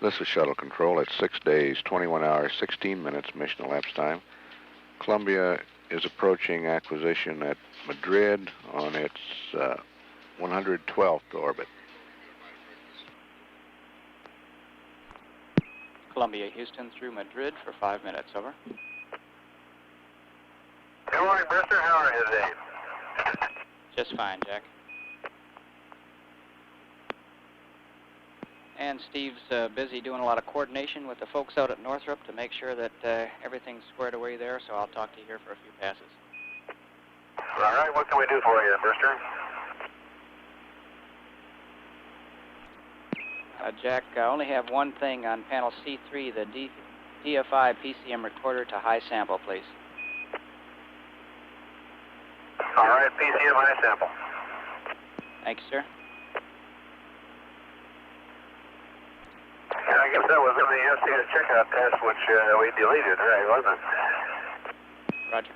This is Shuttle Control at 6 days, 21 hours, 16 minutes mission elapsed time. Columbia is approaching acquisition at Madrid on its 112th orbit. Columbia, Houston through Madrid for 5 minutes, over. Good morning, Brewster. How are you today? Just fine, Jack. And Steve's busy doing a lot of coordination with the folks out at Northrop to make sure that everything's squared away there, so I'll talk to you here for a few passes. All right, what can we do for you, Brewster? Jack, I only have one thing on panel C3, the DFI PCM recorder to high sample, please. All right, PCM high sample. Thank you, sir. Yeah, I guess that was in the STS checkout test, which we deleted, right, wasn't it? Roger.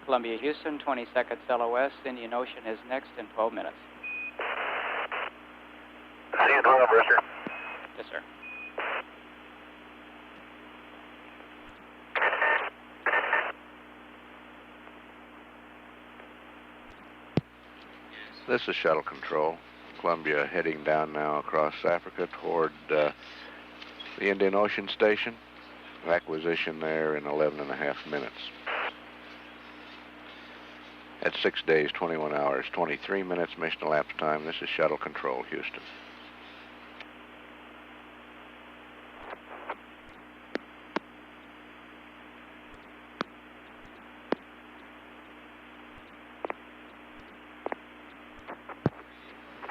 Columbia, Houston, 20 seconds LOS. Indian Ocean is next in 12 minutes. See you tomorrow, Brewster. Yes, sir. This is Shuttle Control. Columbia heading down now across Africa toward the Indian Ocean Station. Acquisition there in 11.5 minutes. At 6 days, 21 hours, 23 minutes mission elapsed time. This is Shuttle Control, Houston.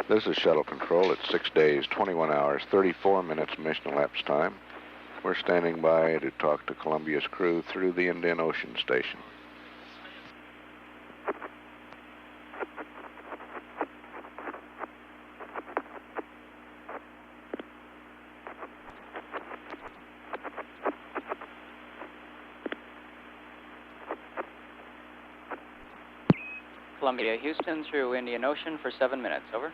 This is Shuttle Control at 6 days, 21 hours, 34 minutes mission elapsed time. We're standing by to talk to Columbia's crew through the Indian Ocean Station. Columbia, Houston through Indian Ocean for 7 minutes, over.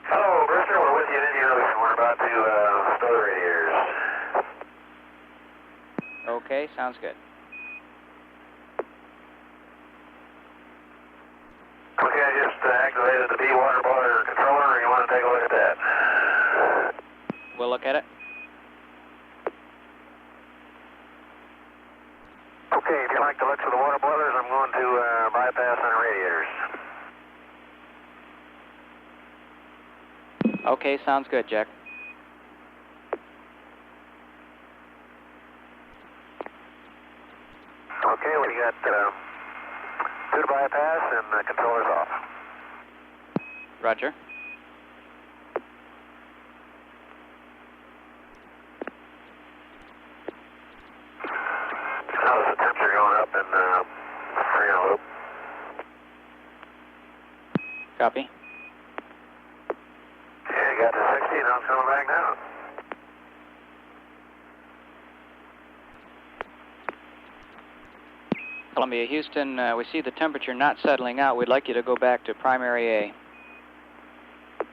Hello, Brewster. We're with you in Indian Ocean. We're about to stow the radiators. Okay, sounds good. Okay, I just activated the B water boiler controller. You want to take a look at that? We'll look at it. Okay, if you like the looks of the water boilers, I'm going to bypass on the radiators. Okay, sounds good, Jack. Okay, we got 2 to bypass and the controller's off. Roger. How's the temperature going up in Fresno Loop? Copy. Yeah, you got to 60, now it's coming back down. Columbia, Houston, we see the temperature not settling out. We'd like you to go back to primary A.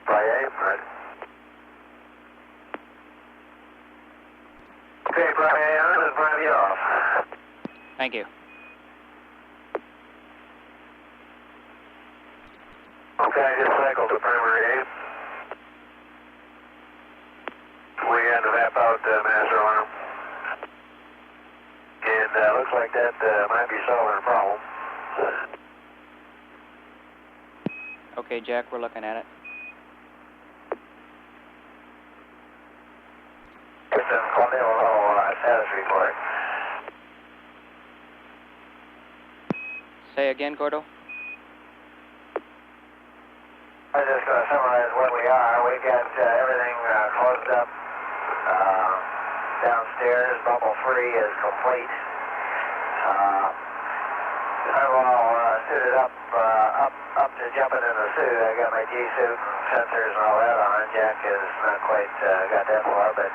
Right, right. Okay, primary A on and primary off. Thank you. Okay, I just cycled to primary A. We had to map out the master alarm. And looks like that might be solving a problem. Okay, Jack, we're looking at it. Houston, Columbia, status report. Say again, Gordo? I'm just going to summarize where we are. We got everything closed up downstairs. Bubble 3 is complete. I'm all suited up jumping in the suit. I got my G-suit, sensors and all that on. Jack is not quite got that far, but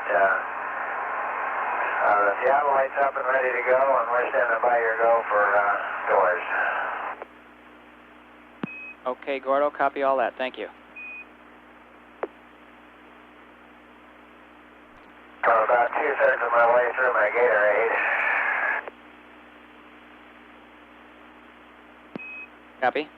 the throttle lights up and ready to go, and we're standing by your go for doors. Okay, Gordo, copy all that. Thank you. I'm about 2/3 of my way through my Gatorade. Copy.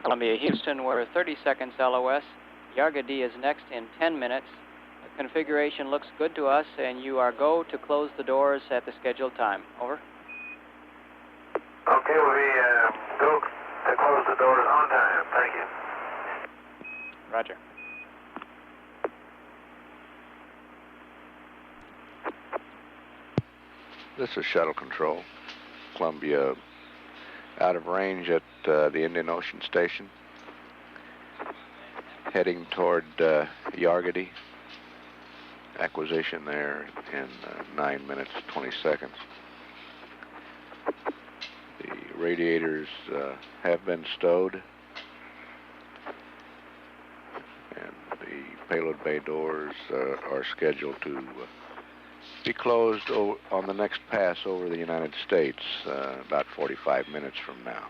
Columbia, Houston, we're 30 seconds LOS. Yarga D is next in 10 minutes. The configuration looks good to us, and you are go to close the doors at the scheduled time. Over. Okay, we'll be go to close the doors on time. Thank you. Roger. This is Shuttle Control. Columbia out of range at the Indian Ocean Station. Heading toward Yargady. Acquisition there in 9 minutes, 20 seconds. The radiators have been stowed. And the payload bay doors are scheduled to be closed on the next pass over the United States about 45 minutes from now.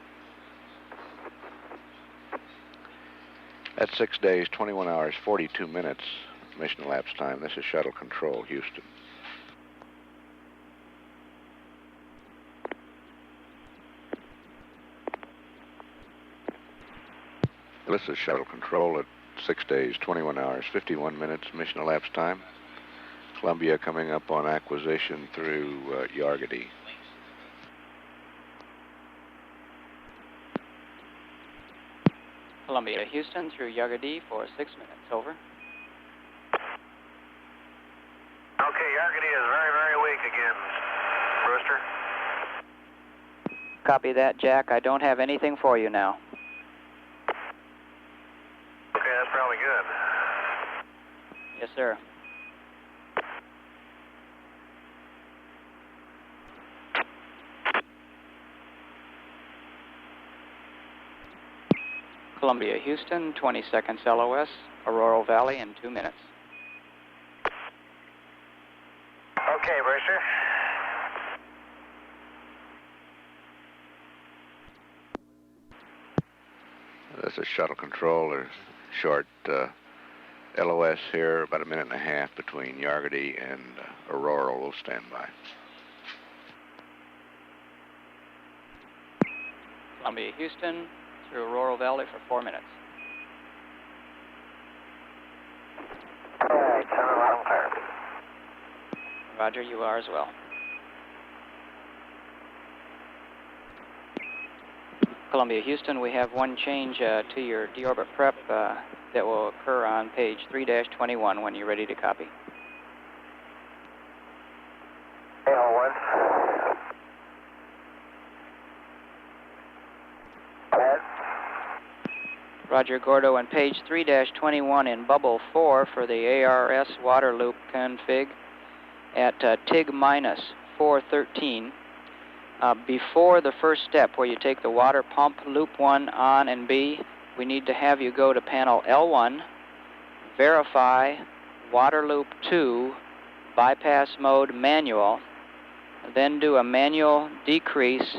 At 6 days, 21 hours, 42 minutes mission elapsed time. This is Shuttle Control, Houston. This is Shuttle Control at 6 days, 21 hours, 51 minutes mission elapsed time. Columbia coming up on acquisition through Yargady. Columbia, Houston, through Yargady for 6 minutes. Over. Okay, Yargady is very, very weak again, Brewster. Copy that, Jack. I don't have anything for you now. Okay, that's probably good. Yes, sir. Columbia, Houston, 20 seconds LOS, Aurora Valley in 2 minutes. Okay, Brewster. This is Shuttle Control, a short LOS here, about a minute and a half between Yargady and Aurora. We'll stand by. Columbia, Houston, through Aurora Valley for 4 minutes. All right, 7 long clear. Roger, you are as well. Columbia, Houston, we have one change to your deorbit prep that will occur on page 3-21 when you're ready to copy. AL1. Roger, Gordo, and page 3-21 in bubble 4 for the ARS water loop config at TIG minus 413. Before the first step where you take the water pump loop 1 on and B, we need to have you go to panel L1, verify water loop 2, bypass mode manual, then do a manual decrease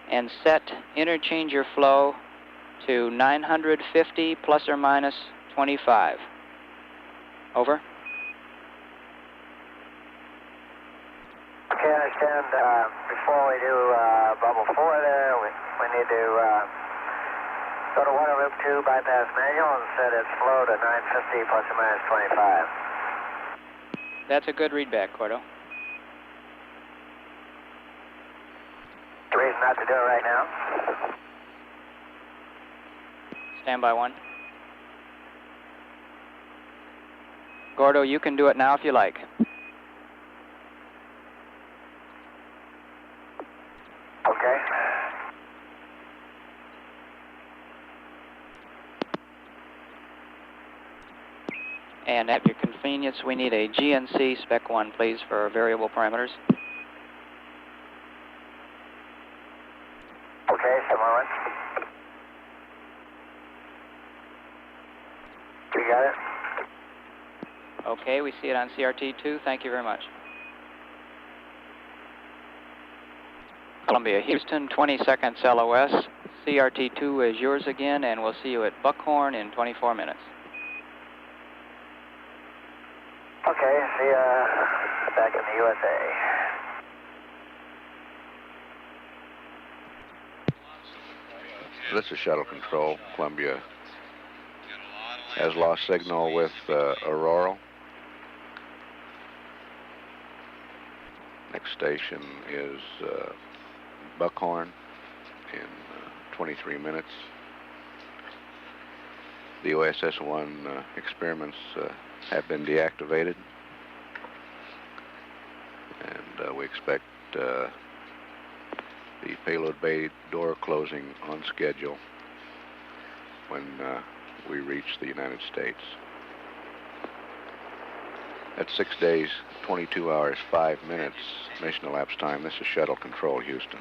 and set interchanger flow to 950 plus or minus 25. Over. Okay, I understand. Before we do bubble 4 there, we need to go to water loop 2, bypass manual, and set its flow to 950 plus or minus 25. That's a good readback, Gordo. The reason not to do it right now? Standby 1. Gordo, you can do it now if you like. Okay. And at your convenience, we need a GNC Spec 1, please, for variable parameters. Okay, just a moment. You got it? Okay, we see it on CRT2. Thank you very much. Columbia, Houston, 20 seconds LOS. CRT2 is yours again, and we'll see you at Buckhorn in 24 minutes. Okay, see ya back in the USA. This is Shuttle Control. Columbia has lost signal with Aurora. Next station is Buckhorn in 23 minutes. The OSS-1 experiments have been deactivated, and we expect the payload bay door closing on schedule when we reach the United States. At 6 days, 22 hours, 5 minutes mission elapsed time. This is Shuttle Control, Houston.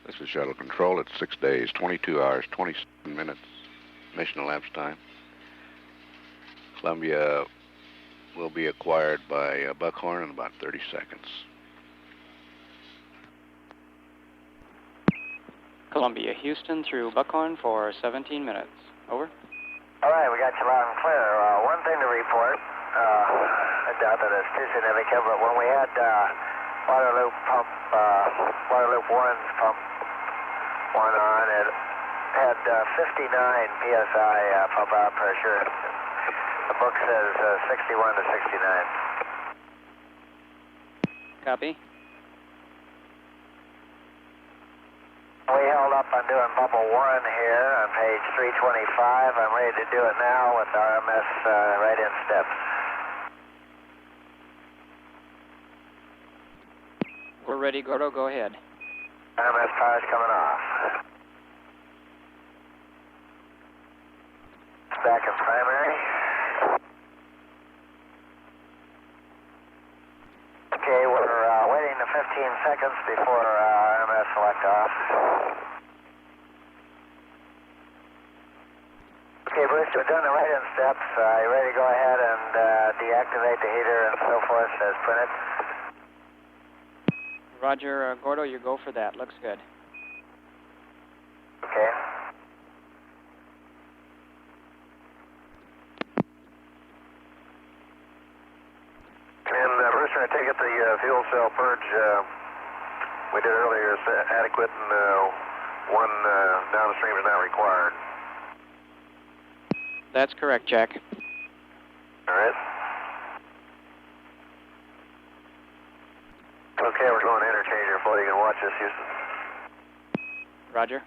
This is Shuttle Control at 6 days, 22 hours, 27 minutes mission elapsed time. Columbia will be acquired by Buckhorn in about 30 seconds. Columbia, Houston through Buckhorn for 17 minutes. Over. All right, we got you loud and clear. One thing to report, I doubt that it's too significant, but when we had water loop 1's pump 1 on, it had 59 psi pump out pressure. The book says 61 to 69. Copy. We held up on doing bubble 1 here on page 325. I'm ready to do it now with RMS right in steps. We're ready, Gordo. Go ahead. RMS power's coming off. Back in primary. Okay, we're waiting the 15 seconds before RMS select off. Okay, Bruce, we've done the right-in steps. You ready to go ahead and deactivate the heater and so forth as printed? Roger, Gordo, you go for that. Looks good. Okay. And Bruce, I take it the fuel cell purge we did earlier is adequate and one downstream is not required. That's correct, Jack. All right. Okay, we're going to interchange your float. You can watch this, Houston. Roger.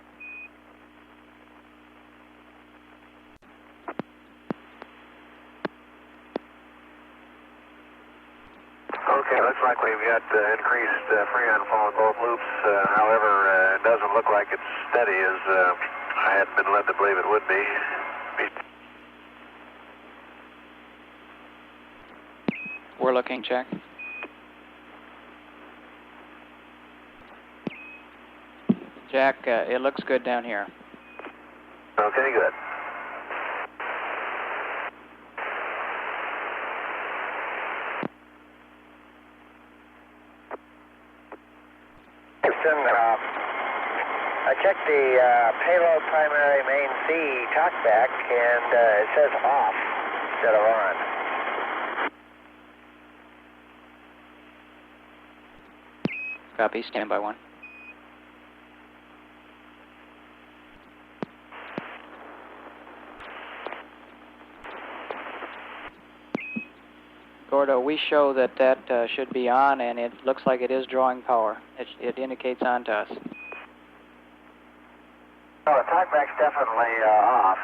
Okay, looks like we've got increased freon flow in both loops. However, it doesn't look like it's steady as I had been led to believe it would be. We're looking, Jack. Jack, it looks good down here. Okay, good. Houston, I checked the payload primary main C talkback, and it says off instead of on. Copy, standby 1. Gordo, we show that should be on, and it looks like it is drawing power. It indicates on to us. Oh, the talkback's definitely off.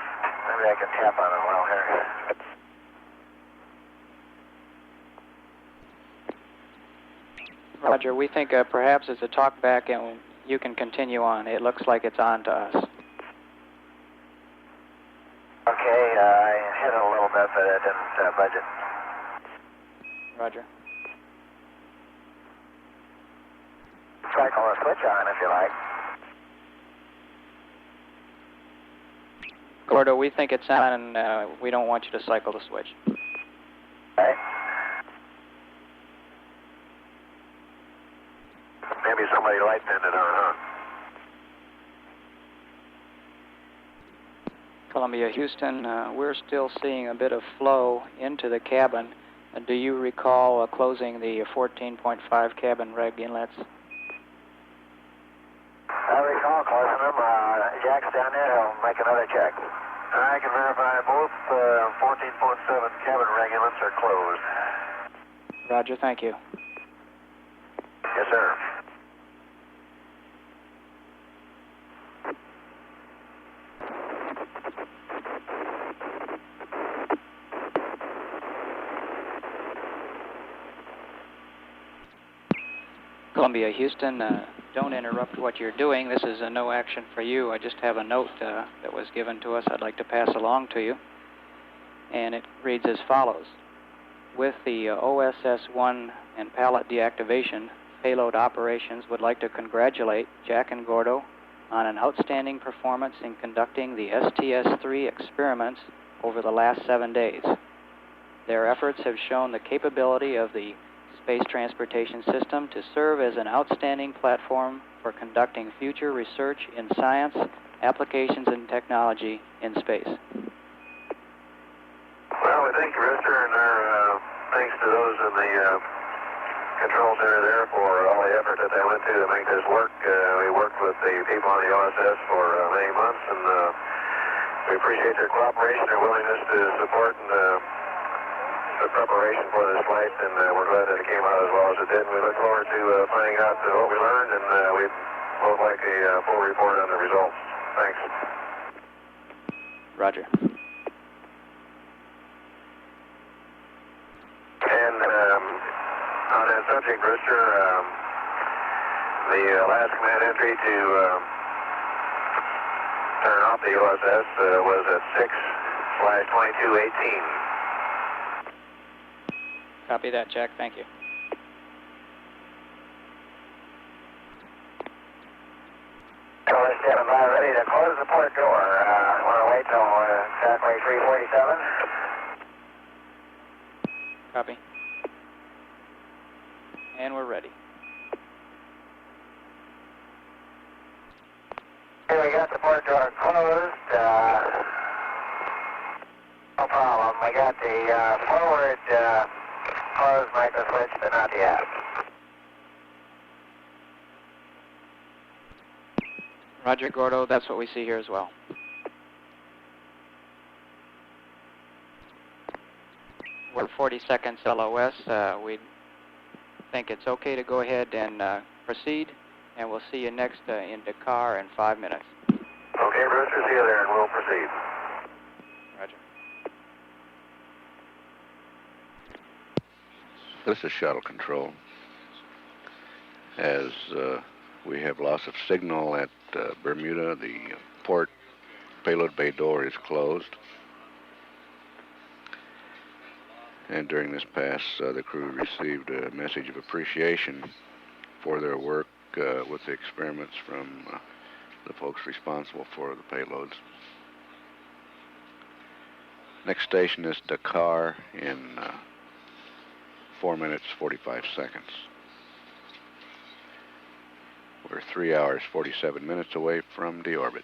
Maybe I can tap on it well here. Roger, we think perhaps it's a talk back and you can continue on. It looks like it's on to us. Okay, I hit it a little bit, but it didn't budget. Roger. Cycle the switch on if you like. Gordo, we think it's on and we don't want you to cycle the switch. Okay. Maybe somebody light pinned it on, huh? Columbia, Houston, we're still seeing a bit of flow into the cabin. Do you recall closing the 14.5 cabin reg inlets? I recall closing them. Jack's down there. He'll make another check. I can verify both 14.7 cabin regulations are closed. Roger, thank you. Yes, sir. Columbia, Houston, don't interrupt what you're doing. This is a no action for you. I just have a note that was given to us I'd like to pass along to you. And it reads as follows. With the OSS-1 and pallet deactivation, payload operations would like to congratulate Jack and Gordo on an outstanding performance in conducting the STS-3 experiments over the last 7 days. Their efforts have shown the capability of the Space Transportation System to serve as an outstanding platform for conducting future research in science, applications, and technology in space. Well, we thank you, Rooster, and our thanks to those in the control center there for all the effort that they went to make this work. We worked with the people on the OSS for many months, and we appreciate their cooperation, their willingness to support and the preparation for this flight, and we're glad that it came out as well as it did. We look forward to finding out what we learned, and we'd both like a full report on the results. Thanks. Roger. And on that subject, Brewster, the last command entry to turn off the OSS was at 6/2218. Copy that, Jack. Thank you. We're standing by ready to close the port door. Want to wait till exactly 3:47? Copy. And we're ready. Here we got the port door closed. No problem. We got the forward closed micro switch, but not yet. Roger, Gordo. That's what we see here as well. We're 40 seconds LOS. We think it's okay to go ahead and proceed, and we'll see you next in Dakar in 5 minutes. Okay, Brewster, see you there, and we'll proceed. Roger. This is shuttle control. As we have loss of signal at Bermuda, the port payload bay door is closed. And during this pass, the crew received a message of appreciation for their work with the experiments from the folks responsible for the payloads. Next station is Dakar in 4 minutes, 45 seconds. We're 3 hours, 47 minutes away from deorbit.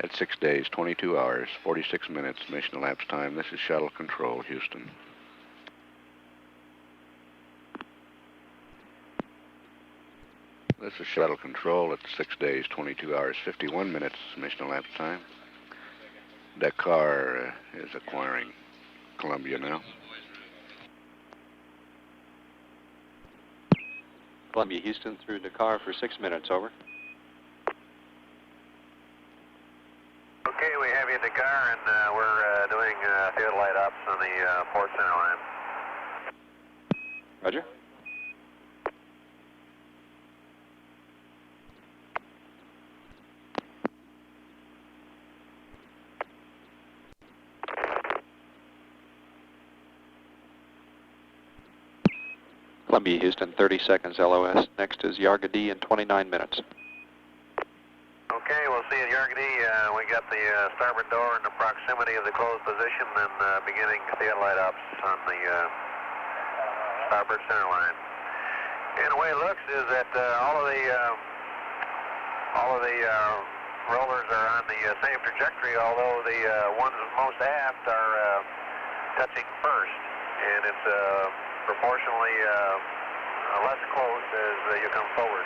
At 6 days, 22 hours, 46 minutes mission elapsed time. This is shuttle control, Houston. This is shuttle control at 6 days, 22 hours, 51 minutes mission elapsed time. Dakar is acquiring Columbia now. Columbia, Houston through Dakar for 6 minutes, over. Okay, we have you at Dakar, and we're doing field light ups on the port center line. Roger. Columbia, Houston, 30 seconds LOS. Next is Yarga D in 29 minutes. Okay, we'll see at Yarga D. We got the starboard door in the proximity of the closed position and beginning theodolite ops on the starboard center line. And the way it looks is that all of the rollers are on the same trajectory, although the ones most aft are touching first, and it's proportionally less close as you come forward.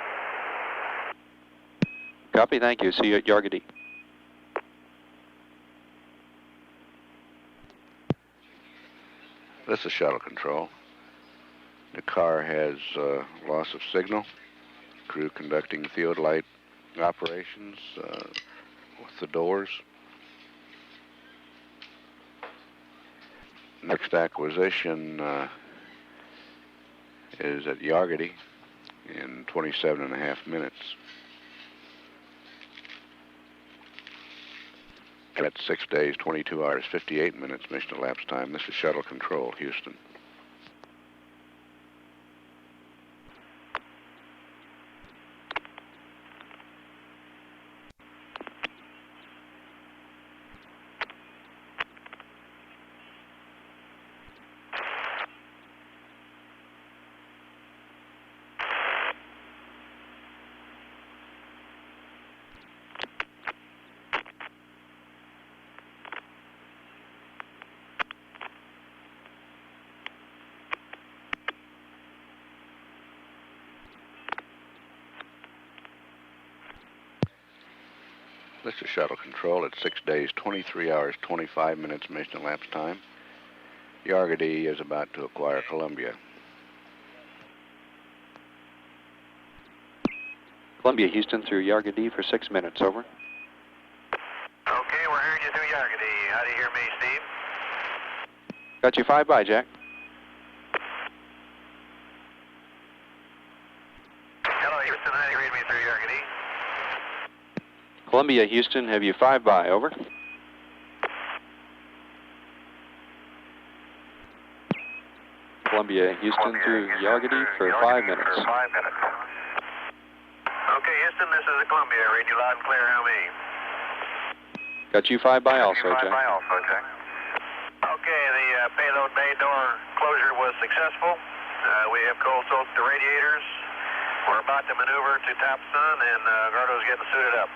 Copy, thank you. See you at Yarga D. This is shuttle control. The car has loss of signal. Crew conducting theodolite operations with the doors. Next acquisition is at Yarga D in 27.5 minutes. That's 6 days, 22 hours, 58 minutes mission elapsed time. This is shuttle control, Houston. This is shuttle control at 6 days, 23 hours, 25 minutes mission elapsed time. Yarga D is about to acquire Columbia. Columbia, Houston, through Yarga D for 6 minutes, over. Okay, we're hearing you through Yarga D. How do you hear me, Steve? Got you 5 by, Jack. Hello, Houston. How do you read me through Yarga D? Columbia, Houston, have you 5 by, over. Columbia, Houston, through Yarga D for 5 minutes. Okay, Houston, this is Columbia. Read you loud and clear. How me? Got you 5 by also, Jack. Jack. Okay, the payload bay door closure was successful. We have cold soaked the radiators. We're about to maneuver to top sun, and Gordo's getting suited up.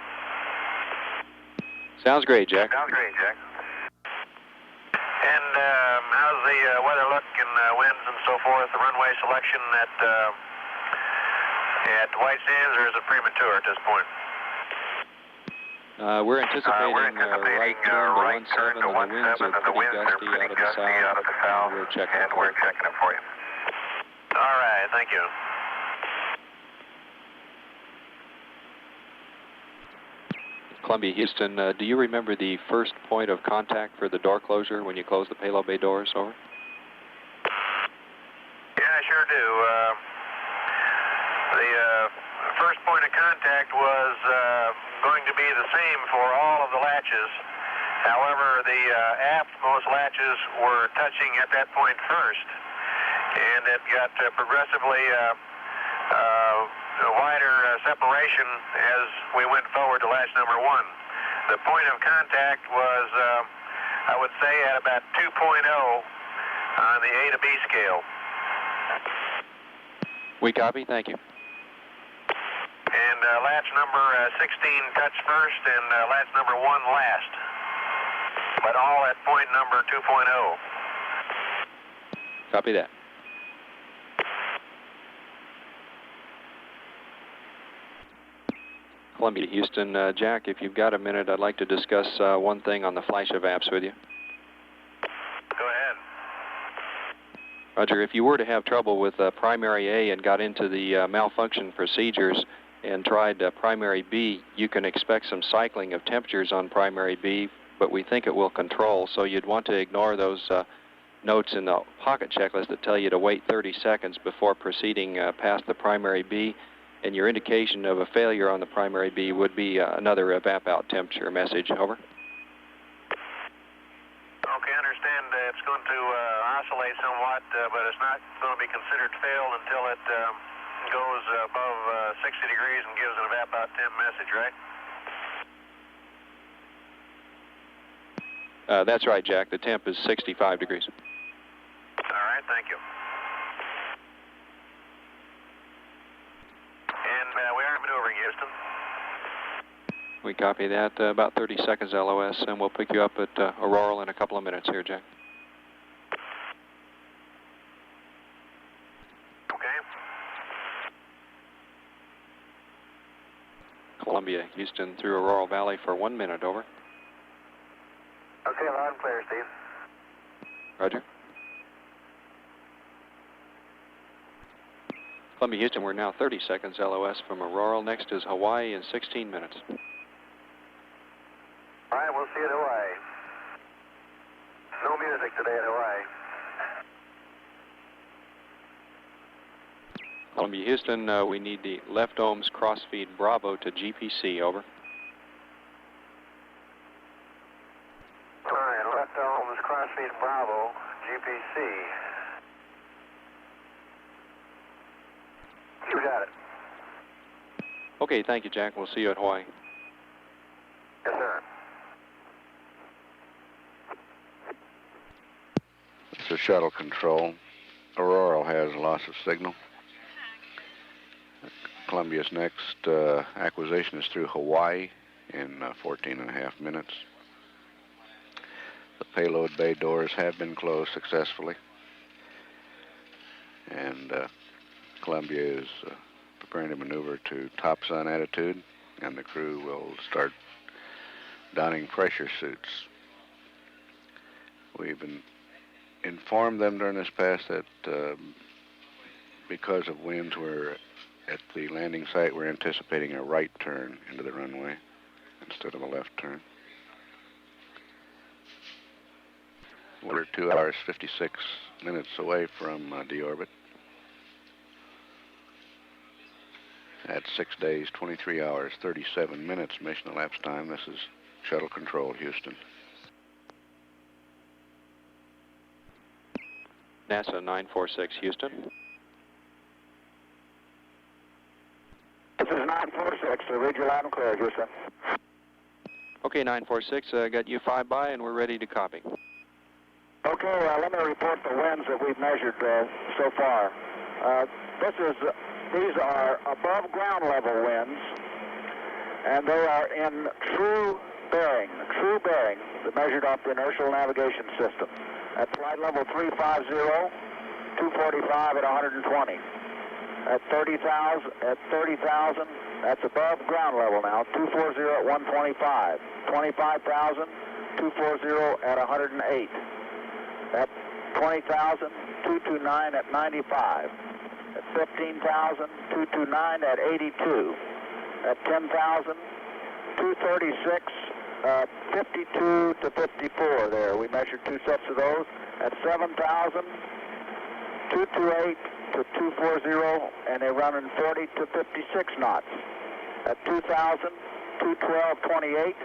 Sounds great, Jack. And how's the weather look and winds and so forth, the runway selection at White Sands, or is it premature at this point? We're anticipating right turn to 17, and the winds are pretty gusty out of the south, and we're checking it for you. All right, thank you. Columbia, Houston, do you remember the first point of contact for the door closure when you closed the payload bay doors, over? Yeah, I sure do. The first point of contact was going to be the same for all of the latches. However, the aftmost latches were touching at that point first, and it got progressively wider separation as we went forward to latch number 1. The point of contact was, I would say, at about 2.0 on the A to B scale. We copy, thank you. And latch number 16 touched first and latch number 1 last, but all at point number 2.0. Copy that. Columbia, Houston, Jack, if you've got a minute, I'd like to discuss one thing on the flash of apps with you. Go ahead. Roger, if you were to have trouble with primary A and got into the malfunction procedures and tried primary B, you can expect some cycling of temperatures on primary B, but we think it will control, so you'd want to ignore those notes in the pocket checklist that tell you to wait 30 seconds before proceeding past the primary B. And your indication of a failure on the primary B would be another evap out temperature message, over. Okay, I understand it's going to oscillate somewhat, but it's not going to be considered failed until it goes above 60 degrees and gives an about temp message, right? That's right, Jack. The temp is 65 degrees. All right, thank you. And we are maneuvering, Houston. We copy that. About 30 seconds LOS, and we'll pick you up at Aurora in a couple of minutes here, Jack. Okay. Columbia, Houston through Aurora Valley for 1 minute, over. Okay, loud and clear, Steve. Roger. Columbia, Houston, we're now 30 seconds LOS from Aurora. Next is Hawaii in 16 minutes. All right, we'll see you at Hawaii. No music today at Hawaii. Columbia, Houston, we need the left ohms crossfeed Bravo to GPC, over. All right, left ohms crossfeed Bravo, GPC. You got it. Okay, thank you, Jack. We'll see you at Hawaii. Yes, sir. This is shuttle control. Aurora has loss of signal. Columbia's next acquisition is through Hawaii in 14.5 minutes. The payload bay doors have been closed successfully. And Columbia is preparing to maneuver to topsun attitude, and the crew will start donning pressure suits. We've informed them during this pass that because of winds, we're at the landing site, we're anticipating a right turn into the runway instead of a left turn. We're 2 hours 56 minutes away from deorbit. At 6 days, 23 hours, 37 minutes mission elapsed time. This is shuttle control, Houston. NASA 946, Houston. This is 946, read you loud and clear, Houston. Okay, 946, got you 5 by, and we're ready to copy. Okay, let me report the winds that we've measured so far. These are above ground level winds, and they are in true bearing, measured off the inertial navigation system. At flight level 350, 245 at 120. At 30,000, that's above ground level now, 240 at 125. 25,000, 240 at 108. At 20,000, 229 at 95. At 15,000, 229 at 82. At 10,000, 236, 52 to 54 there. We measured 2 sets of those. At 7,000, 228 to 240, and they're running 40 to 56 knots. At 2,000, 212, 28.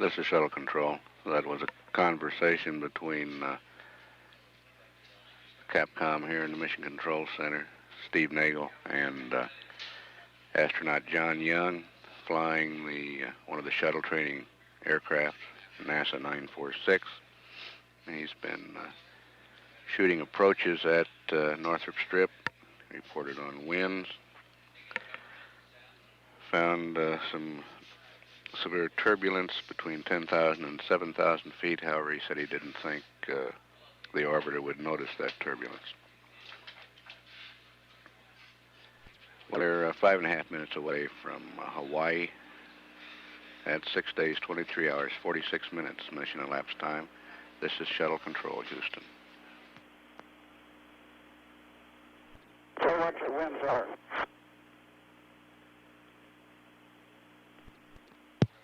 This is shuttle control. That was a conversation between Capcom here in the Mission Control Center, Steve Nagel, and astronaut John Young, flying one of the shuttle training aircraft, NASA 946. He's been shooting approaches at Northrop Strip, reported on winds, found some severe turbulence between 10,000 and 7,000 feet. However, he said he didn't think the orbiter would notice that turbulence. We're 5.5 minutes away from Hawaii at 6 days, 23 hours, 46 minutes mission elapsed time. This is shuttle control, Houston. So what the winds are?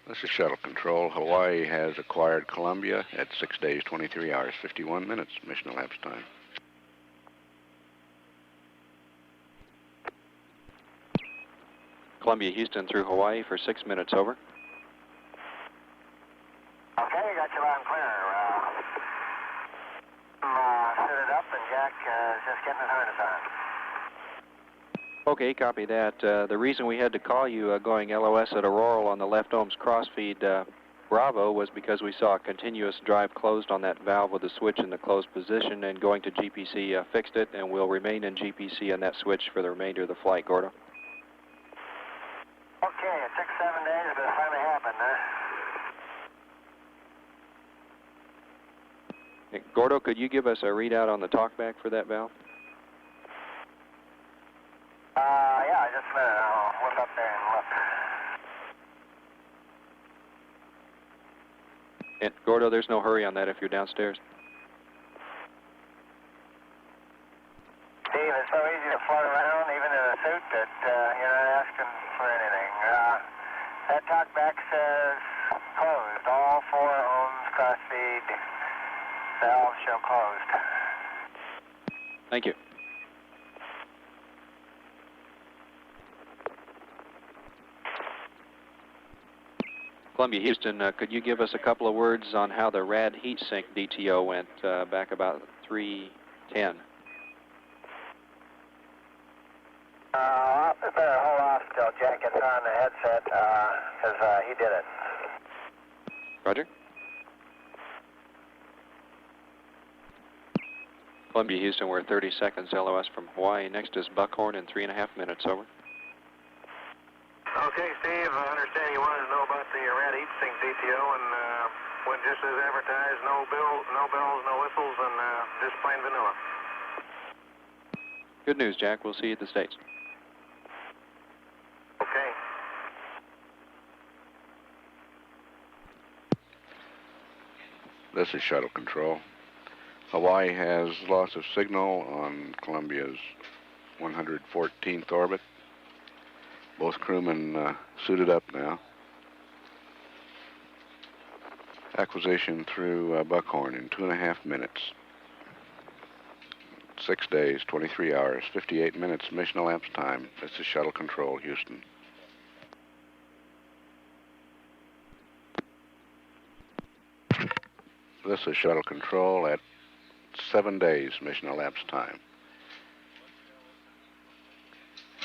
This is shuttle control. Hawaii has acquired Columbia at 6 days, 23 hours, 51 minutes mission elapsed time. Columbia Houston through Hawaii for 6 minutes, over. Okay, got you loud and clear. Set it up, and Jack is just getting his harness on. Okay, copy that. The reason we had to call you going LOS at Auroral on the left ohms crossfeed Bravo was because we saw a continuous drive closed on that valve with the switch in the closed position, and going to GPC fixed it, and will remain in GPC on that switch for the remainder of the flight, Gordo. Okay, it took 7 days, but it finally happened, huh? Hey, Gordo, could you give us a readout on the talkback for that valve? Yeah, just a minute. I'll look up there and look. And Gordo, there's no hurry on that if you're downstairs. Steve, it's so easy to float around, even in a suit, that you're not asking for anything. That talkback says closed. All 4 ohms crossfeed valves show closed. Thank you. Columbia Houston, could you give us a couple of words on how the rad heat sink DTO went back about 3:10? I better hold off till Jack gets on the headset, because he did it. Roger. Columbia Houston, we're 30 seconds LOS from Hawaii. Next is Buckhorn in 3.5 minutes, over. Okay, Steve, I understand you wanted to know about the rad heat sink DTO, and went just as advertised, no bells, no whistles, and just plain vanilla. Good news, Jack. We'll see you at the States. Okay. This is shuttle control. Hawaii has loss of signal on Columbia's 114th orbit. Both crewmen suited up now. Acquisition through Buckhorn in 2.5 minutes. 6 days, 23 hours, 58 minutes mission elapsed time. This is shuttle control, Houston. This is shuttle control at 7 days mission elapsed time.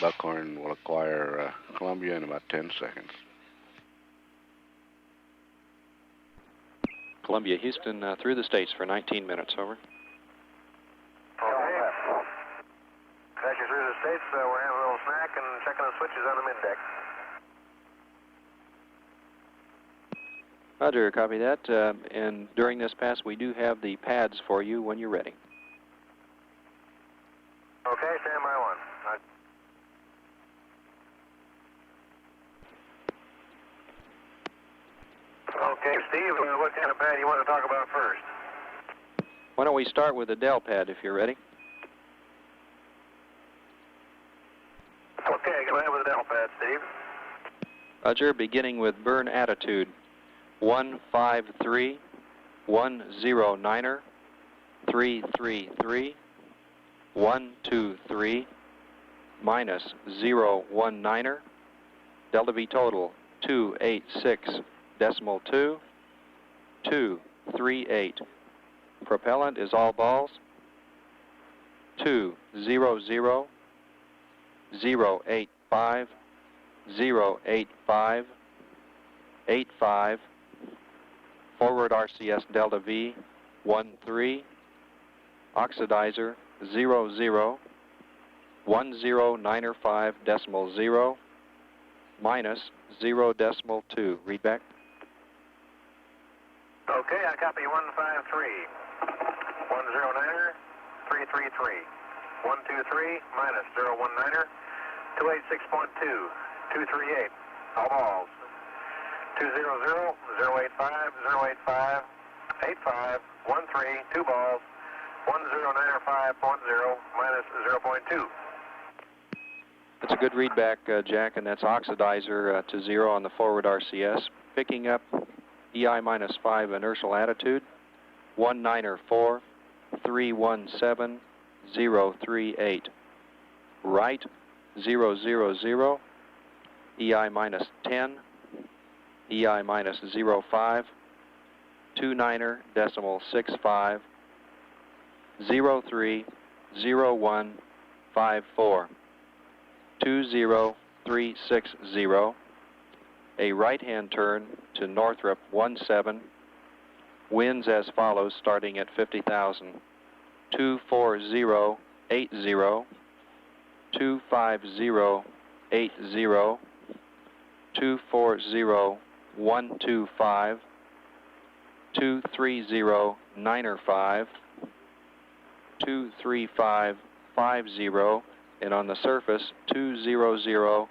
Buckhorn will acquire Columbia in about 10 seconds. Columbia Houston through the States for 19 minutes, over. Okay. As you're through the States, we're having a little snack and checking the switches on the mid-deck. Roger, copy that. And during this pass, we do have the pads for you when you're ready. Okay, stand by one. Okay, Steve, what kind of pad do you want to talk about first? Why don't we start with the Dell pad if you're ready? Okay, go ahead with the Dell pad, Steve. Roger, beginning with burn attitude. 153, 109er, 333, 123, minus 019er, delta V total 286.2, 238. Propellant is all balls. 200, 085, 085, 85. Forward RCS delta V 13. Oxidizer 00, 1095.0, minus 0.2. Read back. Okay, I copy 153. 109er, 333. 123 minus 019er, 286.2, 238. All balls. 200, 085, 085, 85, 13, 2 balls. 109er5.0 minus 0.2. That's a good readback, Jack, and that's oxidizer to 0 on the forward RCS. Picking up EI minus 5 inertial attitude, 194, 317, 038. Right, 000, EI minus 10, EI minus 05, 29.65, 03, 01, 54, 20360, a right-hand turn to Northrop 17, winds as follows starting at 50,000, 24080, 25080, 240125, 23095, 23550, and on the surface 200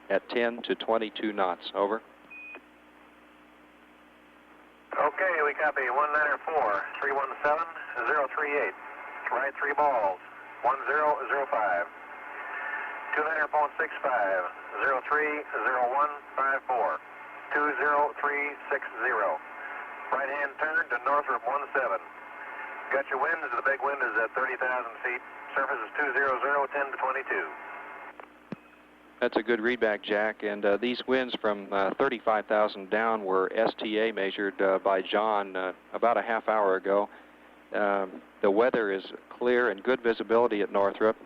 at 10 to 22 knots. Over. Okay, we copy 194, 317, 038. Right 3 balls, 1005. 29.65, 03, 0154, 20360. Right hand turn to Northrop 17. Got your winds, the big wind is at 30,000 feet. Surface is 200, 10 to 22. That's a good readback, Jack, and these winds from 35,000 down were STA measured by John about a half hour ago. The weather is clear and good visibility at Northrop.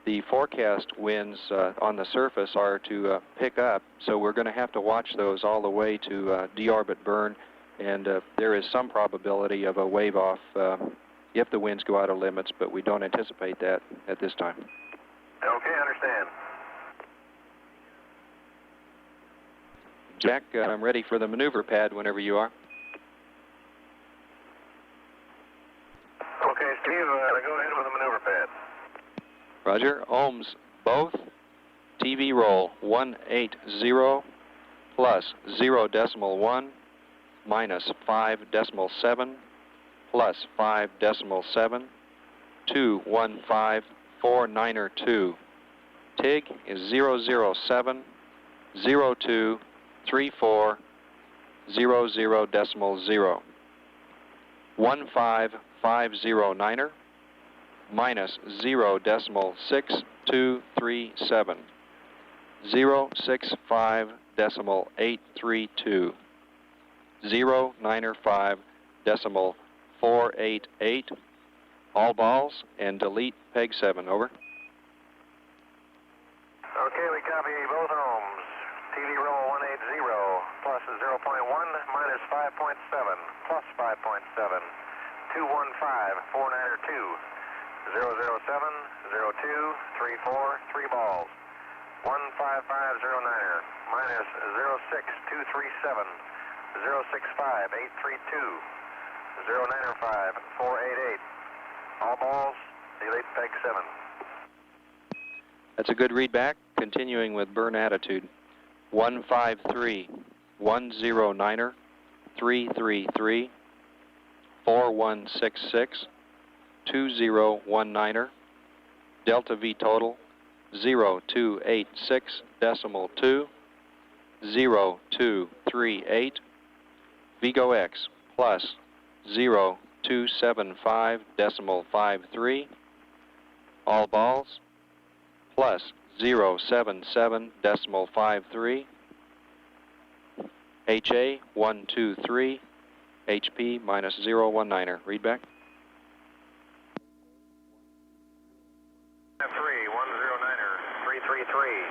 The forecast winds on the surface are to pick up, so we're going to have to watch those all the way to deorbit burn, and there is some probability of a wave off if the winds go out of limits, but we don't anticipate that at this time. Okay, understand. Jack, I'm ready for the maneuver pad whenever you are. Okay, Steve, go ahead with the maneuver pad. Roger. Ohms both. TV roll 180 plus 0.1 minus 5.7 plus 5.7 21549er2. TIG is 007 02 34 00.0. 15509er minus 0.6237. 065.832. 095.488. All balls and delete peg 7. Over. Okay, we copy both ohms. TV roll 180 plus 0.1 minus 5.7 plus 5.7. 21549er2. 007 02 34 3 balls. 15509er minus 06237. 065832. 0905 488. All balls, delete peg 7. That's a good readback. Continuing with burn attitude. 153 109er 333 4166 2019er. Delta V total 0286.2 0238. Vigo X plus 0275.53. All balls plus 077.53. HA 123. HP minus 019er. Readback. 109er 333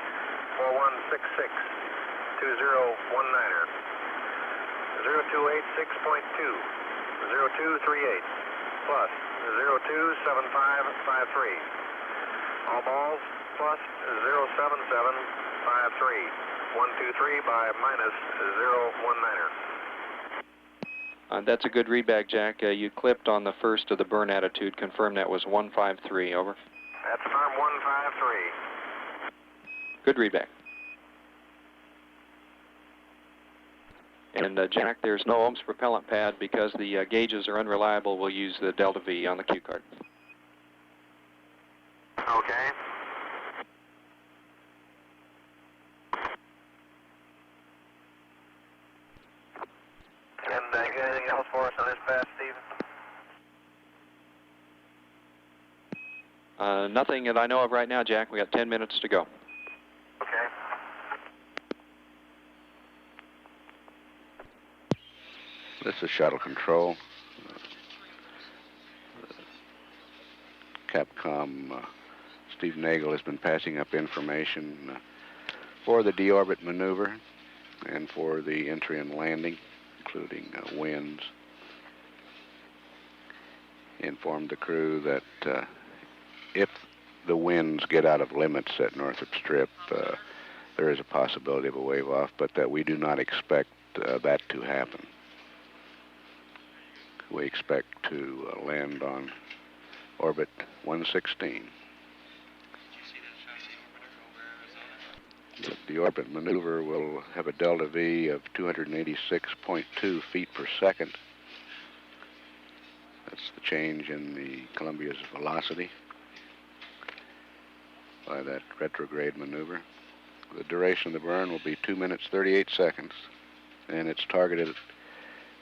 4166 2019er. 0286.2 0238 plus 027553. All balls plus 07753. 123 by minus 019er. That's a good readback, Jack. You clipped on the first of the burn attitude. Confirm that was 153. Over. That's firm 153. Good readback. And Jack, there's no ohms propellant pad because the gauges are unreliable. We'll use the Delta V on the cue card. Okay. And you got anything else for us on this pass, Steve? Nothing that I know of right now, Jack. We got 10 minutes to go. Okay. This is Shuttle Control. Capcom Steve Nagel has been passing up information for the deorbit maneuver and for the entry and landing, including winds. He informed the crew that if the winds get out of limits at Northrop Strip, there is a possibility of a wave off, but that we do not expect that to happen. We expect to land on orbit 116. The orbit maneuver will have a delta V of 286.2 feet per second. That's the change in the Columbia's velocity by that retrograde maneuver. The duration of the burn will be 2 minutes 38 seconds, and it's targeted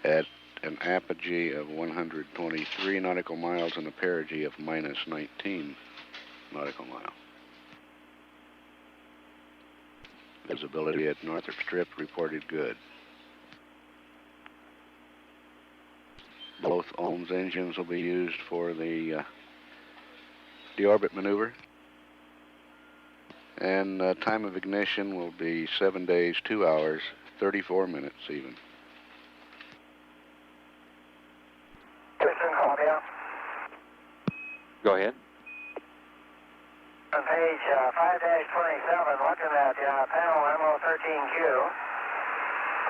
at an apogee of 123 nautical miles and a perigee of minus 19 nautical miles. Visibility at Northrop Strip reported good. Both Ohm's engines will be used for the deorbit maneuver. And time of ignition will be 7 days, 2 hours, 34 minutes even. Go ahead. On page 5-27, looking at panel MO13Q,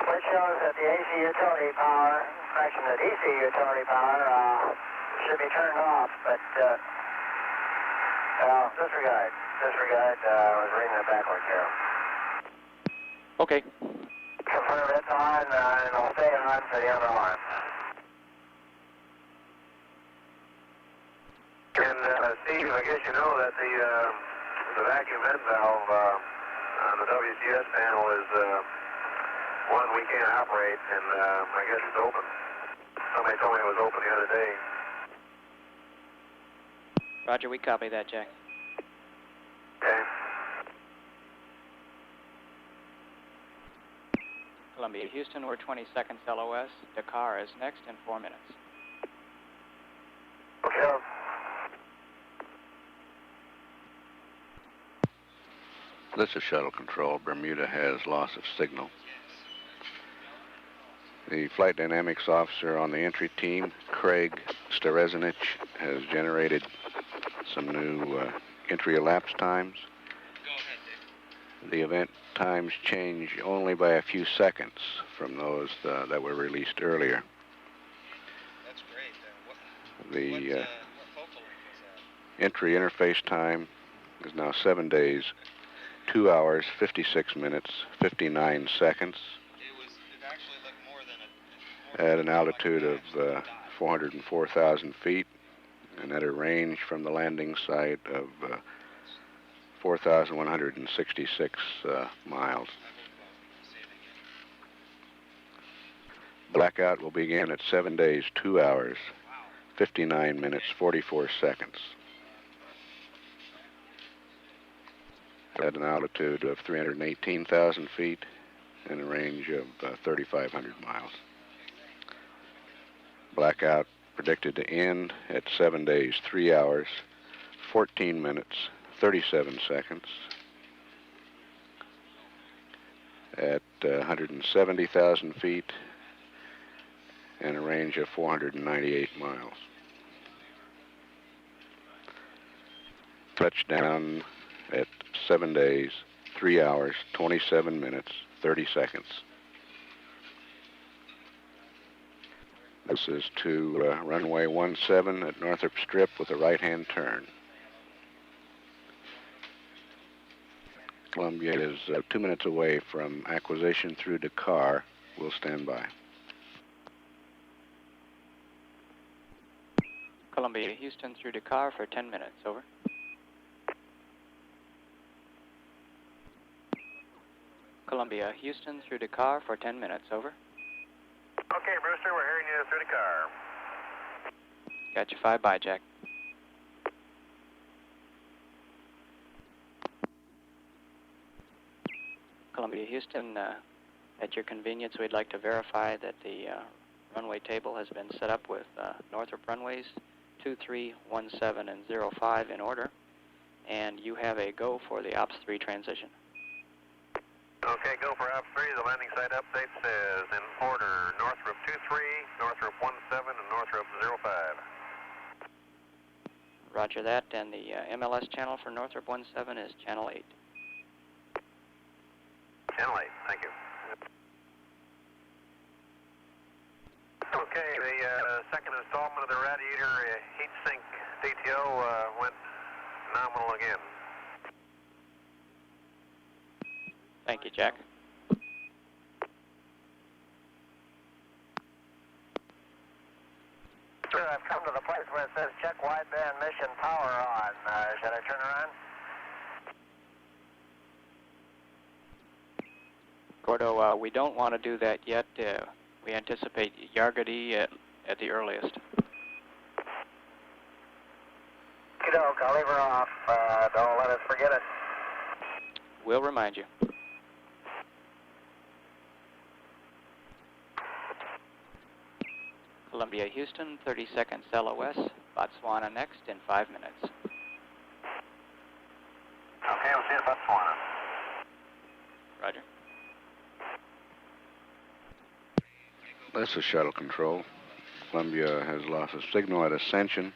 which shows that the AC utility power, the DC utility power, should be turned off, but disregard. I was reading it backwards here. Okay. Confirm it's on, and it'll stay on for the other one. And Steve, I guess you know that the vacuum vent valve on the WCS panel is one we can't operate, and I guess it's open. Somebody told me it was open the other day. Roger, we copy that, Jack. Okay. Columbia, Houston, we're 20 seconds LOS. Dakar is next in 4 minutes. Okay. This is Shuttle Control. Bermuda has loss of signal. The flight dynamics officer on the entry team, Craig Sterezinich, has generated some new entry elapsed times. The event times change only by a few seconds from those that were released earlier. That's great. The what focal length is that? entry interface time is now 7 days, 2 hours, 56 minutes, 59 seconds. It actually looked more than at an altitude of 404,000 feet and at a range from the landing site of 4,166 miles. Blackout will begin at 7 days, 2 hours, 59 minutes, 44 seconds. At an altitude of 318,000 feet and a range of 3,500 miles. Blackout predicted to end at 7 days, 3 hours, 14 minutes, 37 seconds. At 170,000 feet and a range of 498 miles. Touchdown at 7 days, 3 hours, 27 minutes, 30 seconds. This is to runway 17 at Northrop Strip with a right-hand turn. Columbia is 2 minutes away from acquisition through Dakar. We'll stand by. Columbia, Houston through Dakar for 10 minutes, over. Columbia, Houston through Dakar for 10 minutes, over. Okay, Brewster, we're hearing you through the car. Got you 5 by, Jack. Columbia, Houston, at your convenience, we'd like to verify that the runway table has been set up with Northrop runways 23, 17, and 05 in order, and you have a go for the Ops 3 transition. Okay, go for Ops 3. The landing site update says in order Northrop 23, Northrop 17, and Northrop 05. Roger that, and the MLS channel for Northrop 17 is channel 8. Channel 8, thank you. Okay, the second installment of the radiator heat sink DTO went nominal again. Thank you, Jack. Sir, I've come to the place where it says check wideband mission power on. Should I turn around? Gordo, we don't want to do that yet. We anticipate Yargady at the earliest. Okey-doke, I'll leave her off. Don't let us forget it. We'll remind you. Columbia, Houston, 30 seconds LOS. Botswana next in 5 minutes. Okay, we'll see you at Botswana. Roger. This is Shuttle Control. Columbia has lost a signal at ascension,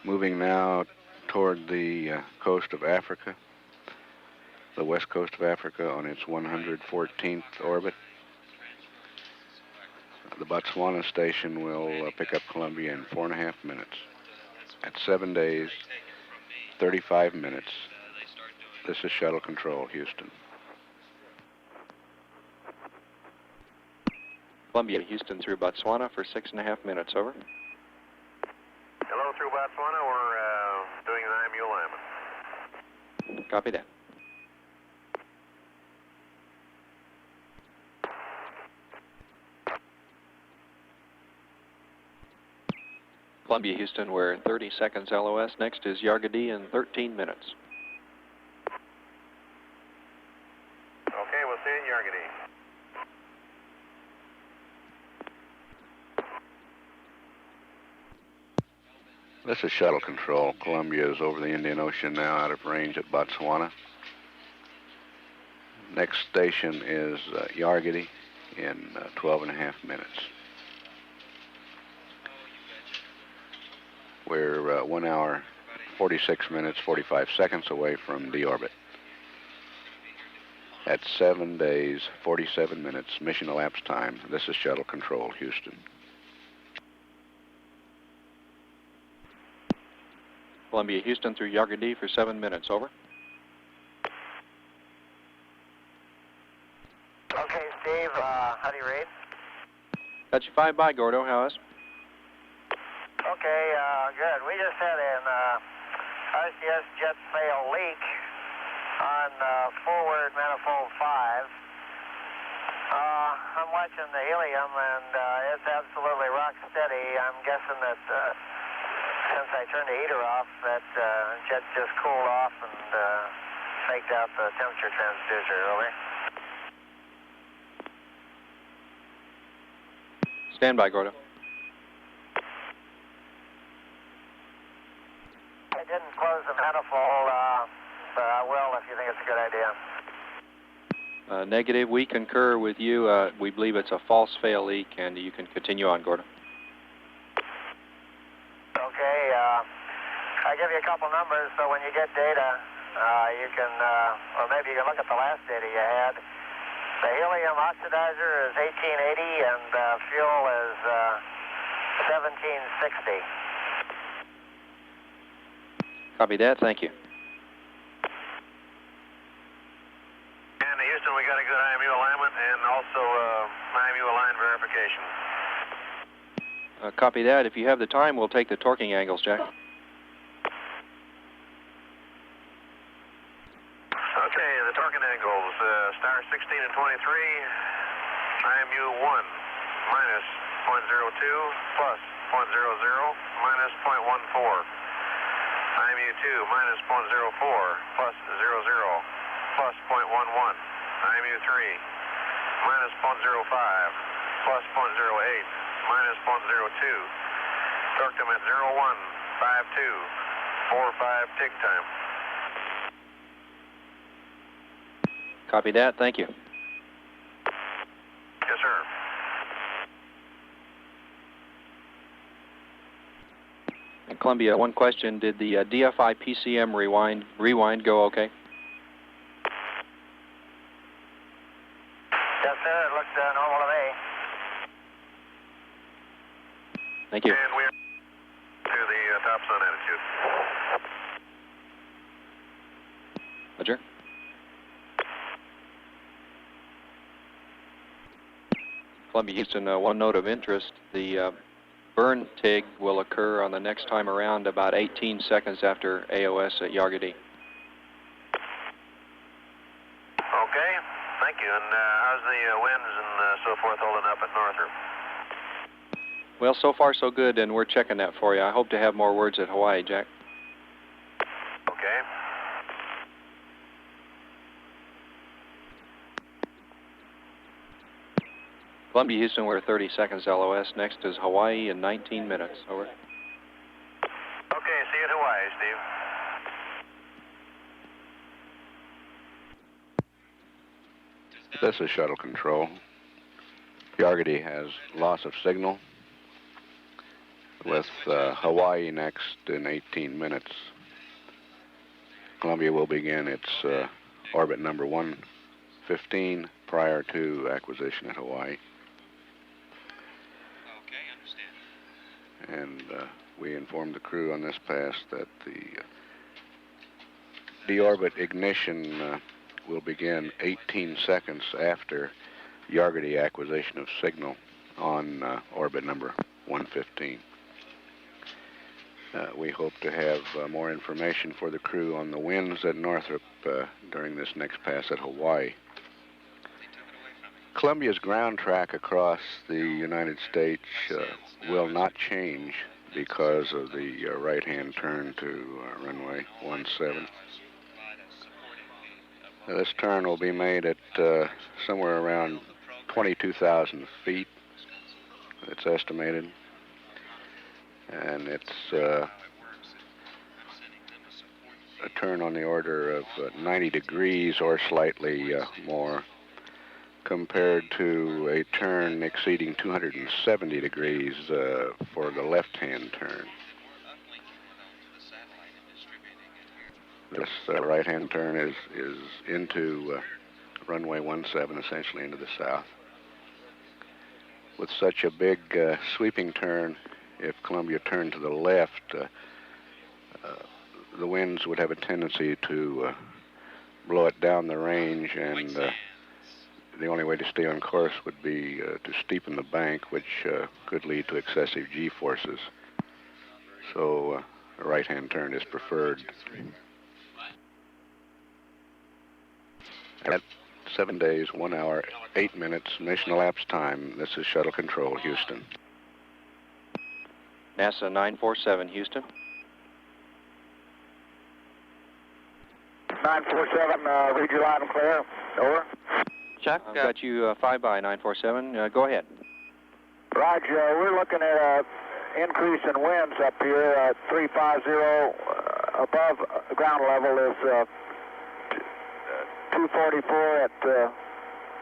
moving now toward the coast of Africa, the west coast of Africa on its 114th orbit. The Botswana station will pick up Columbia in 4.5 minutes. At 7 days, 35 minutes. This is Shuttle Control, Houston. Columbia, Houston through Botswana for 6.5 minutes, over. Hello, through Botswana. We're doing an IMU alignment. Copy that. Columbia, Houston, we're 30 seconds LOS. Next is Yargady in 13 minutes. Okay, we'll see you in Yargady. This is Shuttle Control. Columbia is over the Indian Ocean now, out of range at Botswana. Next station is Yargady in 12.5 minutes. We're 1 hour, 46 minutes, 45 seconds away from deorbit. At 7 days, 47 minutes, mission elapsed time. This is Shuttle Control, Houston. Columbia, Houston through Yargady for 7 minutes, over. Okay, Steve, how do you rate? Got you 5 by, Gordo. How is? Okay, good. We just had an RCS jet fail leak on forward manifold 5. I'm watching the helium, and it's absolutely rock steady. I'm guessing that since I turned the heater off, that jet just cooled off and faked out the temperature transducer, over. Stand by, Gordo. I didn't close the manifold, but I will if you think it's a good idea. Negative. We concur with you. We believe it's a false fail leak, and you can continue on, Gordo. Okay, I'll give you a couple numbers so when you get data, you can, or maybe you can look at the last data you had. The helium oxidizer is 1880 and fuel is 1760. Copy that. Thank you. And Houston, we got a good IMU alignment and also IMU align verification. Copy that. If you have the time, we'll take the torquing angles, Jack. Okay, the torquing angles, star 16 and 23, IMU 1 minus 0.02 plus 0.00 minus 0.14. IMU 2 minus 0.04 plus 00 plus 0.11. IMU 3 minus 0.05 plus 0.08 minus 102. Torque them at 015245 TIG time. Copy that. Thank you. Yes, sir. And Columbia, one question. Did the DFI PCM rewind go okay? Yes, sir. It looks normal to me. Thank you. And we're to the top sun attitude. Roger. Columbia, Houston, one note of interest. The burn TIG will occur on the next time around about 18 seconds after AOS at Yargady. Okay, thank you. And how's the winds and so forth holding up at Northrop? Well, so far so good, and we're checking that for you. I hope to have more words at Hawaii, Jack. Okay. Columbia, Houston, we're 30 seconds LOS. Next is Hawaii in 19 minutes. Over. Okay, see you at Hawaii, Steve. This is shuttle control. Yargady has loss of signal with Hawaii next in 18 minutes. Columbia will begin its orbit number 115 prior to acquisition at Hawaii. Okay, understand. And we informed the crew on this pass that the deorbit ignition will begin 18 seconds after Yargady acquisition of signal on orbit number 115. We hope to have more information for the crew on the winds at Northrop during this next pass at Hawaii. Columbia's ground track across the United States will not change because of the right-hand turn to runway 17. This turn will be made at somewhere around 22,000 feet, it's estimated. And it's a turn on the order of 90 degrees or slightly more compared to a turn exceeding 270 degrees for the left-hand turn. This right-hand turn is into runway 17, essentially into the south. With such a big sweeping turn, if Columbia turned to the left, the winds would have a tendency to blow it down the range, and the only way to stay on course would be to steepen the bank, which could lead to excessive G-forces. So a right-hand turn is preferred. At 7 days, 1 hour, 8 minutes, mission elapsed time. This is Shuttle Control, Houston. NASA 947, Houston. 947, read your line and clear. Over. Chuck, got you 5 by 947. Go ahead. Roger, we're looking at an increase in winds up here at 350. Above ground level is 244 at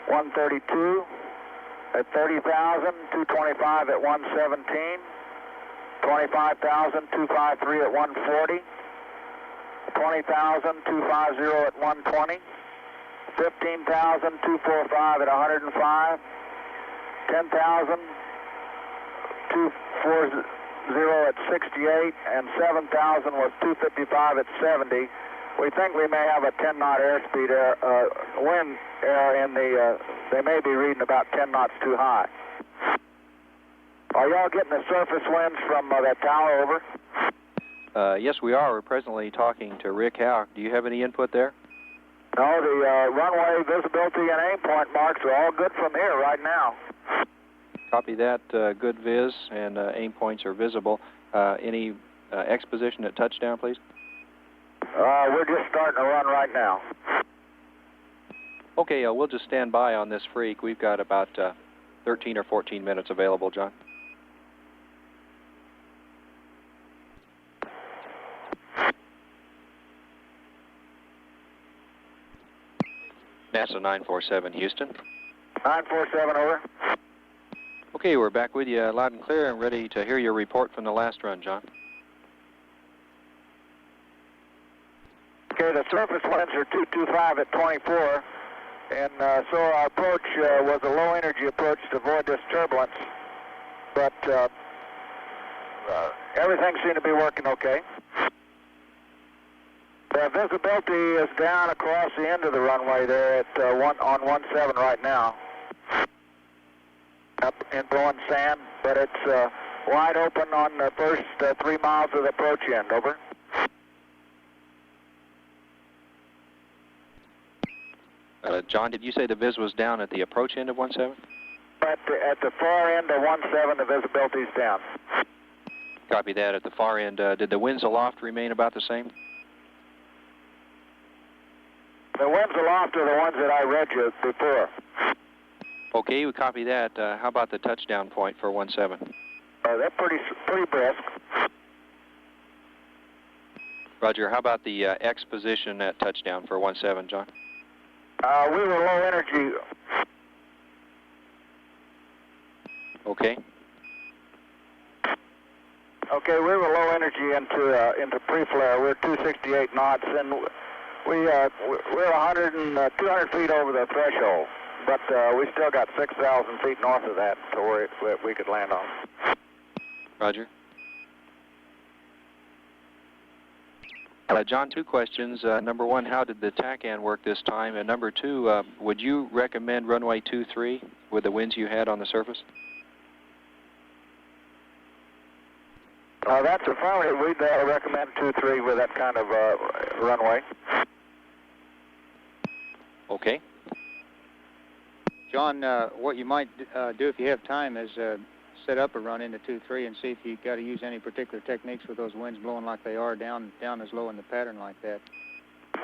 132. At 30,000, 225 at 117. 25,000, 253 at 140. 20,000, 250 at 120. 15,000, 245 at 105. 10,000, 240 at 68, and 7,000 was 255 at 70. We think we may have a 10-knot airspeed wind in the, they may be reading about 10 knots too high. Are y'all getting the surface winds from that tower over? Yes, we are. We're presently talking to Rick Howe. Do you have any input there? No, the runway visibility and aim point marks are all good from here right now. Copy that. Good viz, and aim points are visible. Any exposition at touchdown, please? We're just starting to run right now. Okay, we'll just stand by on this freak. We've got about 13 or 14 minutes available, John. NASA 947 Houston. 947, over. Okay, we're back with you loud and clear and ready to hear your report from the last run, John. Okay, the surface winds are 225 at 24, and so our approach was a low-energy approach to avoid this turbulence, but everything seemed to be working okay. The visibility is down across the end of the runway there at on 17 right now, up in blowing sand, but it's wide open on the first 3 miles of the approach end, over. John, did you say the vis was down at the approach end of 17? At the far end of 17, the visibility is down. Copy that. At the far end, did the winds aloft remain about the same? The winds aloft are the ones that I read you before. Okay, we copy that. How about the touchdown point for 17? They're pretty brisk. Roger. How about the X position at touchdown for 17, John? We were low energy. Okay. Okay, we were low energy into pre-flare. We're 268 knots, and we're 200 feet over the threshold, but we still got 6,000 feet north of that to where we could land on. Roger. John, 2 questions. Number 1, how did the TACAN work this time? And number 2, would you recommend runway 23 with the winds you had on the surface? That's affirmative. We'd recommend 23 with that kind of runway. Okay. John, what you might do if you have time is set up a run into 2-3 and see if you got to use any particular techniques with those winds blowing like they are down as low in the pattern like that.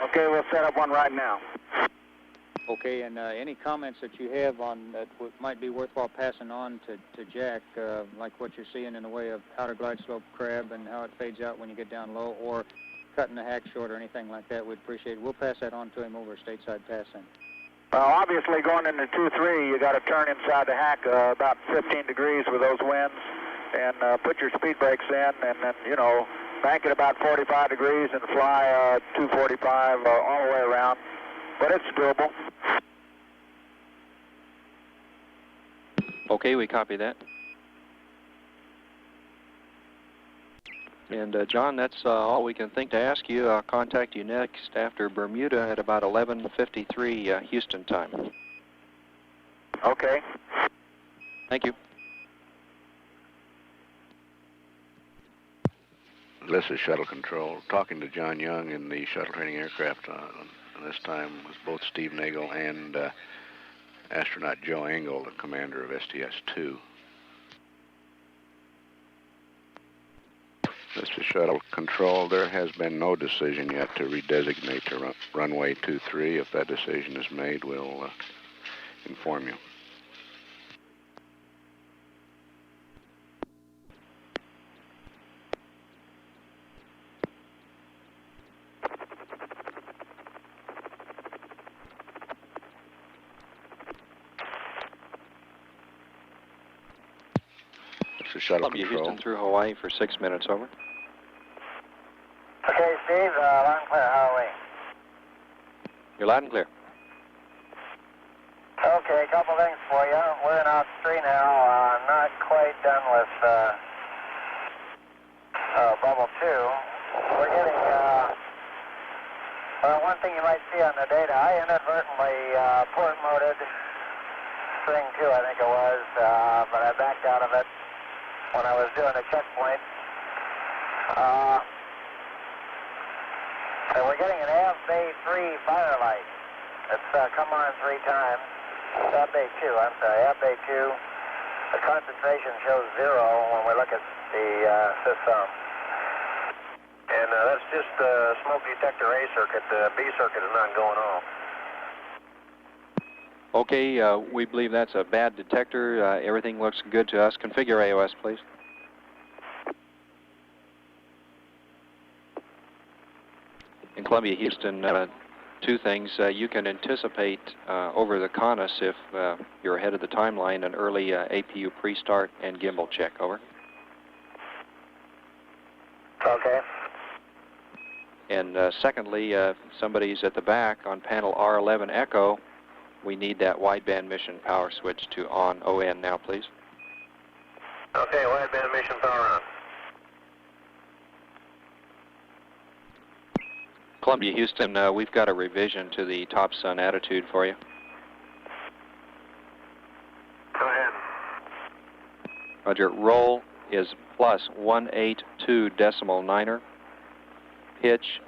Okay, we'll set up one right now. Okay, and any comments that you have on that might be worthwhile passing on to Jack, like what you're seeing in the way of outer glide slope crab and how it fades out when you get down low, or cutting the hack short or anything like that, we'd appreciate it. We'll pass that on to him over stateside passing. Obviously, going into 2-3, you got to turn inside the hack about 15 degrees with those winds, and put your speed brakes in, and then bank it about 45 degrees and fly 245 all the way around. But it's doable. Okay, we copy that. And John, that's all we can think to ask you. I'll contact you next after Bermuda at about 11:53 Houston time. Okay. Thank you. This is Shuttle Control. Talking to John Young in the shuttle training aircraft. This time was both Steve Nagel and astronaut Joe Engel, the commander of STS-2. This is Shuttle Control. There has been no decision yet to redesignate to runway 23. If that decision is made, we'll inform you. This is Shuttle Columbia, Control. Houston through Hawaii for 6 minutes, over. Okay, Steve, loud and clear. How are we? You're loud and clear. Okay, a couple things for you. We're in Ops 3 now. Not quite done with Bubble 2. We're getting, well, one thing you might see on the data, I inadvertently port-moded string 2, I think it was, but I backed out of it when I was doing a checkpoint. And we're getting an Ab Bay 3 firelight. It's come on 3 times. Ab Bay 2, I'm sorry, Ab Bay 2. The concentration shows 0 when we look at the system. And that's just the smoke detector A circuit. The B circuit is not going off. Okay, we believe that's a bad detector. Everything looks good to us. Configure AOS, please. In Columbia, Houston, two things. You can anticipate over the CONUS, if you're ahead of the timeline, an early APU pre-start and gimbal check. Over. Okay. And secondly, if somebody's at the back on panel R11 Echo, we need that wideband mission power switch to on ON now, please. Okay, wideband mission power on. Columbia, Houston, we've got a revision to the top sun attitude for you. Go ahead. Roger. Roll is plus 182.9er. Pitch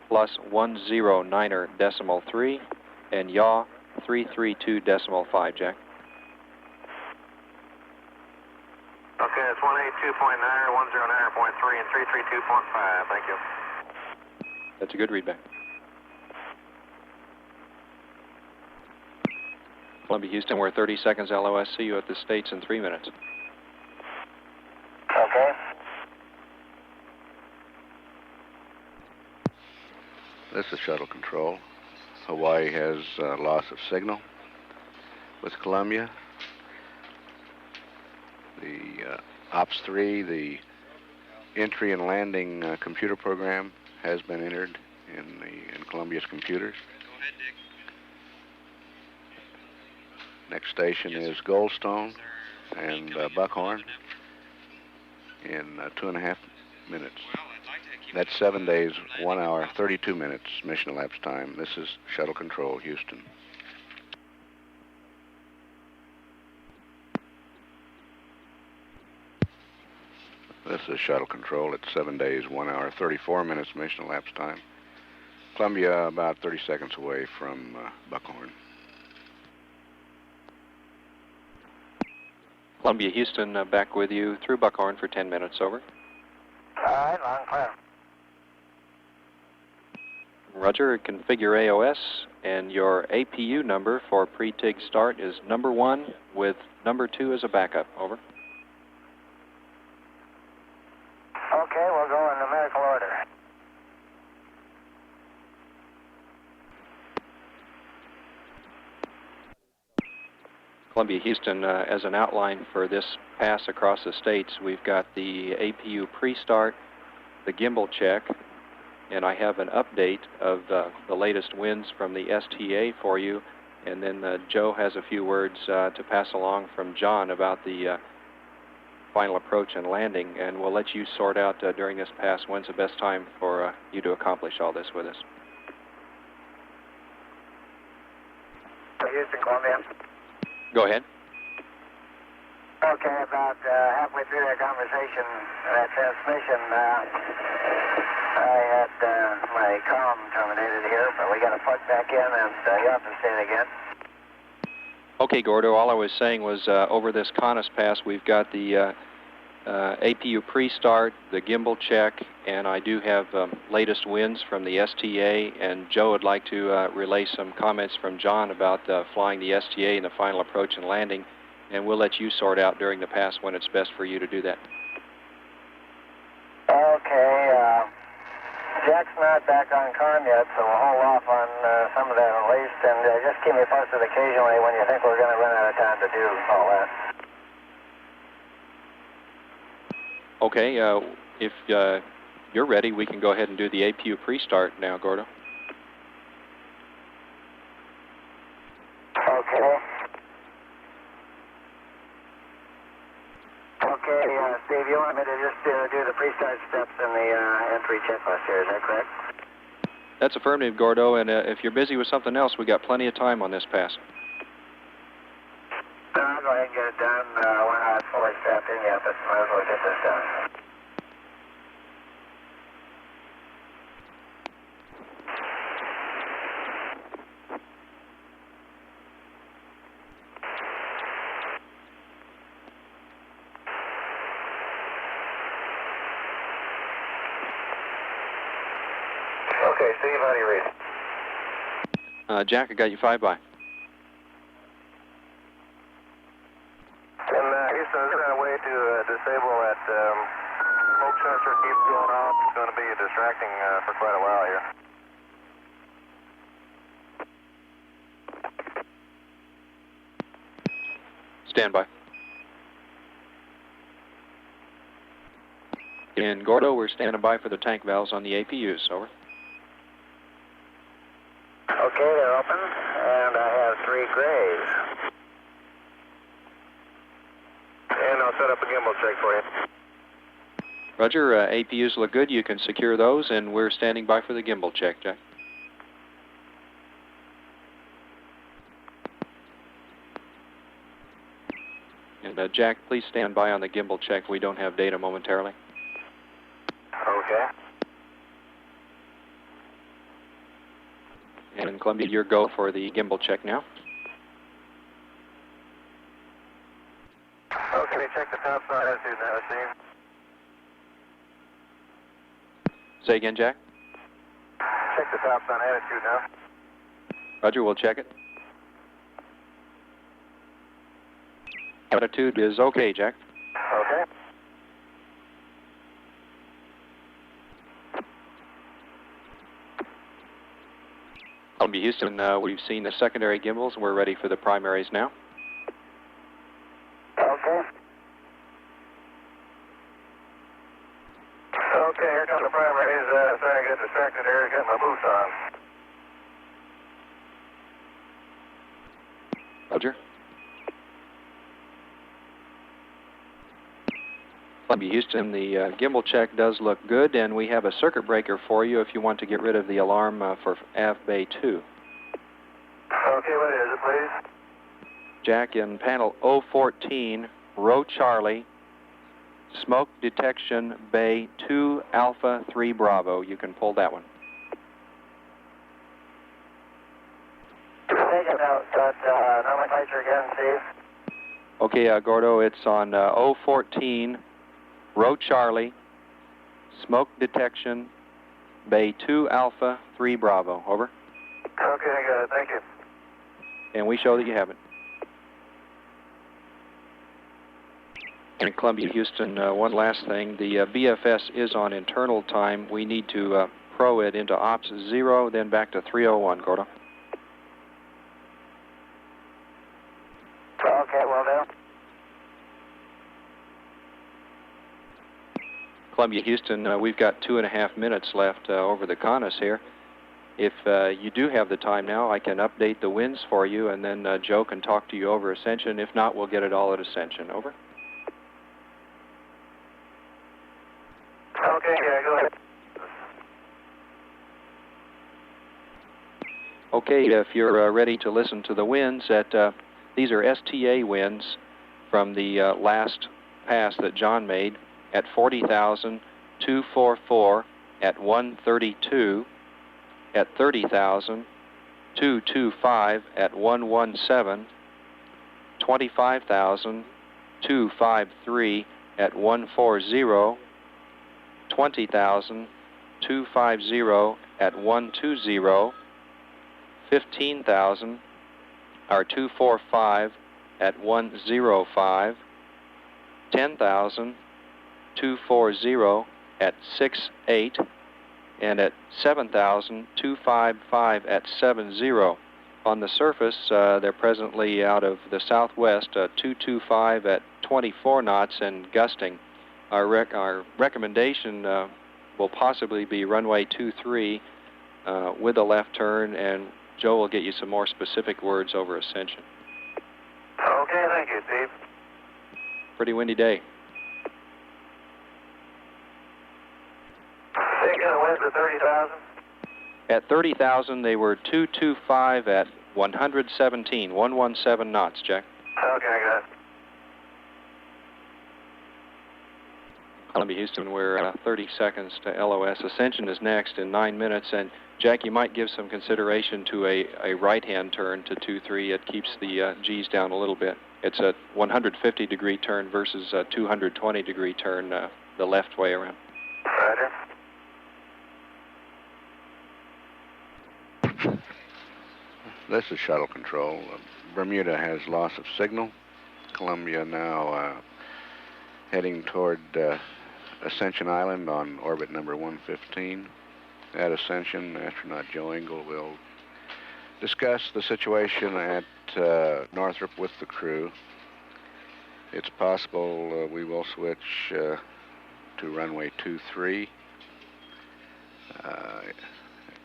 plus 109.3, and yaw 332.5, Jack. Okay, it's 182.9, 109.3, and 332.5. Thank you. That's a good readback. Columbia, Houston, we're 30 seconds LOS. See you at the States in 3 minutes. Okay. This is Shuttle Control. Hawaii has loss of signal with Columbia. The OPS-3, the entry and landing computer program, has been entered in Columbia's computers. Go ahead, Dick. Next station is Goldstone and Buckhorn in 2.5 minutes. Well, I'd like to keep That's 7 days, 1 hour, 32 minutes mission elapsed time. This is Shuttle Control, Houston. This is Shuttle Control. It's 7 days, 1 hour, 34 minutes mission elapsed time. Columbia about 30 seconds away from Buckhorn. Columbia, Houston, back with you through Buckhorn for 10 minutes. Over. All right, long clear. Roger. Configure AOS, and your APU number for pre-TIG start is number 1 with number 2 as a backup. Over. Okay, we'll go in numerical order. Columbia, Houston, as an outline for this pass across the states, we've got the APU pre-start, the gimbal check, and I have an update of the latest winds from the STA for you, and then Joe has a few words to pass along from John about the final approach and landing, and we'll let you sort out during this pass when's the best time for you to accomplish all this with us. Houston, Columbia. Go ahead. Okay, about halfway through that conversation, that transmission, I had my comm terminated here, but we got to plug back in, and you'll have to say it again. Okay, Gordo, all I was saying was over this CONUS pass, we've got the APU pre-start, the gimbal check, and I do have latest winds from the STA, and Joe would like to relay some comments from John about flying the STA and the final approach and landing, and we'll let you sort out during the pass when it's best for you to do that. Okay, Jack's not back on comm yet, so we'll hold off on some of that at least, and just keep me posted occasionally when you think we're going to run out of time to do all that. Okay, if you're ready, we can go ahead and do the APU pre-start now, Gordo. Okay. Okay, Steve, you want me to just do the pre-start steps in the entry checklist here, is that correct? That's affirmative, Gordo, and if you're busy with something else, we got plenty of time on this pass. No, I'll go ahead and get it done. We're not fully strapped in yet, but might as well get this done. Okay, Steve, how do you read? Jack, I got you 5 by. Houston, is there a way to disable that smoke sensor keeps going off? It's going to be distracting for quite a while here. stand by. In Gordo, we're standing by for the tank valves on the APUs. Over. Okay, they're open, and I have 3 grays. And I'll set up a gimbal check for you. Roger, APUs look good. You can secure those, and we're standing by for the gimbal check, Jack. And Jack, please stand by on the gimbal check. We don't have data momentarily. Okay. And Columbia, your go for the gimbal check now. Okay, check the top side attitude now, Steve. Say again, Jack. Check the top side attitude now. Roger, we'll check it. Attitude is okay, Jack. Okay. Columbia, Houston, we've seen the secondary gimbals, and we're ready for the primaries now. Okay. Okay, here comes the primaries. Sorry, I got distracted here. Got my boots on. Roger. Columbia, Houston, the gimbal check does look good, and we have a circuit breaker for you if you want to get rid of the alarm for AV Bay 2. Okay, what is it, please? Jack, in panel 014, row Charlie, smoke detection Bay 2 Alpha 3 Bravo. You can pull that one. Take it out, nomenclature again, Steve. Okay, Gordo, it's on 014, row Charlie, smoke detection Bay 2 Alpha 3 Bravo. Over. Okay, good, thank you. And we show that you have it. And Columbia, Houston, one last thing. The BFS is on internal time. We need to pro it into ops 0, then back to 301, Gordo. Okay, well done. Columbia, Houston, we've got 2.5 minutes left over the CONUS here. If you do have the time now, I can update the winds for you, and then Joe can talk to you over Ascension. If not, we'll get it all at Ascension. Over. Okay, yeah, go ahead. Okay, if you're ready to listen to the winds, these are STA winds from the last pass that John made at 40,244 at 132, at 30,225 at 117, 25,253 at 140, 20,250 at 120, 15,245 at 105, 10,240 at 68, and at 7,255 at 70. On the surface, they're presently out of the southwest, 225 at 24 knots and gusting. Our recommendation will possibly be runway 23 with a left turn, and Joe will get you some more specific words over Ascension. Okay, thank you, Steve. Pretty windy day. Taking the winds at 30,000? At 30,000, they were 225 at 117 knots, Jack. Okay, I got it. Columbia, Houston, we're 30 seconds to LOS. Ascension is next in 9 minutes, and Jack, you might give some consideration to a right-hand turn to 23. It keeps the G's down a little bit. It's a 150-degree turn versus a 220-degree turn the left way around. Roger. This is shuttle control. Bermuda has loss of signal. Columbia now heading toward Ascension Island on orbit number 115. At Ascension, astronaut Joe Engle will discuss the situation at Northrop with the crew. It's possible we will switch to runway 23,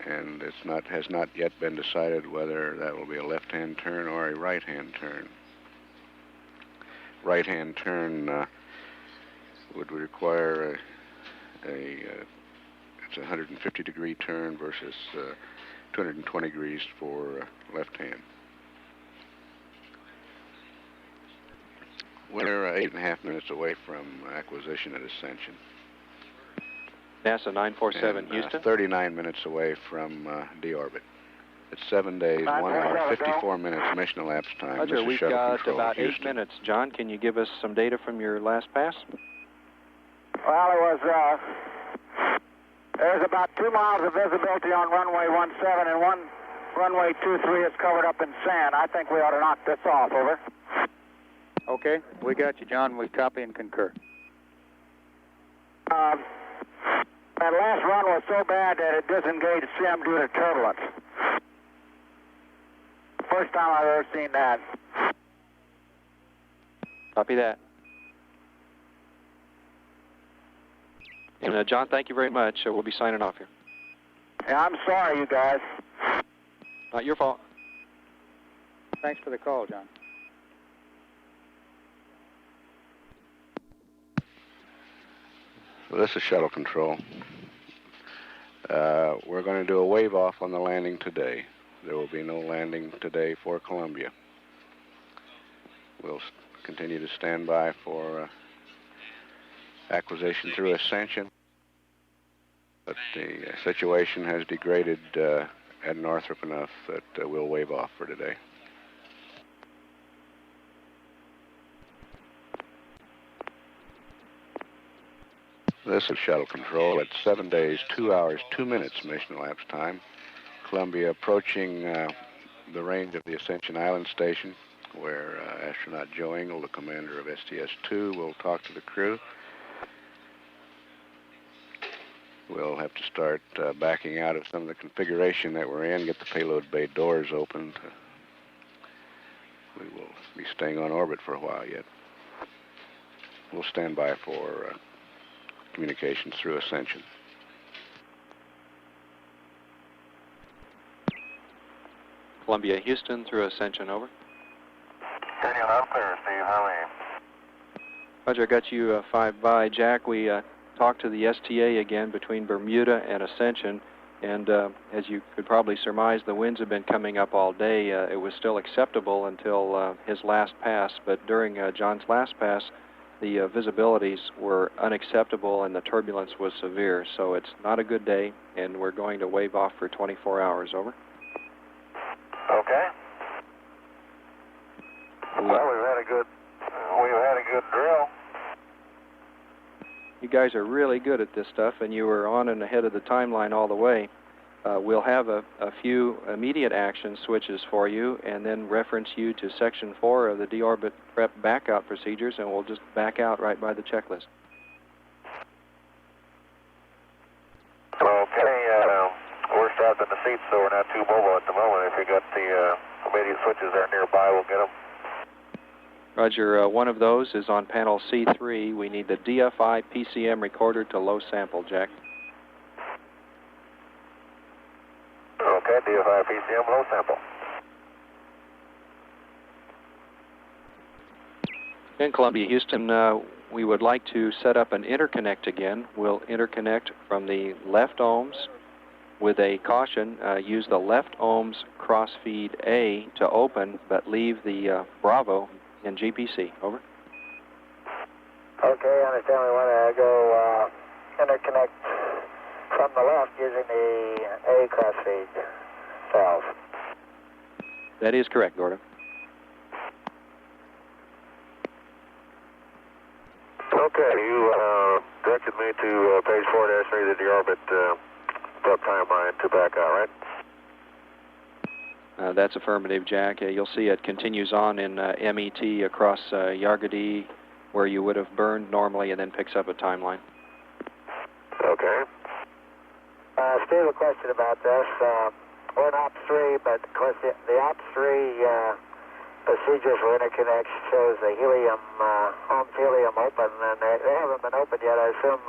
and has not yet been decided whether that will be a left-hand turn or a right-hand turn. Right-hand turn would require it's a 150-degree turn versus 220 degrees for left-hand. We're 8.5 minutes away from acquisition at Ascension. NASA 947 and, Houston. 39 minutes away from deorbit. It's 7 days, 1 hour, 54 minutes mission elapsed time. Roger, This is we've Shuttle got Control, about 8 Houston. minutes. John, can you give us some data from your last pass? Well, there's about 2 miles of visibility on runway 17 and runway 23 is covered up in sand. I think we ought to knock this off, over. Okay, we got you, John. We copy and concur. That last run was so bad that it disengaged sim due to turbulence. First time I've ever seen that. Copy that. And John, thank you very much. We'll be signing off here. Yeah, I'm sorry, you guys. Not your fault. Thanks for the call, John. So this is Shuttle Control. We're going to do a wave off on the landing today. There will be no landing today for Columbia. We'll continue to stand by for acquisition through Ascension. But the situation has degraded at Northrop enough that we'll wave off for today. This is Shuttle Control at 7 days, 2 hours, 2 minutes mission elapsed time. Columbia approaching the range of the Ascension Island Station, where astronaut Joe Engel, the commander of STS-3, will talk to the crew. We'll have to start backing out of some of the configuration that we're in, get the payload bay doors opened. We will be staying on orbit for a while yet. We'll stand by for communications through Ascension. Columbia, Houston, through Ascension, over. Daniel, I'm clear, Steve. How are you? Roger, I got you 5 by. Jack, we talked to the STA again between Bermuda and Ascension, and as you could probably surmise, the winds have been coming up all day. It was still acceptable until his last pass, but during John's last pass, the visibilities were unacceptable and the turbulence was severe, so it's not a good day, and we're going to wave off for 24 hours, over. Okay. Well, we've had a good drill. You guys are really good at this stuff, and you were on and ahead of the timeline all the way. We'll have a few immediate action switches for you, and then reference you to Section 4 of the deorbit prep backout procedures, and we'll just back out right by the checklist. Okay, we're strapped in the seats, so we're not too mobile at the moment. If you got the immediate switches there nearby, we'll get them. Roger, one of those is on panel C3. We need the DFI PCM recorder to low sample, Jack. Okay, DFI PCM low sample. In Columbia, Houston, we would like to set up an interconnect again. We'll interconnect from the left ohms with a caution. Use the left ohms crossfeed A to open, but leave the Bravo in GPC. Over. Okay, I understand. We want to go interconnect from the left using the A crossfeed valve. That is correct, Gordon. Okay, you directed me to page 4-3 of the deorbit prep timeline to back out, right? That's affirmative, Jack. You'll see it continues on in MET across Yargadee, where you would have burned normally, and then picks up a timeline. Okay. Steve, a question about this. We're in Ops 3, but of course the Ops 3 Procedures for interconnect shows the helium, Holmes helium open, and they haven't been opened yet. I assume.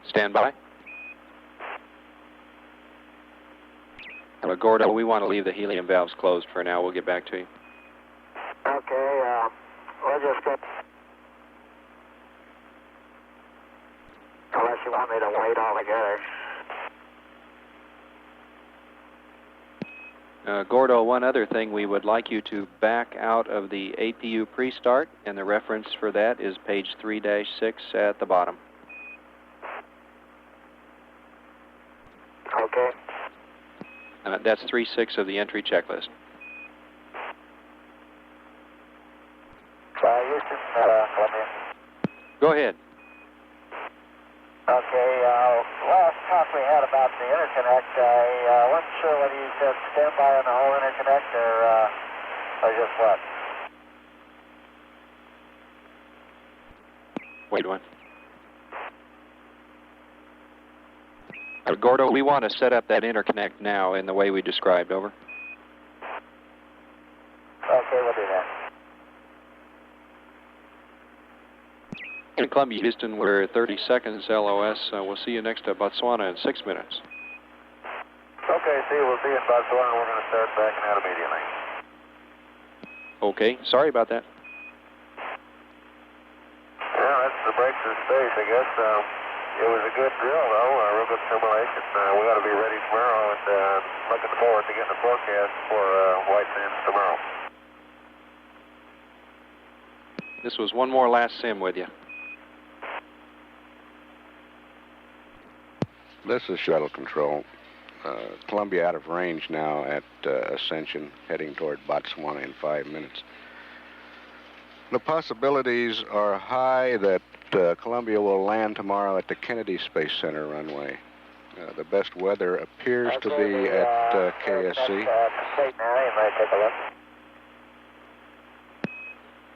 Stand by. Gordo, we want to leave the helium valves closed for now. We'll get back to you. Okay, we'll just get. Unless you want me to wait altogether. Gordo, one other thing, we would like you to back out of the APU pre-start, and the reference for that is page 3-6 at the bottom. Okay. That's 3-6 of the entry checklist. Houston, Columbia. Go ahead. Okay, last talk we had about the interconnect, I wasn't sure whether you said stand by on the whole interconnect or just what? Wait one. Gordo, we want to set up that interconnect now in the way we described. Over. Okay, we'll do that. In Columbia, Houston, we're 30 seconds LOS. We'll see you next to Botswana in 6 minutes. Okay, see you. We'll see you in Botswana. We're going to start backing out immediately. Okay, sorry about that. Yeah, that's the breaks of space, I guess. It was a good drill, though, a real good simulation. We ought to be ready tomorrow, and looking forward to getting the forecast for white sands tomorrow. This was one more last sim with you. This is shuttle control. Columbia out of range now at ascension, heading toward Botswana in 5 minutes. The possibilities are high that Columbia will land tomorrow at the Kennedy Space Center runway. The best weather appears to be at KSC.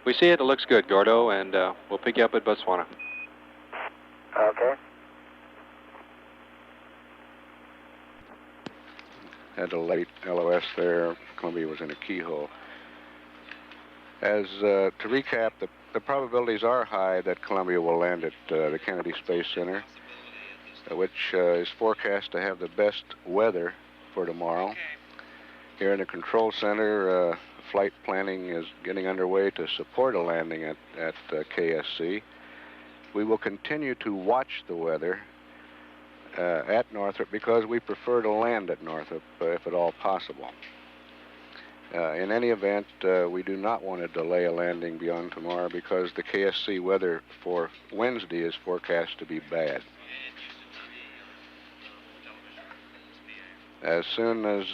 We see it. It looks good, Gordo, and we'll pick you up at Botswana. Okay. Had a late LOS there. Columbia was in a keyhole. As to recap, the probabilities are high that Columbia will land at the Kennedy Space Center, which is forecast to have the best weather for tomorrow. Here in the control center, flight planning is getting underway to support a landing at KSC. We will continue to watch the weather at Northrop because we prefer to land at Northrop if at all possible. In any event, we do not want to delay a landing beyond tomorrow because the KSC weather for Wednesday is forecast to be bad. As soon as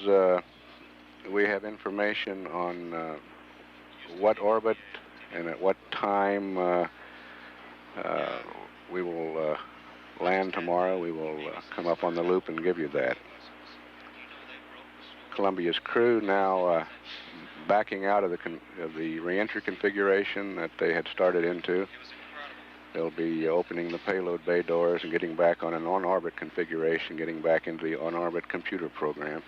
we have information on what orbit and at what time we will land tomorrow, we will come up on the loop and give you that. Columbia's crew now backing out of the re-entry configuration that they had started into. They'll be opening the payload bay doors and getting back on an on-orbit configuration, getting back into the on-orbit computer program.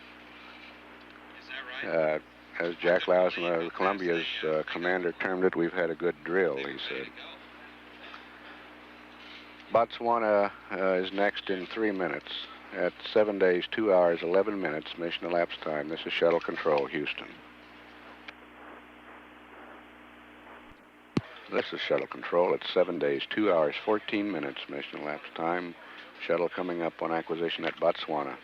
As Jack Lousman, Columbia's commander, termed it, we've had a good drill, he said. Botswana is next in 3 minutes. At 7 days, 2 hours, 11 minutes, mission elapsed time. This is Shuttle Control, Houston. This is Shuttle Control at 7 days, 2 hours, 14 minutes, mission elapsed time. Shuttle coming up on acquisition at Botswana.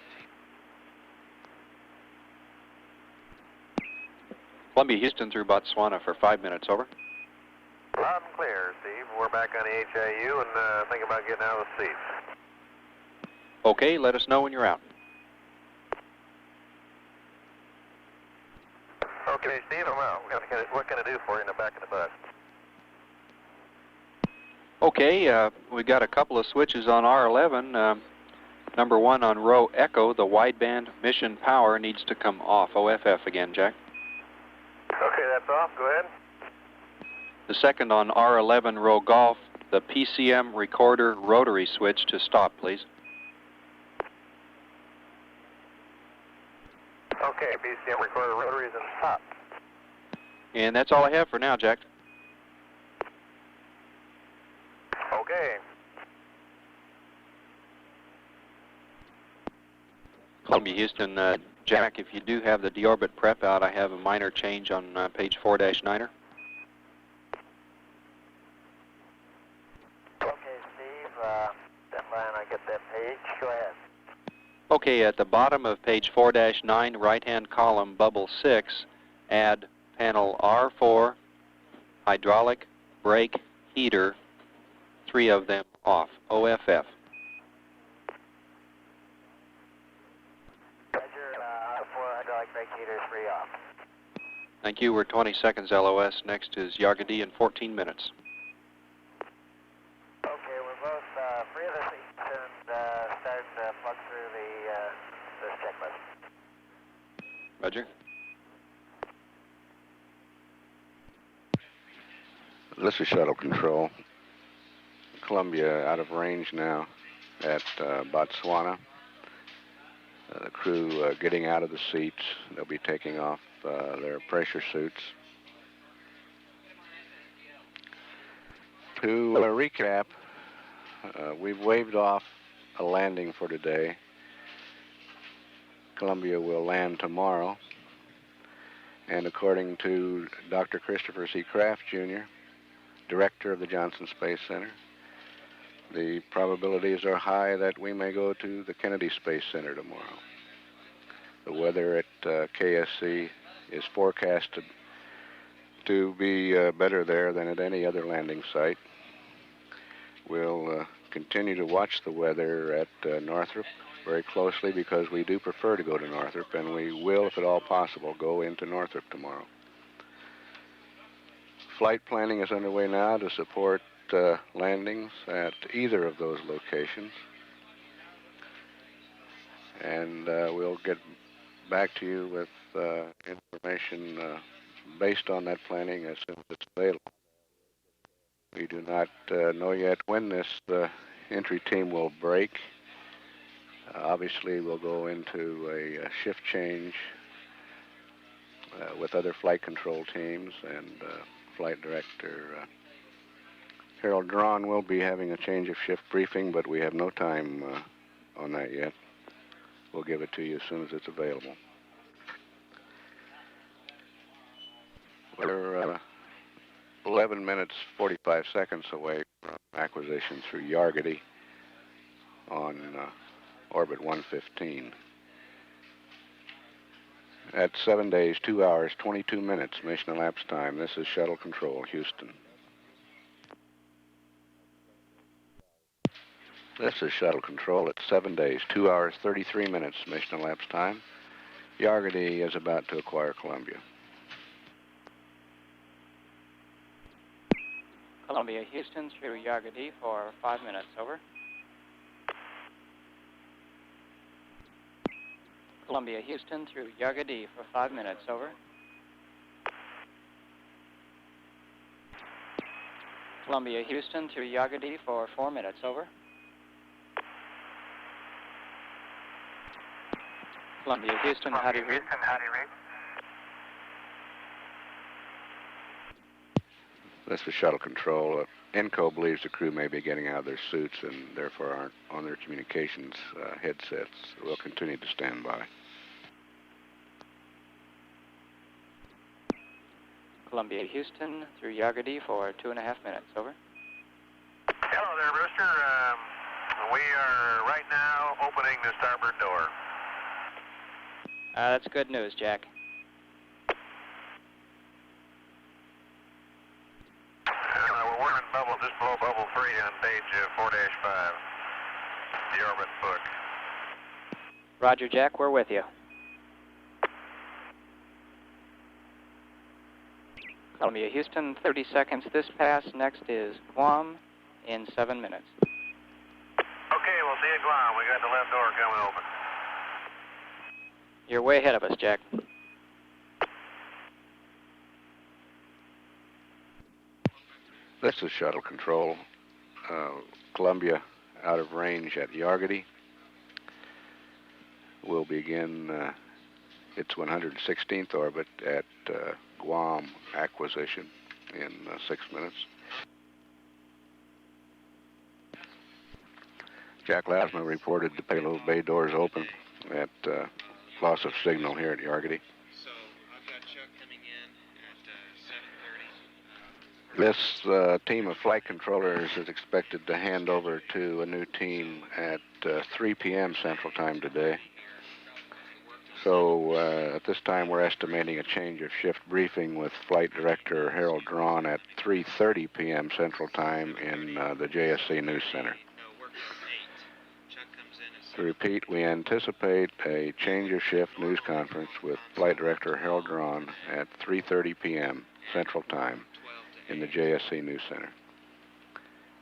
Columbia, Houston through Botswana for 5 minutes, over. Loud and clear, Steve. We're back on the HIU and thinking about getting out of the seats. Okay, let us know when you're out. Okay, Steve, I'm out. What can I do for you in the back of the bus? Okay, we got a couple of switches on R11. Number 1 on row Echo, the wideband mission power needs to come off. OFF again, Jack. Okay, that's off. Go ahead. The second on R11 row Golf, the PCM recorder rotary switch to stop, please. Okay, BCM recorder rotary is in the top. And that's all I have for now, Jack. Okay. Columbia Houston, Jack, if you do have the deorbit prep out, I have a minor change on page 4-9er. Okay, Steve, stand by and I get that page. Go ahead. Okay, at the bottom of page 4-9, right-hand column, bubble 6, add panel R4, hydraulic, brake, heater, 3 of them off, OFF. Roger, R4 hydraulic brake heater 3 off. Thank you. We're 20 seconds LOS. Next is Yargadee in 14 minutes. Okay, we're both free of the seats and starting to plug through this checklist. Roger. This is Shuttle Control. Columbia out of range now at Botswana. The crew getting out of the seats. They'll be taking off their pressure suits. To recap, we've waved off a landing for today. Columbia will land tomorrow. And according to Dr. Christopher C. Kraft, Jr., director of the Johnson Space Center, the probabilities are high that we may go to the Kennedy Space Center tomorrow. The weather at KSC is forecasted to be better there than at any other landing site. We'll continue to watch the weather at Northrop very closely because we do prefer to go to Northrop, and we will, if at all possible, go into Northrop tomorrow. Flight planning is underway now to support landings at either of those locations. And we'll get back to you with information based on that planning as soon as it's available. We do not know yet when this entry team will break. Obviously, we'll go into a shift change with other flight control teams, and Flight Director Harold Drawn will be having a change of shift briefing, but we have no time on that yet. We'll give it to you as soon as it's available. We're 11 minutes, 45 seconds away from acquisition through Yargadee on orbit 115. At 7 days, 2 hours, 22 minutes mission elapsed time. This is Shuttle Control, Houston. This is Shuttle Control at 7 days, 2 hours, 33 minutes mission elapsed time. Yargadee is about to acquire Columbia. Columbia Houston through Yargadee for 5 minutes, over. Columbia Houston through Yargadee for 5 minutes, over. Columbia Houston through Yargadee for 4 minutes, over. Columbia Houston, how do you read? This is Shuttle Control. ENCO believes the crew may be getting out of their suits and therefore aren't on their communications headsets. We'll continue to stand by. Columbia Houston through Yargadee for 2.5 minutes, over. Hello there, Brewster. We are right now opening the starboard door. That's good news, Jack. We're working just below bubble 3 on page 4-5, the orbit book. Roger, Jack, we're with you. Columbia Houston, 30 seconds this pass. Next is Guam in 7 minutes. Okay, we'll see you at Guam. We got the left door coming open. You're way ahead of us, Jack. This is Shuttle Control. Columbia out of range at Yargadee. We'll begin its 116th orbit at Guam acquisition in 6 minutes. Jack Lasma reported the payload bay doors open at loss of signal here at Yargity. So I've got Chuck coming in at 7:30. This team of flight controllers is expected to hand over to a new team at 3 p.m. Central Time today. So at this time we're estimating a change of shift briefing with Flight Director Harold Drawn at 3:30 p.m. Central Time in the JSC News Center. To repeat, we anticipate a change of shift news conference with Flight Director Harold Drawn at 3:30 p.m. Central Time in the JSC News Center.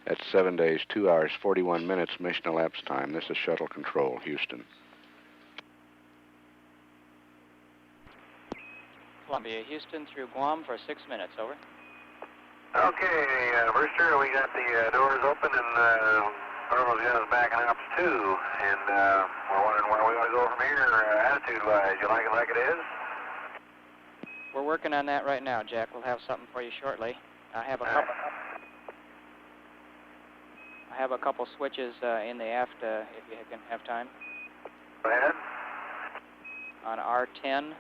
That's 7 days, 2 hours, 41 minutes mission elapsed time. This is Shuttle Control, Houston. Columbia, Houston through Guam for 6 minutes, over. Okay, Brewster, we got the doors open and Orville's got us backing up too, and we're wondering where we want to go from here, attitude-wise. You like it like it is? We're working on that right now, Jack. We'll have something for you shortly. I have a couple switches in the aft if you can have time. Go ahead. On R10,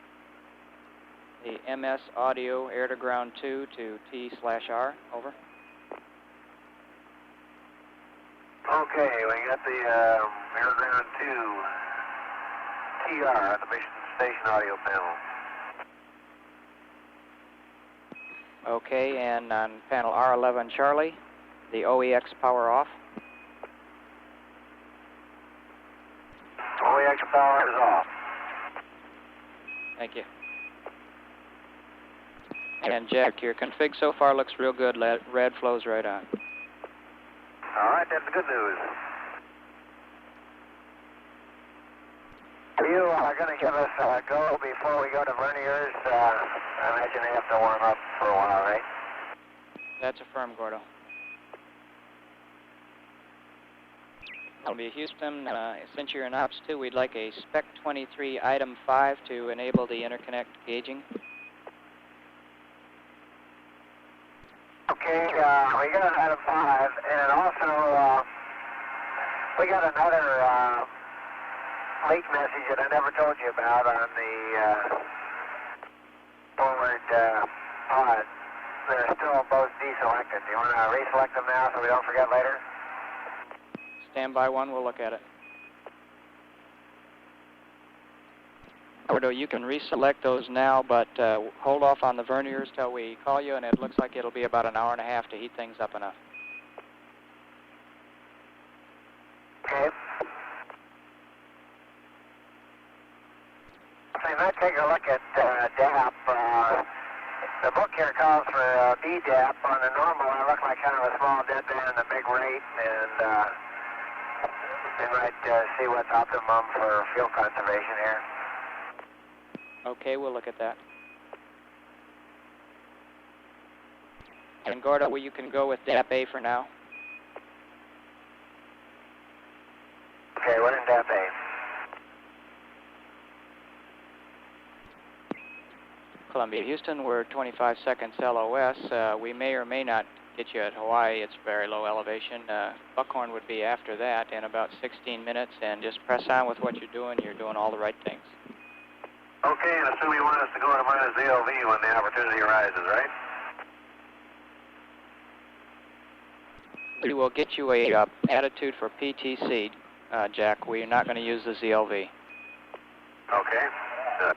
the MS audio air to ground 2 to T/R, over. Okay, we got the air ground 2 TR, the mission station audio panel. Okay, and on panel R11 Charlie, the OEX power off. OEX power is off. Thank you. And Jack, your config so far looks real good. Red flows right on. All right, that's the good news. You are going to give us a go before we go to verniers. I imagine they have to warm up for a while, right? That's affirmed, Gordo. Columbia, Houston, since you're in Ops 2, we'd like a Spec 23 Item 5 to enable the interconnect gauging. Okay, we got an Item 5, and also we got another leak message that I never told you about on the forward pod. They're still both deselected. Do you want to reselect them now so we don't forget later? Stand by one, we'll look at it. Gordo, you can reselect those now, but hold off on the verniers till we call you, and it looks like it'll be about an hour and a half to heat things up enough. Okay. So you might take a look at DAP. The book here calls for BDAP. On the normal, I look like kind of a small deadband and a big rate, and we might see what's optimum for fuel conservation here. Okay, we'll look at that. And Gordo, you can go with DAP A for now. Okay, we're in DAP A. Columbia, Houston, we're 25 seconds LOS. We may or may not get you at Hawaii. It's very low elevation. Buckhorn would be after that in about 16 minutes, and just press on with what you're doing. You're doing all the right things. Okay, and assume you want us to go to minus ZLV when the opportunity arises, right? We will get you a attitude for PTC, Jack. We're not going to use the ZLV. Okay. Good.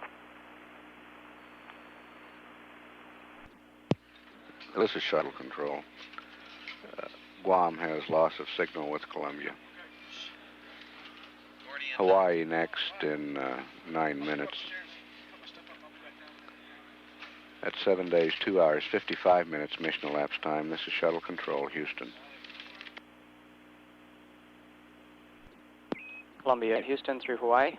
This is Shuttle Control. Guam has loss of signal with Columbia. Hawaii next in 9 minutes. That's 7 days, 2 hours, 55 minutes mission elapsed time. This is Shuttle Control, Houston. Columbia, Houston through Hawaii.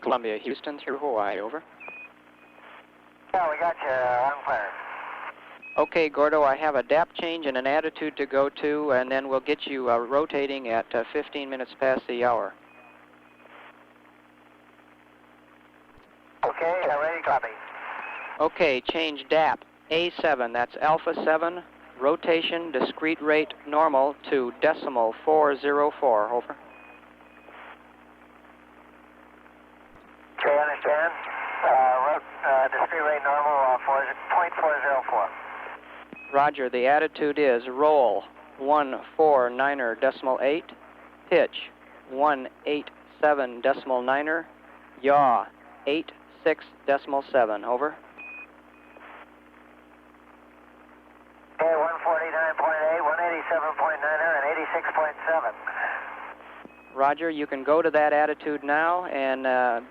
Columbia, Houston through Hawaii, over. Yeah, we got you. I'm clear. Okay, Gordo, I have a DAP change and an attitude to go to, and then we'll get you rotating at 15 minutes past the hour. Okay, ready, copy. Okay, change DAP A7, that's Alpha 7, rotation, discrete rate, normal to decimal 404, over. Okay, understand. Discrete rate normal, 0.404. Roger, the attitude is roll 149er decimal 8, pitch 187 decimal 9er, yaw 86 decimal 7, over. Okay, 149.8, 187.9er, and 86.7. Roger, you can go to that attitude now, and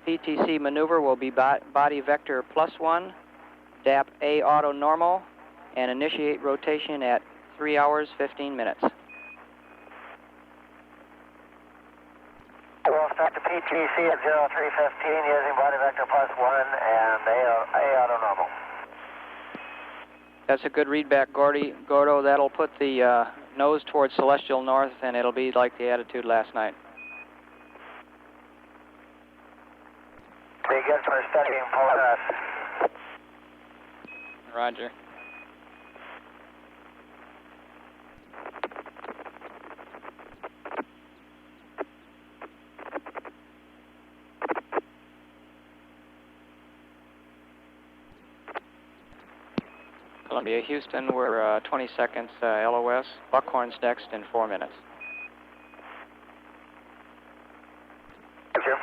PTC maneuver will be body vector +1, DAP A auto normal, and initiate rotation at 3 hours, 15 minutes. We'll start the PTC at 0315 using body vector +1 and A auto normal. That's a good readback, Gordo. That'll put the nose towards celestial north, and it'll be like the attitude last night. Be good for studying Polaris. Roger. Columbia, Houston, we're 20 seconds LOS. Buckhorn's next in 4 minutes. Thank you.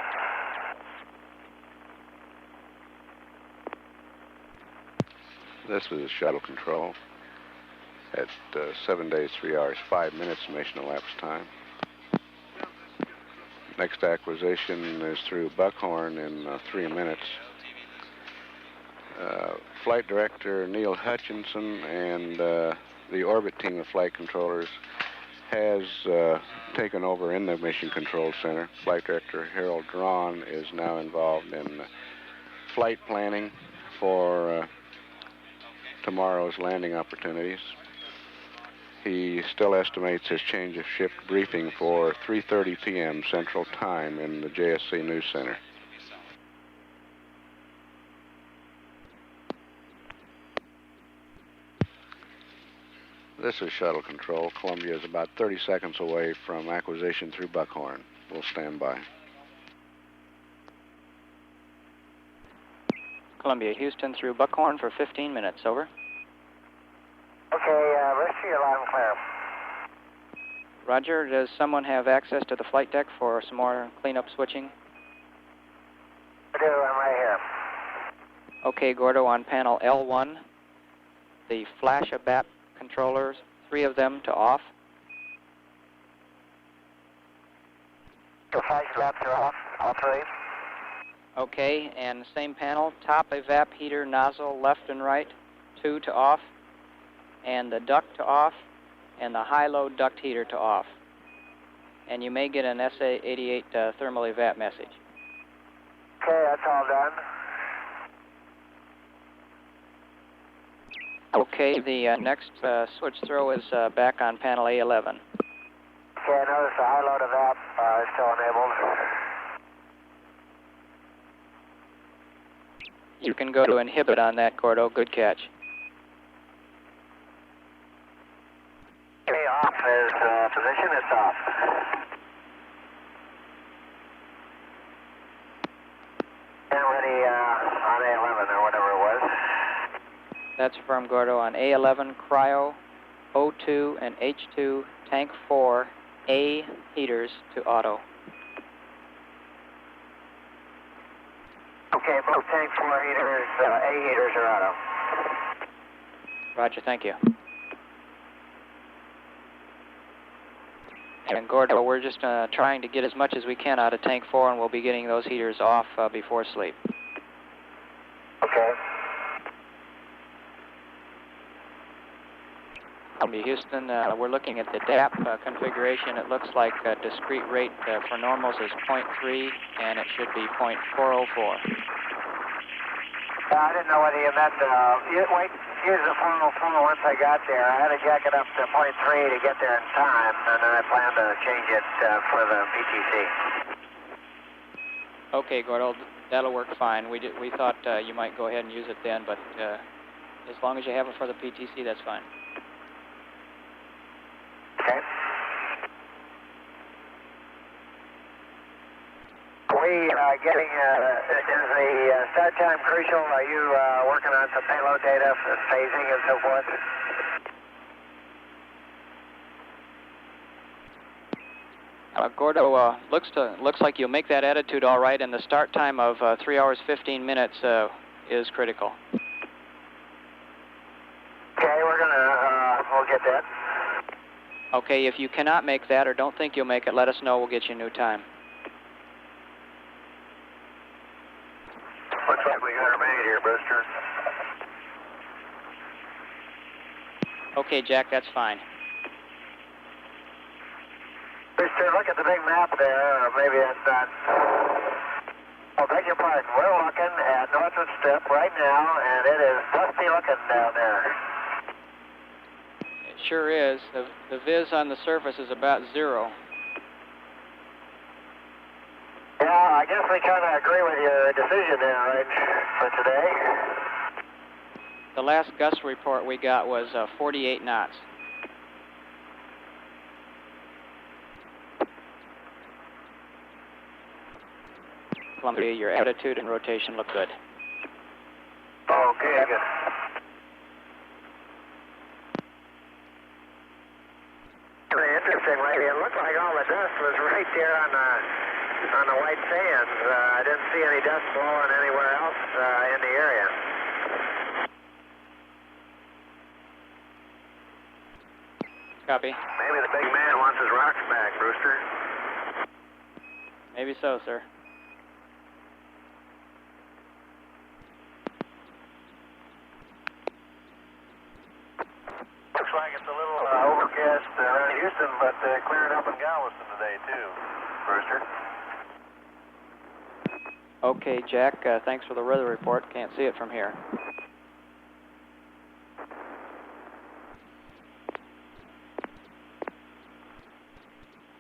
This is shuttle control at 7 days, 3 hours, 5 minutes mission elapsed time. Next acquisition is through Buckhorn in 3 minutes. Flight Director Neil Hutchinson and the orbit team of flight controllers has taken over in the Mission Control Center. Flight Director Harold Drawn is now involved in flight planning for tomorrow's landing opportunities. He still estimates his change of shift briefing for 3:30 p.m. Central Time in the JSC News Center. This is shuttle control. Columbia is about 30 seconds away from acquisition through Buckhorn. We'll stand by. Columbia, Houston through Buckhorn for 15 minutes, over. Okay, let's see you loud and clear. Roger, does someone have access to the flight deck for some more cleanup switching? I do, I'm right here. Okay, Gordo, on panel L1, the flash ABAP controllers, 3 of them to off. The flash laps are off, all 3. Okay, and the same panel, top evap heater nozzle left and right, 2 to off, and the duct to off, and the high-low duct heater to off. And you may get an SA88 thermal evap message. Okay, that's all done. Okay, the next switch throw is back on panel A11. Okay, I notice the high load evap is still enabled. You can go to inhibit on that, Gordo. Good catch. Okay, off is position, it's off. And ready on A11 or whatever it was. That's from Gordo on A11, cryo, O2 and H2, tank 4, A heaters to auto. Okay, both tank 4 heaters, A heaters are auto. Roger, thank you. And Gordo, we're just trying to get as much as we can out of tank 4, and we'll be getting those heaters off before sleep. Okay. Columbia, Houston, we're looking at the DAP configuration. It looks like discrete rate for normals is 0.3, and it should be 0.404. I didn't know whether you meant, wait, use the 404 once I got there. I had to jack it up to 0.3 to get there in time, and then I plan to change it for the PTC. Okay, Gordo, that'll work fine. We thought you might go ahead and use it then, but as long as you have it for the PTC, that's fine. Okay. We getting, is the start time crucial? Are you working on some payload data, phasing and so forth? Gordo, looks like you'll make that attitude all right, and the start time of 3 hours 15 minutes is critical. Okay, we'll get that. Okay, if you cannot make that or don't think you'll make it, let us know. We'll get you a new time. Looks like we got our maid here, Brewster. Okay, Jack, that's fine. Brewster, look at the big map there, or maybe it's not. Oh, beg your pardon. We're looking at Northwood Strip right now, and it is dusty looking down there. It sure is. The viz on the surface is about 0. Yeah, I guess we kind of agree with your decision there, Rich, for today. The last gust report we got was 48 knots. Columbia, your attitude and rotation look good. Okay, good. Really interesting, lady. It looked like all the dust was right there on the white sands. I didn't see any dust blowing anywhere else in the area. Copy. Maybe the big man wants his rocks back, Brewster. Maybe so, sir. Looks like it's a little overcast around Houston, but clearing up in Galveston today, too, Brewster. Okay, Jack, thanks for the weather report. Can't see it from here.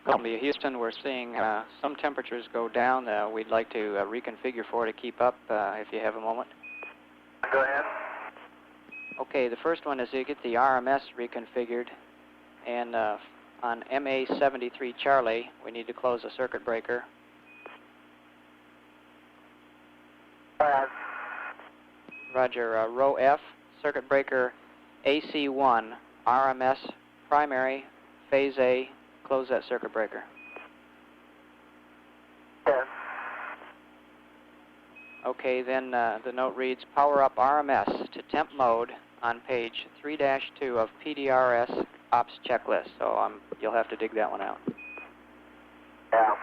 Columbia, Houston, we're seeing some temperatures go down. We'd like to reconfigure to keep up if you have a moment. Go ahead. Okay, the first one is to get the RMS reconfigured, and on MA73 Charlie, we need to close the circuit breaker. Go ahead. Roger, row F, circuit breaker AC1, RMS primary, phase A, close that circuit breaker. Yes. Okay, then the note reads, power up RMS to temp mode on page 3-2 of PDRS ops checklist. So you'll have to dig that one out. Yeah.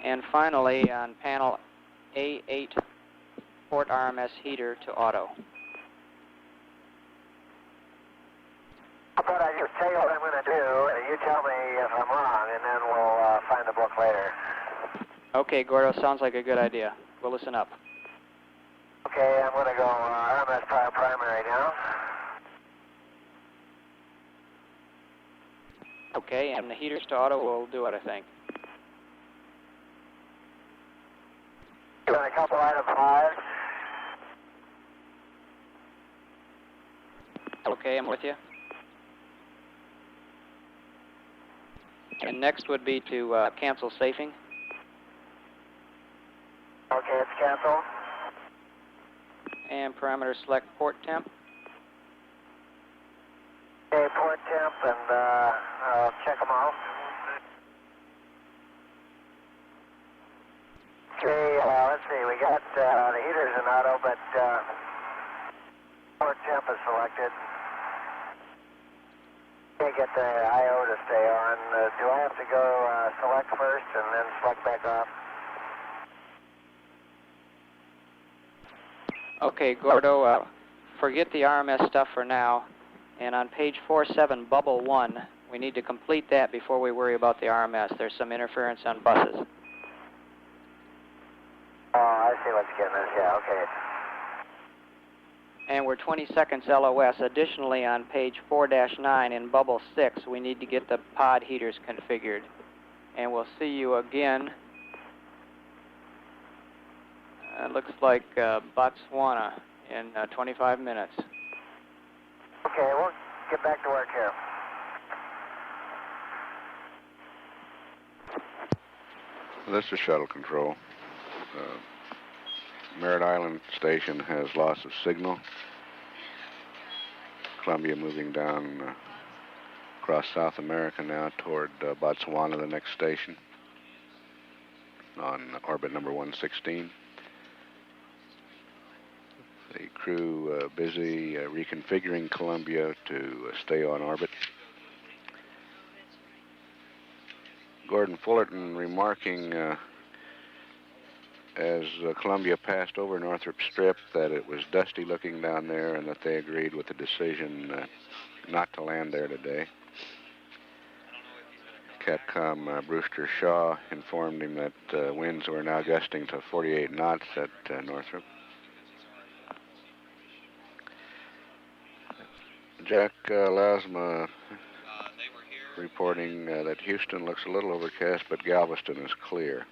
And finally, on panel A8, port RMS heater to auto. How about I just tell you what I'm going to do, and you tell me if I'm wrong, and then we'll find the book later. Okay, Gordo, sounds like a good idea. We'll listen up. Okay, I'm going to go RMS power primary now. Okay, and the heaters to auto will do it, I think. Got a couple item 5. Okay, I'm with you. And next would be to cancel safing. Okay, it's canceled. And parameter select port temp. Okay, port temp, and I'll check them all. Okay, let's see, we got the heaters in auto, but port temp is selected. Can't get the I.O. to stay on. Do I have to go select first and then select back off? Okay, Gordo, forget the RMS stuff for now. And on page 47, bubble 1, we need to complete that before we worry about the RMS. There's some interference on buses. Oh, I see what's getting us. Yeah, okay. And we're 20 seconds LOS. Additionally, on page 4-9 in bubble 6, we need to get the pod heaters configured. And we'll see you again. Looks like Botswana in 25 minutes. Okay, we'll get back to work here. This is shuttle control. Merritt Island Station has loss of signal. Columbia moving down across South America now toward Botswana, the next station, on orbit number 116. The crew busy reconfiguring Columbia to stay on orbit. Gordon Fullerton remarking as Columbia passed over Northrop Strip that it was dusty looking down there and that they agreed with the decision not to land there today. Capcom Brewster Shaw informed him that winds were now gusting to 48 knots at Northrop. Jack Lasma reporting that Houston looks a little overcast, but Galveston is clear.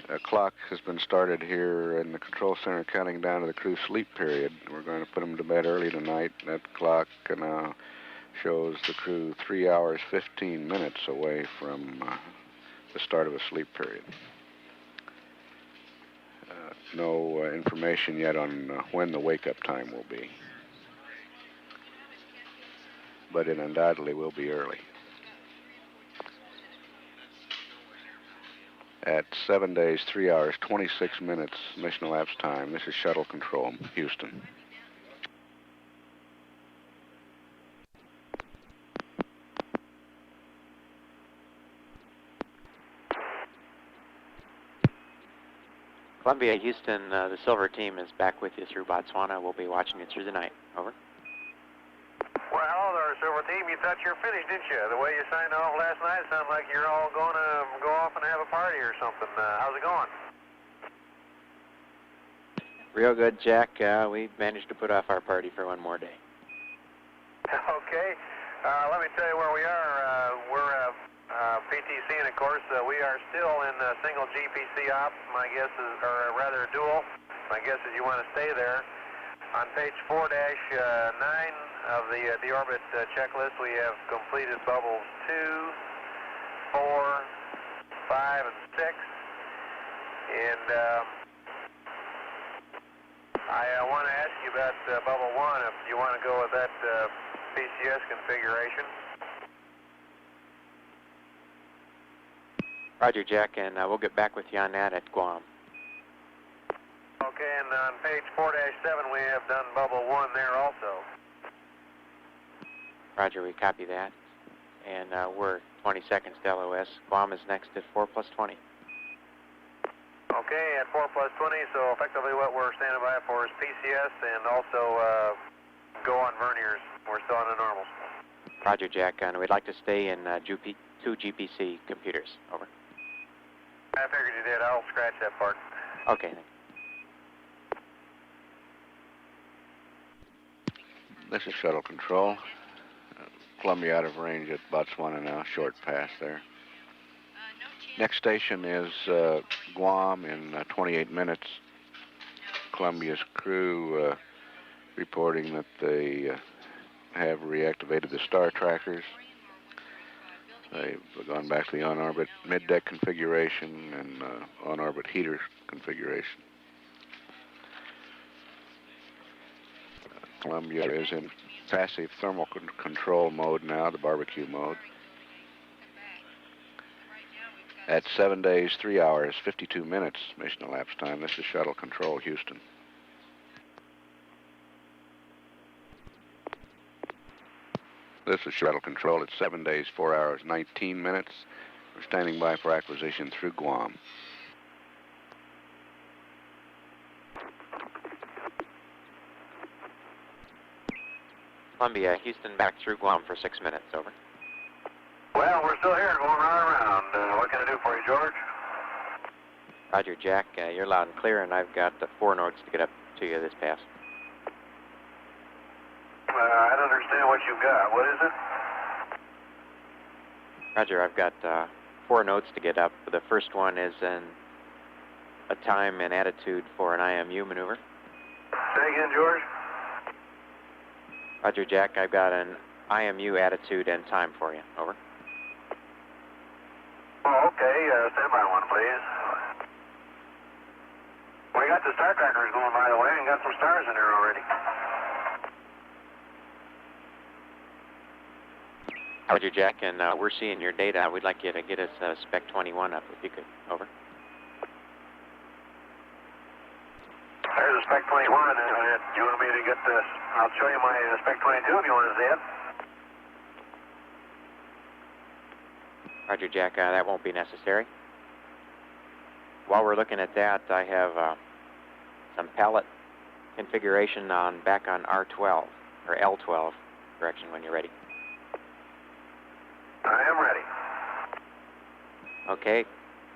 A clock has been started here in the control center counting down to the crew sleep period. We're going to put them to bed early tonight. That clock now shows the crew 3 hours, 15 minutes away from the start of a sleep period. No information yet on when the wake-up time will be. But it undoubtedly will be early. At 7 days, 3 hours, 26 minutes mission elapsed time. This is Shuttle Control, Houston. Columbia, Houston, the Silver Team is back with you through Botswana. We'll be watching you through the night. Over. Well, hello there, Silver Team. You thought you were finished, didn't you? The way you signed off last night, it sounded like you're all going to go off and have a party or something. How's it going? Real good, Jack. We managed to put off our party for one more day. Okay. Let me tell you where we are. We're PTC, and of course, we are still in single GPC op. My guess is, or rather dual. My guess is you want to stay there. On page 4-9 of the orbit checklist, we have completed bubbles 2, 4, 5, and 6. And I want to ask you about bubble 1, if you want to go with that PCS configuration. Roger, Jack, and we'll get back with you on that at Guam. Okay, and on page 4-7, we have done bubble 1 there also. Roger, we copy that. And we're 20 seconds to LOS. Guam is next at 4+20. Okay, at 4+20, so effectively what we're standing by for is PCS and also go on verniers. We're still on the normals. Roger, Jack, and we'd like to stay in 2 GPC computers. Over. I figured you did. I'll scratch that part. Okay, thanks. This is Shuttle Control. Columbia out of range at Botswana now, short pass there. Next station is Guam in 28 minutes. Columbia's crew reporting that they have reactivated the star trackers. They've gone back to the on-orbit mid-deck configuration and on-orbit heater configuration. Columbia is in passive thermal control mode now, the barbecue mode. At 7 days, 3 hours, 52 minutes mission elapsed time. This is Shuttle Control, Houston. This is Shuttle Control at 7 days, 4 hours, 19 minutes. We're standing by for acquisition through Guam. Columbia, Houston back through Guam for 6 minutes. Over. Well, we're still here, going right around. What can I do for you, George? Roger, Jack. You're loud and clear, and I've got 4 nodes to get up to you this pass. I don't understand what you've got. What is it? Roger, I've got 4 notes to get up. The first one is a time and attitude for an IMU maneuver. Say again, George? Roger, Jack, I've got an IMU attitude and time for you. Over. Oh, okay. Stand by one, please. We got the star trackers going, by the way, and got some stars in there already. Roger, Jack, and we're seeing your data. We'd like you to get us Spec 21 up, if you could. Over. There's a Spec 21. You want me to get this? I'll show you my Spec 22 if you want to see it. Roger, Jack, that won't be necessary. While we're looking at that, I have some pallet configuration back on R12, or L12, correction, when you're ready. I am ready. Okay.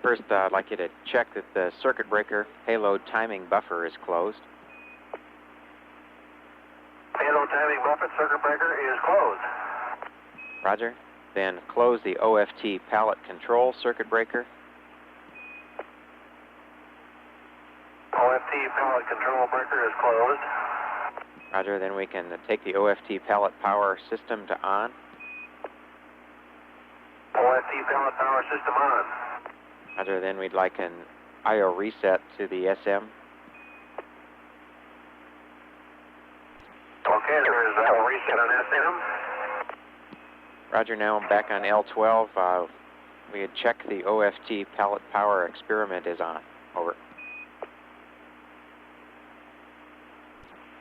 First, I'd like you to check that the circuit breaker payload timing buffer is closed. Payload timing buffer circuit breaker is closed. Roger. Then close the OFT pallet control circuit breaker. OFT pallet control breaker is closed. Roger. Then we can take the OFT pallet power system to on. OFT pallet power system on. Roger. Then we'd like an IO reset to the SM. Okay, there is a reset on SM. Roger. Now I'm back on L12. We had checked the OFT pallet power experiment is on. Over.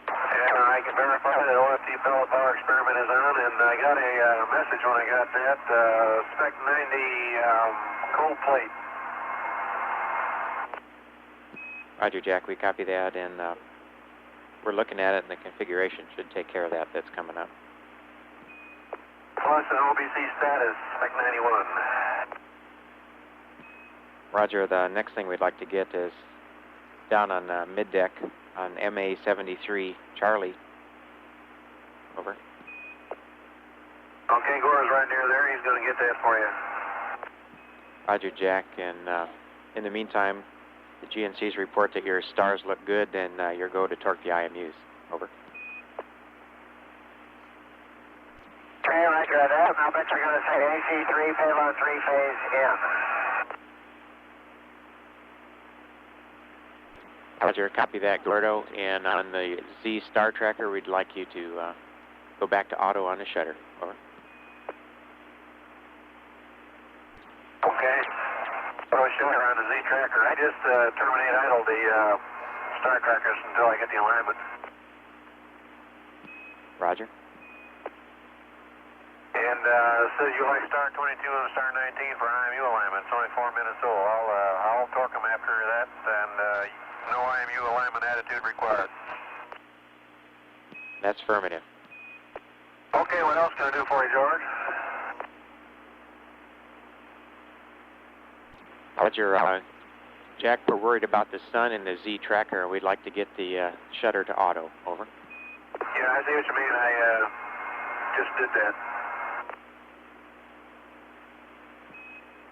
And I can verify that OFT pallet power experiment is on, and I got a message when I got that. Spec 90 cold plate. Roger, Jack. We copy that, and we're looking at it, and the configuration should take care of that. That's coming up. Plus an OBC status, Spec 91. Roger, the next thing we'd like to get is down on mid-deck on MA-73 Charlie. Over. Okay, Gore's right near there. He's going to get that for you. Roger, Jack, and in the meantime, the GNCs report that your stars look good and you're go to torque the IMUs. Over. Okay, roger that. I'll bet you're going to say AC3 payload 3-phase in. Roger, copy that, Gordo. And on the Z star tracker, we'd like you to go back to auto on the shutter. Over. Okay. Auto shutter on the Z tracker. I just terminate idle the star trackers until I get the alignment. Roger. And it says you like star 22 and star 19 for IMU alignment. It's only 4 minutes old. I'll torque them after that, and no IMU alignment attitude required. That's affirmative. Okay, what else can I do for you, George? Roger, Jack, we're worried about the sun and the Z tracker. We'd like to get the shutter to auto. Over. Yeah, I see what you mean. I just did that.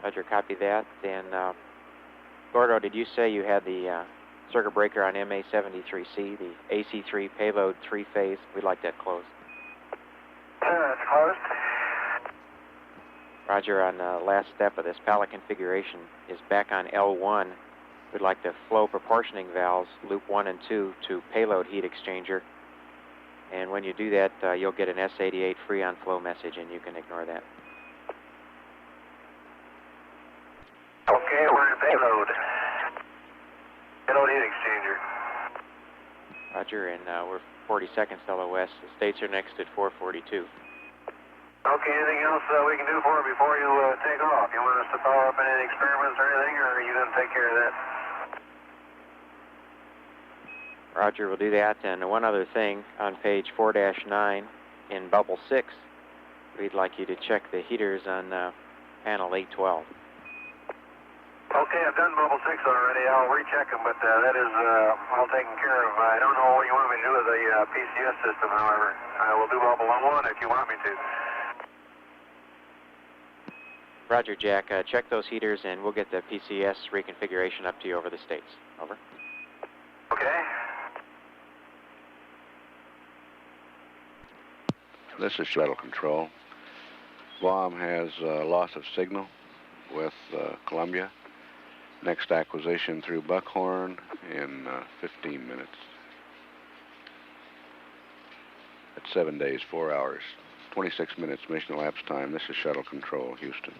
Roger, copy that. And Gordo, did you say you had the circuit breaker on MA-73C, the AC3 payload 3-phase? We'd like that closed. It's closed. Roger, on the last step of this pallet configuration is back on L1. We'd like the flow proportioning valves, loop 1 and 2, to payload heat exchanger. And when you do that, you'll get an S88 free on flow message, and you can ignore that. Okay, we're in payload. Payload heat exchanger. Roger, and we're 40 seconds LOS. The states are next at 442. Okay, anything else we can do for it before you take off? You want us to follow up any experiments or anything, or are you going to take care of that? Roger, we'll do that. And one other thing, on page 4-9 in bubble 6, we'd like you to check the heaters on panel 812. Okay, I've done bubble 6 already. I'll recheck them, but that is all taken care of. I don't know what you want me to do with the PCS system, however. I will do bubble 1 if you want me to. Roger, Jack. Check those heaters, and we'll get the PCS reconfiguration up to you over the States. Over. Okay. This is Shuttle Control. Guam has loss of signal with Columbia. Next acquisition through Buckhorn in 15 minutes. At 7 days, 4 hours, 26 minutes mission elapsed time. This is Shuttle Control, Houston.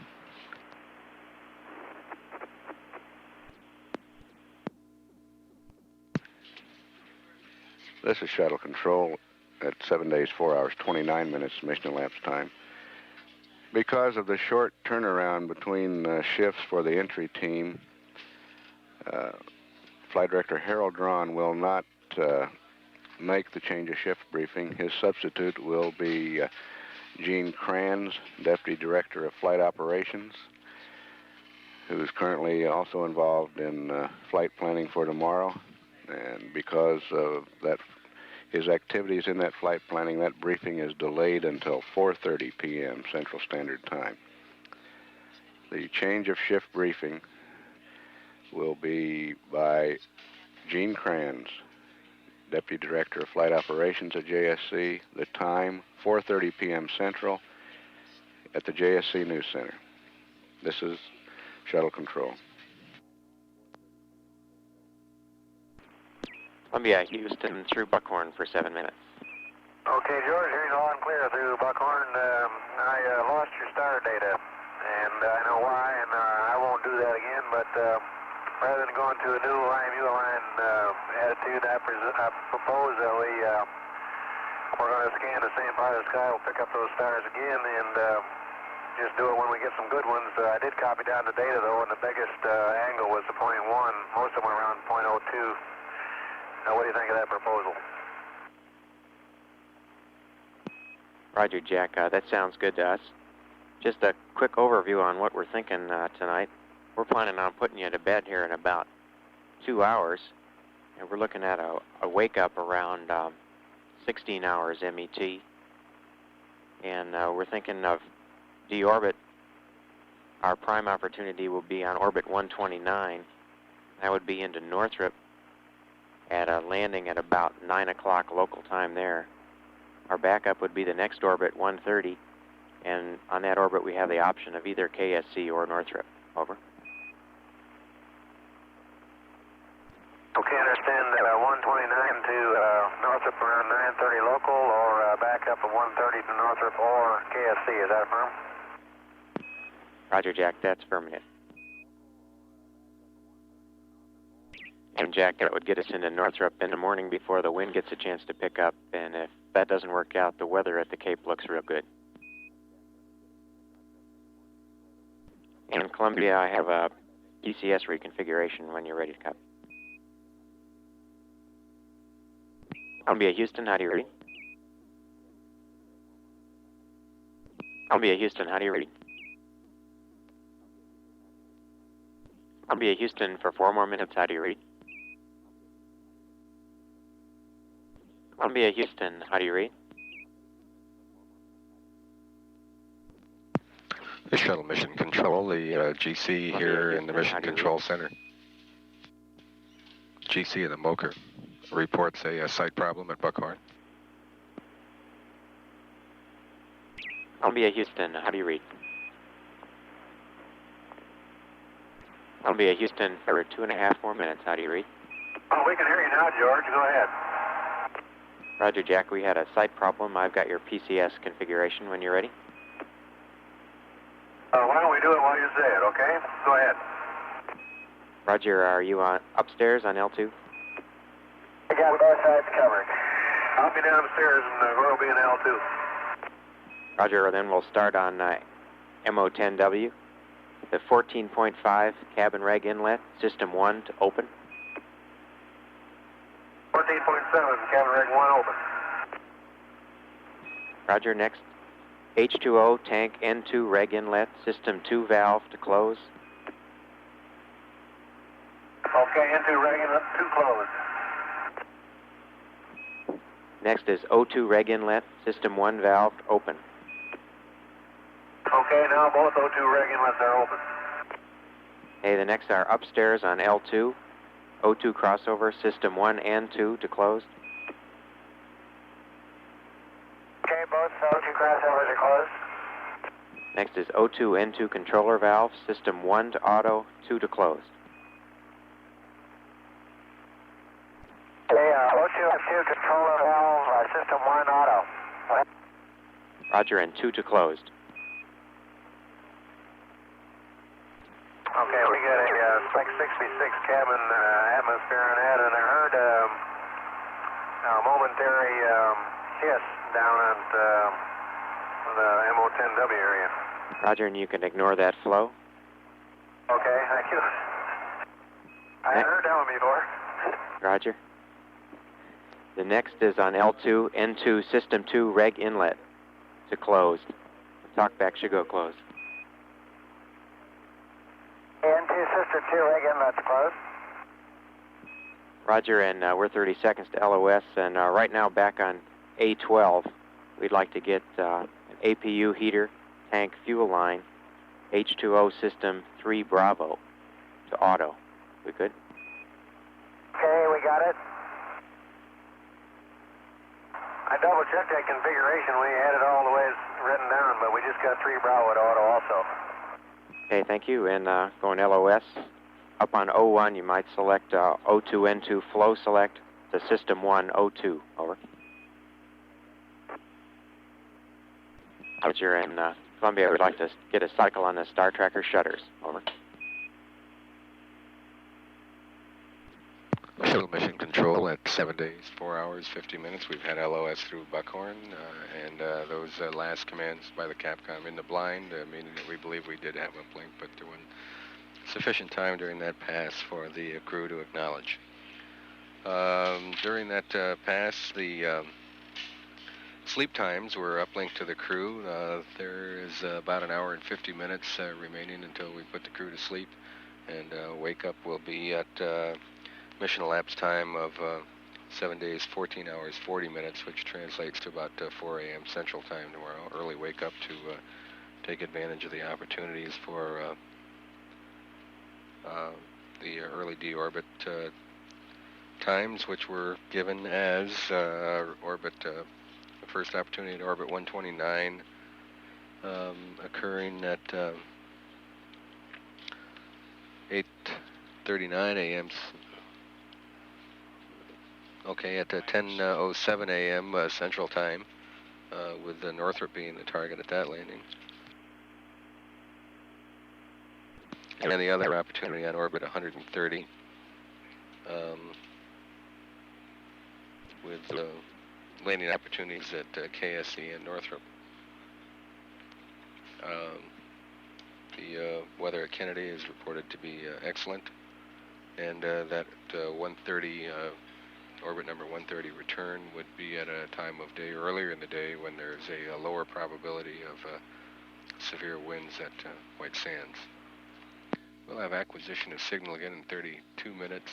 This is Shuttle Control at 7 days, 4 hours, 29 minutes mission elapsed time. Because of the short turnaround between shifts for the entry team, Flight Director Harold Drawn will not make the change of shift briefing. His substitute will be Gene Kranz, Deputy Director of Flight Operations, who is currently also involved in flight planning for tomorrow. And because of that, his activities in that flight planning, that briefing is delayed until 4:30 p.m. Central Standard Time. The change of shift briefing will be by Gene Kranz, Deputy Director of Flight Operations at JSC. The time, 4:30 p.m. Central at the JSC News Center. This is Shuttle Control. Columbia, Houston through Buckhorn for 7 minutes. Okay, George, here's all clear through Buckhorn. I lost your star data, and I know why, and I won't do that again, but rather than going to a new line attitude, I propose that we're going to scan the same part of the sky. We'll pick up those stars again and just do it when we get some good ones. I did copy down the data, though, and the biggest angle was the .1. Most of them were around .02. Now, what do you think of that proposal? Roger, Jack. That sounds good to us. Just a quick overview on what we're thinking tonight. We're planning on putting you to bed here in about 2 hours, and we're looking at a wake-up around 16 hours MET. And we're thinking of deorbit. Our prime opportunity will be on orbit 129. That would be into Northrop at a landing at about 9 o'clock local time there. Our backup would be the next orbit, 130, and on that orbit we have the option of either KSC or Northrop. Over. Okay, understand that 129 to Northrop around 9:30 local, or backup of 130 to Northrop or KSC. Is that firm? Roger, Jack. That's affirmative. And Jack, that would get us into Northrop in the morning before the wind gets a chance to pick up, and if that doesn't work out, the weather at the Cape looks real good. In Columbia, I have a PCS reconfiguration when you're ready to cut. Columbia, Houston, how do you read? Columbia, Houston, how do you read? Columbia, Houston, for 4 more minutes, how do you read? Columbia, Houston, how do you read? The Shuttle Mission Control, the GC Columbia, here in Houston, the Mission how do you Control read? Center. GC in the Mocher reports a site problem at Buckhorn. Columbia, Houston, how do you read? Columbia, Houston, for 2.5 more minutes, how do you read? Oh, we can hear you now, George. Go ahead. Roger, Jack, we had a site problem. I've got your PCS configuration when you're ready. Why don't we do it while you say it, okay? Go ahead. Roger, are you upstairs on L2? I got both sides covered. I'll be downstairs and Gore will be in L2. Roger, then we'll start on MO10W. The 14.5 cabin reg inlet, system 1 to open. 14.7, cabin rig 1 open. Roger, next. H2O tank N2 reg inlet, system 2 valve to close. Okay, into reg inlet 2 closed. Next is O2 reg inlet, system 1 valve open. Okay, now both O2 reg inlets are open. Okay, the next are upstairs on L2, O2 crossover, system 1 and 2 to closed. Okay, both O2 crossovers are closed. Next is O2 N2 controller valve, system 1 to auto, 2 to closed. Okay, O2 N2 controller valve, system 1 auto. Roger, and 2 to closed. Okay, we got a Spec 66 cabin atmosphere on that, and I heard a momentary hiss down at the MO10W area. Roger, and you can ignore that flow. Okay, thank you. I heard that one before. Roger. The next is on L2, N2, system 2 reg inlet to closed. The talkback should go closed. N2 system 2 reg inlet's closed. Roger, and we're 30 seconds to LOS, and right now back on A12, we'd like to get an APU heater, tank fuel line, H2O system 3 Bravo to auto. We good? Okay, we got it. I double-checked that configuration. We had it all the way written down, but we just got 3 Bravo to auto also. Okay, thank you, and going LOS. Up on O1, you might select O2 N2 flow select to system 1 O2. Over. Roger, and Columbia would like to get a cycle on the Star Tracker shutters. Over. Shuttle mission control at 7 days, 4 hours, 50 minutes. We've had LOS through Buckhorn, and those last commands by the Capcom in the blind, meaning that we believe we did have uplink, but there wasn't sufficient time during that pass for the crew to acknowledge. During that pass, the sleep times were uplinked to the crew. There is about an hour and 50 minutes remaining until we put the crew to sleep, and wake up will be at mission elapsed time of 7 days, 14 hours, 40 minutes, which translates to about 4 a.m. Central Time tomorrow. Early wake up to take advantage of the opportunities for the early deorbit times, which were given as orbit, the first opportunity to orbit 129 occurring at 8:39 a.m. Okay, at 10:07 a.m. Central Time, with Northrop being the target at that landing. And the other opportunity on orbit 130, with landing opportunities at KSC and Northrop. The weather at Kennedy is reported to be excellent, and that 130, orbit number 130 return would be at a time of day earlier in the day when there's a lower probability of severe winds at White Sands. We'll have acquisition of signal again in 32 minutes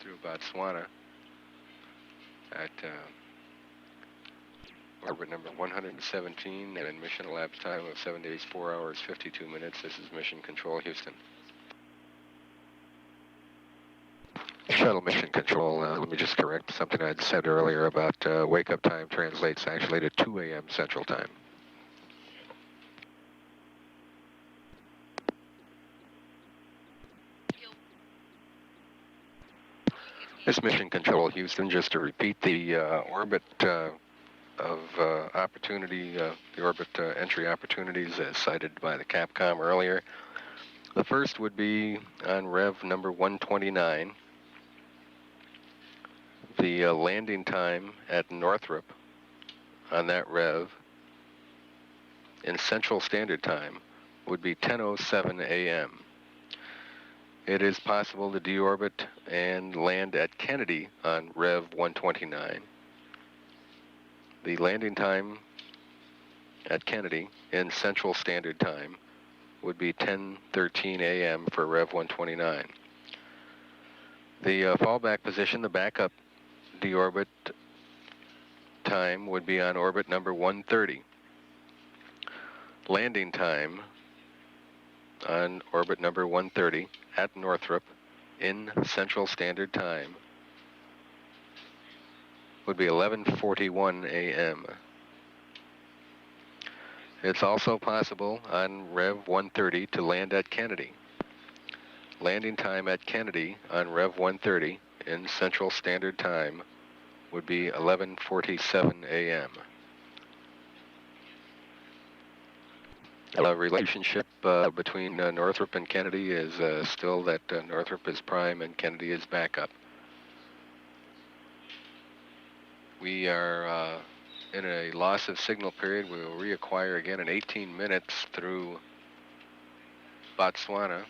through Botswana at orbit number 117 and in mission elapsed time of 7 days, 4 hours, 52 minutes. This is Mission Control, Houston. Shuttle mission control, let me just correct something I'd said earlier about wake-up time translates actually to 2 a.m. Central Time. This Mission Control, Houston, just to repeat the orbit of opportunity, the orbit entry opportunities as cited by the Capcom earlier. The first would be on Rev number 129. The landing time at Northrop on that Rev in Central Standard Time would be 10:07 a.m. It is possible to deorbit and land at Kennedy on Rev 129. The landing time at Kennedy in Central Standard Time would be 10:13 a.m. for Rev 129. The fallback position, the backup deorbit time would be on orbit number 130. Landing time on orbit number 130 at Northrop in Central Standard Time would be 11:41 a.m. It's also possible on Rev 130 to land at Kennedy. Landing time at Kennedy on Rev 130 in Central Standard Time would be 11:47 a.m. The relationship between Northrop and Kennedy is still that Northrop is prime and Kennedy is backup. We are in a loss of signal period. We will reacquire again in 18 minutes through Botswana.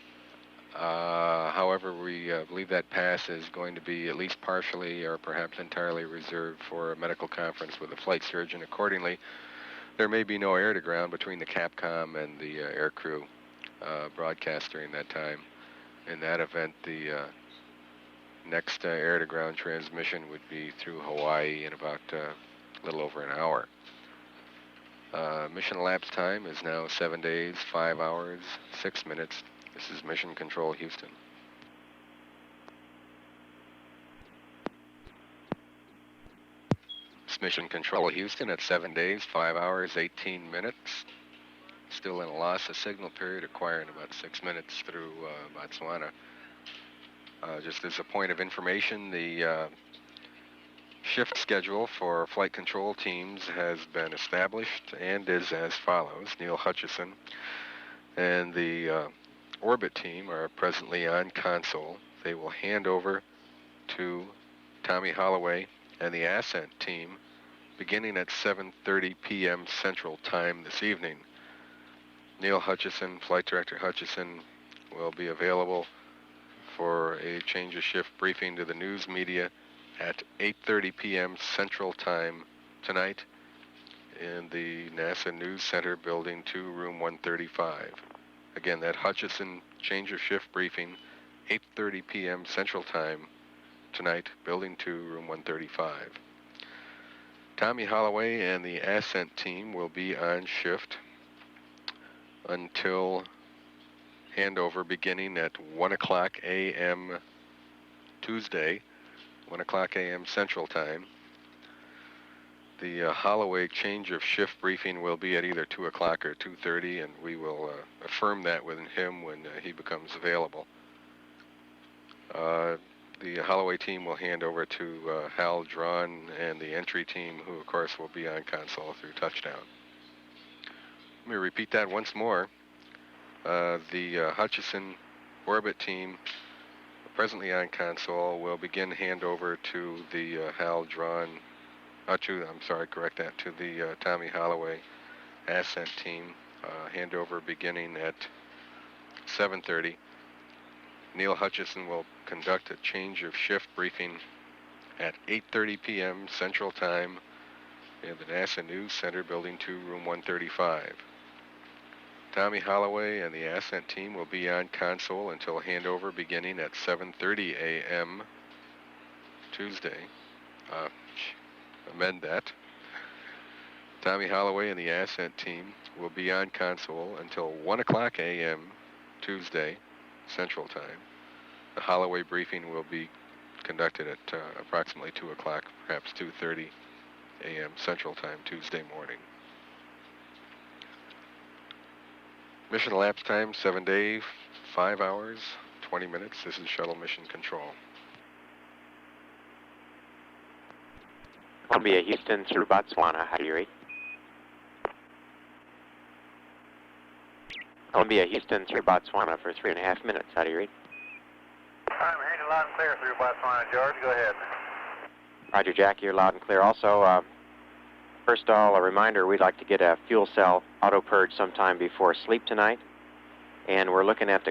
However, we believe that pass is going to be at least partially or perhaps entirely reserved for a medical conference with a flight surgeon. Accordingly, there may be no air-to-ground between the Capcom and the aircrew broadcast during that time. In that event, the next air-to-ground transmission would be through Hawaii in about a little over an hour. Mission elapsed time is now 7 days, 5 hours, 6 minutes. This is Mission Control Houston. It's Mission Control Houston at 7 days, 5 hours, 18 minutes. Still in a loss of signal period, acquiring about 6 minutes through Botswana. Just as a point of information, the shift schedule for flight control teams has been established and is as follows. Neil Hutchison and the orbit team are presently on console. They will hand over to Tommy Holloway and the ascent team beginning at 7:30 p.m. Central Time this evening. Neil Hutchison, Flight Director Hutchison, will be available for a change of shift briefing to the news media at 8:30 p.m. Central Time tonight in the NASA News Center, Building 2, Room 135. Again, that Hutchison change of shift briefing, 8:30 p.m. Central Time tonight, Building 2, Room 135. Tommy Holloway and the ascent team will be on shift until handover beginning at 1 o'clock a.m. Tuesday, 1 o'clock a.m. Central Time. The Holloway change of shift briefing will be at either 2 o'clock or 2:30, and we will affirm that with him when he becomes available. The Holloway team will hand over to Hal Drawn and the entry team, who of course will be on console through touchdown. Let me repeat that once more. The Hutchison orbit team, presently on console, will begin handover to the Hal Drawn, correct that, to the Tommy Holloway ascent team. Handover beginning at 7:30. Neil Hutchison will conduct a change of shift briefing at 8:30 p.m. Central Time in the NASA News Center, Building 2, Room 135. Tommy Holloway and the ascent team will be on console until handover beginning at 7:30 a.m. Tuesday. Amend that. Tommy Holloway and the ascent team will be on console until 1 o'clock a.m. Tuesday, Central Time. The Holloway briefing will be conducted at approximately 2 o'clock, perhaps 2:30 a.m. Central Time, Tuesday morning. Mission elapsed time, 7 days, 5 hours, 20 minutes. This is Shuttle Mission Control. Columbia Houston through Botswana, how do you read? Columbia Houston through Botswana for 3.5 minutes, how do you read? I'm hearing you loud and clear through Botswana, George. Go ahead. Roger, Jack, you're loud and clear. Also, first of all, a reminder, we'd like to get a fuel cell auto purge sometime before sleep tonight. And we're looking at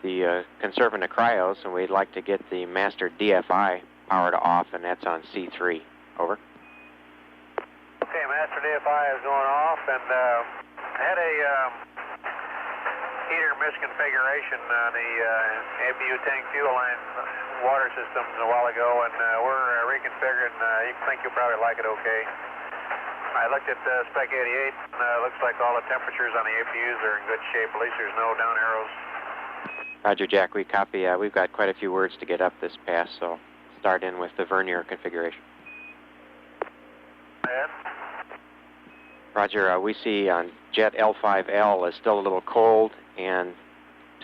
the conserving the cryos, and we'd like to get the master DFI powered off, and that's on C3. Over. Okay, master DFI is going off, and had a heater misconfiguration on the APU tank fuel line. Water systems a while ago, and we're reconfiguring. You think you'll probably like it okay. I looked at Spec 88, and looks like all the temperatures on the APUs are in good shape. At least there's no down arrows. Roger, Jack, we copy. We've got quite a few words to get up this pass, so start in with the vernier configuration. Ed? Roger, we see on jet L5L is still a little cold, and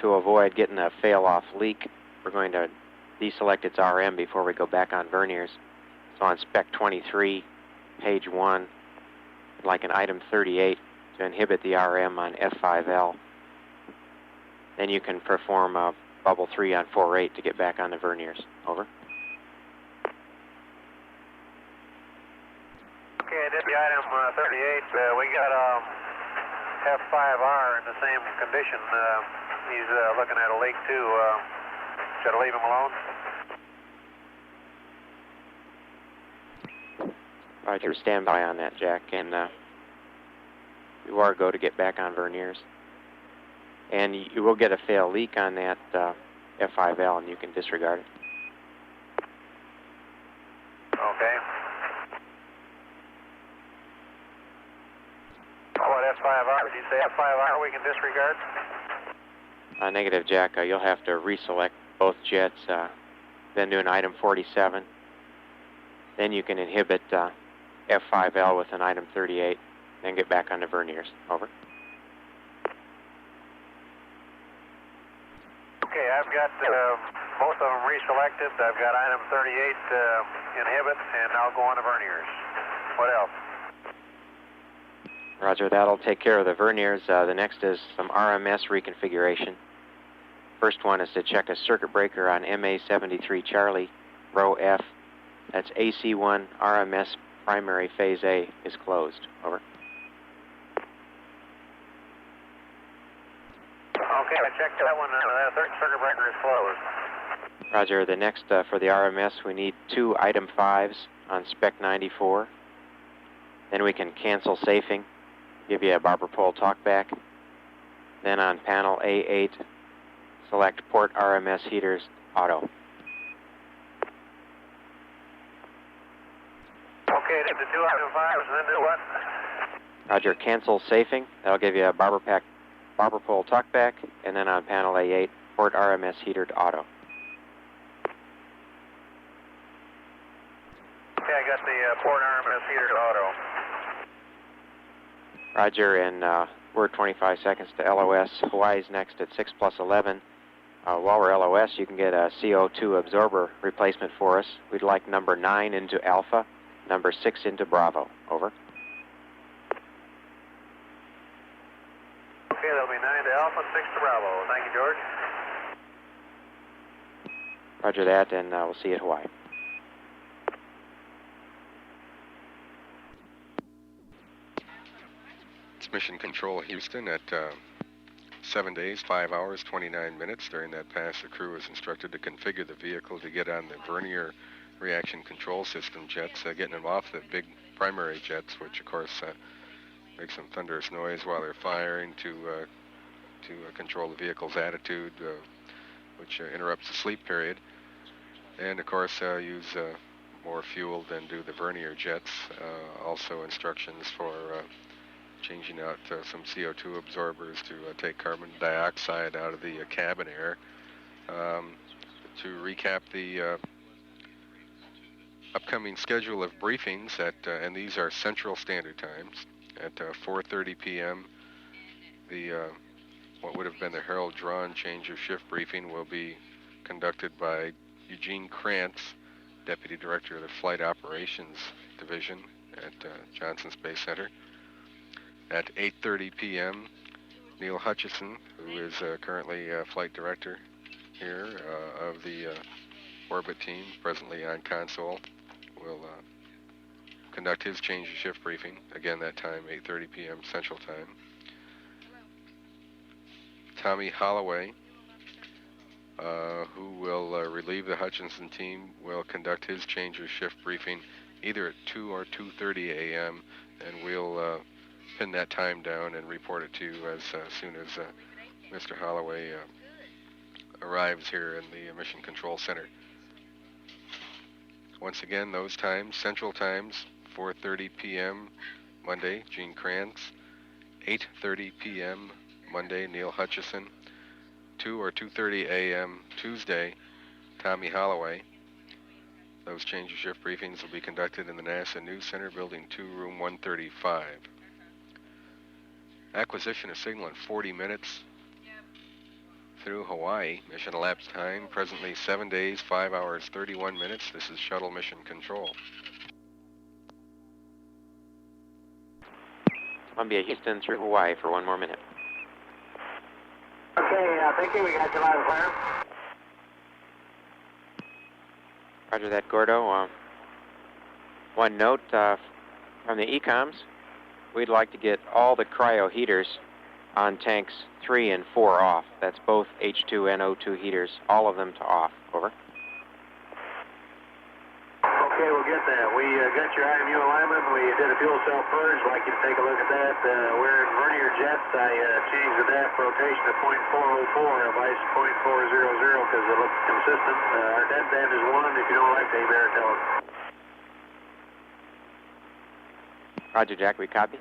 to avoid getting a fail-off leak, we're going to deselect its RM before we go back on verniers. So on Spec 23, page 1, like an item 38, to inhibit the RM on F5L. Then you can perform bubble 3 on 4.8 to get back on the verniers. Over. Okay, I did the item 38. We got F5R in the same condition. He's looking at a leak too. Should I leave him alone? Roger, stand by on that, Jack, and you are go to get back on verniers. And you will get a fail leak on that F5L, and you can disregard it. Okay. What F5R? Did you say F5R we can disregard? Negative, Jack. You'll have to reselect both jets, then do an item 47. Then you can inhibit F5L with an item 38, then get back on the verniers. Over. Okay, I've got both of them reselected. I've got item 38 inhibit, and I'll go on the verniers. What else? Roger, that'll take care of the verniers. The next is some RMS reconfiguration. First one is to check a circuit breaker on MA73 Charlie, row F. That's AC1 RMS primary phase A is closed. Over. Okay, I checked that one. That third circuit breaker is closed. Roger, the next for the RMS, we need 2 item 5s on Spec 94. Then we can cancel safing, give you a barber pole talkback. Then on panel A8, select port RMS heaters auto. Okay, did the 2 item 5s and then do what? Roger, cancel safing. That'll give you a barber pole talkback, and then on panel A8, port RMS heater auto. Okay, I got the port RMS heater auto. Roger, and we're 25 seconds to LOS. Hawaii's next at 6+11. While we're LOS, you can get a CO2 absorber replacement for us. We'd like number 9 into Alpha, number 6 into Bravo. Over. Okay, that'll be 9 to Alpha, 6 to Bravo. Thank you, George. Roger that, and we'll see you at Hawaii. It's Mission Control Houston at 7 days, 5 hours, 29 minutes. During that pass, the crew was instructed to configure the vehicle to get on the vernier reaction control system jets, getting them off the big primary jets, which of course make some thunderous noise while they're firing to control the vehicle's attitude, which interrupts the sleep period. And of course use more fuel than do the vernier jets. Also instructions for changing out some CO2 absorbers to take carbon dioxide out of the cabin air. To recap the upcoming schedule of briefings and these are Central Standard Times. At 4:30 p.m., the what would have been the Harold Drawn change of shift briefing will be conducted by Eugene Krantz, Deputy Director of the Flight Operations Division at Johnson Space Center. At 8:30 p.m., Neil Hutchison, who is currently Flight Director here of the orbit team, presently on console, will conduct his change of shift briefing. Again, that time, 8:30 p.m. Central Time. Tommy Holloway, who will relieve the Hutchinson team, will conduct his change of shift briefing either at 2 or 2:30 a.m., and we'll pin that time down and report it to you as soon as Mr. Holloway arrives here in the Mission Control Center. Once again, those times, Central Times, 4:30 p.m. Monday, Gene Kranz. 8:30 p.m. Monday, Neil Hutchison. 2 or 2:30 a.m. Tuesday, Tommy Holloway. Those change of shift briefings will be conducted in the NASA News Center, Building 2, Room 135. Acquisition of signal in 40 minutes through Hawaii. Mission elapsed time, presently 7 days, 5 hours, 31 minutes. This is Shuttle Mission Control. Columbia, Houston through Hawaii for 1 more minute. Okay, thank you. We got you loud and clear. Roger that, Gordo. One note from the ECOMs, we'd like to get all the cryo heaters on tanks 3 and 4 off. That's both H2 and O2 heaters, all of them to off. Over. Okay, we'll get that. We got your IMU alignment. We did a fuel cell purge. I'd like you to take a look at that. We're in vernier jets. I changed the DAF rotation to 0.404, advice 0.400 because it looks consistent. Our dead band is 1. If you don't like the bear, tell us. Roger, Jack, we copy.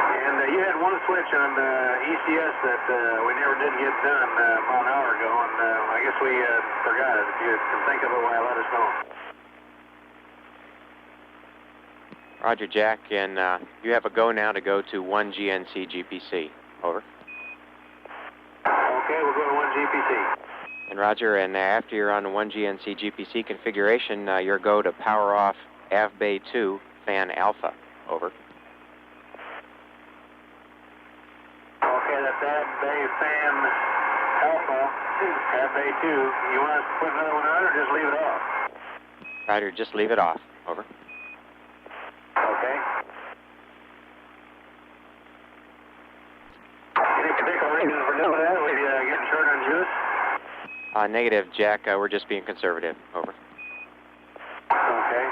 And you had one switch on ECS that we never did get done about an hour ago, and I guess we forgot it. If you can think of it, why, let us know. Roger, Jack, and you have a go now to go to 1 GNC GPC. Over. Okay, we'll go to 1 GPC. And Roger, and after you're on the 1 GNC GPC configuration, your go to power off Av Bay 2 fan alpha. Over. Okay, that's Av Bay fan alpha, Av Bay 2. You want us to put another one on or just leave it off? Roger, just leave it off. Over. Okay. Any particular reason for doing that? We getting short on juice? Negative, Jack. We're just being conservative. Over. Okay.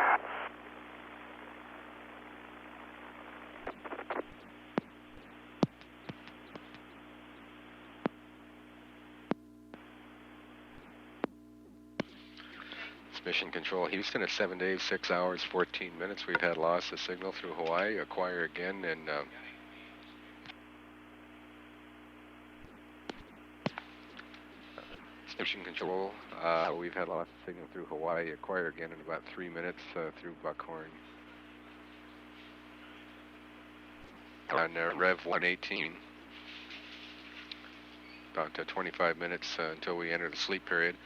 Mission Control Houston at 7 days, 6 hours, 14 minutes. We've had loss of signal through Hawaii, acquire again, and Mission Control, we've had loss of signal through Hawaii, acquire again in about 3 minutes through Buckhorn. On Rev 118, about 25 minutes until we enter the sleep period.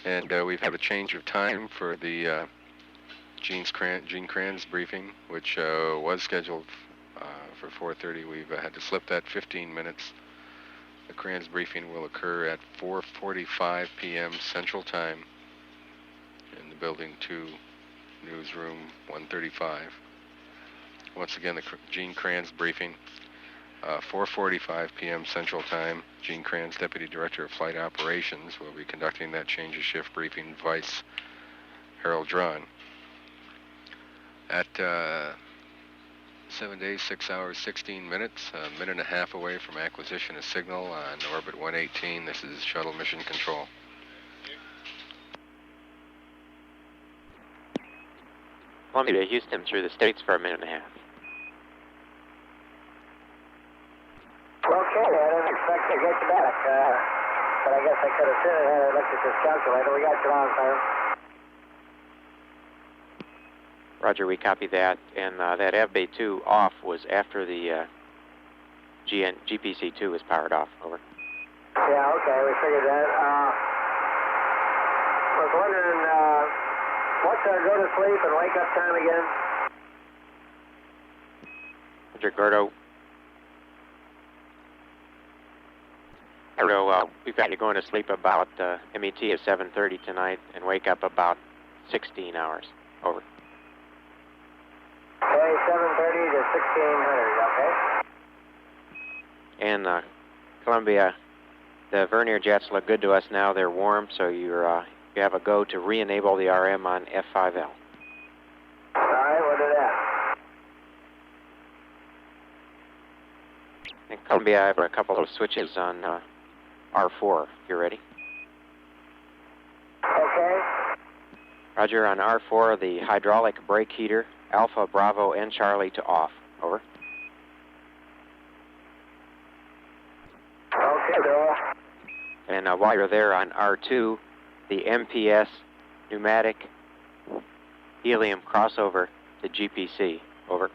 And we've had a change of time for the Gene Kranz briefing, which was scheduled for 4:30. We've had to slip that 15 minutes. The Kranz briefing will occur at 4:45 p.m. Central Time in the Building 2, Newsroom 135. Once again, the Gene Kranz briefing, 4:45 p.m. Central Time. Gene Kranz, Deputy Director of Flight Operations, will be conducting that change of shift briefing. Vice Harold Drawn. At 7 days, 6 hours, 16 minutes, a minute and a half away from acquisition of signal on orbit 118. This is Shuttle Mission Control. Columbia to Houston through the States for a minute and a half. Okay, I didn't expect to get you back, but I guess I could have seen it had I looked at this calculator. We got you on, sir. Roger, we copy that. And that Av Bay 2 off was after the GPC 2 was powered off. Over. Yeah, okay, we figured that. Was wondering, what's our go to sleep and wake up time again? Roger, Gordo. Gordo, we've got you going to sleep about MET of 7:30 tonight and wake up about 16 hours. Over. Okay, 7:30 to 1600, okay? And Columbia, the vernier jets look good to us now. They're warm, so you have a go to re-enable the RM on F5L. All right, we'll do that. And Columbia, I have a couple of switches on R4, if you're ready. Okay. Roger, on R4, the hydraulic brake heater, Alpha, Bravo, and Charlie to off. Over. Okay, they're off. And while you're there on R2, the MPS pneumatic helium crossover to GPC. Over.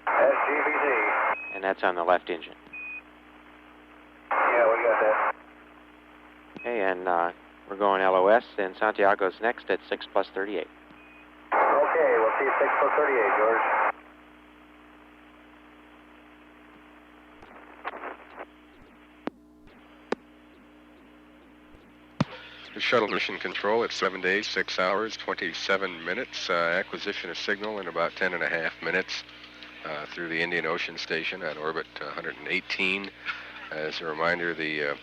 That's GBD. And that's on the left engine. Yeah, we got that. Okay, and we're going LOS, and Santiago's next at 6 plus 38. Okay, we'll see you 6 plus 38, George. The shuttle mission control at 7 days, 6 hours, 27 minutes. Acquisition of signal in about 10.5 minutes through the Indian Ocean Station on orbit 118. As a reminder, the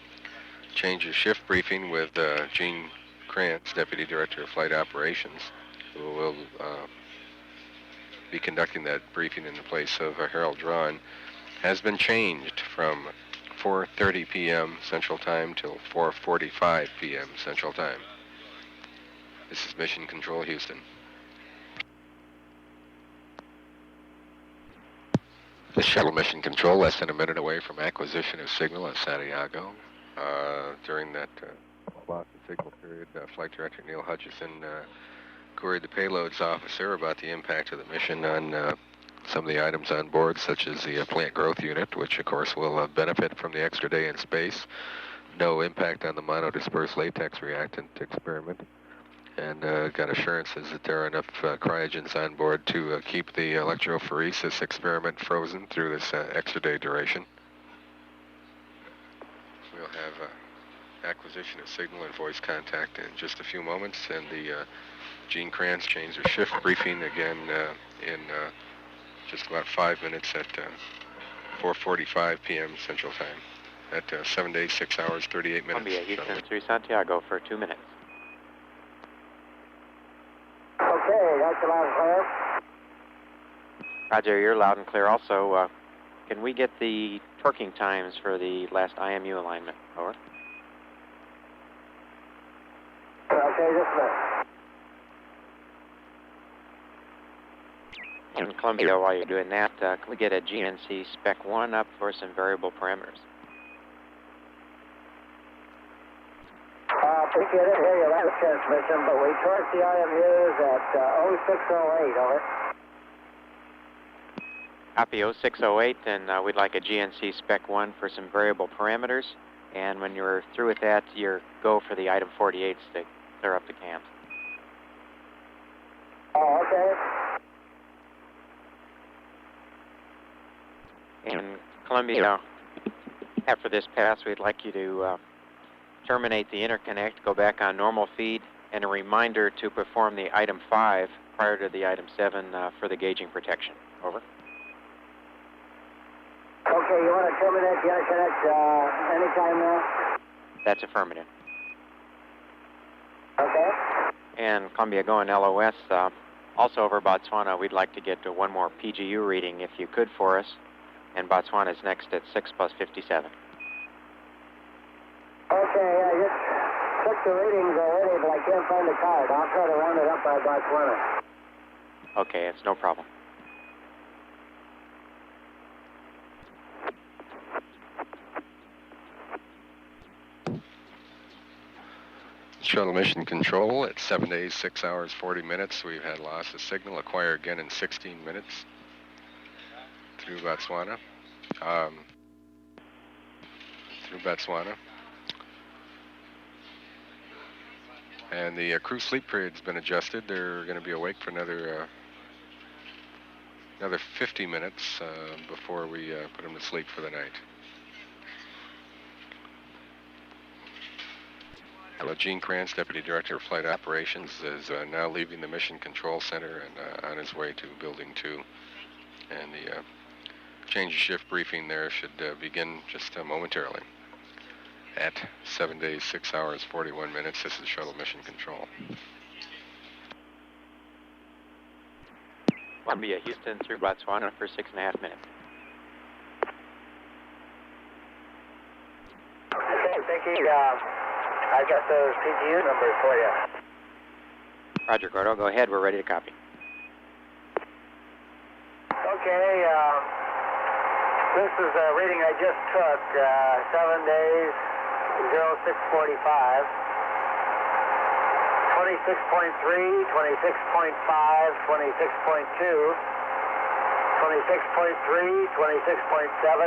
change of shift briefing with Gene Krantz, Deputy Director of Flight Operations, who will be conducting that briefing in the place of Harold Drawn, has been changed from 4:30 p.m. Central Time till 4:45 p.m. Central Time. This is Mission Control, Houston. The shuttle mission control less than a minute away from acquisition of signal at Santiago. During that loss of signal period, Flight Director Neil Hutchison queried the payloads officer about the impact of the mission on some of the items on board, such as the plant growth unit, which of course will benefit from the extra day in space. No impact on the monodispersed latex reactant experiment. And got assurances that there are enough cryogens on board to keep the electrophoresis experiment frozen through this extra day duration. We'll have acquisition of signal and voice contact in just a few moments, and the Gene Krantz changed their shift briefing again in just about 5 minutes at 4:45 p.m. Central Time. At 7 days, 6 hours, 38 minutes. Columbia, Houston through Santiago for 2 minutes. Okay, that's loud and clear. Roger, you're loud and clear also. Can we get the torquing times for the last IMU alignment? Over. Okay, just a minute. In Columbia, while you're doing that, can we get a GNC Spec 1 up for some variable parameters? We didn't hear your last transmission, but we torqued the IMUs at 0608, over. Copy 0608, and we'd like a GNC Spec 1 for some variable parameters. And when you're through with that, you're go for the item 48s to clear up the cams. Oh, okay. In Columbia, after this pass, we'd like you to terminate the interconnect, go back on normal feed, and a reminder to perform the item 5 prior to the item 7 for the gauging protection. Over. Okay, you want to terminate the interconnect anytime now? That's affirmative. Okay. And Columbia going LOS. Also over Botswana, we'd like to get one more PGU reading if you could for us. And Botswana is next at 6 plus 57. Okay, I just took the readings already, but I can't find the card. I'll try to round it up by Botswana. Okay, it's no problem. Shuttle mission control at 7 days, 6 hours, 40 minutes. We've had loss of signal, acquire again in 16 minutes through Botswana. And the crew sleep period's been adjusted. They're going to be awake for another 50 minutes before we put them to sleep for the night. Gene Krantz, Deputy Director of Flight Operations, is now leaving the Mission Control Center and on his way to Building 2. And the change of shift briefing there should begin just momentarily. At 7 days, 6 hours, 41 minutes, this is Shuttle Mission Control. Columbia, Houston through Botswana for 6.5 minutes. Vicky, I got those PTU numbers for you. Roger, Gordo. Go ahead. We're ready to copy. Okay, this is a reading I just took, 7 days, 0645, 26.3, 26.5, 26.2, 26.3, 26.7,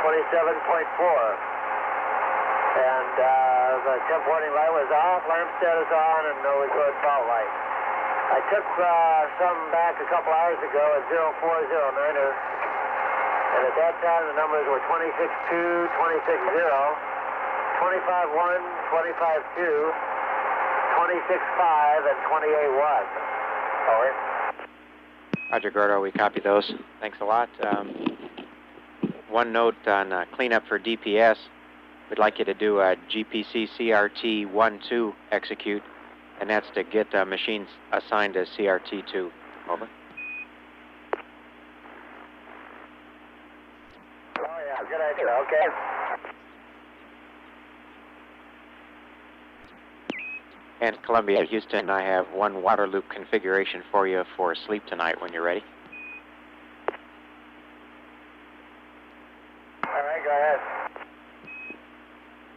27.4. And the temp warning light was off, lamp set is on, and no record fault light. I took some back a couple hours ago at 0409er, and at that time the numbers were 26.2, 26.0, 25.1, 25.2, 26.5, and 28.1. Over. Roger, Gordo. We copy those. Thanks a lot. One note on cleanup for DPS. We'd like you to do a GPC CRT 1-2 execute, and that's to get machines assigned to CRT 2. Over. Oh, yeah, good idea. Okay. And Columbia, Houston, I have one water loop configuration for you for sleep tonight when you're ready. All right, go ahead.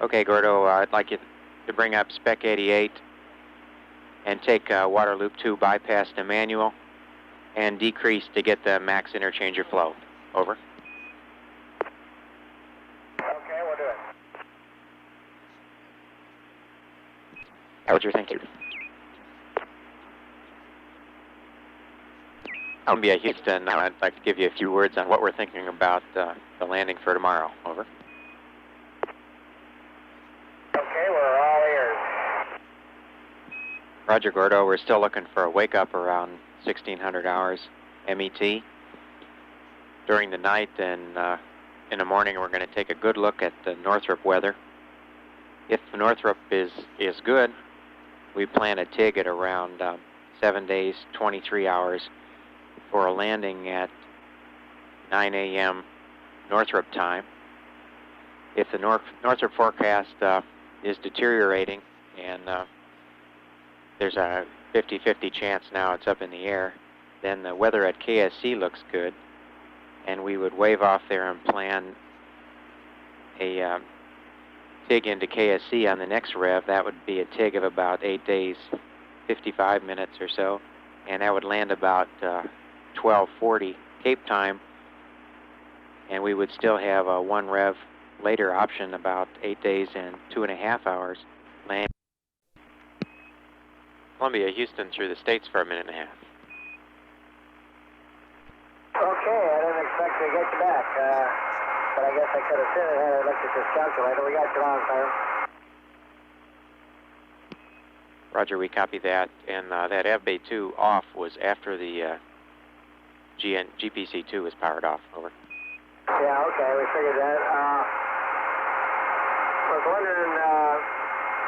Okay, Gordo, I'd like you to bring up Spec 88 and take water loop 2 bypass to manual and decrease to get the max interchanger flow. Over. Okay, we'll do it. Roger, thank you. Columbia, Houston, I'd like to give you a few words on what we're thinking about the landing for tomorrow. Over. Okay, we're all ears. Roger, Gordo, we're still looking for a wake-up around 1600 hours MET. During the night and in the morning, we're going to take a good look at the Northrop weather. If Northrop is good, we plan a TIG at around 7 days, 23 hours for a landing at 9 a.m. Northrop time. If the Northrop forecast is deteriorating and there's a 50-50 chance now it's up in the air, then the weather at KSC looks good, and we would wave off there and plan a TIG into KSC on the next rev. That would be a TIG of about 8 days, 55 minutes or so, and that would land about 12:40 Cape time, and we would still have a 1 rev later option about 8 days and 2.5 hours land. Columbia, Houston through the States for a minute and a half. Okay, I didn't expect to get you back, but I guess I could have seen it had I looked at this calculator. We got you on, sir. Roger, we copy that, and that FB 2 off was after the GPC 2 was powered off. Over. Yeah, okay, we figured that. Was wondering,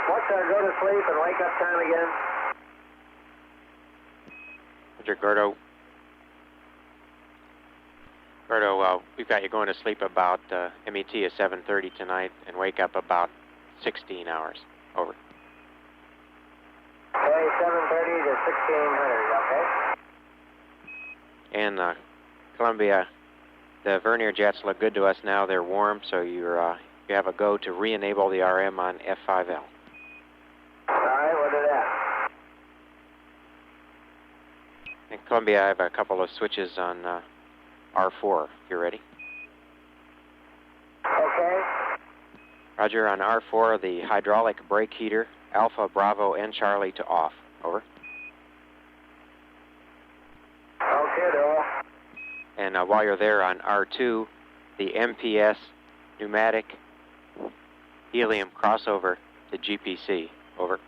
what's our go to sleep and wake up time again? Roger, Gordo. Gordo, we've got you going to sleep about MET is 7:30 tonight and wake up about 16 hours. Over. Okay, 7:30 to 1600, okay? And Columbia, the vernier jets look good to us now. They're warm, so you have a go to re-enable the RM on F5L. All right, we'll do that. And Columbia, I have a couple of switches on R4, if you're ready. Okay. Roger, on R4, the hydraulic brake heater, Alpha, Bravo, and Charlie to off. Over. Okay, Bill. And while you're there on R2, the MPS pneumatic helium crossover to GPC. Over.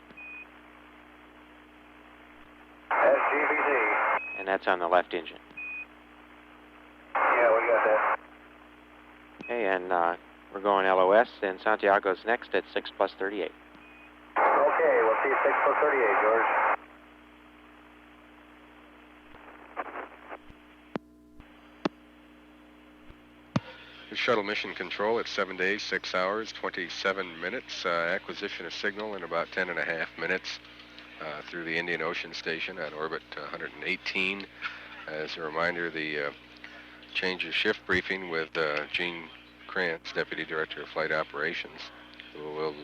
That's GPC. And that's on the left engine. Yeah, we got that. Okay, and we're going LOS, and Santiago's next at 6+38. Okay, we'll see you 6+38, George. Shuttle mission control at 7 days, 6 hours, 27 minutes. Acquisition of signal in about 10.5 minutes through the Indian Ocean Station at orbit 118. As a reminder, the change of shift briefing with Gene Krantz, Deputy Director of Flight Operations, who will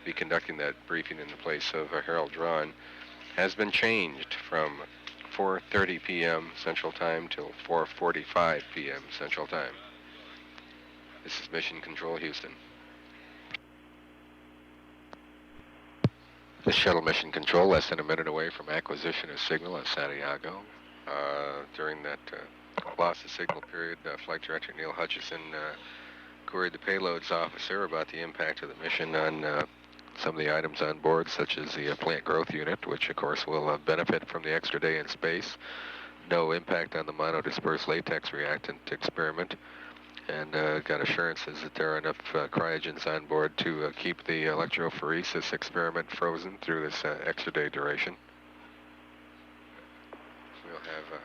be conducting that briefing in the place of Harold Drawn, has been changed from 4:30 p.m. Central Time till 4:45 p.m. Central Time. This is Mission Control, Houston. The shuttle mission control less than a minute away from acquisition of signal at Santiago. During that loss of signal period, Flight Director Neil Hutchison queried the payloads officer about the impact of the mission on some of the items on board, such as the plant growth unit, which of course will benefit from the extra day in space. No impact on the monodispersed latex reactant experiment, and got assurances that there are enough cryogens on board to keep the electrophoresis experiment frozen through this extra day duration. We'll have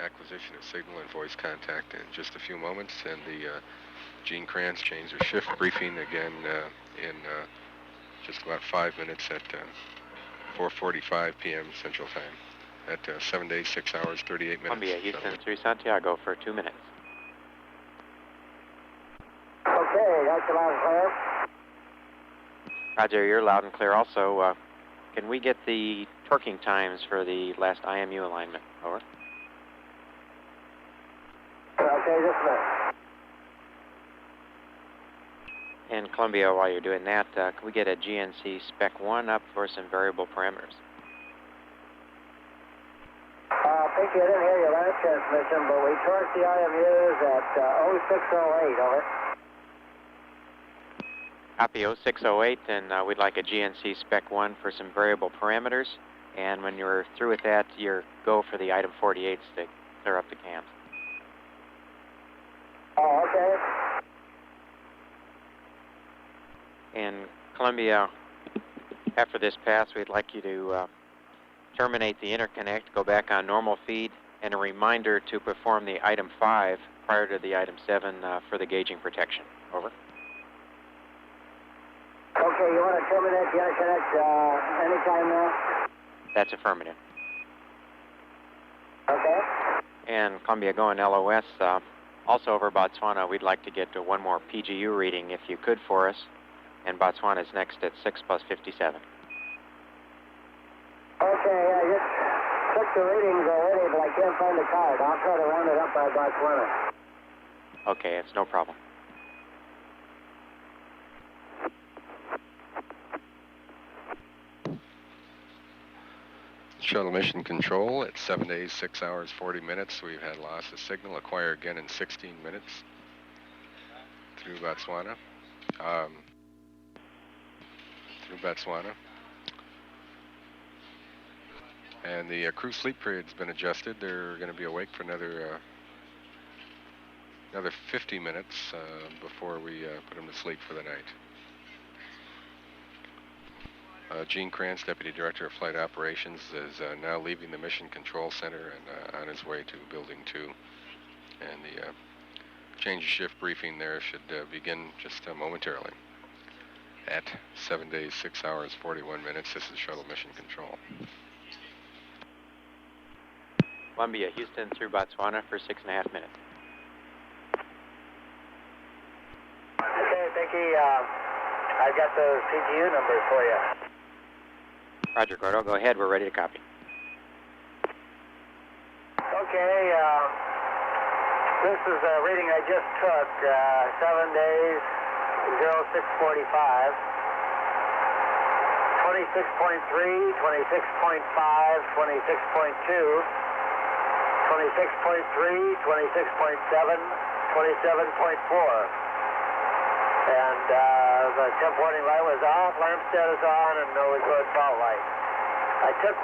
acquisition of signal and voice contact in just a few moments, and the Gene Krantz change their shift briefing again in just about 5 minutes at 4:45 p.m. Central Time at 7 days, 6 hours, 38 minutes. Columbia, Houston through Santiago for 2 minutes. Okay, that's loud and clear. Roger, you're loud and clear also. Can we get the torquing times for the last IMU alignment? Over. Okay, just a minute. And Columbia, while you're doing that, can we get a GNC Spec 1 up for some variable parameters? Thank you. I didn't hear your last transmission, but we torqued the IMUs at 0608, over. Copy 0608, and we'd like a GNC Spec 1 for some variable parameters. And when you're through with that, you're go for the item 48 to clear up the cams. Oh, okay. And Columbia, after this pass, we'd like you to terminate the interconnect, go back on normal feed, and a reminder to perform the item 5 prior to the item 7 for the gauging protection. Over. Okay, you want to terminate the interconnect anytime now? That's affirmative. Okay. And Columbia going LOS. Also over Botswana, we'd like to get to one more PGU reading if you could for us. And Botswana is next at 6 plus 57. Okay, I just took the readings already, but I can't find the card. I'll try to round it up by Botswana. Okay, it's no problem. Shuttle mission control at 7 days, 6 hours, 40 minutes. We've had loss of signal, acquire again in 16 minutes through Botswana. And the crew sleep period's been adjusted. They're going to be awake for another 50 minutes before we put them to sleep for the night. Gene Krantz, Deputy Director of Flight Operations, is now leaving the Mission Control Center and on his way to Building 2. And the change of shift briefing there should begin just momentarily. At 7 days, 6 hours, 41 minutes, this is Shuttle Mission Control. Columbia, Houston through Botswana for 6.5 minutes. Okay, Vicky, I've got those PGU numbers for you. Roger, Gordo, go ahead. We're ready to copy. Okay, this is a reading I just took, 7 days, 0645, 26.3, 26.5, 26.2, 26.3, 26.7, 27.4. And the temp warning light was off, alarm status on, and no record fault light. I took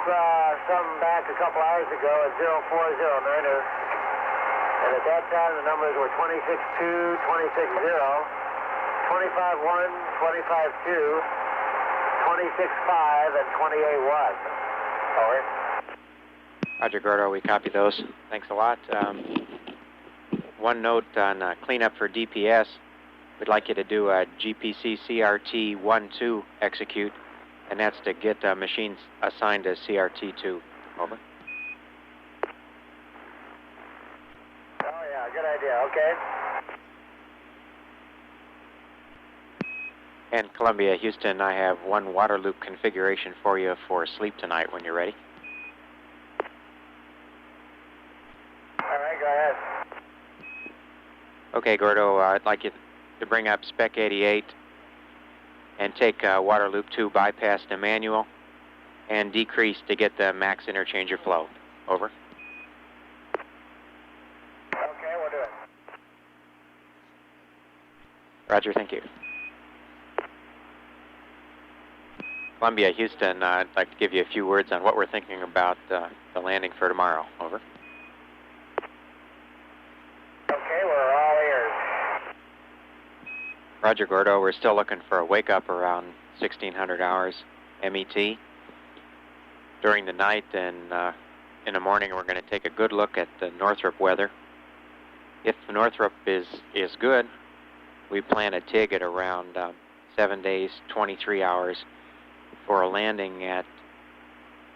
some back a couple hours ago at 0409er, and at that time the numbers were 26.2, 26.0, 25.1, 25.2, 26.5, and 28.1. Over. Roger, Gordo, we copy those. Thanks a lot. one note on cleanup for DPS. We'd like you to do a GPC CRT 1-2 execute, and that's to get machines assigned to CRT2. Over. Oh, yeah, good idea. Okay. And Columbia, Houston, I have one water loop configuration for you for sleep tonight when you're ready. All right, go ahead. Okay, Gordo, I'd like you to bring up Spec 88 and take water loop 2 bypass to manual and decrease to get the max interchanger flow. Over. Okay, we'll do it. Roger, thank you. Columbia, Houston, I'd like to give you a few words on what we're thinking about the landing for tomorrow. Over. Okay, we're all ears. Roger, Gordo, we're still looking for a wake-up around 1600 hours MET. During the night and in the morning, we're going to take a good look at the Northrop weather. If the Northrop is good, we plan a TIG at around 7 days, 23 hours for a landing at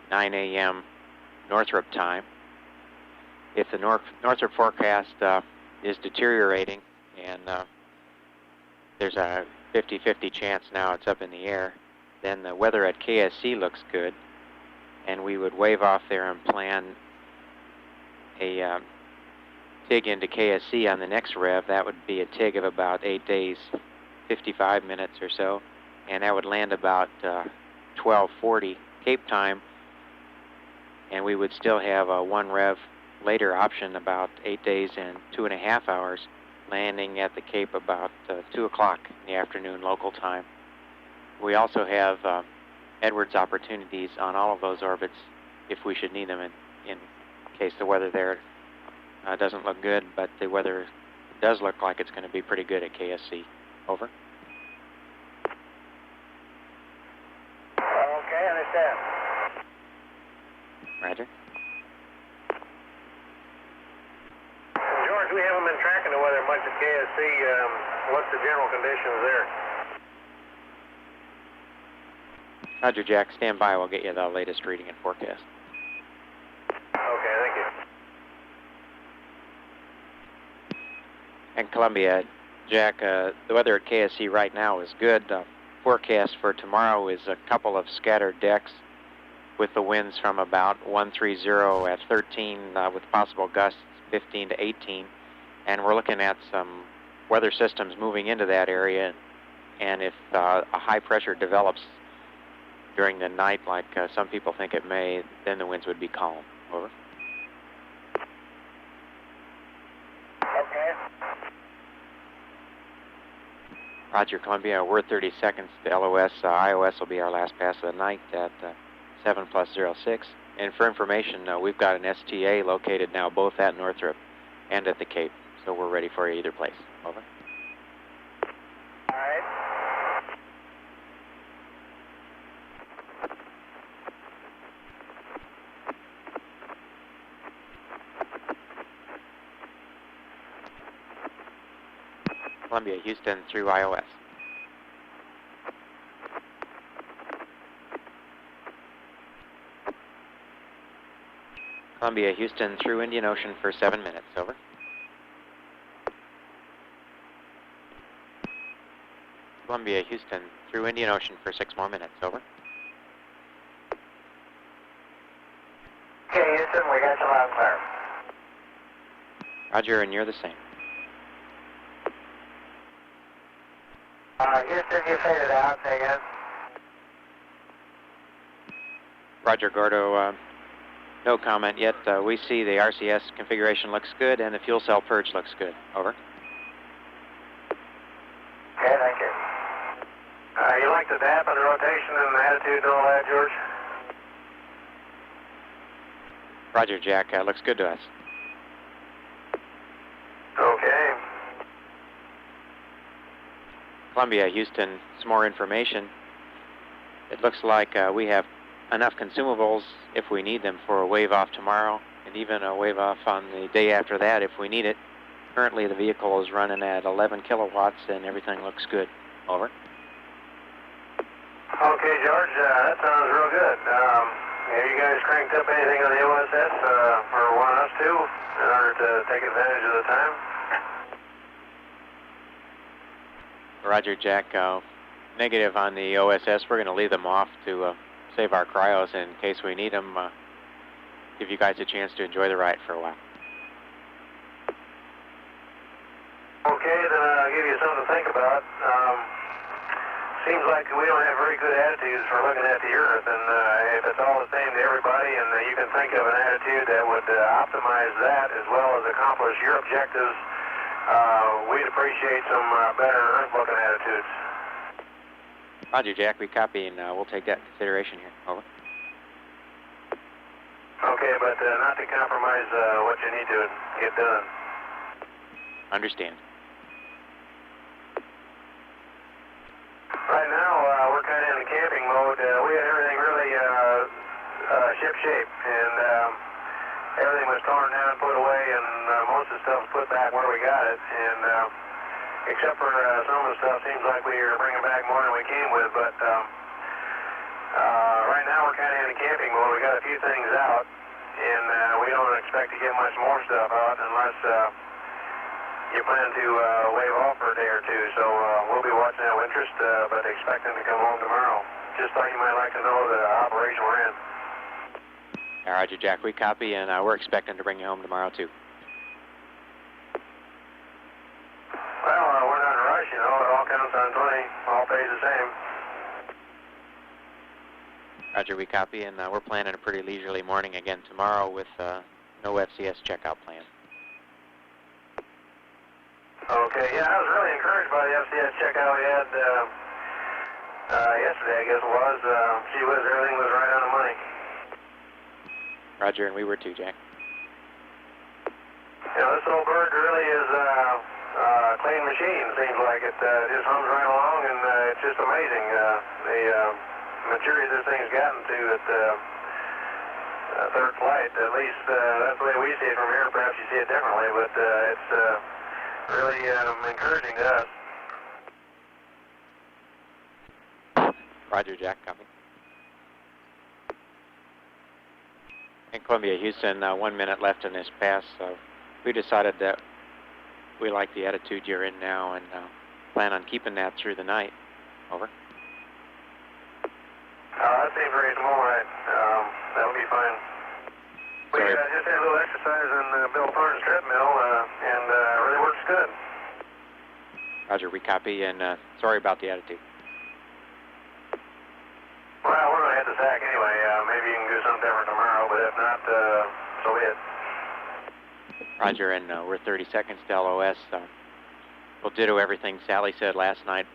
9 a.m. Northrop time. If the Northrop forecast is deteriorating and there's a 50-50 chance now it's up in the air, then the weather at KSC looks good, and we would wave off there and plan a TIG into KSC on the next rev. That would be a TIG of about 8 days, 55 minutes or so, and that would land about 12:40 Cape time, and we would still have a 1 rev later option about 8 days and 2.5 hours, landing at the Cape about 2 o'clock in the afternoon local time. We also have Edwards opportunities on all of those orbits if we should need them in case the weather there doesn't look good, but the weather does look like it's going to be pretty good at KSC. Over. Okay, understand. Roger. George, we haven't been tracking the weather much at KSC. What's the general conditions there? Roger, Jack. Stand by. We'll get you the latest reading and forecast. Okay, thank you. And Columbia, Jack, the weather at KSC right now is good. Forecast for tomorrow is a couple of scattered decks with the winds from about 130 at 13 with possible gusts 15 to 18. And we're looking at some weather systems moving into that area. And if a high pressure develops during the night, like some people think it may, then the winds would be calm. Over. Okay. Roger, Columbia. We're 30 seconds to LOS. IOS will be our last pass of the night at 7+06. And for information, we've got an STA located now both at Northrop and at the Cape. So we're ready for you either place. Over. All right. Columbia, Houston through IOS. Columbia, Houston through Indian Ocean for 7 minutes. Over. Columbia, Houston through Indian Ocean for 6 more minutes. Over. Okay, Houston, we got you loud and clear. Roger, and you're the same. Houston, you faded out. Say again. Roger, Gordo. No comment yet. We see the RCS configuration looks good and the fuel cell purge looks good. Over. Okay, thank you. You like the DAP and the rotation and the attitude and all that, George? Roger, Jack. Looks good to us. Okay. Columbia, Houston, some more information. It looks like we have enough consumables if we need them for a wave off tomorrow, and even a wave off on the day after that if we need it. Currently, the vehicle is running at 11 kilowatts, and everything looks good. Over. Okay, George, that sounds real good. Have you guys cranked up anything on the OSS for wanting us to in order to take advantage of the time? Roger, Jack. Negative on the OSS. We're going to leave them off to save our cryos in case we need them. Give you guys a chance to enjoy the ride for a while. Okay, then I'll give you something to think about. Seems like we don't have very good attitudes for looking at the Earth, and if it's all the same to everybody, and you can think of an attitude that would optimize that as well as accomplish your objectives, we'd appreciate some better Earth-looking attitudes. Roger, Jack. We copy, and we'll take that into consideration here. Over. Okay, but not to compromise what you need to get done. Understand. Right now, we're kind of in the camping mode. We had everything really ship-shape, and everything was torn down, put away, and most of the stuff was put back where we got it. And except for some of the stuff, seems like we are bringing back more than we came with. But right now, we're kind of in the camping mode. We got a few things out, and we don't expect to get much more stuff out unless you plan to wave off for a day or two. So we'll be watching that with interest, but expecting to come home tomorrow. Just thought you might like to know the operation we're in. Roger, Jack. We copy, and we're expecting to bring you home tomorrow, too. Well, we're not in a rush, you know. It all counts on 20. All pays the same. Roger, we copy, and we're planning a pretty leisurely morning again tomorrow with no FCS checkout plan. Okay, yeah, I was really encouraged by the FCS checkout we had yesterday, I guess it was. Gee whiz, everything was right on the money. Roger, and we were too, Jack. You know, this old bird really is a clean machine. Seems like it just hums right along, and it's just amazing the maturity this thing's gotten to at third flight. At least that's the way we see it from here. Perhaps you see it differently, but it's really encouraging to us. Roger, Jack. Copy. In Columbia, Houston, 1 minute left in this pass, so we decided that we like the attitude you're in now and plan on keeping that through the night. Over. That seems reasonable, right? That'll be fine. We just had a little exercise on Bill Thornton's treadmill, and it really works good. Roger, we copy, and sorry about the attitude. Well, we're going to hit the sack anyway. Maybe you can do something different tomorrow, but if not, so be it. Roger, and we're 30 seconds to LOS. We'll ditto everything Sally said last night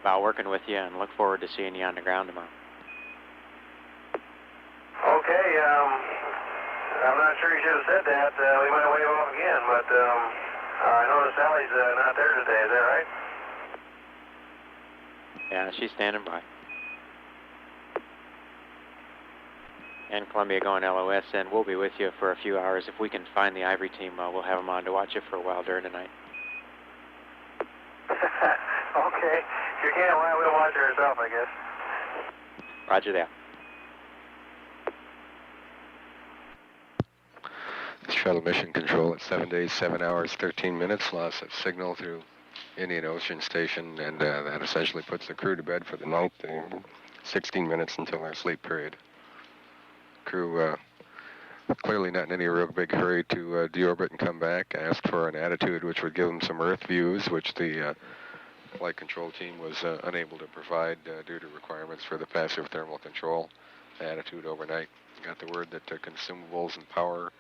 about working with you and look forward to seeing you on the ground tomorrow. Okay, I'm not sure you should have said that. We might wave off again, but I noticed Sally's not there today. Is that right? Yeah, she's standing by. And Columbia going LOS, and we'll be with you for a few hours. If we can find the Ivory team, we'll have them on to watch you for a while during the night. Okay. If you can't, we'll watch her herself, I guess. Roger that. Shuttle mission control at 7 days, 7 hours, 13 minutes, loss of signal through Indian Ocean Station, and that essentially puts the crew to bed for the night, 16 minutes until our sleep period. Crew clearly not in any real big hurry to deorbit and come back. Asked for an attitude which would give them some Earth views, which the flight control team was unable to provide due to requirements for the passive thermal control. Attitude overnight. Got the word that consumables and power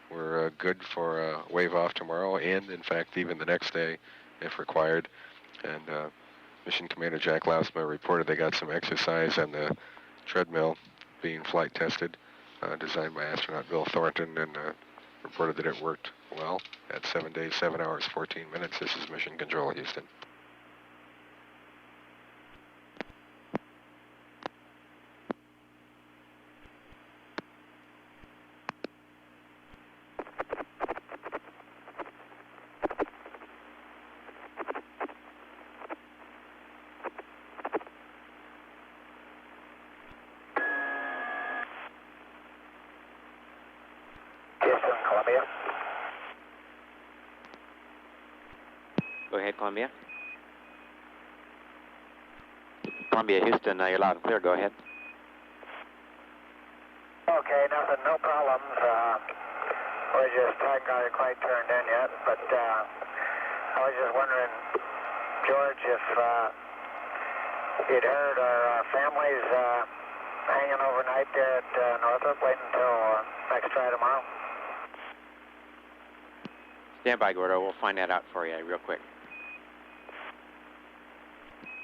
were good for wave off tomorrow, and in fact even the next day if required. And Mission Commander Jack Lausma reported they got some exercise on the treadmill being flight tested, designed by astronaut Bill Thornton, and reported that it worked well at 7 days, 7 hours, 14 minutes. This is Mission Control, Houston. Go ahead, Columbia. Columbia, Houston, you're loud and clear. Go ahead. Okay, nothing, no problems. We just hadn't got it quite turned in yet, but I was just wondering, George, if you'd heard our families hanging overnight there at Northrop, waiting until next try tomorrow. Stand by, Gordo. We'll find that out for you real quick.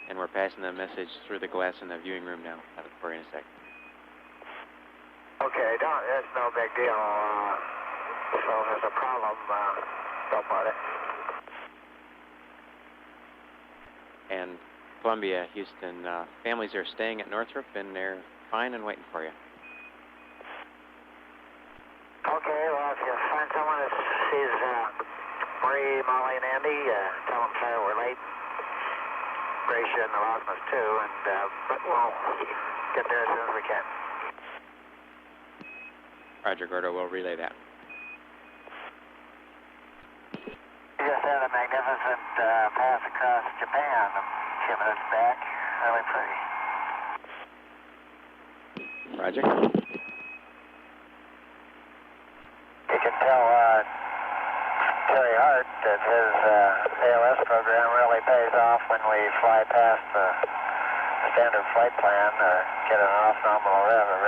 And we're passing the message through the glass in the viewing room now. Have it for you in a sec. Okay, it's no big deal. So if there's a problem, don't bother. And Columbia, Houston, families are staying at Northrop, and they're fine and waiting for you. Okay, well, if you find someone that sees Marie, Molly, and Andy, tell them sorry we're late. Gracia and Erasmus too, but we'll get there as soon as we can. Roger, Gordo. We'll relay that. We just had a magnificent pass across Japan a few minutes back. Really pretty. Roger. You can tell Terry Hart that his ALS program really pays off when we fly past the standard flight plan or get an off-nominal rev. It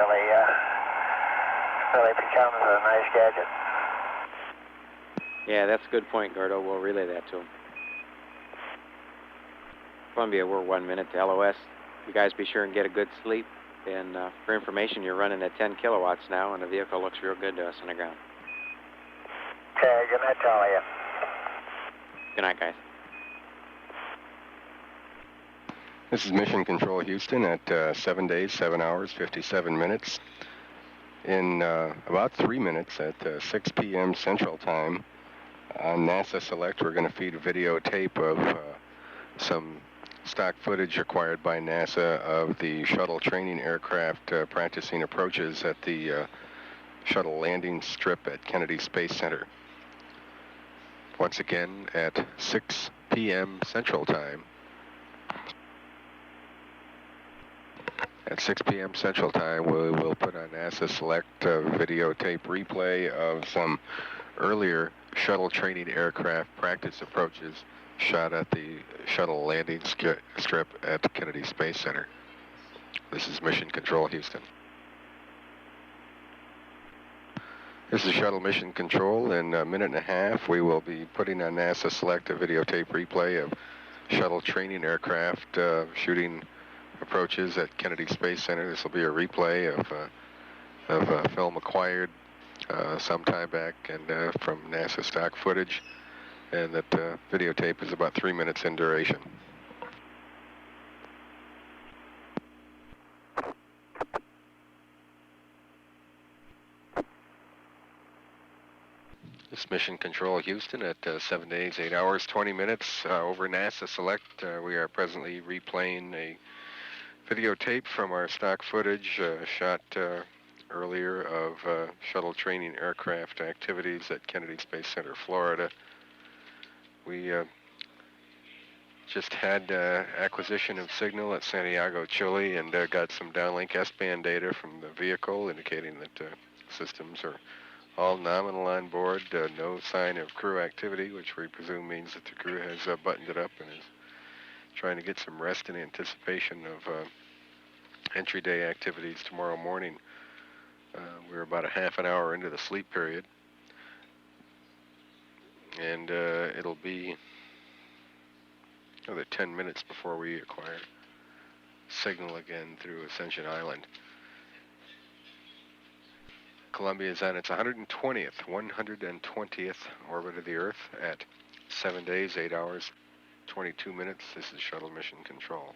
really becomes a nice gadget. Yeah, that's a good point, Gordo. We'll relay that to him. Columbia, we're 1 minute to LOS. You guys be sure and get a good sleep. And for information, you're running at 10 kilowatts now, and the vehicle looks real good to us on the ground. Okay, good night to all of you. Good night, guys. This is Mission Control Houston at 7 days, 7 hours, 57 minutes. In about 3 minutes at 6 p.m. Central Time, on NASA Select, we're going to feed a videotape of some stock footage acquired by NASA of the shuttle training aircraft practicing approaches at the shuttle landing strip at Kennedy Space Center. Once again, at 6 p.m. Central Time. At 6 p.m. Central Time, we will put on NASA Select videotape replay of some earlier shuttle training aircraft practice approaches shot at the shuttle landing strip at Kennedy Space Center. This is Mission Control Houston. This is Shuttle Mission Control. In a minute and a half, we will be putting on NASA Select a videotape replay of shuttle training aircraft shooting approaches at Kennedy Space Center. This will be a replay of film acquired some time back and from NASA stock footage, and that videotape is about 3 minutes in duration. This Mission Control Houston at 7 days, 8 hours, 20 minutes over NASA Select. We are presently replaying a videotape from our stock footage shot earlier of shuttle training aircraft activities at Kennedy Space Center, Florida. We just had acquisition of signal at Santiago, Chile, and got some downlink S-band data from the vehicle indicating that systems are all nominal on board, no sign of crew activity, which we presume means that the crew has buttoned it up and is trying to get some rest in anticipation of entry day activities tomorrow morning. We're about a half an hour into the sleep period, and it'll be another 10 minutes before we acquire signal again through Ascension Island. Columbia is on its 120th orbit of the Earth at 7 days, 8 hours, 22 minutes. This is Shuttle Mission Control.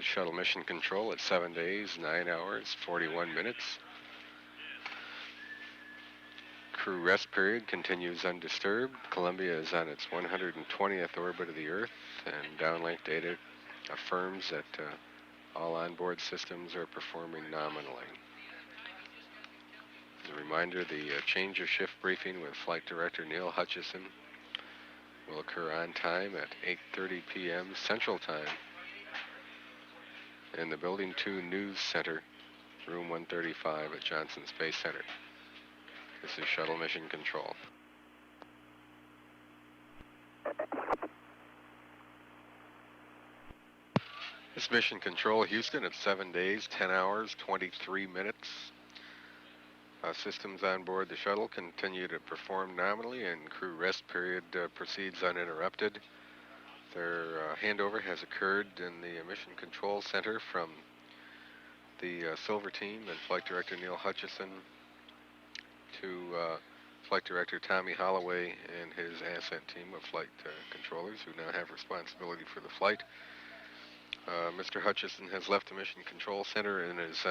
is Shuttle Mission Control at 7 days, 9 hours, 41 minutes. Crew rest period continues undisturbed. Columbia is on its 120th orbit of the Earth, and downlink data affirms that all onboard systems are performing nominally. As a reminder, the change of shift briefing with Flight Director Neil Hutchison will occur on time at 8:30 p.m. Central Time in the Building 2 News Center, Room 135 at Johnson Space Center. This is Shuttle Mission Control. This Mission Control Houston at 7 days, 10 hours, 23 minutes. Systems on board the shuttle continue to perform nominally, and crew rest period proceeds uninterrupted. Their handover has occurred in the Mission Control Center from the Silver Team and Flight Director Neil Hutchison to Flight Director Tommy Holloway and his ascent team of flight controllers who now have responsibility for the flight. Mr. Hutchison has left the Mission Control Center and is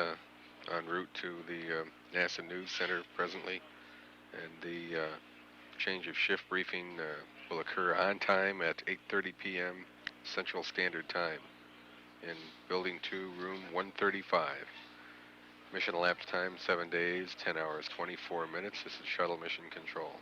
en route to the NASA News Center presently, and the change of shift briefing will occur on time at 8:30 p.m. Central Standard Time in Building 2, Room 135. Mission elapsed time 7 days, 10 hours, 24 minutes. This is Shuttle Mission Control.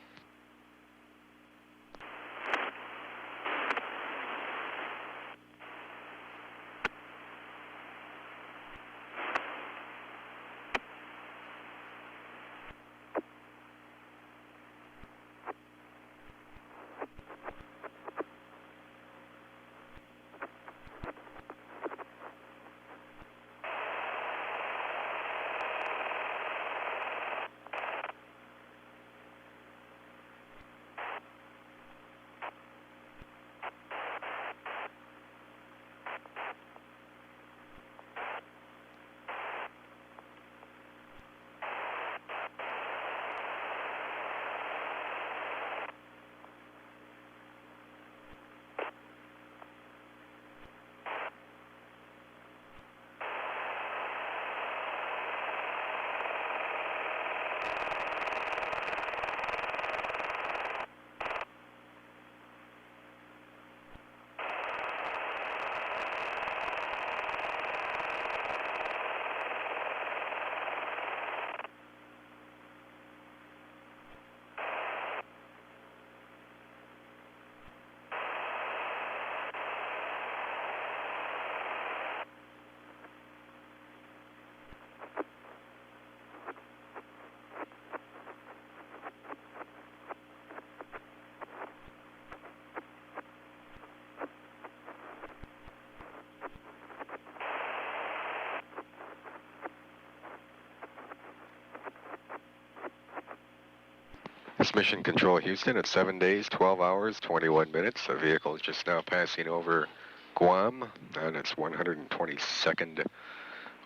This Mission Control Houston at 7 days, 12 hours, 21 minutes. The vehicle is just now passing over Guam on its 122nd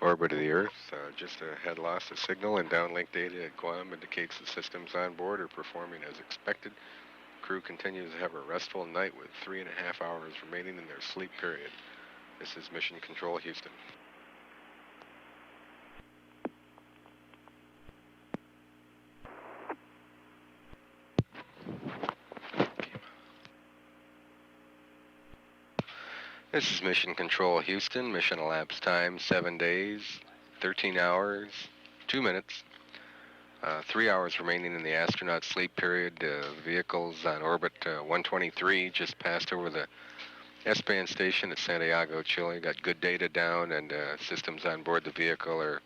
orbit of the Earth. Just had lost a signal, and downlink data at Guam indicates the systems on board are performing as expected. Crew continues to have a restful night with 3.5 hours remaining in their sleep period. This is Mission Control Houston. This is Mission Control Houston. Mission elapsed time 7 days, 13 hours, 2 minutes. 3 hours remaining in the astronaut sleep period. Vehicles on orbit 123 just passed over the S-band station at Santiago, Chile. Got good data down, and systems on board the vehicle are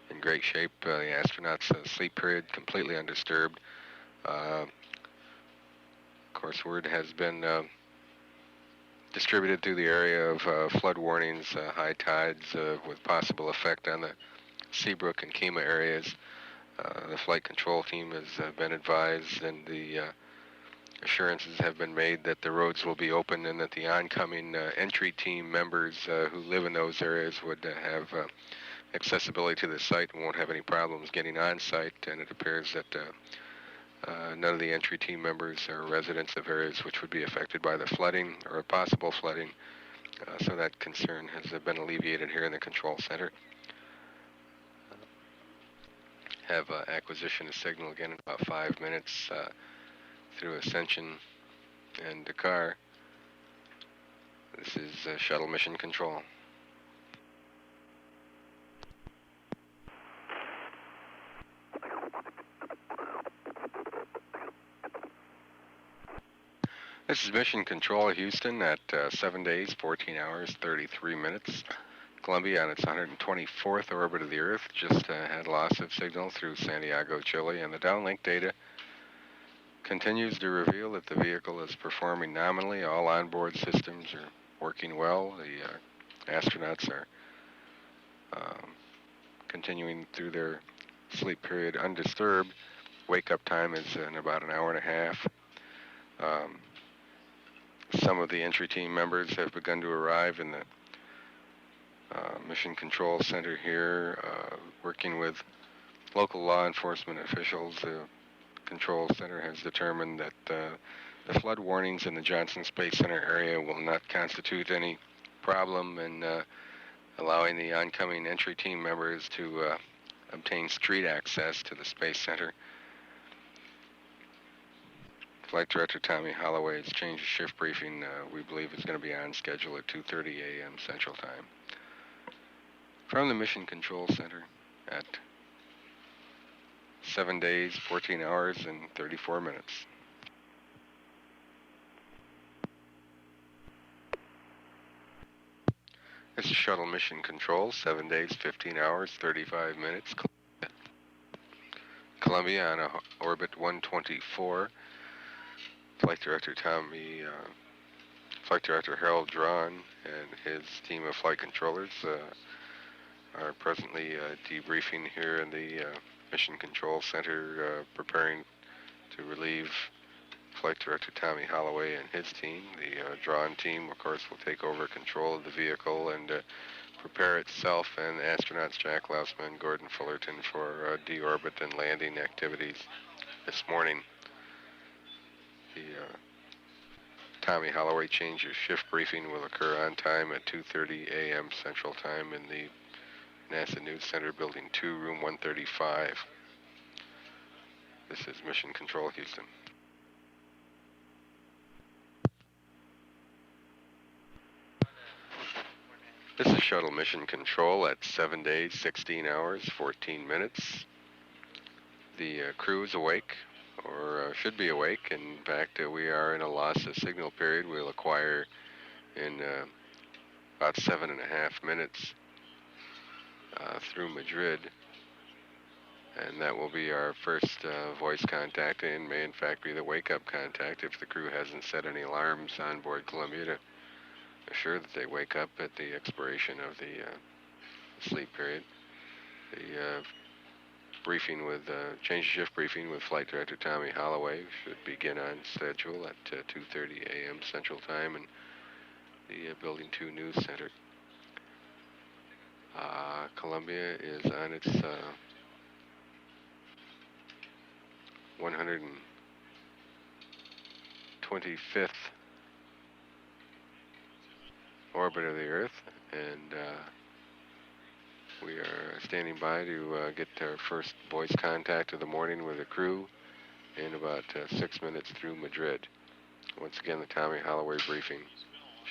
in great shape. The astronauts' sleep period completely undisturbed. Of course, word has been distributed through the area of flood warnings, high tides with possible effect on the Seabrook and Kima areas. The flight control team has been advised, and the assurances have been made that the roads will be open and that the oncoming entry team members who live in those areas would have accessibility to the site and won't have any problems getting on site. And it appears that none of the entry team members are residents of areas which would be affected by the flooding or possible flooding. So that concern has been alleviated here in the control center. Have acquisition of signal again in about 5 minutes through Ascension and Dakar. This is shuttle mission control. This is mission control Houston at 7 days, 14 hours, 33 minutes. Columbia on its 124th orbit of the Earth just had loss of signal through Santiago, Chile, and the downlink data continues to reveal that the vehicle is performing nominally. All onboard systems are working well. The astronauts are continuing through their sleep period undisturbed. Wake-up time is in about an hour and a half. Some of the entry team members have begun to arrive in the Mission Control Center here, working with local law enforcement officials. The Control Center has determined that the flood warnings in the Johnson Space Center area will not constitute any problem in allowing the oncoming entry team members to obtain street access to the Space Center. Flight Director Tommy Holloway's change of shift briefing, we believe, is going to be on schedule at 2:30 a.m. Central Time. From the Mission Control Center at 7 days, 14 hours, and 34 minutes. This is Shuttle Mission Control, 7 days, 15 hours, 35 minutes. Columbia on orbit 124. Flight Director Harold Drawn and his team of flight controllers are presently debriefing here in the Mission Control Center, preparing to relieve Flight Director Tommy Holloway and his team. The Drawn team, of course, will take over control of the vehicle and prepare itself and astronauts Jack Lausman and Gordon Fullerton for deorbit and landing activities this morning. The Tommy Holloway change of shift briefing will occur on time at 2:30 a.m. Central Time in the NASA News Center, Building 2, Room 135. This is Mission Control Houston. This is Shuttle Mission Control at 7 days, 16 hours, 14 minutes. The crew is awake, or should be awake. In fact, we are in a loss of signal period. We'll acquire in about 7.5 minutes through Madrid, and that will be our first voice contact, and may in fact be the wake-up contact if the crew hasn't set any alarms on board Columbia to assure that they wake up at the expiration of the sleep period. The briefing with change of shift briefing with Flight Director Tommy Holloway should begin on schedule at 2:30 a.m. Central Time in the Building 2 News Center. Columbia is on its 125th orbit of the Earth, and we are standing by to get our first voice contact of the morning with the crew in about 6 minutes through Madrid. Once again, the Tommy Holloway briefing,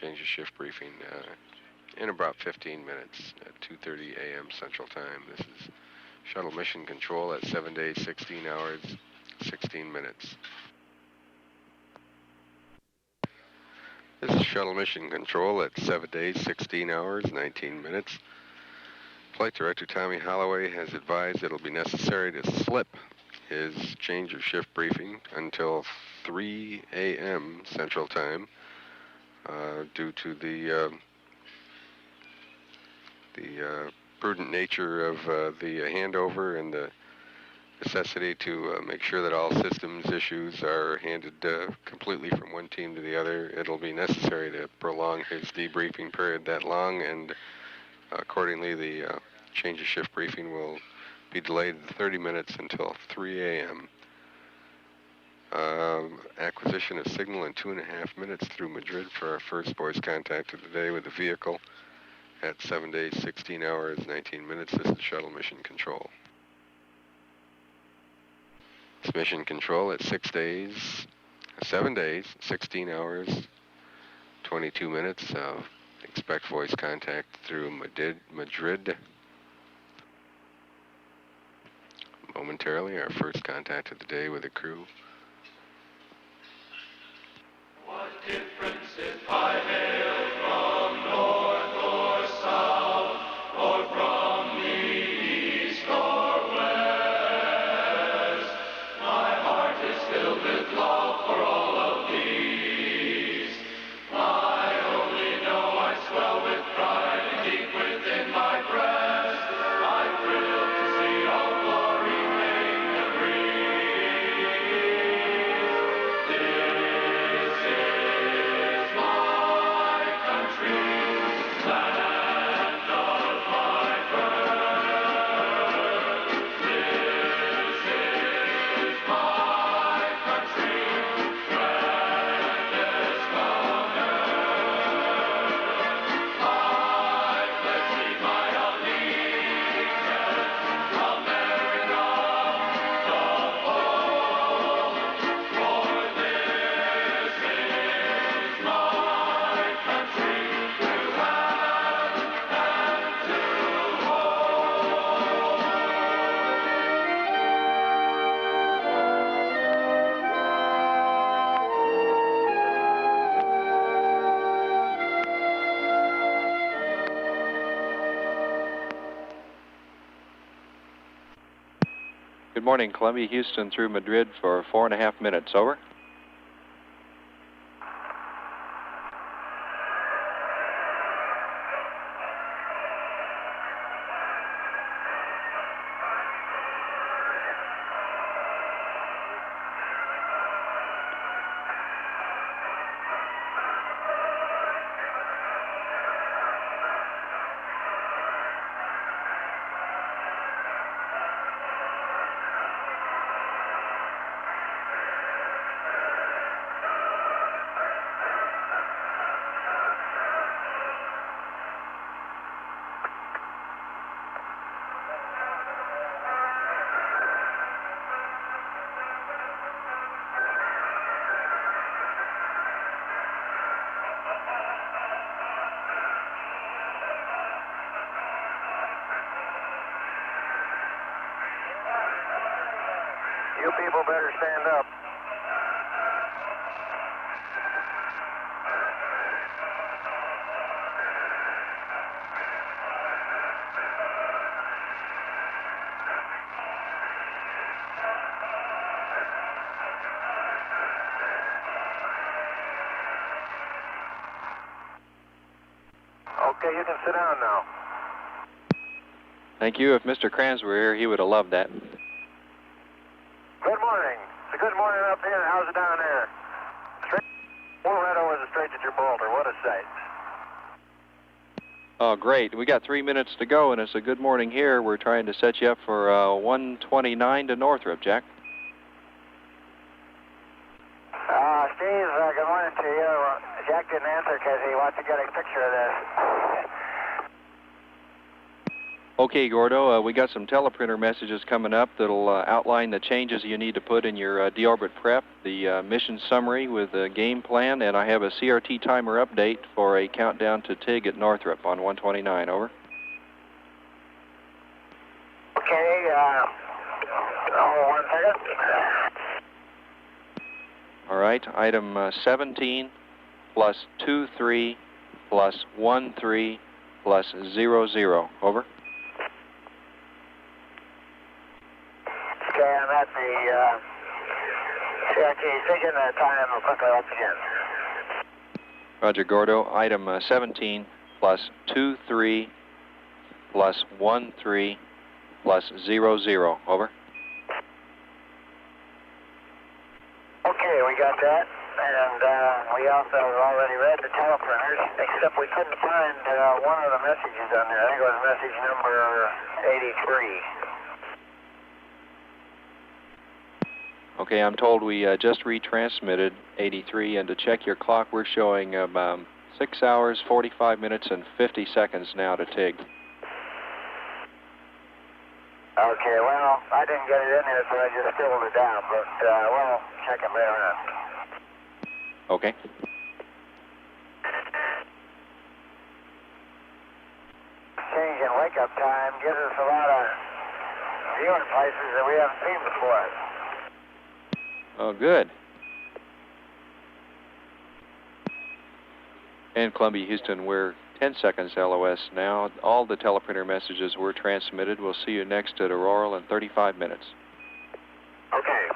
change of shift briefing, in about 15 minutes at 2:30 a.m. Central Time. This is Shuttle Mission Control at 7 days, 16 hours, 16 minutes. This is Shuttle Mission Control at 7 days, 16 hours, 19 minutes. Flight Director Tommy Holloway has advised it'll be necessary to slip his change of shift briefing until 3 a.m. Central Time due to the prudent nature of the handover and the necessity to make sure that all systems issues are handed completely from one team to the other. It'll be necessary to prolong his debriefing period that long, and accordingly the change of shift briefing will be delayed 30 minutes until 3 a.m. Acquisition of signal in 2.5 minutes through Madrid for our first voice contact of the day with the vehicle at 7 days, 16 hours, 19 minutes. This is Shuttle Mission Control. It's Mission Control at 7 days, 16 hours, 22 minutes. Expect voice contact through Madrid. Momentarily, our first contact of the day with the crew. What difference if I hail from north or south, or from the east or west? My heart is filled with love for all of these. I only know I swell with pride and deep within my breast I thrill to see all glory make the breeze. This is my country, land of my birth. This is my country, grandest on earth. I pledge thee my allegiance, America the whole, for this is my country to have and to hold. Good morning, Columbia, Houston through Madrid for 4.5 minutes. Over. You people better stand up. Okay, you can sit down now. Thank you. If Mr. Kranz were here, he would have loved that. Good morning. It's a good morning up here. How's it down there? We're right over the Straits of Gibraltar. What a sight. Oh, great. We got 3 minutes to go, and it's a good morning here. We're trying to set you up for 129 to Northrop, Jack. Steve, good morning to you. Jack didn't answer because he wants to get a picture of this. Okay, Gordo, we got some teleprinter messages coming up that'll outline the changes you need to put in your deorbit prep, the mission summary with the game plan, and I have a CRT timer update for a countdown to TIG at Northrop on 129. Over. Okay, 1 second. All right, item 17 plus 23 plus 13 plus 00. Over. Okay, I'm at the CRT. Taking the time quickly once again. Roger, Gordo. Item 17 plus 23 plus 13 plus 00. Over. Okay, we got that. And we also already read the teleprinters, except we couldn't find one of the messages on there. I think it was message number 83. Okay, I'm told we just retransmitted 83, and to check your clock, we're showing 6 hours, 45 minutes, and 50 seconds now to TIG. Okay, well, I didn't get it in there, so I just scribbled it down, but we'll check it later on. Okay. Change in wake-up time gives us a lot of viewing places that we haven't seen before. Oh, good. And Columbia, Houston, we're 10 seconds LOS now. All the teleprinter messages were transmitted. We'll see you next at Aurora in 35 minutes. Okay.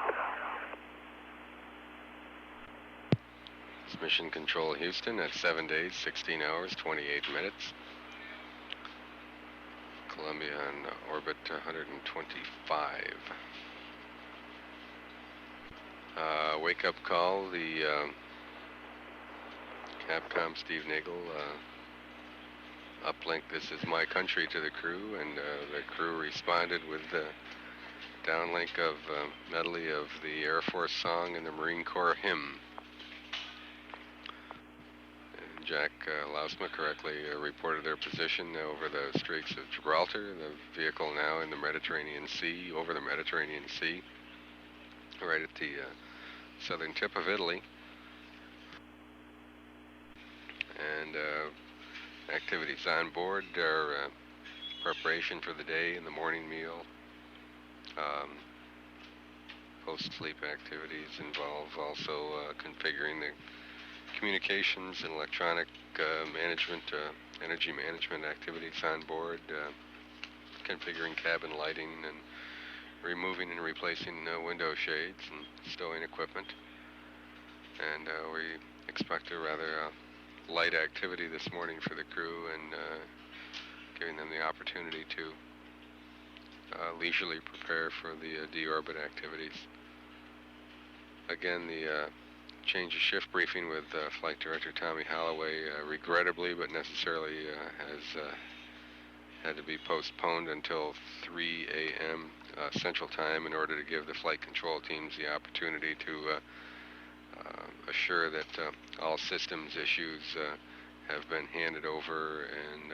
It's Mission Control Houston at 7 days, 16 hours, 28 minutes. Columbia on orbit 125. Wake-up call, the Capcom Steve Nagel uplink "This is my country" to the crew, and the crew responded with the downlink of medley of the Air Force song and the Marine Corps hymn. And Jack Lausma correctly reported their position over the Straits of Gibraltar, the vehicle now in the Mediterranean Sea, over the Mediterranean Sea, right at the southern tip of Italy. And activities on board are preparation for the day and the morning meal. Post-sleep activities involve also configuring the communications and electronic management, energy management activities on board, configuring cabin lighting and removing and replacing window shades and stowing equipment. And we expect a rather light activity this morning for the crew, and giving them the opportunity to leisurely prepare for the deorbit activities. Again, the change of shift briefing with Flight Director Tommy Holloway, regrettably but necessarily, has had to be postponed until 3 a.m. Central Time in order to give the flight control teams the opportunity to assure that all systems issues have been handed over and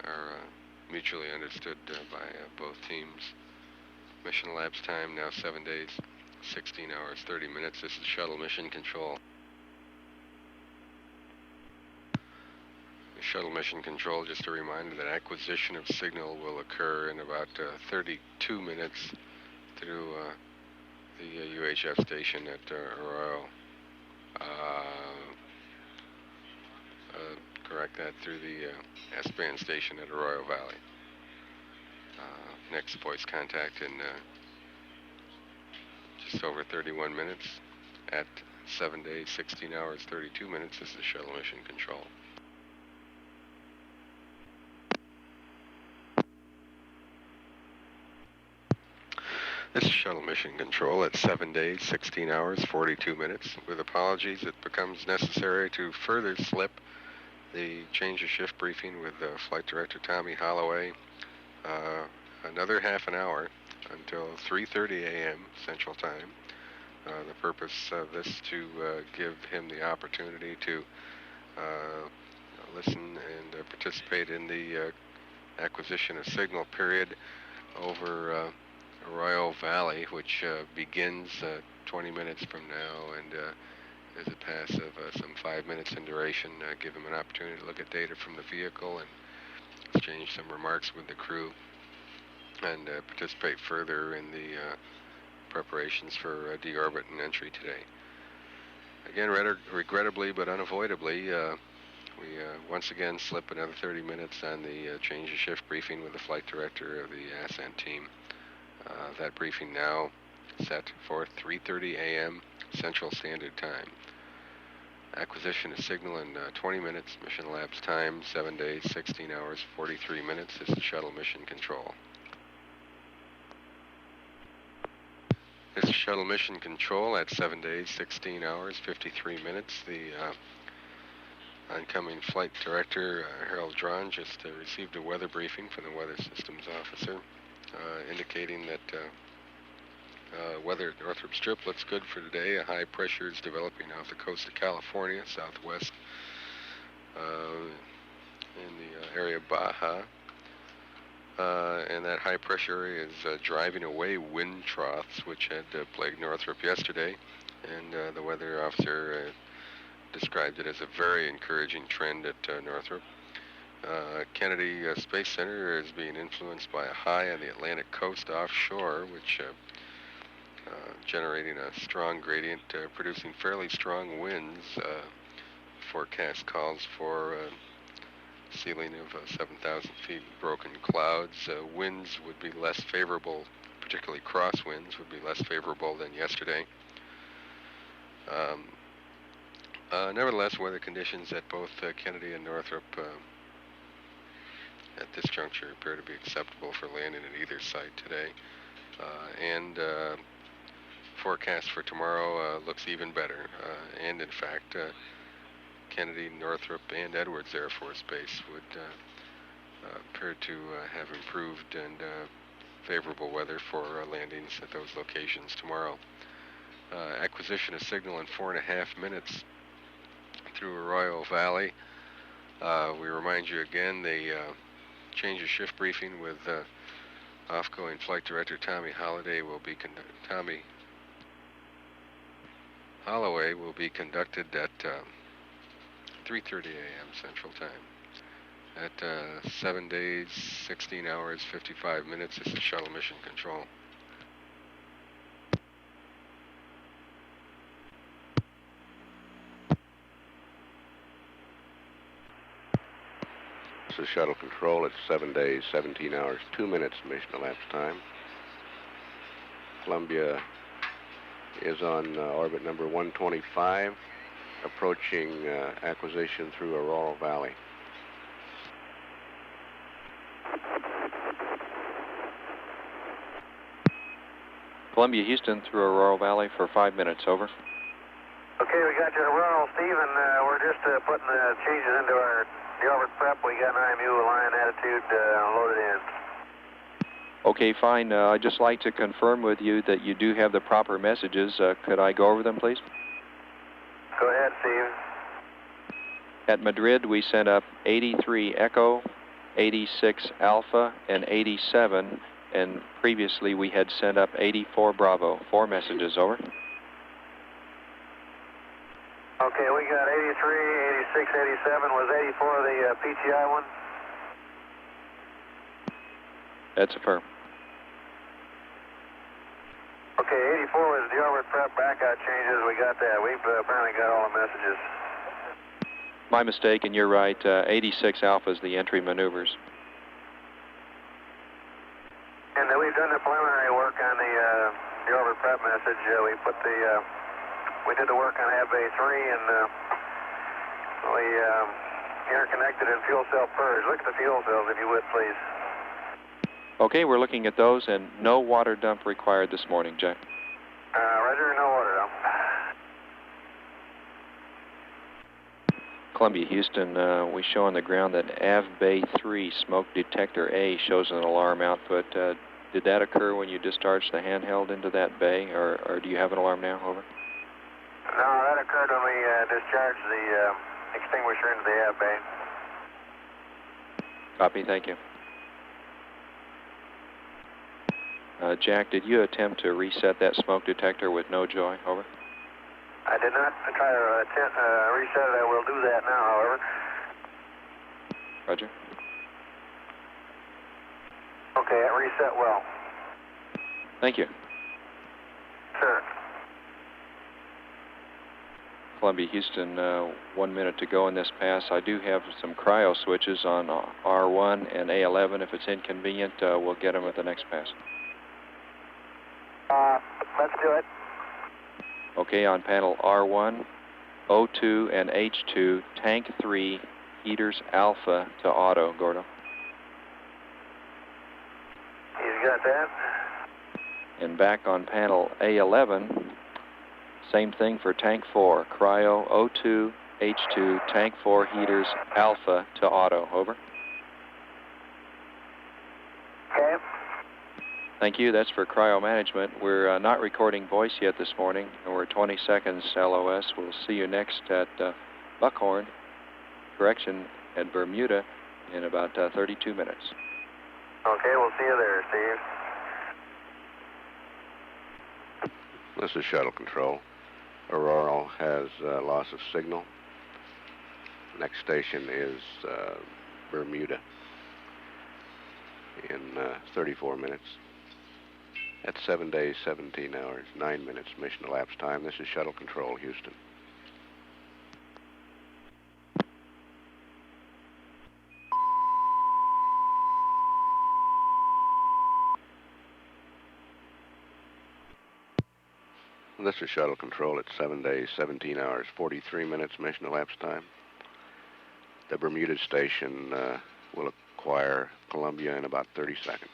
are mutually understood by both teams. Mission elapsed time now 7 days, 16 hours, 30 minutes. This is Shuttle Mission Control. Shuttle Mission Control, just a reminder that acquisition of signal will occur in about 32 minutes through the UHF station at Arroyo. Correct that, through the S-band station at Arroyo Valley. Next voice contact in just over 31 minutes at 7 days, 16 hours, 32 minutes. This is Shuttle Mission Control. This is Shuttle Mission Control at 7 days, 16 hours, 42 minutes. With apologies, it becomes necessary to further slip the change of shift briefing with Flight Director Tommy Holloway another half an hour until 3:30 a.m. Central Time. The purpose of this to give him the opportunity to listen and participate in the acquisition of signal period over Arroyo Valley, which begins 20 minutes from now, and is a pass of some 5 minutes in duration. Give him an opportunity to look at data from the vehicle and exchange some remarks with the crew, and participate further in the preparations for deorbit and entry today. Again, regrettably but unavoidably, we once again slip another 30 minutes on the change of shift briefing with the flight director of the ascent team. That briefing now set for 3:30 a.m. Central Standard Time. Acquisition of signal in 20 minutes. Mission elapsed time 7 days, 16 hours, 43 minutes. This is Shuttle Mission Control. This is Shuttle Mission Control at 7 days, 16 hours, 53 minutes. The oncoming flight director, Harold Drawn, just received a weather briefing from the Weather Systems Officer, indicating that Weather at Northrop Strip looks good for today. A high pressure is developing off the coast of California, southwest in the area of Baja. And that high pressure area is driving away wind troughs, which had plagued Northrop yesterday. And the weather officer described it as a very encouraging trend at Northrop. Kennedy Space Center is being influenced by a high on the Atlantic coast offshore, which generating a strong gradient, producing fairly strong winds. Forecast calls for ceiling of 7,000 feet, broken clouds. Winds would be less favorable, particularly crosswinds would be less favorable than yesterday. Nevertheless, weather conditions at both Kennedy and Northrop at this juncture appear to be acceptable for landing at either site today. And forecast for tomorrow looks even better. And in fact, Kennedy, Northrop, and Edwards Air Force Base would appear to have improved and favorable weather for landings at those locations tomorrow. Acquisition of signal in 4.5 minutes through Arroyo Valley. We remind you again, the change of shift briefing with off-going Flight Director Tommy Holloway will be conducted at 3:30 a.m. Central Time. At 7 days, 16 hours, 55 minutes, this is Shuttle Mission Control. This is Shuttle Control. It's 7 days, 17 hours, 2 minutes mission elapsed time. Columbia is on orbit number 125, approaching acquisition through Aurora Valley. Columbia, Houston through Aurora Valley for 5 minutes, over. Okay, we got you at Aurora, Stephen. We're just putting the changes into the orbit prep. We got an IMU line attitude loaded in. Okay, fine. I'd just like to confirm with you that you do have the proper messages. Could I go over them, please? Go ahead, Steve. At Madrid, we sent up 83 Echo, 86 Alpha, and 87, and previously we had sent up 84 Bravo. 4 messages, over. Okay, we got 83, 86, 87. Was 84 the PTI one? That's affirm. Okay, 84 was the orbit prep backout changes. We got that. We've apparently got all the messages. My mistake, and you're right. 86 Alpha is the entry maneuvers. And we've done the preliminary work on the orbit prep message. We did the work on FA3 and we interconnected in fuel cell purge. Look at the fuel cells, if you would, please. Okay, we're looking at those, and no water dump required this morning, Jack. Roger, no water dump. Columbia, Houston, we show on the ground that AV Bay 3 smoke detector A shows an alarm output. Did that occur when you discharged the handheld into that bay, or do you have an alarm now, over? No, that occurred when we discharged the extinguisher into the AV bay. Copy, thank you. Jack, did you attempt to reset that smoke detector with no joy, over? I did not try to reset it. I will do that now, however. Roger. Okay, it reset well. Thank you. Sure. Columbia, Houston, 1 minute to go in this pass. I do have some cryo switches on R1 and A11. If it's inconvenient, we'll get them at the next pass. Let's do it. Okay, on panel R1, O2 and H2, tank 3, heaters alpha to auto, Gordo. He's got that. And back on panel A11, same thing for tank 4, cryo, O2, H2, tank 4, heaters alpha to auto, over. Okay. Thank you. That's for cryo management. We're not recording voice yet this morning, and we're 20 seconds LOS. We'll see you next at Buckhorn, at Bermuda, in about 32 minutes. Okay, we'll see you there, Steve. This is Shuttle Control. Aurora has loss of signal. Next station is Bermuda in 34 minutes. That's 7 days, 17 hours, 9 minutes mission elapsed time. This is Shuttle Control, Houston. This is Shuttle Control at 7 days, 17 hours, 43 minutes mission elapsed time. The Bermuda station will acquire Columbia in about 30 seconds.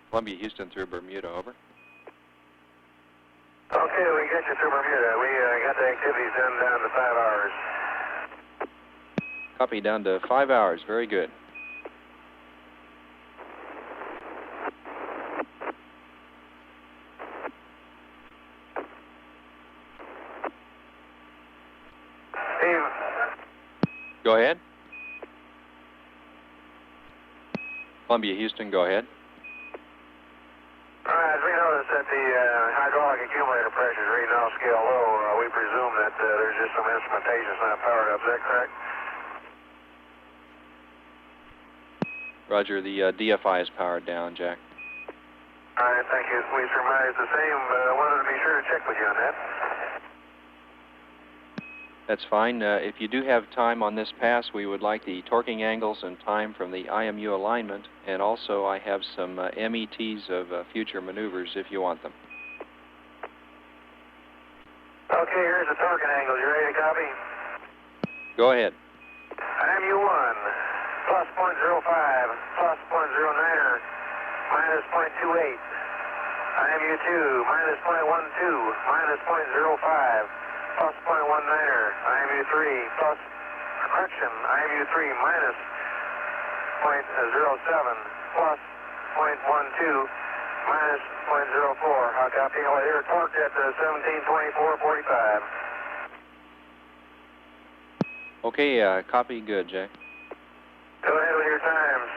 Columbia, Houston through Bermuda, over. Okay, we get you through Bermuda. We got the activities down to 5 hours. Copy, down to 5 hours. Very good. Steve. Go ahead. Columbia, Houston, go ahead. All right, we noticed that the hydraulic accumulator pressure is reading off scale low. We presume that there's just some instrumentation that's not powered up. Is that correct? Roger, the DFI is powered down, Jack. All right, thank you. We surmise the same. Wanted to be sure to check with you on that. That's fine. If you do have time on this pass, we would like the torquing angles and time from the IMU alignment, and also I have some METs of future maneuvers if you want them. Okay, here's the torquing angles. You ready to copy? Go ahead. IMU 1, plus 0.05, plus 0.09er, minus 0.28. IMU 2, minus 0.12, minus 0.05. Plus 0.19er, IMU 3, plus, correction, IMU 3 minus 0.07, plus 0.12, minus 0.04. I'll copy. I'll hear torque at 1724.45. Okay, copy, good, Jack. Go ahead with your times.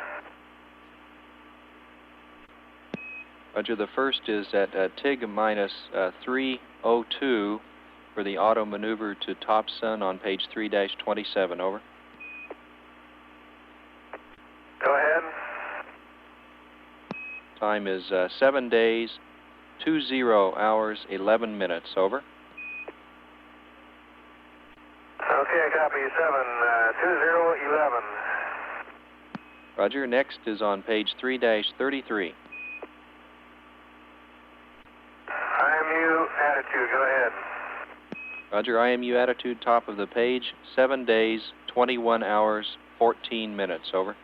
Roger, the first is at TIG minus 302. For the auto maneuver to top sun on page 3-27, over. Go ahead. Time is 7 days, 20 hours, 11 minutes, over. Okay, copy, 7-20-11. Roger, next is on page 3-33. IMU attitude, go ahead. Roger, IMU attitude, top of the page, 7 days, 21 hours, 14 minutes, over.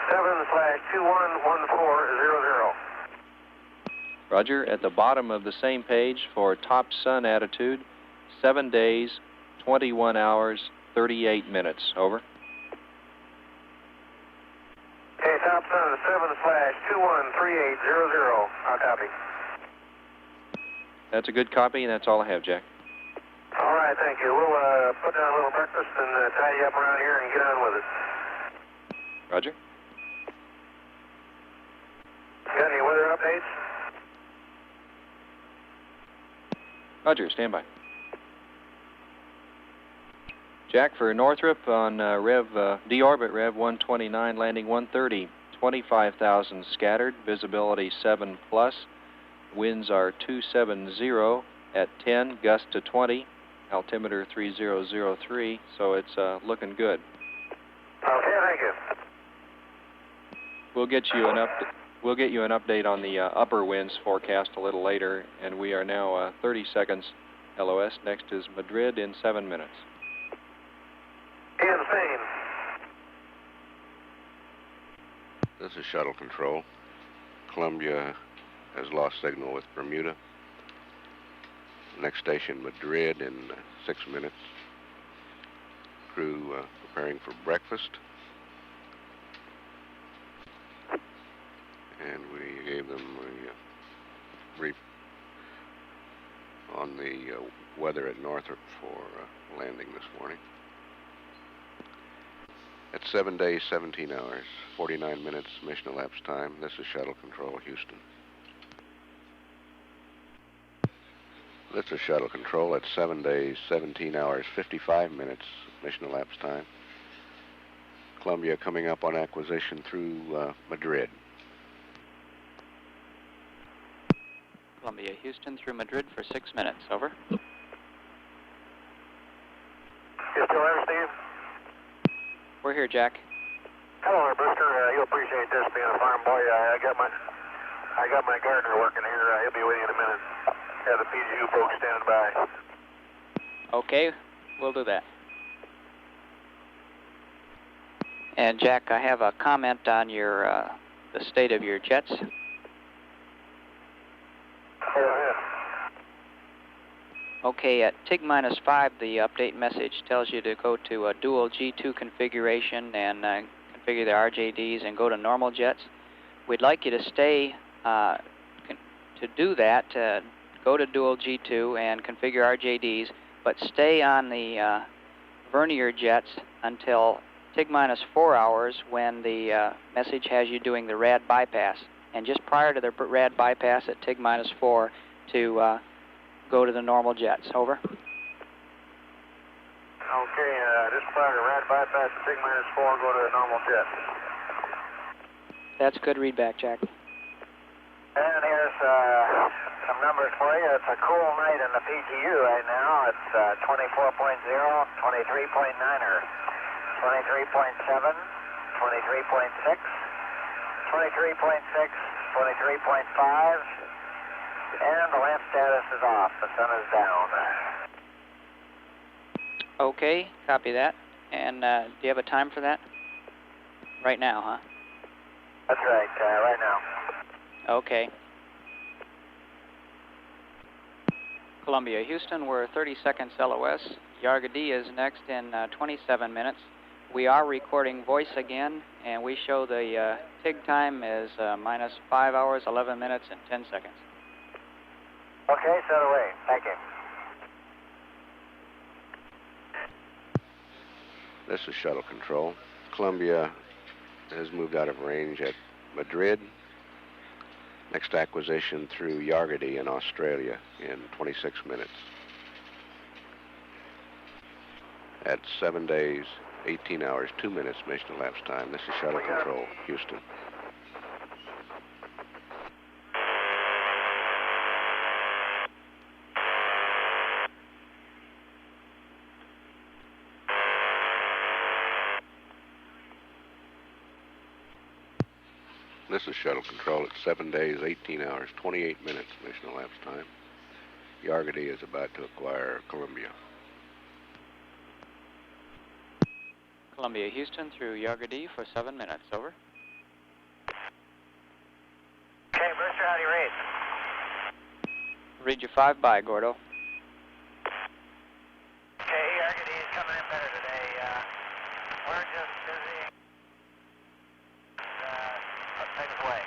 7/211400. Roger, at the bottom of the same page for top sun attitude, 7 days, 21 hours, 38 minutes, over. Okay, top sun, 7/213800. I'll copy. That's a good copy, and that's all I have, Jack. All right, thank you. We'll put down a little breakfast and tie you up around here and get on with it. Roger. Got any weather updates? Roger, stand by. Jack, for Northrop on D-orbit Rev 129, landing 130, 25,000 scattered, visibility 7 plus. Winds are 270 at 10, gust to 20, altimeter 3003, so it's looking good. Okay, thank you. We'll get you an update on the upper winds forecast a little later, and we are now 30 seconds LOS. Next is Madrid in 7 minutes. Ian Spain. This is Shuttle Control. Columbia has lost signal with Bermuda. Next station, Madrid, in 6 minutes. Crew preparing for breakfast. And we gave them a brief on the weather at Northrop for landing this morning. At 7 days, 17 hours, 49 minutes mission elapsed time. This is Shuttle Control, Houston. This is Shuttle Control at 7 days, 17 hours, 55 minutes mission elapsed time. Columbia coming up on acquisition through Madrid. Columbia, Houston through Madrid for 6 minutes. Over. You still there, Steve? We're here, Jack. Hello there, Brewster. You'll appreciate this being a farm boy. I got my gardener working here. He'll be with you in a minute. Have the PGU folks standing by. Okay, we'll do that. And Jack, I have a comment on your the state of your jets. Okay, at TIG-5, the update message tells you to go to a dual G2 configuration and configure the RJDs and go to normal jets. We'd like you to stay, to do that, go to dual G2 and configure RJDs, but stay on the vernier jets until TIG-4 hours when the message has you doing the rad bypass. And just prior to the rad bypass at TIG-4 to go to the normal jets. Over. Okay, just prior to rad bypass at TIG-4, go to the normal jets. That's good readback, Jack. And here's some numbers for you. It's a cool night in the PTU right now. It's 24.0, 23.9er, 23.7, 23.6, 23.6, 23.5, and the lamp status is off. The sun is down. Okay, copy that. And do you have a time for that? Right now, huh? That's right, right now. Okay. Columbia, Houston, we're 30 seconds LOS. Yarga D is next in 27 minutes. We are recording voice again, and we show the TIG time is minus 5 hours, 11 minutes, and 10 seconds. Okay, set away. Thank you. This is Shuttle Control. Columbia has moved out of range at Madrid. Next acquisition through Yargady in Australia in 26 minutes. At 7 days, 18 hours, 2 minutes mission elapsed time. This is Shuttle Control, Houston. This is Shuttle Control at 7 days, 18 hours, 28 minutes mission elapsed time. Yargady is about to acquire Columbia. Columbia, Houston through Yargady for 7 minutes. Over. Okay, Brewster, how do you rate? Read you 5 by, Gordo. Okay, Yargady is coming in better today. We're just busy. Let's take it away.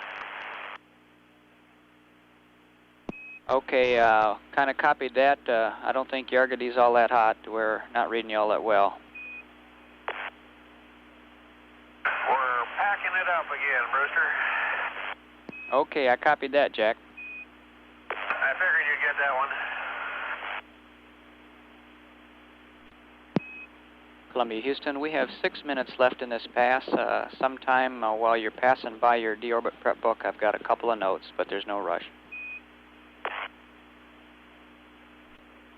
Okay, kind of copied that. I don't think Yargady's all that hot. We're not reading you all that well. We're packing it up again, Brewster. Okay, I copied that, Jack. I figured you'd get that one. Columbia, Houston, we have 6 minutes left in this pass. Sometime while you're passing by your deorbit prep book, I've got a couple of notes, but there's no rush.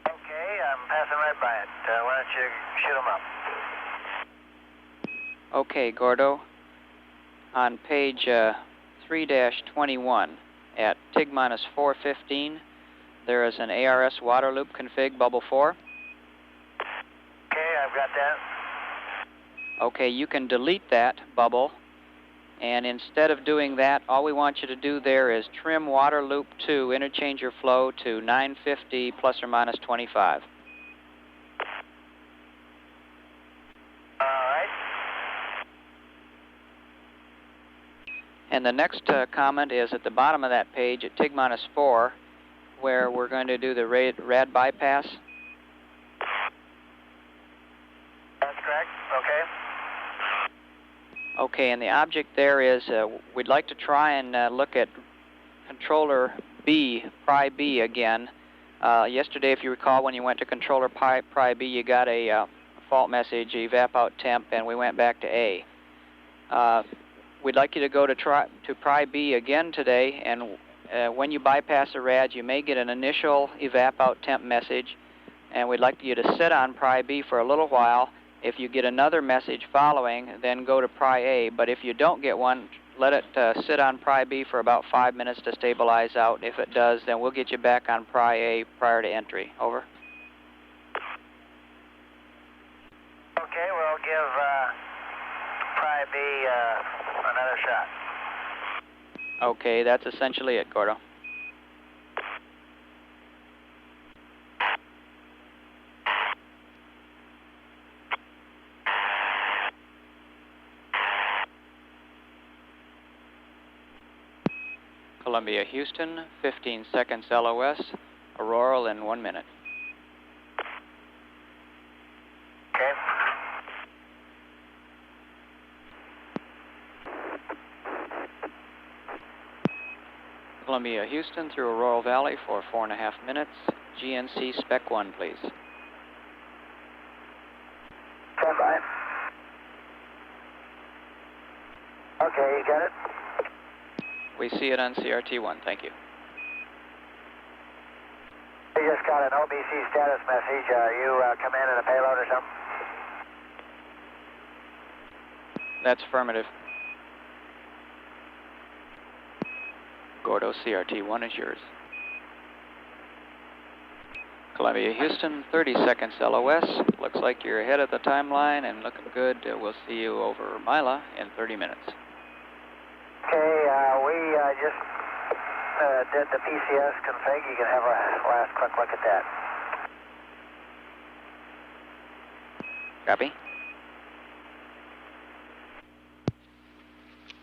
Okay, I'm passing right by it. Why don't you shoot them up? Okay, Gordo. On page 3-21 at TIG-415, there is an ARS water loop config, bubble 4. Okay, I've got that. Okay, you can delete that bubble And instead of doing that, all we want you to do there is trim water loop 2, interchange your flow to 950 plus or minus 25. All right. And the next comment is at the bottom of that page at TIG minus 4, where we're going to do the rad bypass. That's correct. Okay. Okay, and the object there is we'd like to try and look at controller B, Pry B again. Yesterday, if you recall, when you went to controller Pry B, you got a fault message, evap out temp, and we went back to A. We'd like you to go to Pry B again today, and when you bypass a rad, you may get an initial evap out temp message, and we'd like you to sit on Pry B for a little while. If you get another message following, then go to Pry A. But if you don't get one, let it sit on Pry B for about 5 minutes to stabilize out. If it does, then we'll get you back on Pry A prior to entry. Over. Okay, we'll give Pry B another shot. Okay, that's essentially it, Gordo. Columbia, Houston, 15 seconds LOS, Auroral in 1 minute. Okay. Columbia, Houston through Auroral Valley for 4.5 minutes. GNC Spec 1, please. Stand by. Okay, you got it? We see it on CRT1, thank you. We just got an OBC status message. You come in a payload or something? That's affirmative. Gordo, CRT1 is yours. Columbia, Houston, 30 seconds LOS. Looks like you're ahead of the timeline and looking good. We'll see you over Mila in 30 minutes. Okay, we just did the PCS config. You can have a last quick look at that. Copy.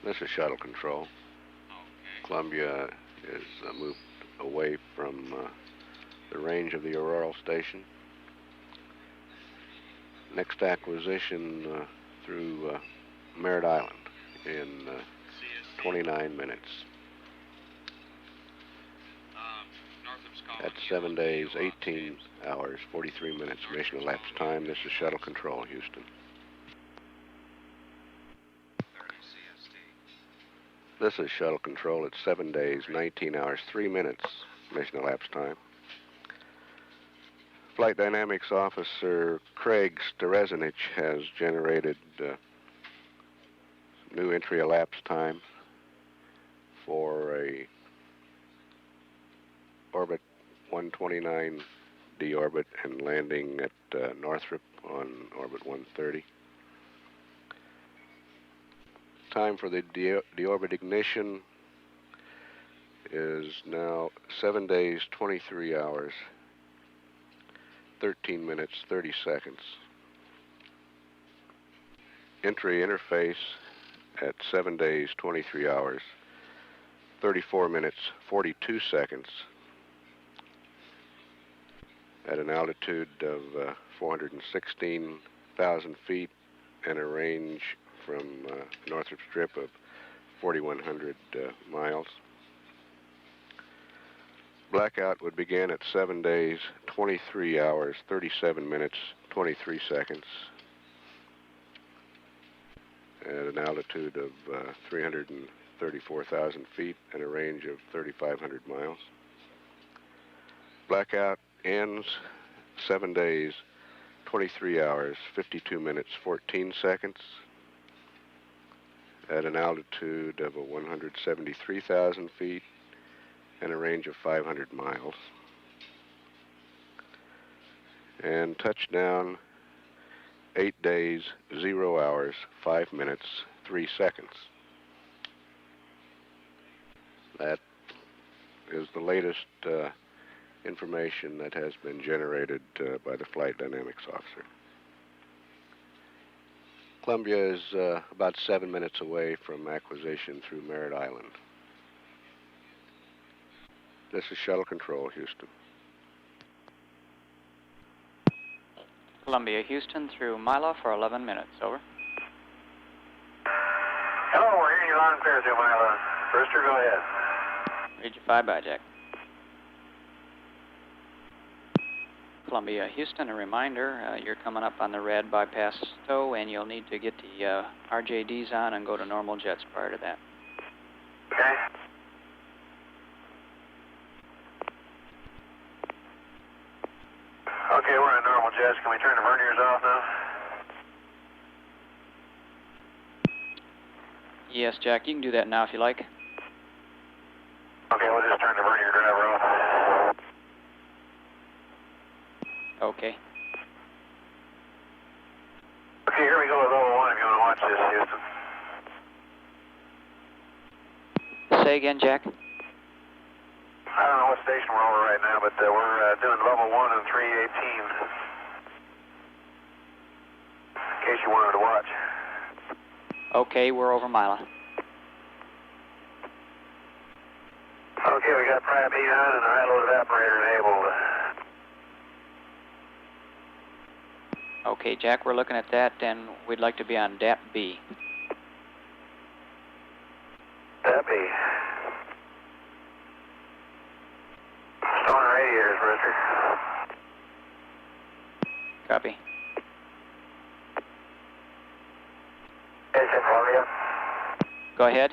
This is shuttle control. Columbia is moved away from the range of the Auroral station. Next acquisition through Merritt Island in 29 minutes. That's 7 days, 18 hours, 43 minutes mission elapsed time. This is shuttle control, Houston. This is shuttle control at 7 days, 19 hours, 3 minutes mission elapsed time. Flight Dynamics Officer Craig Sterezinich has generated new entry elapsed time for a orbit 129 deorbit and landing at Northrop on orbit 130. Time for the deorbit ignition is now 7 days, 23 hours, 13 minutes, 30 seconds. Entry interface at 7 days, 23 hours, 34 minutes, 42 seconds at an altitude of 416,000 feet and a range from Northrop Strip of 4,100 miles. Blackout would begin at 7 days, 23 hours, 37 minutes, 23 seconds at an altitude of 334,000 feet and a range of 3,500 miles. Blackout ends 7 days, 23 hours, 52 minutes, 14 seconds at an altitude of 173,000 feet and a range of 500 miles. And touchdown 8 days, 0 hours, 5 minutes, 3 seconds That is the latest information that has been generated by the flight dynamics officer. Columbia is about 7 minutes away from acquisition through Merritt Island. This is Shuttle Control, Houston. Columbia, Houston through Mila for 11 minutes. Over. Hello, we're hearing you loud and clear through Mila. Brewster, go ahead. Read your 5 Jack. Columbia, Houston, a reminder, you're coming up on the red bypass stow, and you'll need to get the RJDs on and go to normal jets prior to that. Okay. Okay, we're in normal jets. Can we turn the verniers off now? Yes, Jack, you can do that now if you like. Okay, we'll just turn the vernier driver off. Okay. Okay, here we go with level 1 if you want to watch this, Houston. Say again, Jack. I don't know what station we're over right now, but we're doing level 1 and 318. In case you wanted to watch. Okay, we're over Mila. Okay, we got prime heat on and the high load evaporator enabled. Okay, Jack, we're looking at that, and we'd like to be on DAP B. That be. Stone radiators, Brewster. Copy. Is it Columbia? Go ahead.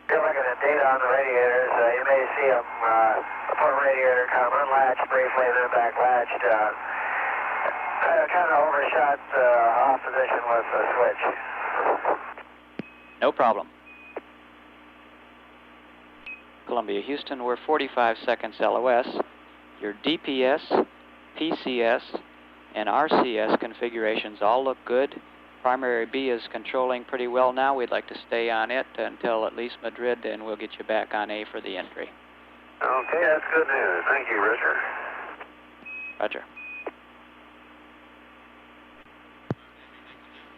You're looking at data on the radiators. You may see them, the front radiator kind of unlatched briefly and then back latched. Kind of overshot off position with the switch. No problem. Columbia, Houston, we're 45 seconds LOS. Your DPS, PCS, and RCS configurations all look good. Primary B is controlling pretty well now. We'd like to stay on it until at least Madrid, and we'll get you back on A for the entry. Okay, that's good news. Thank you, Richard. Roger.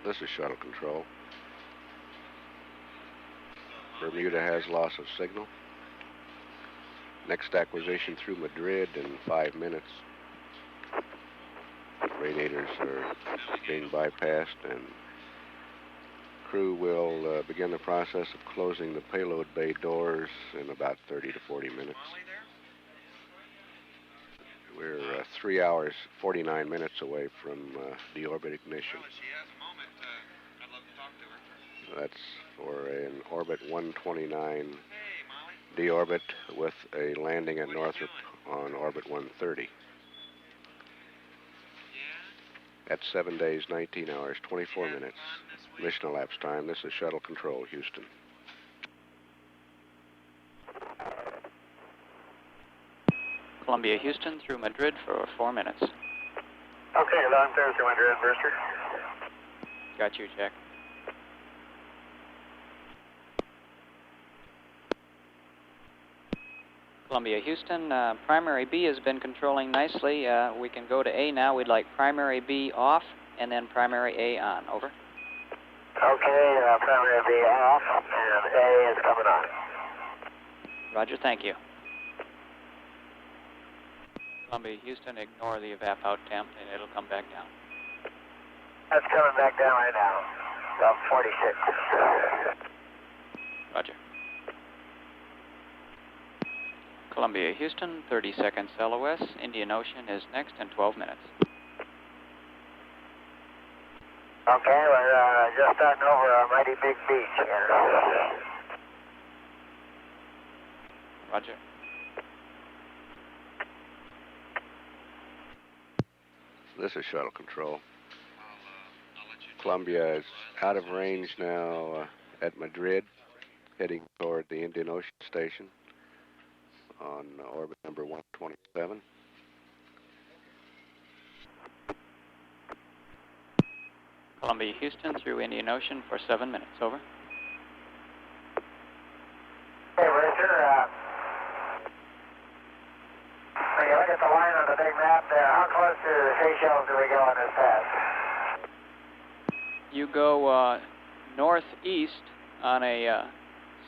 This is Shuttle Control. Bermuda has loss of signal. Next acquisition through Madrid in 5 minutes. Radiators are being bypassed, and crew will begin the process of closing the payload bay doors in about 30 to 40 minutes. We're 3 hours, 49 minutes away from deorbit ignition. That's for an orbit 129 deorbit with a landing at Northrop on orbit 130. At 7 days, 19 hours, 24 minutes. Mission elapsed time. This is Shuttle Control, Houston. Columbia, Houston through Madrid for 4 minutes. Okay, long term through Madrid, Brewster. Got you, Jack. Columbia, Houston, primary B has been controlling nicely. We can go to A now. We'd like primary B off and then primary A on. Over. Okay, primary B off and A is coming on. Roger, thank you. Columbia, Houston, ignore the evap out temp and it'll come back down. That's coming back down right now. About 46. Roger. Columbia, Houston, 30 seconds LOS. Indian Ocean is next in 12 minutes. Okay, we're just starting over a mighty big beach here. Roger. This is Shuttle Control. Columbia is out of range now at Madrid, heading toward the Indian Ocean Station on orbit number 127. Columbia, Houston through Indian Ocean for 7 minutes. Over. you look at the line on the big map there, how close to the Space Shuttle do we go on this pass? You go northeast on a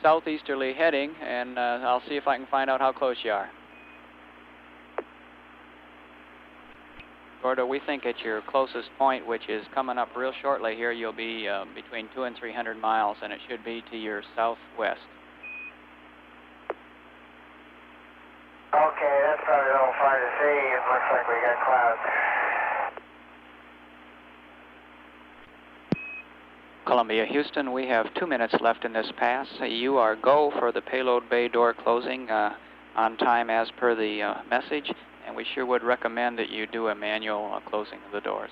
southeasterly heading, and I'll see if I can find out how close you are. Gordo, we think at your closest point, which is coming up real shortly here, you'll be between 200 and 300 miles, and it should be to your southwest. Okay, that's probably a little far to see. It looks like we got clouds. Columbia, Houston, we have 2 minutes left in this pass. You are go for the payload bay door closing on time as per the message, and we sure would recommend that you do a manual closing of the doors.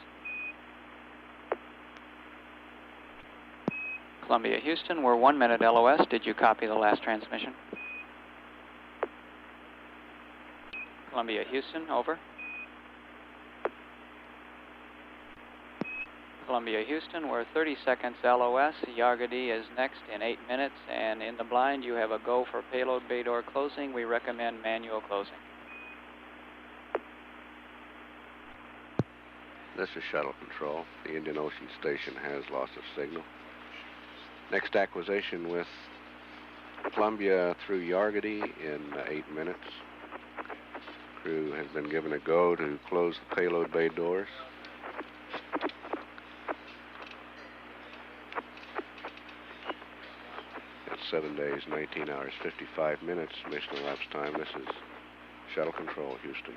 Columbia, Houston, we're 1 minute LOS. Did you copy the last transmission? Columbia, Houston, over. Columbia, Houston, we're 30 seconds LOS. Yargadi is next in 8 minutes, and in the blind you have a go for payload bay door closing. We recommend manual closing. This is Shuttle Control. The Indian Ocean Station has loss of signal. Next acquisition with Columbia through Yargadi in 8 minutes. Crew has been given a go to close the payload bay doors. It's 7 days, 19 hours, 55 minutes mission elapsed time. This is Shuttle Control, Houston.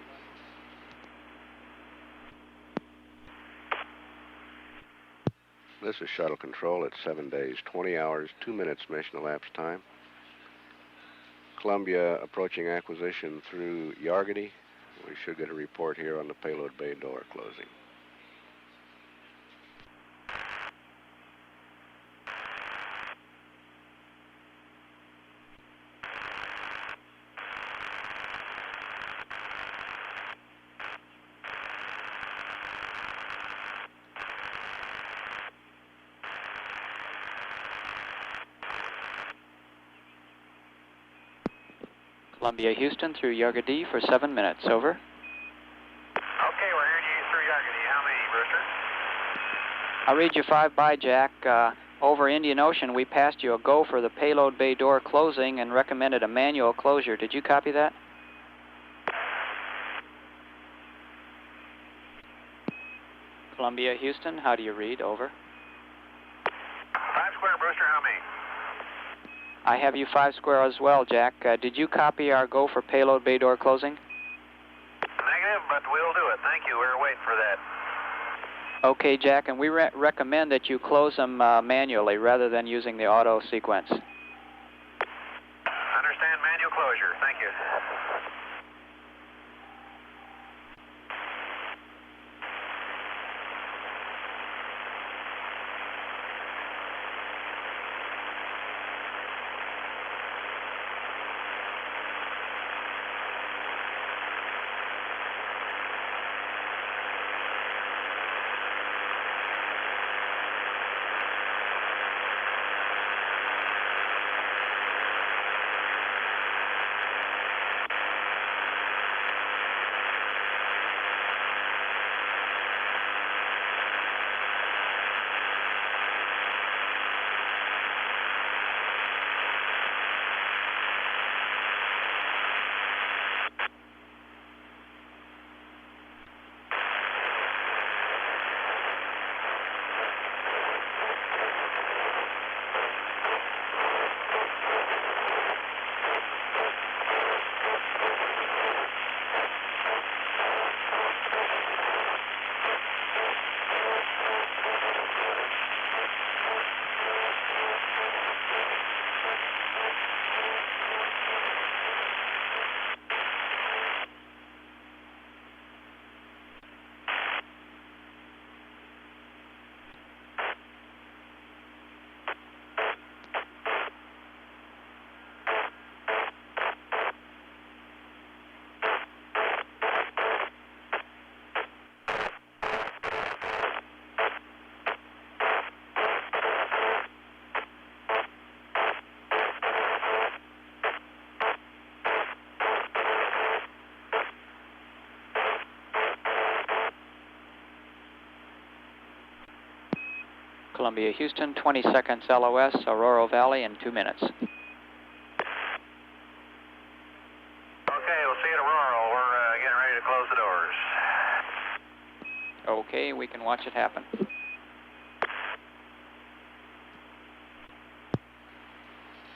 This is Shuttle Control at 7 days, 20 hours, 2 minutes mission elapsed time. Columbia approaching acquisition through Yargadi. We should get a report here on the payload bay door closing. Columbia, Houston, through Yargadi for 7 minutes. Over. Okay, we're hearing you through Yargadi. How many, Brewster? I'll read you 5 by, Jack. Over Indian Ocean, we passed you a go for the payload bay door closing and recommended a manual closure. Did you copy that? Columbia, Houston, how do you read? Over. 5 square, Brewster. How many? I have you 5 square as well, Jack. Did you copy our go for payload bay door closing? Negative, but we'll do it. Thank you. We're waiting for that. Okay, Jack, and we recommend that you close them manually rather than using the auto sequence. Understand manual closure. Thank you. Columbia Houston, 20 seconds LOS, Aurora Valley in 2 minutes. Okay, we'll see you at Aurora. We're getting ready to close the doors. Okay, we can watch it happen.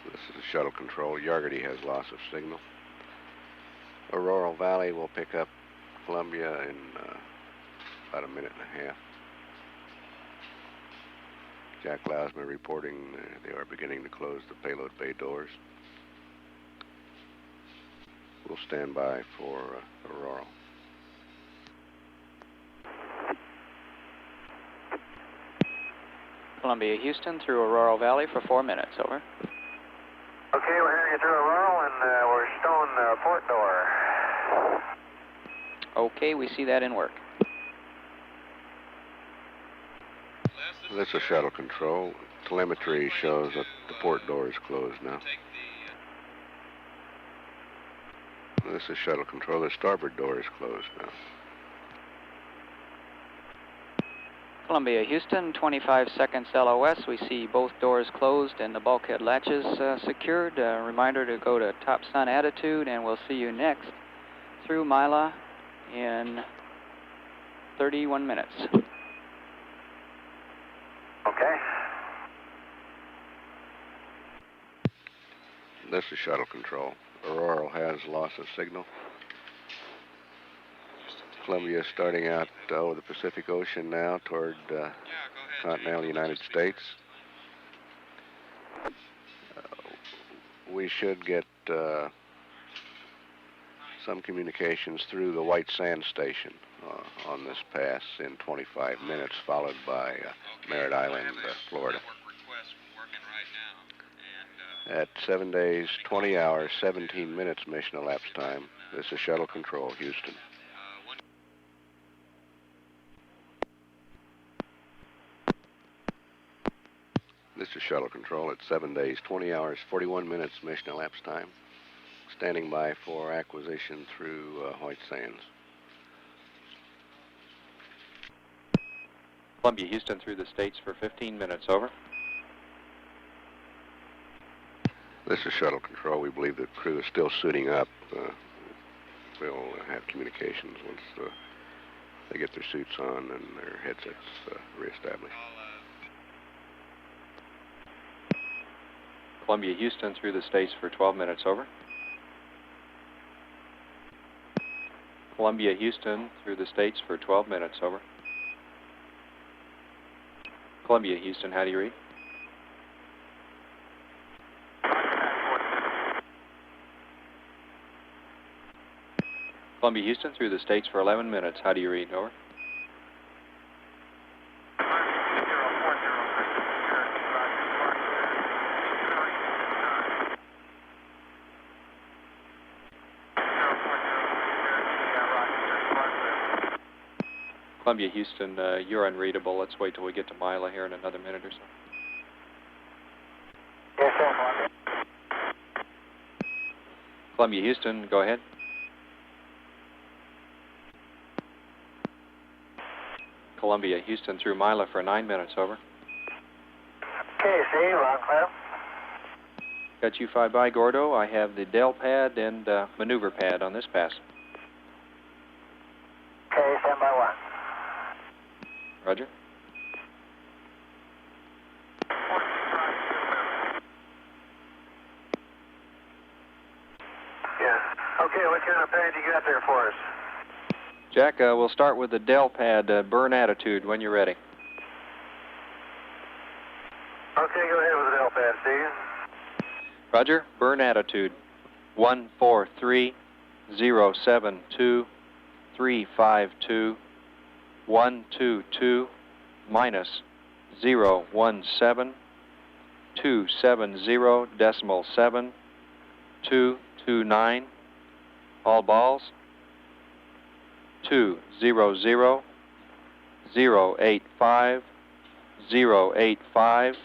This is shuttle control. Yargety has loss of signal. Aurora Valley will pick up Columbia in about a minute and a half. Jack Lousma reporting they are beginning to close the payload bay doors. We'll stand by for Aurora. Columbia Houston through Aurora Valley for 4 minutes, over. Okay, we're hearing you through Aurora, and we're stowing the port door. Okay, we see that in work. This is shuttle control. Telemetry shows that the port door is closed now. This is shuttle control. The starboard door is closed now. Columbia Houston, 25 seconds LOS. We see both doors closed and the bulkhead latches secured. Reminder to go to top sun attitude, and we'll see you next through Mila in 31 minutes. Okay. This is shuttle control. Aurora has loss of signal. Columbia starting out over the Pacific Ocean now toward continental United States. We should get some communications through the White Sand Station on this pass in 25 minutes, followed by Merritt Island, Florida. At 7 days, 20 hours, 17 minutes mission elapsed time. This is shuttle control, Houston. This is shuttle control at 7 days, 20 hours, 41 minutes mission elapsed time. Standing by for acquisition through White Sands. Columbia Houston through the States for 15 minutes, over. This is shuttle control. We believe the crew is still suiting up. We'll have communications once they get their suits on and their headsets reestablished. Columbia Houston through the States for 12 minutes, over. Columbia Houston through the States for 12 minutes, over. Columbia Houston, how do you read? Columbia Houston through the States for 11 minutes, how do you read, over? Columbia Houston, you're unreadable. Let's wait till we get to Mila here in another minute or so. Yes, sir, Columbia. Columbia Houston, go ahead. Columbia Houston through Mila for 9 minutes, over. Okay, see you, Ron Clem. Got you 5 by, Gordo. I have the Del pad and maneuver pad on this pass. Okay, stand by 1. Roger. Yeah. Okay, what kind of pad you got there for us? Jack, we'll start with the Del pad, burn attitude when you're ready. Okay, go ahead with the Del pad, Steve. Roger, burn attitude. 143.072, 352, 122, minus 017, 270.7, 229, all balls. 200, 085, 085,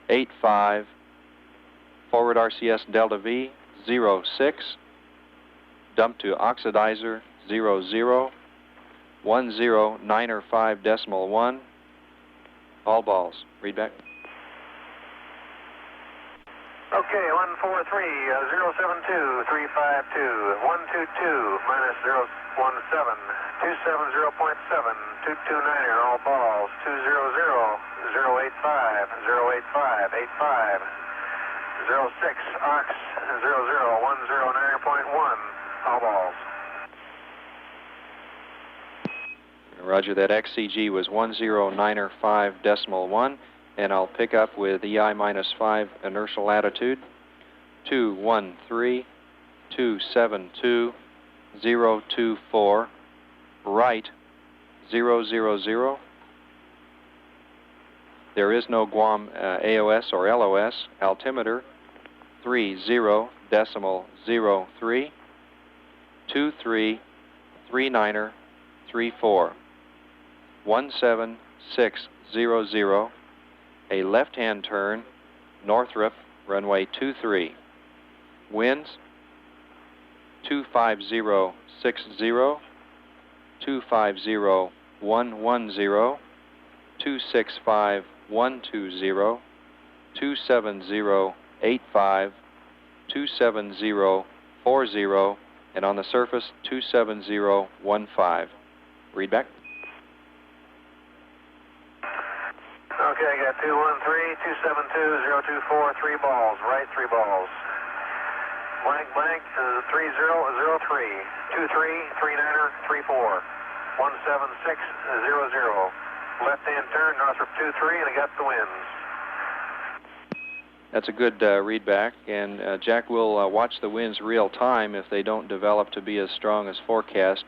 85, forward RCS Delta V, 06, dump to oxidizer, 00, 10905.1, All balls. Read back. Okay, 143, 072, 352, 122, minus 017, 270.7, 229er, all balls, 200, 085, 085, 85, 06, ox, 109.1, all balls. Roger, that XCG was 109.5.1, and I'll pick up with EI minus 5 inertial attitude, 213, 272, 024, right, 000. There is no Guam AOS or LOS. Altimeter, 30.03, 2339er, 34, 17600. A left-hand turn, Northrop, runway 23. Winds, 25060, 250110, 265120, 27085, 27040, and on the surface 27015. Read back. Okay, I got 213, 272, 024, 3 balls, right 3 balls. Blank, blank, 3003, 2339er, 34, 17600. Left-hand turn, Northrop 23, and I got the winds. That's a good read back, and Jack will watch the winds real time. If they don't develop to be as strong as forecast,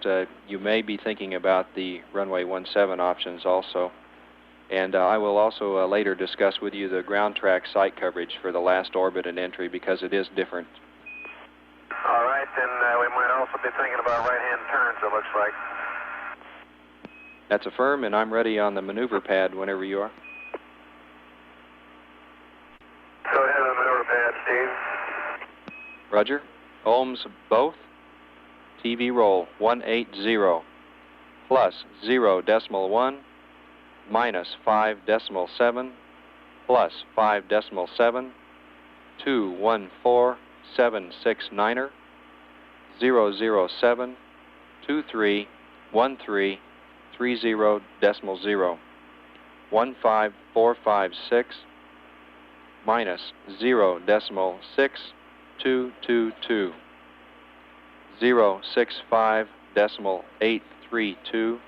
you may be thinking about the runway 17 options also. And I will also later discuss with you the ground track site coverage for the last orbit and entry, because it is different. All right, then we might also be thinking about right-hand turns, it looks like. That's affirm, and I'm ready on the maneuver pad whenever you are. Go ahead on the maneuver pad, Steve. Roger. Ohms both. TV roll 180 plus 0.1 minus 5.7 plus 5.7 214769er 007 2313 30.0 15456 minus 0.6222 065.832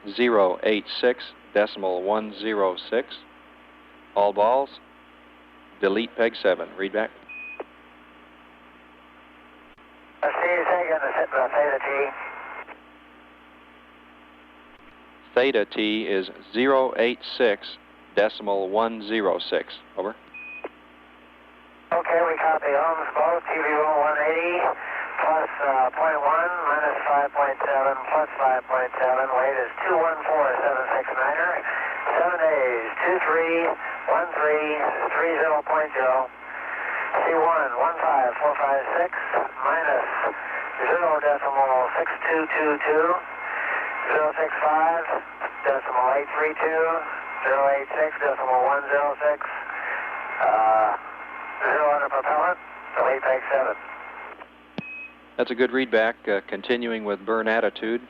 086.106. All balls. Delete peg 7. Read back. Steve, second, Theta T. Theta T is 086.106. Over. Okay, we copy. Ohms both. TV roll 180 plus 0.1 minus 5.7 plus 5.7. Weight is 214769er. 7 days. 231330.0. C1 15456 minus 0.6222. 065.832. 086.106. 0 under propellant. Delete peg 7. That's a good read back. Continuing with burn attitude.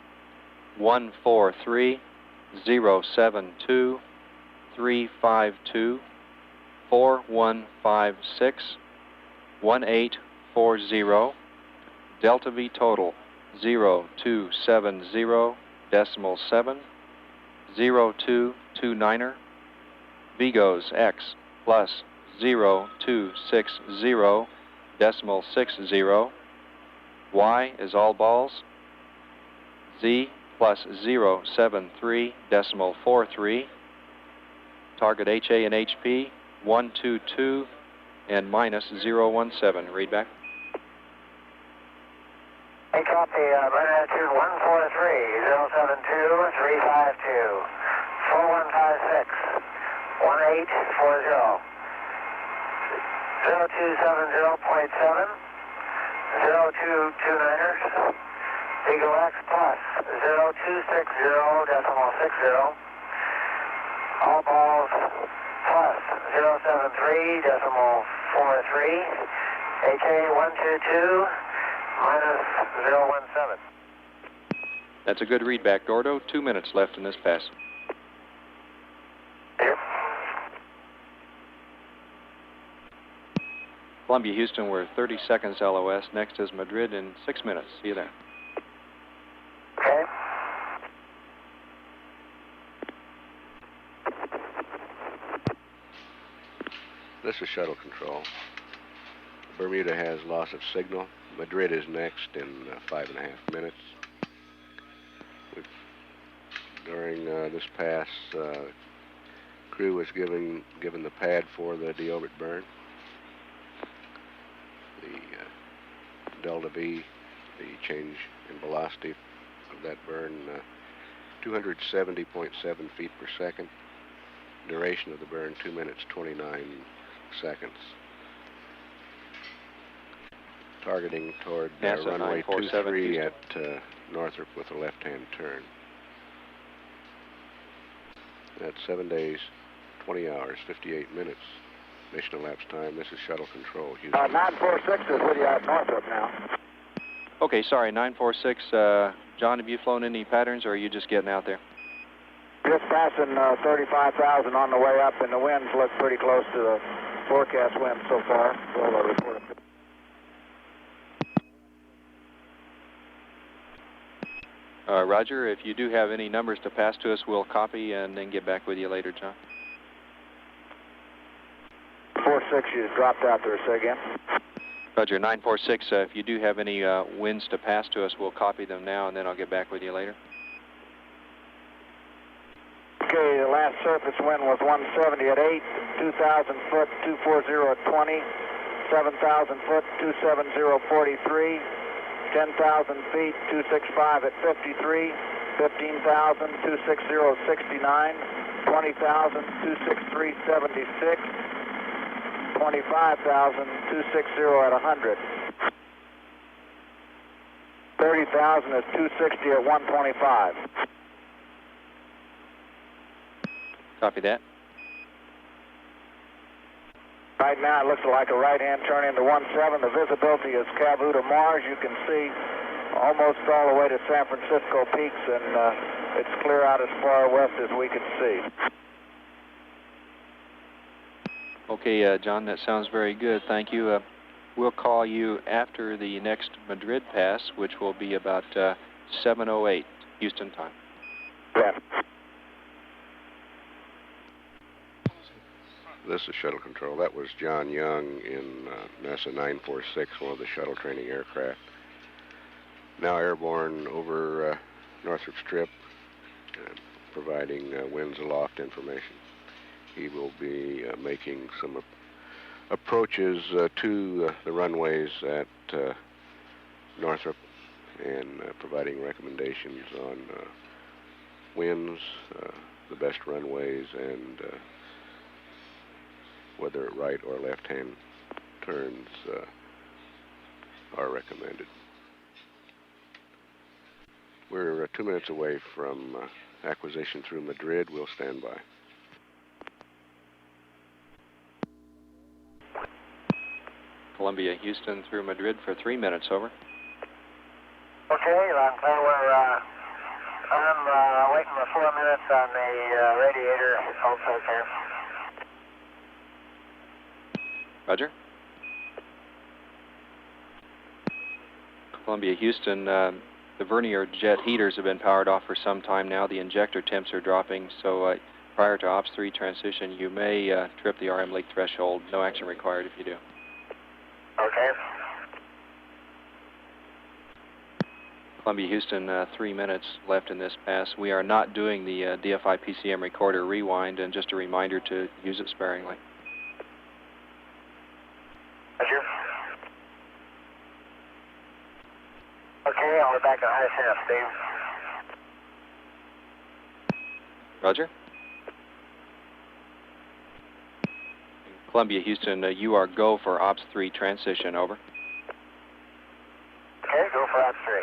143 072 352 4156 1840. Delta V total 0270.7 0229er. Vigos X plus 0260.60. Y is all balls. Z plus 073.43. Target HA and HP 122 and minus 017. Read back. Hey, copy. Burn attitude 143 072 352 4156 1840. 0270.7 0229ers. Eagle X plus 0260.60. All balls plus 073.43, HA 122 minus 017. That's a good readback, Gordo. 2 minutes left in this pass. Here. Columbia, Houston, we're 30 seconds LOS. Next is Madrid in 6 minutes. See you there. Okay. This is shuttle control. Bermuda has loss of signal. Madrid is next in 5.5 minutes. During this pass, crew was given the pad for the deorbit burn. The delta V, the change in velocity of that burn, 270.7 feet per second. Duration of the burn, 2 minutes, 29 seconds. Targeting toward NASA runway 23 Houston. at Northrop with a left-hand turn. That's 7 days, 20 hours, 58 minutes. Mission elapsed time. This is shuttle control, Houston. 946 is with you at Northrop now. Okay, sorry, 946. John, have you flown any patterns, or are you just getting out there? Just passing 35,000 on the way up, and the winds look pretty close to the forecast wind so far. We'll report it. Roger, if you do have any numbers to pass to us, we'll copy and then get back with you later, John. 46, you dropped out there. Say again. Roger, 946. If you do have any winds to pass to us, we'll copy them now, and then I'll get back with you later. Okay, the last surface wind was 170 at 8, 2,000 foot, 240 at 20, 7,000 foot, 270.43, 10,000 feet, 265 at 53, 15,000, 260.69, 20,000, 263.76, 25,000, 260 at 100. 30,000 is 260 at 125. Copy that. Right now it looks like a right-hand turn into 17. The visibility is Cavu to Mars. You can see almost all the way to San Francisco peaks, and it's clear out as far west as we can see. Okay, John, that sounds very good. Thank you. We'll call you after the next Madrid pass, which will be about 7:08 Houston time. Yeah. This is shuttle control. That was John Young in NASA 946, one of the shuttle training aircraft. Now airborne over Northrop Strip, providing winds aloft information. He will be making some approaches to the runways at Northrop and providing recommendations on winds, the best runways, and whether right or left-hand turns are recommended. We're 2 minutes away from acquisition through Madrid. We'll stand by. Columbia, Houston through Madrid for 3 minutes, over. Okay, I'm waiting for 4 minutes on the radiator also there. Roger. Columbia, Houston, the vernier jet heaters have been powered off for some time now. The injector temps are dropping, so prior to Ops 3 transition, you may trip the RM leak threshold. No action required if you do. Okay. Columbia, Houston, 3 minutes left in this pass. We are not doing the DFI PCM recorder rewind, and just a reminder to use it sparingly. Roger. Okay, I'll be back at high staff, Steve. Roger. Columbia, Houston, you are go for Ops 3 transition, over. Okay, go for Ops 3.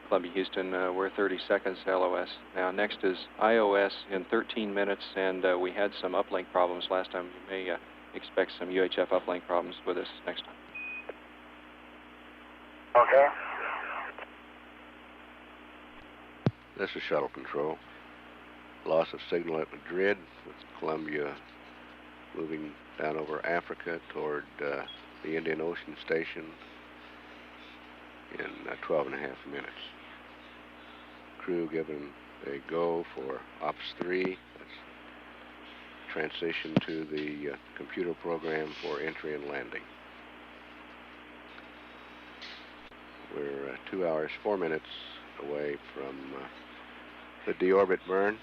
Columbia, Houston, we're 30 seconds LOS. Now, next is IOS in 13 minutes, and we had some uplink problems last time. You may expect some UHF uplink problems with us next time. Okay. This is shuttle control. Loss of signal at Madrid, with Columbia moving down over Africa toward the Indian Ocean station in 12 and a half minutes. Crew given a go for Ops 3. That's transition to the computer program for entry and landing. We're 2 hours, 4 minutes away from the deorbit burn.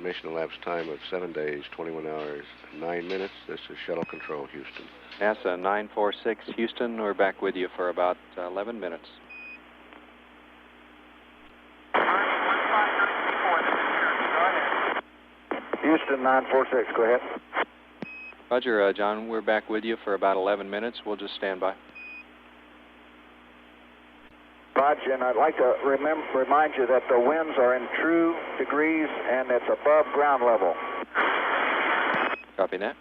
Mission elapsed time of 7 days, 21 hours, 9 minutes. This is Shuttle Control, Houston. NASA 946, Houston, we're back with you for about 11 minutes. Houston 946, go ahead. Roger, John, we're back with you for about 11 minutes. We'll just stand by. Roger, and I'd like to remind you that the winds are in true degrees and it's above ground level. Copy that.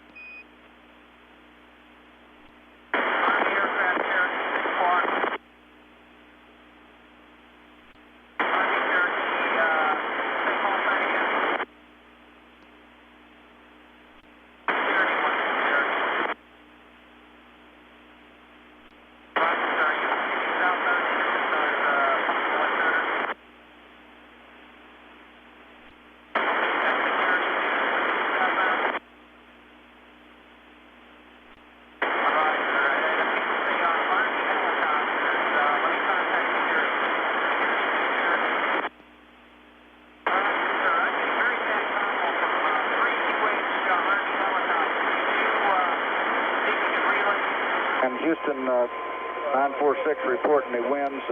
And Houston 946 reporting the winds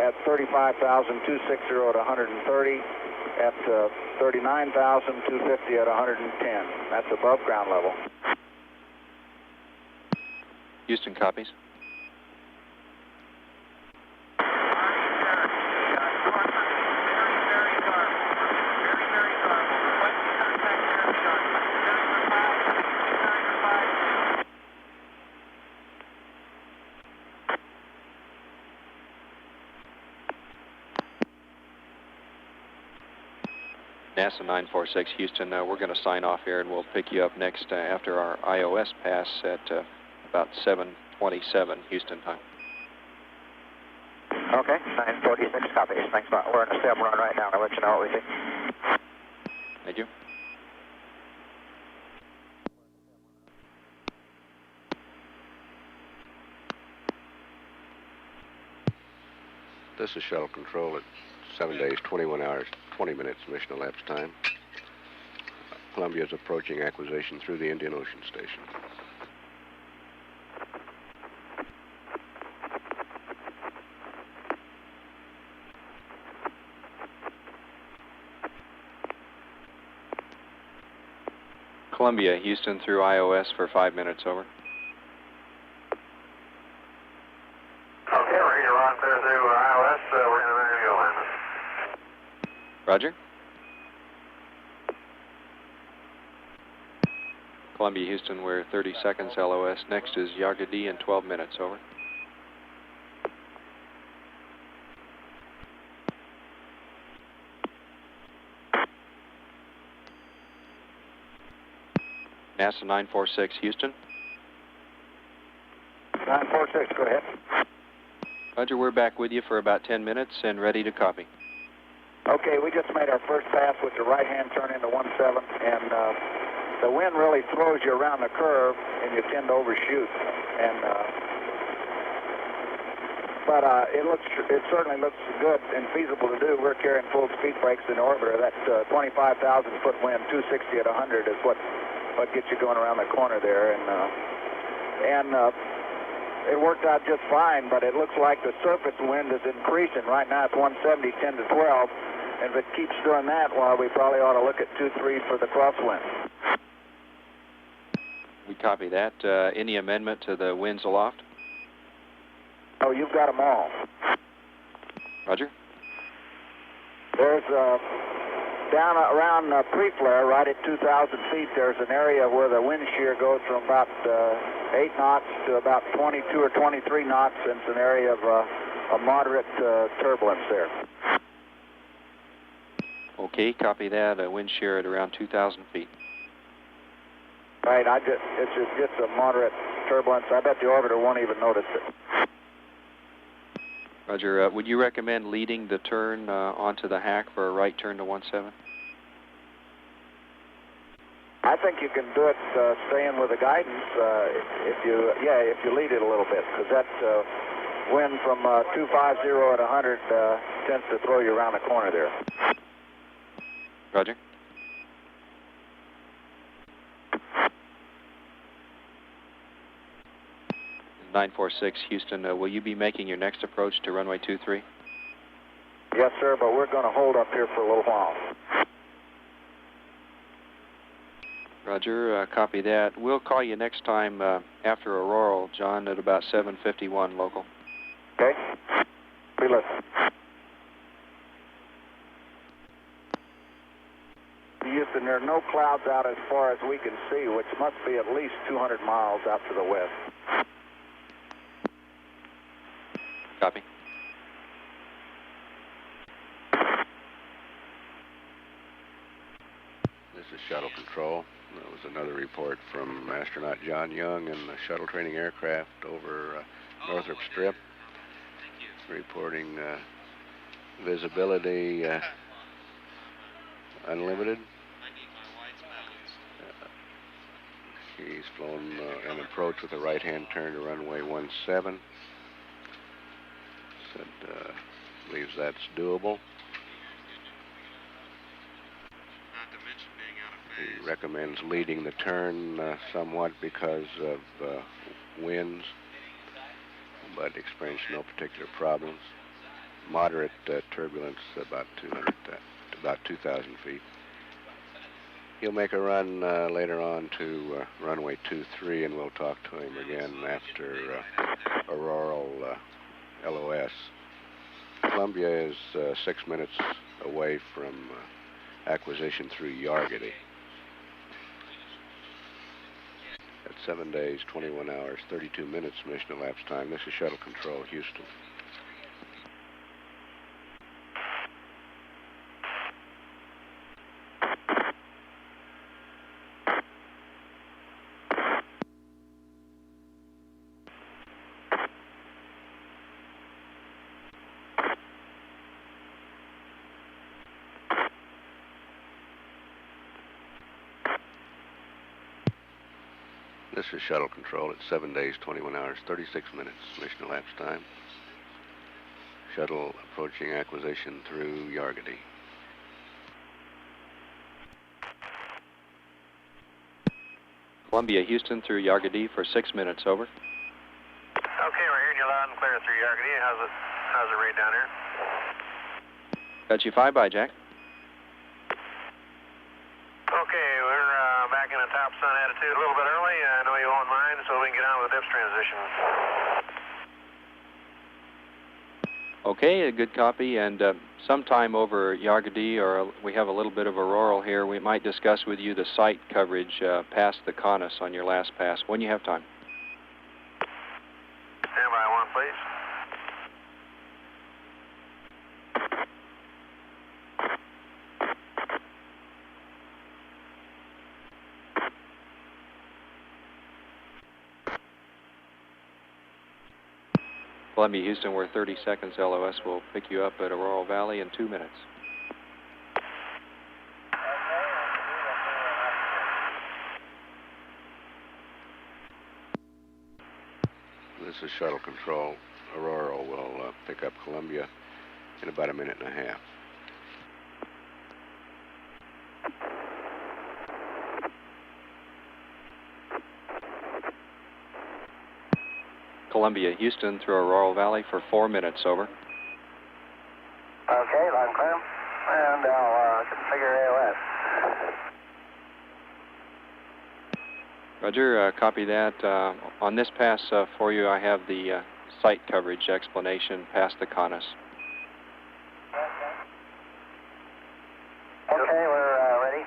at 35,260 at 130, at 39,250 at 110. That's above ground level. Houston copies. NASA 946, Houston, we're going to sign off here, and we'll pick you up next after our IOS pass at about 7:27 Houston time. Okay, 946 copies. Thanks a lot. We're in a step run right now. I'll let you know what we see. Thank you. This is Shuttle Control at 7 days, 21 hours, 20 minutes mission elapsed time. Columbia is approaching acquisition through the Indian Ocean station. Columbia, Houston through IOS for 5 minutes, over. Okay, we're going to run through IOS. We're going to ready to go in. Roger. Columbia, Houston, we're 30 seconds LOS. Next is Yagadi in 12 minutes, over. NASA 946, Houston. 946, go ahead. Roger, we're back with you for about 10 minutes and ready to copy. Okay, we just made our first pass with the right-hand turn into 17, and the wind really throws you around the curve, and you tend to overshoot. And but it certainly looks good and feasible to do. We're carrying full speed brakes in orbiter. That 25,000-foot wind, 260 at 100, is what gets you going around the corner there. And it worked out just fine, but it looks like the surface wind is increasing. Right now it's 170, 10 to 12. And if it keeps doing that, well, we probably ought to look at 2-3 for the crosswind. We copy that. Any amendment to the winds aloft? Oh, you've got them all. Roger. There's down around pre-flare, right at 2,000 feet, there's an area where the wind shear goes from about 8 knots to about 22 or 23 knots, and it's an area of a moderate turbulence there. Okay, copy that. Wind shear at around 2,000 feet. Right, it's just a moderate turbulence. I bet the orbiter won't even notice it. Roger. Would you recommend leading the turn onto the hack for a right turn to 17? I think you can do it staying with the guidance if you lead it a little bit, because that wind from 250 at 100 tends to throw you around the corner there. Roger. (946) Houston, will you be making your next approach to runway 23? Yes, sir, but we're going to hold up here for a little while. Roger, copy that. We'll call you next time after Auroral, John, at about 7:51 local. Okay. Be listening. Houston, there are no clouds out as far as we can see, which must be at least 200 miles out to the west. Copy. This is Shuttle Control. That was another report from astronaut John Young and the shuttle training aircraft over Northrop Strip. Reporting visibility unlimited. He's flown an approach with a right-hand turn to runway 17. Said believes that's doable. He recommends leading the turn somewhat because of winds, but experienced no particular problems. Moderate turbulence about 2,000 feet. He'll make a run later on to runway 23, and we'll talk to him again after Auroral LOS. Columbia is 6 minutes away from acquisition through Yargady. At 7 days, 21 hours, 32 minutes mission elapsed time. This is Shuttle Control, Houston. This is Shuttle Control at 7 days, 21 hours, 36 minutes mission elapsed time. Shuttle approaching acquisition through Yargady. Columbia, Houston through Yargady for 6 minutes, over. Okay, we're hearing you loud and clear through Yargady. How's it read down here? Got you 5 by, Jack. Okay, we're back in the top sun attitude a little bit early. I know you won't mind, so we can get on with the dips transition. Okay, a good copy, and sometime over Yargady, or we have a little bit of Auroral here, we might discuss with you the site coverage past the Conus on your last pass, when you have time. Stand by one, please. Columbia, Houston, we're 30 seconds. LOS will pick you up at Auroral Valley in 2 minutes. This is Shuttle Control. Auroral will pick up Columbia in about a minute and a half. Columbia, Houston through Auroral Valley for 4 minutes, over. Okay, loud and clear. And I'll configure AOS. Roger, copy that. On this pass for you, I have the site coverage explanation past the CONUS. Okay, we're ready.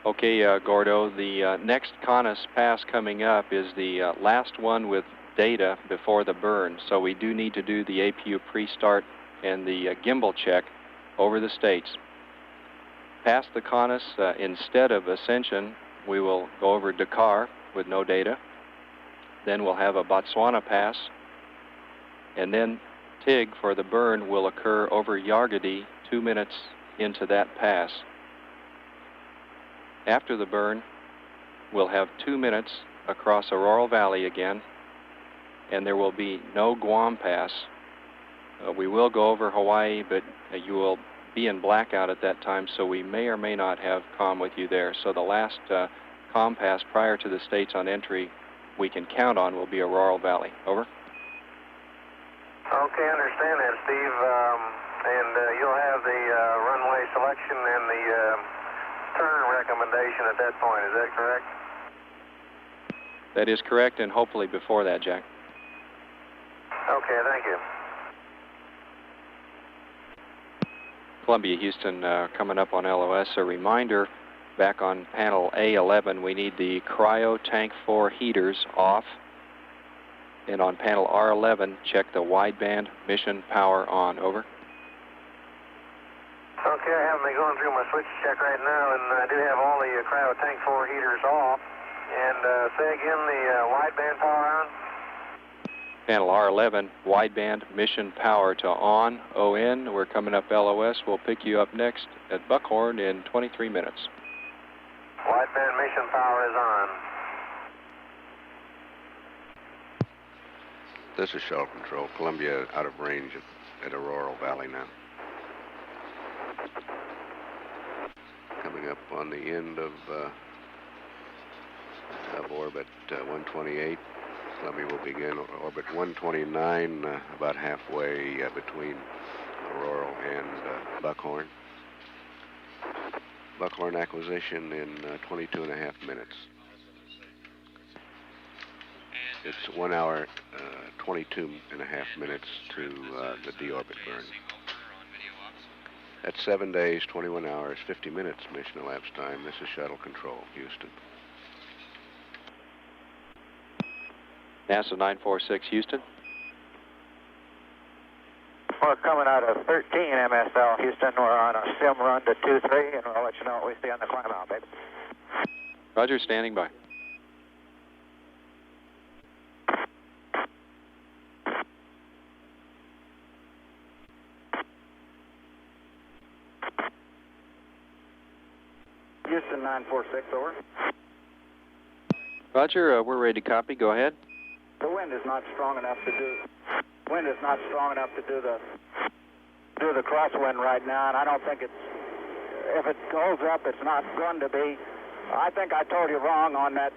Okay, Gordo, the next CONUS pass coming up is the last one with data before the burn, so we do need to do the APU pre-start and the gimbal check over the states. Past the CONUS, instead of Ascension, we will go over Dakar with no data. Then we'll have a Botswana pass, and then TIG for the burn will occur over Yargadi 2 minutes into that pass. After the burn, we'll have 2 minutes across Auroral Valley again, and there will be no Guam pass. We will go over Hawaii, but you will be in blackout at that time, so we may or may not have comm with you there. So the last comm pass prior to the states on entry we can count on will be Auroral Valley. Over. Okay, I understand that, Steve. And you'll have the runway selection and the turn recommendation at that point. Is that correct? That is correct, and hopefully before that, Jack. Okay, thank you. Columbia, Houston, coming up on LOS. A reminder, back on panel A11, we need the Cryo Tank 4 heaters off. And on panel R11, check the wideband mission power on. Over. Okay, I have me going through my switch check right now, and I do have all the Cryo Tank 4 heaters off. And say again, the wideband power on? Panel R11, wideband mission power to on, ON. We're coming up LOS. We'll pick you up next at Buckhorn in 23 minutes. Wideband mission power is on. This is Shuttle Control. Columbia out of range at Auroral Valley now. Coming up on the end of orbit 128. Columbia will begin orbit 129, about halfway between Auroral and Buckhorn. Buckhorn acquisition in 22 and a half minutes. It's 1 hour, 22 and a half minutes to the deorbit burn. That's 7 days, 21 hours, 50 minutes mission elapsed time. This is Shuttle Control, Houston. NASA 946, Houston. We're coming out of 13 MSL, Houston. We're on a sim run to 2-3, and we'll let you know what we see on the climb out, baby. Roger, standing by. Houston 946, over. Roger, we're ready to copy. Go ahead. The wind is not strong enough to do. Wind is not strong enough to do the crosswind right now, and I don't think it's. If it holds up, it's not going to be. I think I told you wrong on that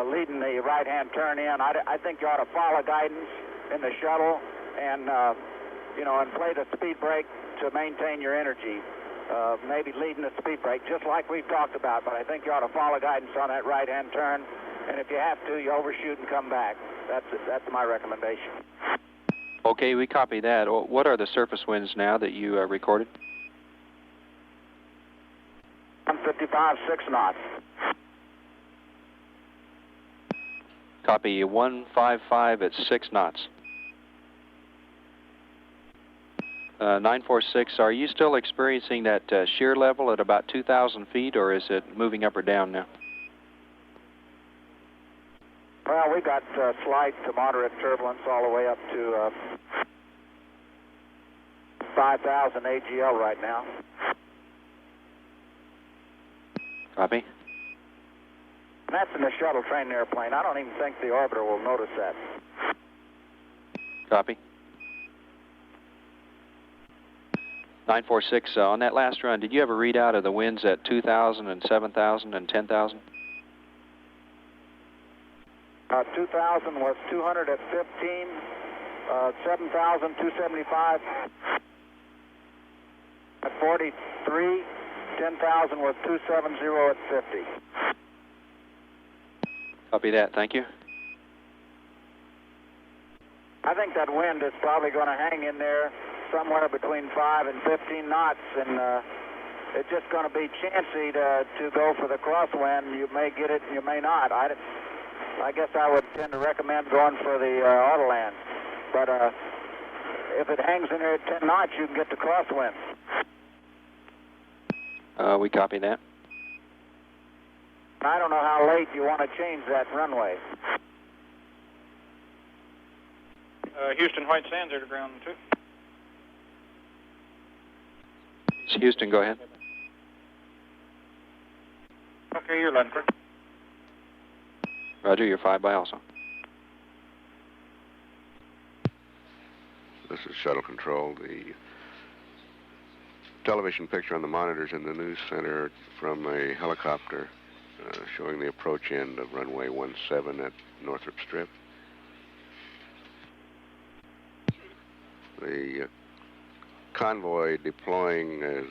leading the right-hand turn in. I think you ought to follow guidance in the shuttle, and and play the speed brake to maintain your energy. Maybe leading the speed brake, just like we've talked about. But I think you ought to follow guidance on that right-hand turn, and if you have to, you overshoot and come back. That's my recommendation. Okay, we copy that. What are the surface winds now that you recorded? 155, 6 knots. Copy 155 at 6 knots. 946, are you still experiencing that shear level at about 2,000 feet, or is it moving up or down now? Well, we got slight to moderate turbulence all the way up to 5,000 AGL right now. Copy. And that's in the shuttle train airplane. I don't even think the orbiter will notice that. Copy. 946, on that last run, did you have a readout of the winds at 2,000 and 7,000 and 10,000? 2,000 was 200 at 15, 7,000, 275 at 43, 10,000 was 270 at 50. Copy that. Thank you. I think that wind is probably going to hang in there somewhere between 5 and 15 knots, and it's just going to be chancy to go for the crosswind. You may get it, you may not. I guess I would tend to recommend going for the autoland. But if it hangs in there at 10 knots, you can get the crosswind. We copy that. I don't know how late you want to change that runway. Houston, White Sands are to ground 2. It's Houston, go ahead. Okay, you're landing clear. Roger, you're 5 by also. This is Shuttle Control. The television picture on the monitors in the news center from a helicopter showing the approach end of runway 17 at Northrop Strip. The convoy deploying is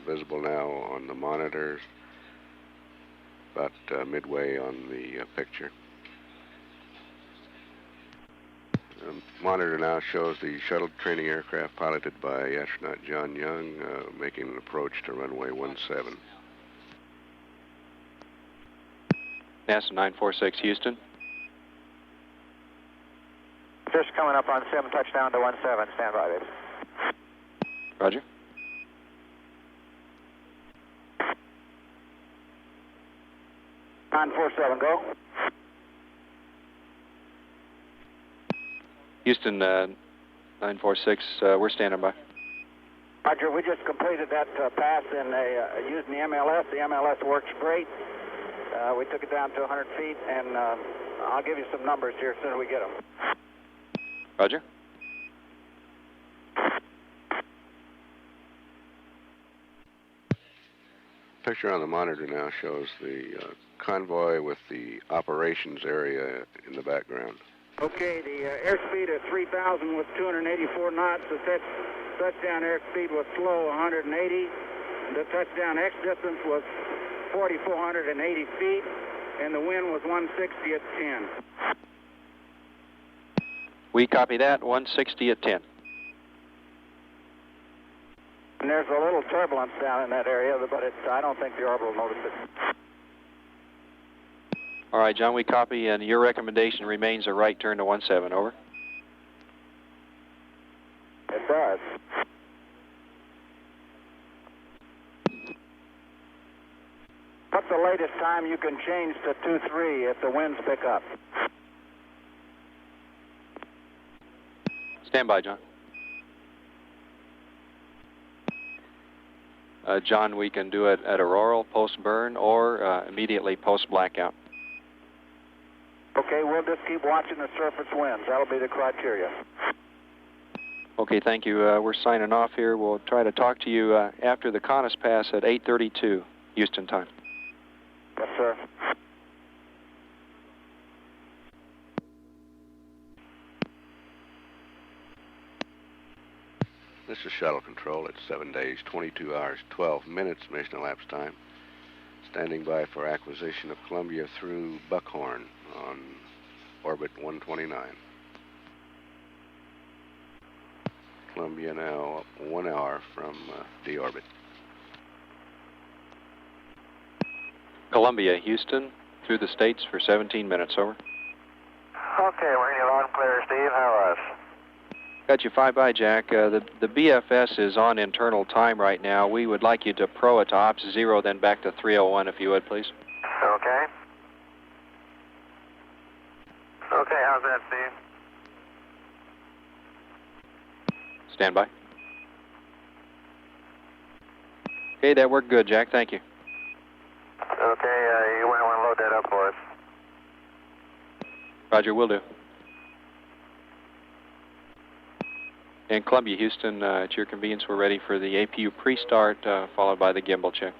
visible now on the monitors, about midway on the picture. The monitor now shows the shuttle training aircraft piloted by astronaut John Young making an approach to runway 17. NASA 946 Houston. Just coming up on 7, touchdown to 17. Stand by, baby. Roger. Nine 4-7, go. Houston 946, we're standing by. Roger, we just completed that pass in using the MLS. The MLS works great. We took it down to 100 feet, and I'll give you some numbers here as soon as we get them. Roger. Picture on the monitor now shows the convoy with the operations area in the background. Okay, the airspeed at 3,000 was 284 knots. The touchdown airspeed was slow, 180. The touchdown X distance was 4,480 feet, and the wind was 160 at 10. We copy that, 160 at 10. And there's a little turbulence down in that area, but I don't think the orbiter will notice it. All right, John, we copy, and your recommendation remains a right turn to 17, over. It does. What's the latest time you can change to 2-3 if the winds pick up? Stand by, John. John, we can do it at auroral, post-burn, or immediately post-blackout. Okay, we'll just keep watching the surface winds. That'll be the criteria. Okay, thank you. We're signing off here. We'll try to talk to you after the Conus pass at 8:32 Houston time. Yes, sir. This is Shuttle Control at 7 days, 22 hours, 12 minutes mission elapsed time. Standing by for acquisition of Columbia through Buckhorn on orbit 129. Columbia now 1 hour from deorbit. Columbia, Houston, through the States for 17 minutes, over. Okay, we're in you loud and clear, Steve. How us? Got you 5 by, Jack. The BFS is on internal time right now. We would like you to pro it to ops 0, then back to 301, if you would, please. Okay. Okay, how's that, Steve? Stand by. Okay, that worked good, Jack. Thank you. Okay, you might want to load that up for us. Roger, will do. And Columbia, Houston, at your convenience, we're ready for the APU pre-start, followed by the gimbal check.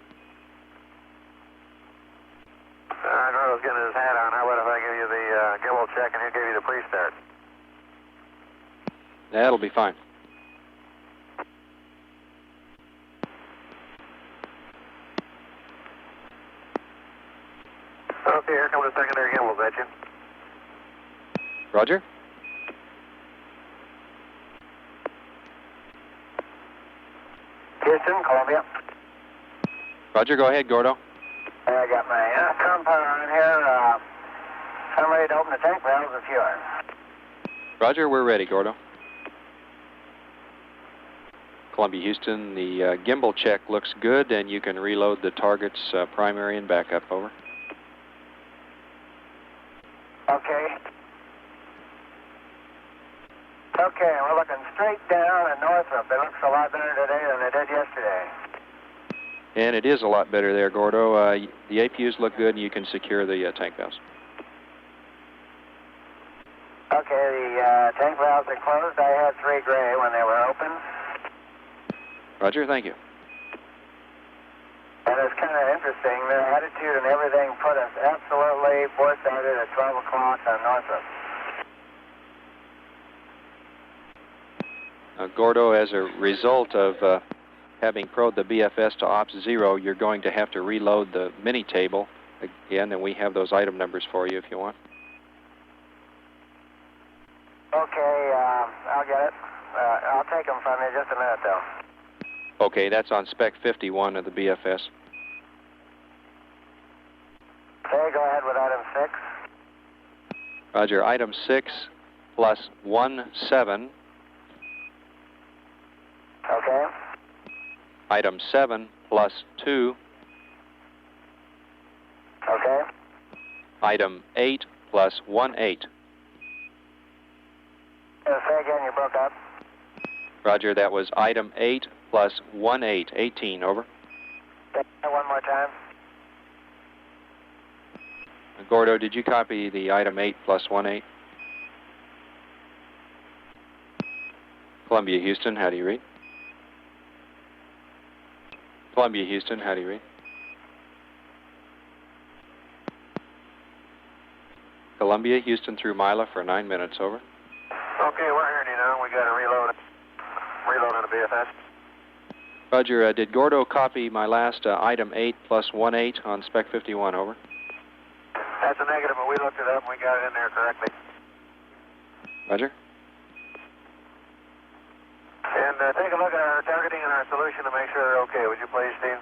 Gordo's getting his hat on. How about if I give you the gimbal check and he'll give you the pre-start? That'll be fine. Okay, here comes the secondary gimbals at you. Roger. Houston, Columbia. Roger, go ahead, Gordo. I got my compound on here. I'm ready to open the tank valves if you are. Roger, we're ready, Gordo. Columbia, Houston, the gimbal check looks good, and you can reload the target's primary and backup. Over. Okay. Okay, we're looking straight down and Northrop. It looks a lot better today than it did yesterday. And it is a lot better there, Gordo. The APUs look good, and you can secure the tank valves. Okay, the tank valves are closed. I had 3 gray when they were open. Roger, thank you. And it's kind of interesting. The attitude and everything put us absolutely four-sided at 12 o'clock on Northrop. Gordo, as a result of having probed the BFS to Ops 0, you're going to have to reload the mini table again, and we have those item numbers for you if you want. Okay, I'll get it. I'll take them from you just a minute, though. Okay, that's on Spec 51 of the BFS. Okay, go ahead with item 6. Roger, item 6 plus 17. Okay. Item 7 plus 2. Okay. Item 8 plus 18. Say again, you broke up. Roger, that was item 8 plus 18. Over. Say that one more time. Gordo, did you copy the item 8 plus 18? Columbia, Houston, how do you read? Columbia, Houston, how do you read? Columbia, Houston through Mila for 9 minutes. Over. Okay, we're hearing you now. We got to reload it. Reload on the BFS. Roger, did Gordo copy my last item 8 plus 18 on Spec 51? Over. That's a negative, but we looked it up and we got it in there correctly. Roger. And take a look at our targeting and our solution to make sure they're okay. Would you please, Steve?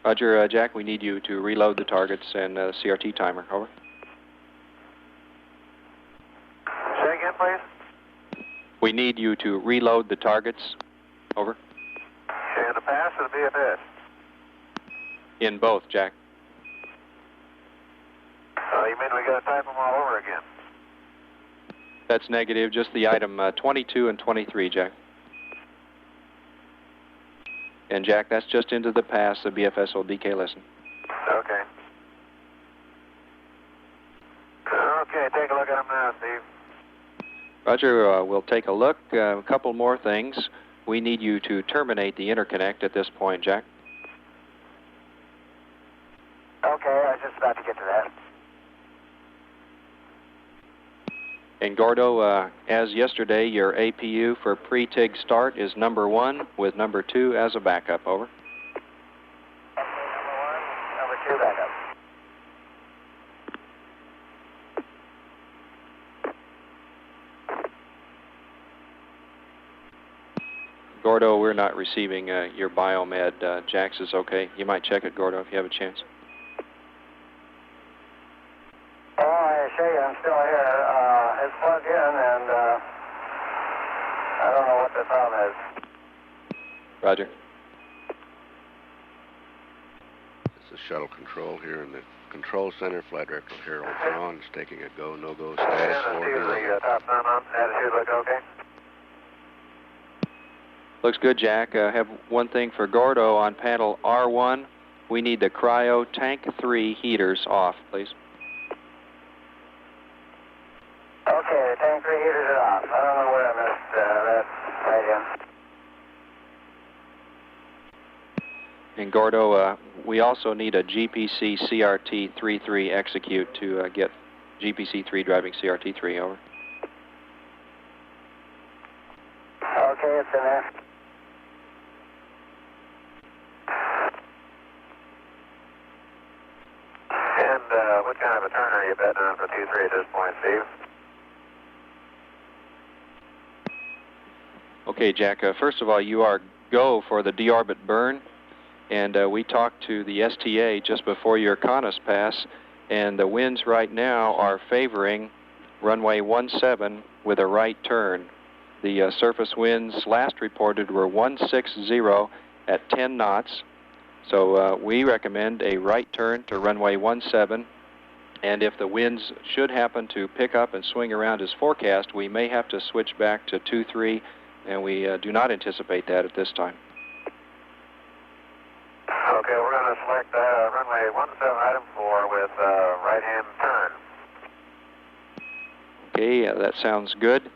Roger, Jack, we need you to reload the targets and CRT timer. Over. Say again, please. We need you to reload the targets. Over. And the pass or the BFS? In both, Jack. You mean we got to type them all over again? That's negative, just the item 22 and 23, Jack. And Jack, that's just into the pass. The BFS will DK listen. Okay. Okay, take a look at them now, Steve. Roger, we'll take a look. A couple more things. We need you to terminate the interconnect at this point, Jack. Okay, I was just about to get to that. And Gordo, as yesterday, your APU for pre-TIG start is number 1 with number 2 as a backup. Over. Number 1, number 2 backup. Gordo, we're not receiving your biomed. Jax is okay. You might check it, Gordo, if you have a chance. Oh, I assure you, I'm still here. It's plugged in, and I don't know what the problem is. Roger. This is shuttle control here in the control center. Flight Director Harold Braun is taking a go, no-go status order. The top sun on. Attitude look okay? Looks good, Jack. Have one thing for Gordo on panel R1. We need the cryo tank 3 heaters off, please. Okay, the tank 3 heaters are off. I don't know where I missed that right in. And Gordo, we also need a GPC CRT 3-3 execute to get GPC 3 driving CRT 3. Over. Okay, it's in there. kind of a turn are you betting on for 2-3 at this point, Steve? Okay, Jack, first of all, you are go for the deorbit burn, and we talked to the STA just before your CONUS pass, and the winds right now are favoring runway 17 with a right turn. The surface winds last reported were 160 at 10 knots, so we recommend a right turn to runway 17, and if the winds should happen to pick up and swing around as forecast, we may have to switch back to 2-3, and we do not anticipate that at this time. Okay, we're going to select runway 17 item 4 with right-hand turn. Okay, that sounds good.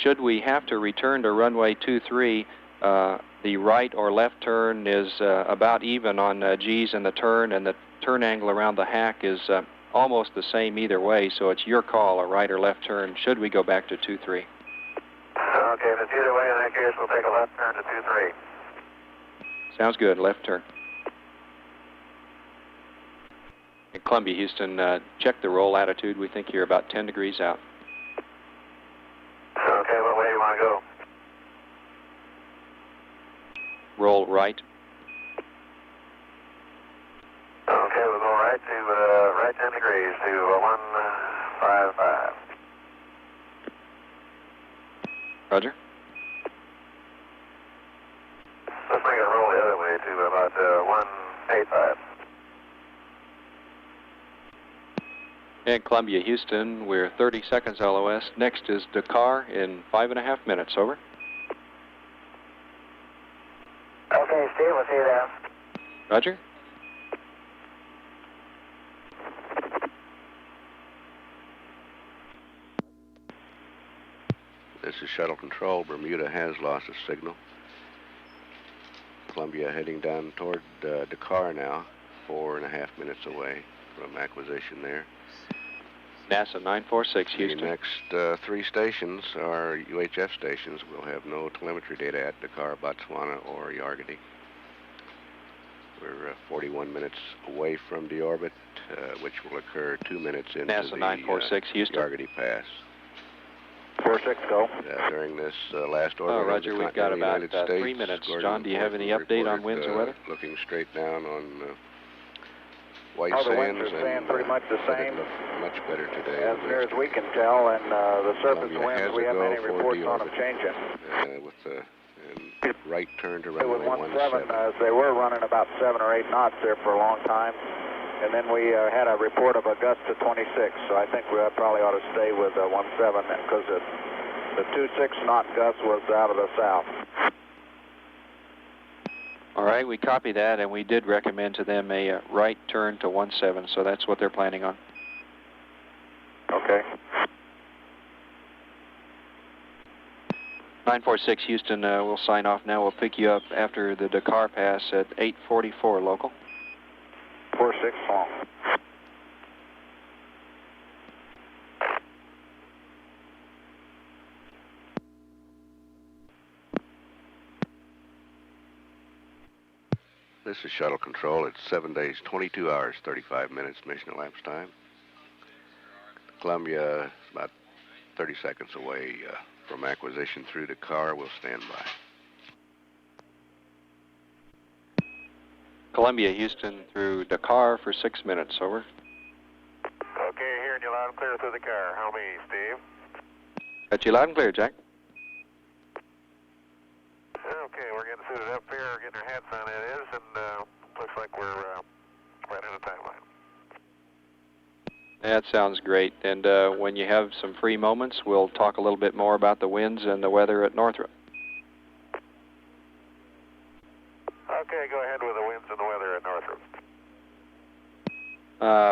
Should we have to return to runway 23, the right or left turn is about even on G's in the turn, and the turn angle around the hack is almost the same either way, so it's your call, a right or left turn, should we go back to 2-3. Okay, if it's either way, in that case, we'll take a left turn to 2-3. Sounds good, left turn. In Columbia, Houston, check the roll attitude. We think you're about 10 degrees out. Okay, what way do you want to go? Roll right. Okay, we'll go right to right 10 degrees to 155. Roger. Let's make it roll the other way to about 185. In Columbia, Houston, we're 30 seconds LOS. Next is Dakar in 5.5 minutes. Over. Okay, Steve, we'll see you there. Roger. This is Shuttle Control. Bermuda has lost a signal. Columbia heading down toward Dakar now, 4.5 minutes away from acquisition there. NASA 946, Houston. The next 3 stations are UHF stations. We'll have no telemetry data at Dakar, Botswana, or Yargati. We're 41 minutes away from deorbit, which will occur 2 minutes into NASA the 946, Houston. Yargati Pass. 46, go. During this last orbit, Roger, we've got about United States, 3 minutes. Gordon John, do you have any Thornton update on winds or weather? Looking straight down on white Oh, the sands, winds are staying pretty much the said it same. looked much better today. As near as we can tell, and the surface Columbia winds, has we a haven't go any for reports on them deorbit. changing. With the right turn to With runway 17, they were running about 7 or 8 knots there for a long time. And then we had a report of a gust to 26, so I think we probably ought to stay with 17 because the 26 knot gust was out of the south. All right, we copy that, and we did recommend to them a right turn to 17, so that's what they're planning on. Okay. 946 Houston, we'll sign off now. We'll pick you up after the Dakar pass at 8:44 local. 46 long. This is Shuttle Control. It's 7 days, 22 hours, 35 minutes mission elapsed time. Columbia is about 30 seconds away from acquisition through Dakar. We'll stand by. Columbia, Houston through Dakar for 6 minutes. Over. Okay, hearing you loud and clear through the car. How me, Steve? Got you loud and clear, Jack. Okay, we're getting suited up here, getting our hats on, it is, and looks like we're right in the timeline. That sounds great. And when you have some free moments, we'll talk a little bit more about the winds and the weather at Northrop. Okay, go ahead with the winds and the weather at Northrop.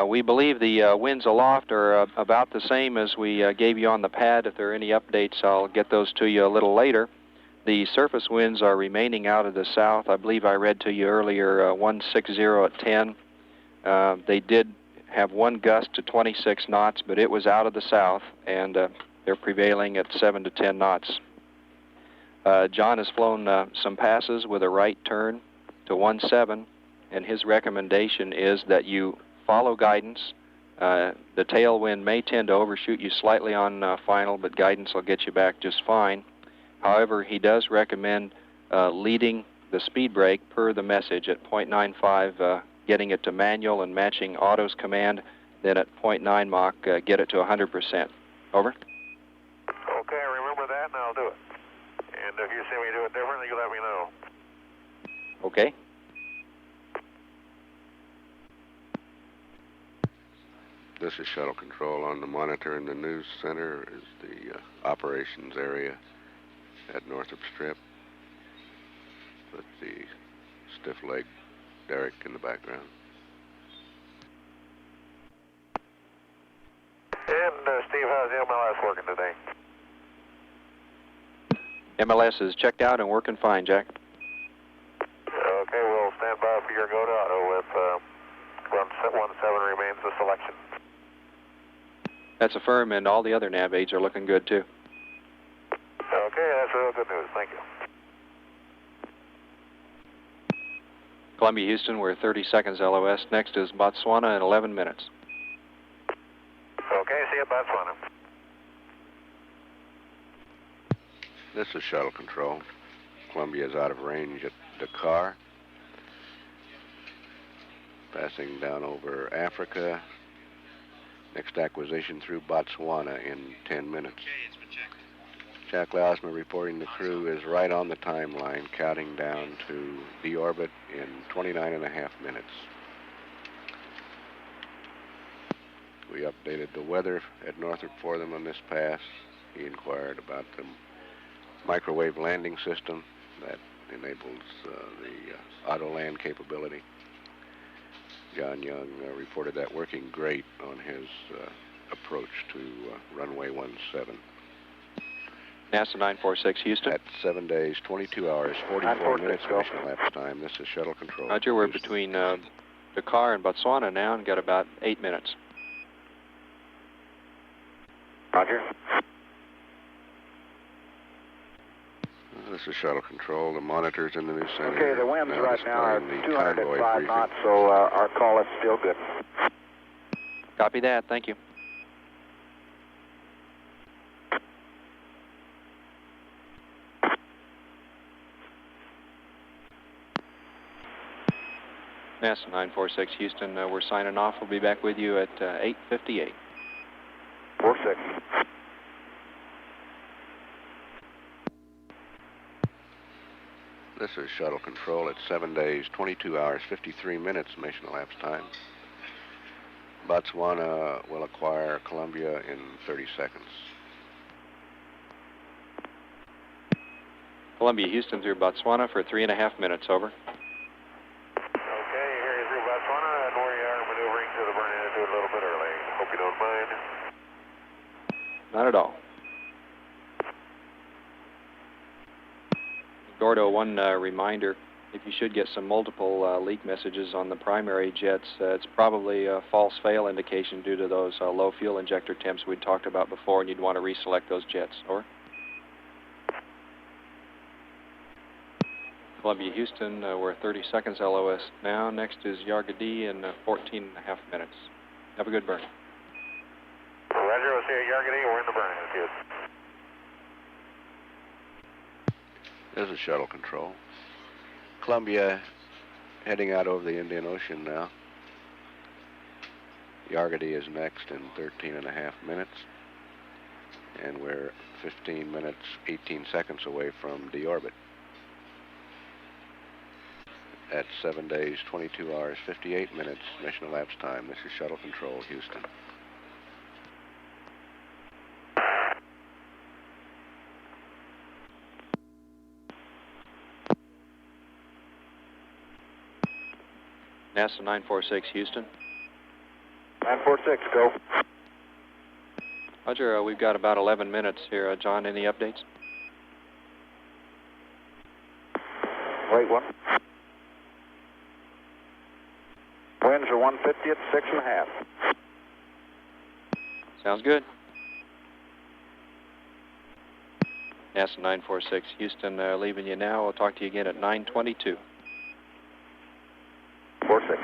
We believe the winds aloft are about the same as we gave you on the pad. If there are any updates, I'll get those to you a little later. The surface winds are remaining out of the south. I believe I read to you earlier 160 at 10. They did have one gust to 26 knots, but it was out of the south, and they're prevailing at 7 to 10 knots. John has flown some passes with a right turn to 17, and his recommendation is that you follow guidance, The tailwind may tend to overshoot you slightly on final, but guidance will get you back just fine. However, he does recommend leading the speed brake per the message at 0.95, getting it to manual and matching auto's command, then at 0.9 Mach, get it to 100%. Over. Okay, remember that, and I'll do it. And if you see me do it differently, you let me know. Okay. This is Shuttle Control. On the monitor in the news center is the operations area at Northrop Strip with the stiff-leg derrick in the background. And Steve, how's the MLS working today? MLS is checked out and working fine, Jack. Okay, we'll stand by for your go to auto if run 17 remains the selection. That's affirm, and all the other nav aids are looking good, too. Okay, that's real good news. Thank you. Columbia, Houston, we're 30 seconds LOS. Next is Botswana in 11 minutes. Okay, see you at Botswana. This is Shuttle Control. Columbia is out of range at Dakar. Passing down over Africa. Next acquisition through Botswana in 10 minutes. Okay, it's been checked. Jack Lausma reporting the crew is right on the timeline, counting down to deorbit in 29.5 minutes. We updated the weather at Northrop for them on this pass. He inquired about the microwave landing system that enables the auto land capability. John Young reported that working great on his approach to runway 17. NASA 946, Houston. At 7 days, 22 hours, 44 minutes mission elapsed time. This is Shuttle Control. Roger, we're between Dakar and Botswana now and got about 8 minutes. Roger. This is Shuttle Control. The monitors in the new center. Okay, the winds right now are displaying the 205 convoy knots, so our call is still good. Copy that. Thank you. NASA 946, Houston, we're signing off. We'll be back with you at 8:58. 46. This is Shuttle Control at 7 days, 22 hours, 53 minutes mission elapsed time. Botswana will acquire Columbia in 30 seconds. Columbia, Houston through Botswana for 3.5 minutes. Over. Okay, here you through Botswana, and we are maneuvering to the burn attitude a little bit early. Hope you don't mind. Not at all. Gordo, one reminder, if you should get some multiple leak messages on the primary jets, it's probably a false fail indication due to those low fuel injector temps we'd talked about before, and you'd want to reselect those jets. Over. Columbia, Houston, we're 30 seconds LOS now. Next is Yargadee in 14.5 minutes. Have a good burn. Roger, we'll see you at Yargadee. We're in the burn attitude. This is Shuttle Control. Columbia heading out over the Indian Ocean now. Yargadee is next in 13.5 minutes. And we're 15 minutes, 18 seconds away from deorbit. At 7 days, 22 hours, 58 minutes mission elapsed time. This is Shuttle Control, Houston. NASA 946, Houston. 946, go. Roger, we've got about 11 minutes here. John, any updates? Wait one. Winds are 150 at 6.5. Sounds good. NASA 946, Houston, leaving you now. We'll talk to you again at 9:22. 46.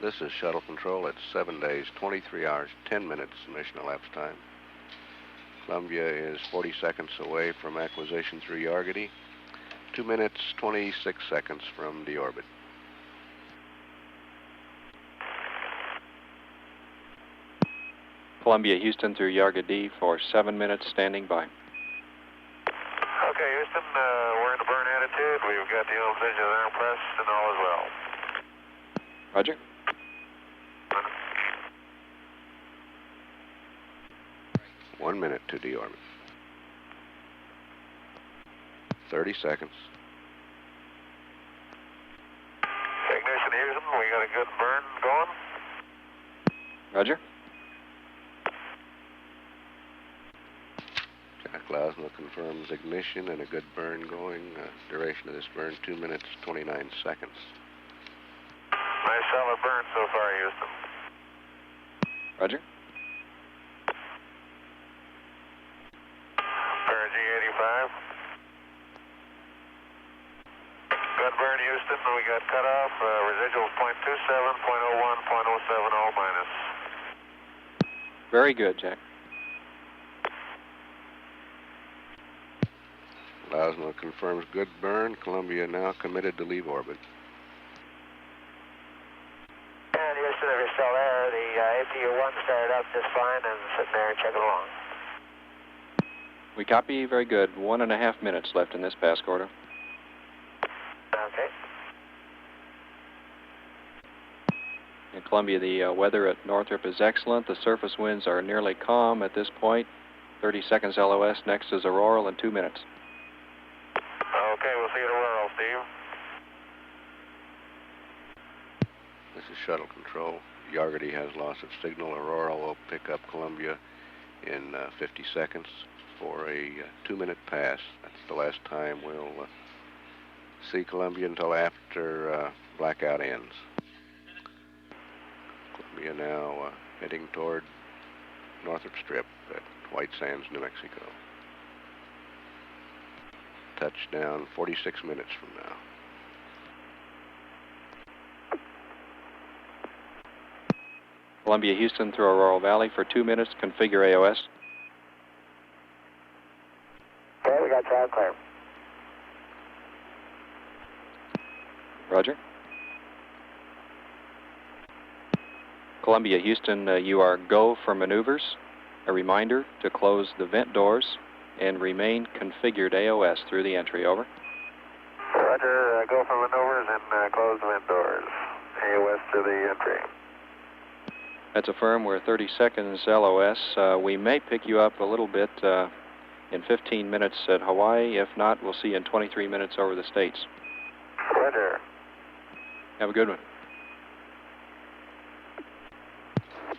This is Shuttle Control at 7 days, 23 hours, 10 minutes mission elapsed time. Columbia is 40 seconds away from acquisition through Yargity, 2 minutes, 26 seconds from deorbit. Columbia, Houston through Yargity for 7 minutes, standing by. Okay, Houston, we're in the burn attitude. We've got the old engine arm pressed and all is well. Roger. One minute to deorbit. 30 seconds. Ignition, Houston, we got a good burn going. Roger. Jack Lasma confirms ignition and a good burn going. Duration of this burn, 2 minutes, 29 seconds. Nice solid burn so far, Houston. Roger. G85. Good burn, Houston. We got cut off. Residual 0.27, 0.01, 0.07, all minus. Very good, Jack. Lasma confirms good burn. Columbia now committed to leave orbit. And Houston, if you're still there, the APU-1 started up just fine and sitting there and checking along. We copy. Very good. 1.5 minutes left in this task order. Okay. In Columbia, the weather at Northrop is excellent. The surface winds are nearly calm at this point. 30 seconds LOS. Next is Auroral in 2 minutes. Okay, we'll see you at Auroral, Steve. This is Shuttle Control. Yargity has loss of signal. Auroral will pick up Columbia in 50 seconds for a 2-minute pass. That's the last time we'll see Columbia until after blackout ends. Columbia now heading toward Northrop Strip at White Sands, New Mexico. Touchdown 46 minutes from now. Columbia, Houston through Auroral Valley for 2 minutes. Configure AOS. Okay, we got trial clear. Roger. Columbia, Houston, you are go for maneuvers. A reminder to close the vent doors and remain configured AOS through the entry. Over. Roger, go for maneuvers and close the vent doors. AOS through the entry. That's affirmed. We're 30 seconds LOS. We may pick you up a little bit in 15 minutes at Hawaii. If not, we'll see you in 23 minutes over the States. Roger. Have a good one.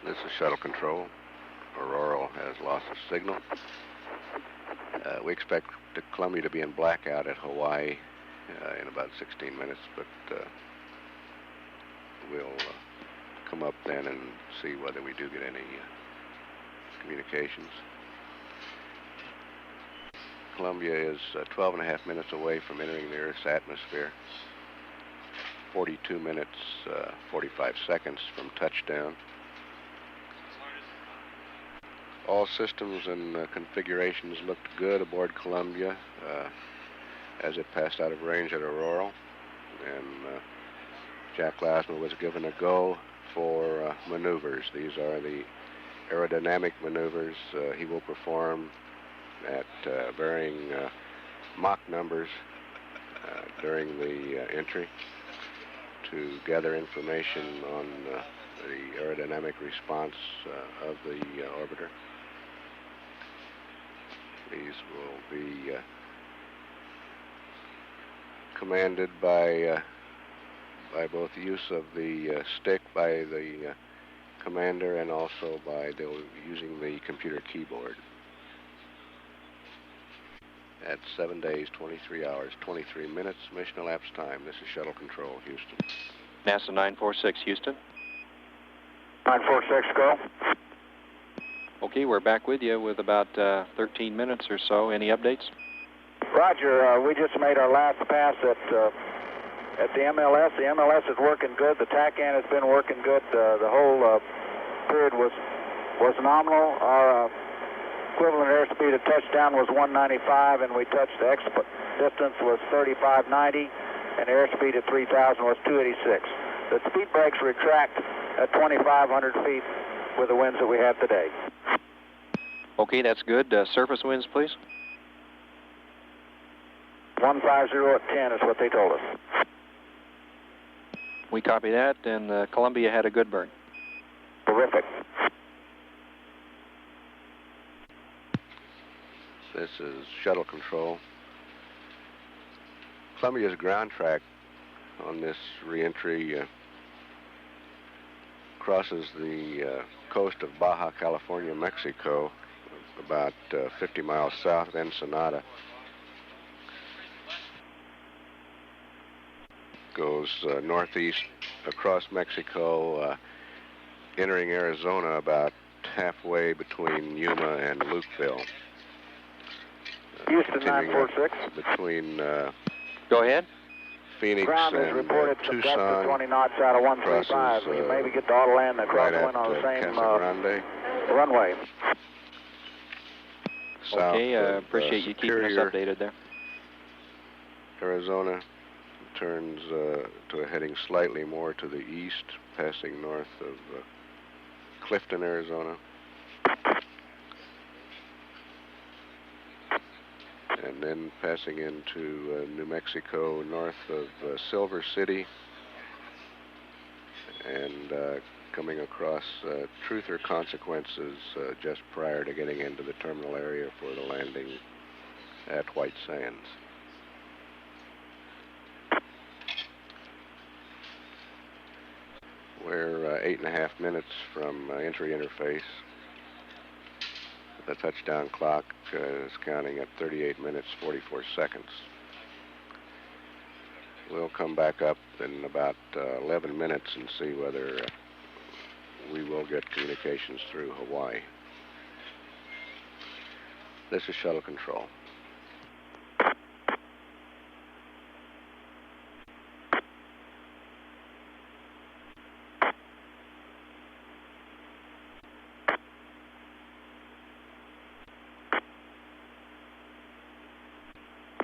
This is Shuttle Control. Auroral has loss of signal. We expect the Columbia to be in blackout at Hawaii in about 16 minutes, but we'll come up then and see whether we do get any communications. Columbia is 12.5 minutes away from entering the Earth's atmosphere. 42 minutes, 45 seconds from touchdown. All systems and configurations looked good aboard Columbia as it passed out of range at Auroral, and Jack Lasma was given a go for maneuvers. These are the aerodynamic maneuvers he will perform at varying Mach numbers during the entry to gather information on the aerodynamic response of the orbiter. These will be commanded by both use of the stick by the commander and also by using the computer keyboard. At 7 days, 23 hours, 23 minutes, mission elapsed time. This is Shuttle Control, Houston. NASA 946, Houston. 946, go. Okay, we're back with you with about 13 minutes or so. Any updates? Roger, we just made our last pass at at the MLS. The MLS is working good. The TACAN has been working good. The whole period was nominal. Our equivalent airspeed at touchdown was 195, and we touched the exit distance was 3590, and airspeed at 3000 was 286. The speed brakes retract at 2,500 feet with the winds that we have today. Okay, that's good. Surface winds, please. 150 at 10 is what they told us. We copy that, and Columbia had a good burn. Terrific. This is shuttle control. Columbia's ground track on this reentry crosses the coast of Baja California, Mexico, about 50 miles south of Ensenada. Goes northeast across Mexico, entering Arizona about halfway between Yuma and Lukeville. Houston 946. Between Go ahead. Phoenix Ground has and reported some gusts of Tucson. 20 knots out of 135. You maybe get the auto land and crosswind on the same runway. South Okay, of, appreciate you keeping us Superior, updated there. Arizona turns to a heading slightly more to the east, passing north of Clifton, Arizona. And then passing into New Mexico north of Silver City, and coming across Truth or Consequences just prior to getting into the terminal area for the landing at White Sands. We're 8.5 minutes from entry interface. The touchdown clock is counting at 38 minutes, 44 seconds. We'll come back up in about 11 minutes and see whether we will get communications through Hawaii. This is shuttle control.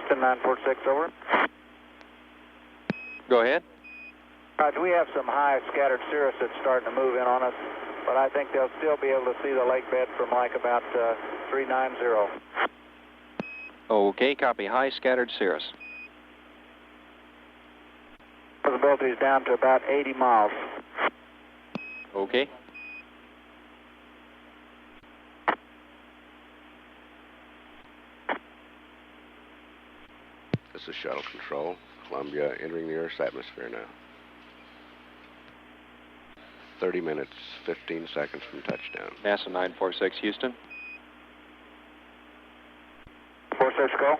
Houston 946, over. Go ahead. We have some high scattered cirrus that's starting to move in on us, but I think they'll still be able to see the lake bed from like about 390. Okay, copy. High scattered cirrus. Visibility is down to about 80 miles. Okay. This is shuttle control. Columbia entering the Earth's atmosphere now. 30 minutes, 15 seconds from touchdown. NASA 946, Houston. 46, go.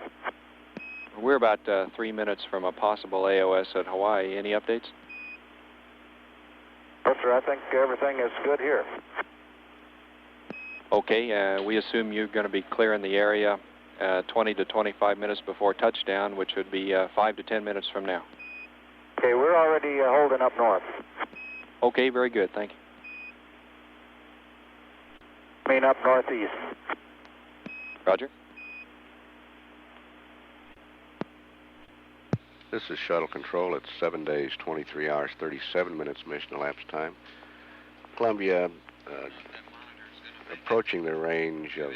We're about 3 minutes from a possible AOS at Hawaii. Any updates? Yes, sir. I think everything is good here. Okay, we assume you're going to be clearing the area 20 to 25 minutes before touchdown, which would be 5 to 10 minutes from now. Okay, we're already holding up north. Okay, very good. Thank you. I mean up northeast. Roger. This is shuttle control. It's 7 days, 23 hours, 37 minutes mission elapsed time. Columbia approaching the range of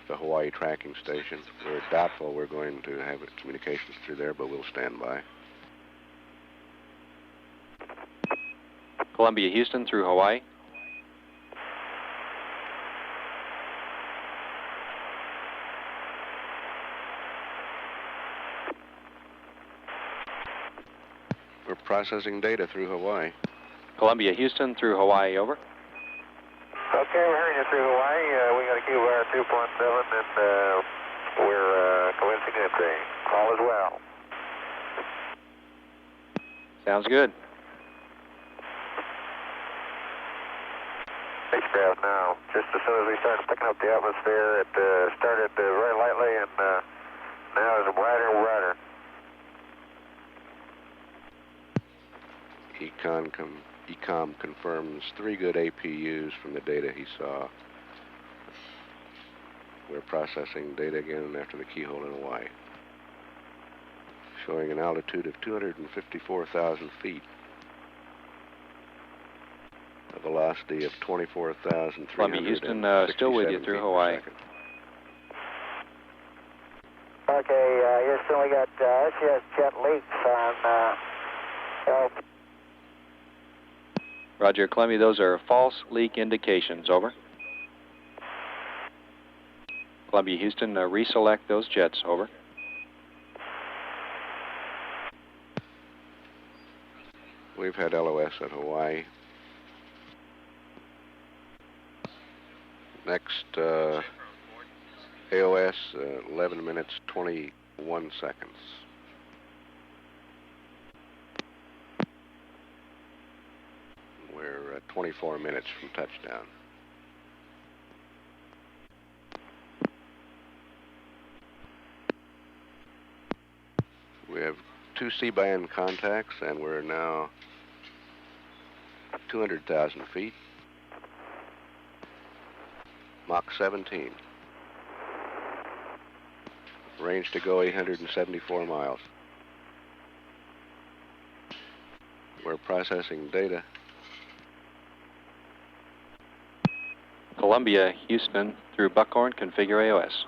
the Hawaii tracking station. We're doubtful we're going to have communications through there, but we'll stand by. Columbia, Houston through Hawaii. We're processing data through Hawaii. Columbia, Houston through Hawaii, over. Okay, we're hearing you through Hawaii. We got a QR 2.7, and we're commencing entry. All is well. Sounds good. Spacecraft now. Just as soon as we started picking up the atmosphere, it started very lightly, and now it's brighter and brighter. Ecom confirms 3 good APUs from the data he saw. We're processing data again after the keyhole in Hawaii, showing an altitude of 254,000 feet, a velocity of 24,367 Columbia, Houston, still with you through Hawaii. Okay, Houston, we got STS jet leaks on Roger, Columbia, those are false leak indications, over. Columbia, Houston, reselect those jets, over. We've had LOS at Hawaii. Next, AOS, 11 minutes, 21 seconds. We're 24 minutes from touchdown. We have 2 C-band contacts, and we're now 200,000 feet. Mach 17. Range to go 874 miles. We're processing data. Columbia, Houston, through Buckhorn, configure AOS.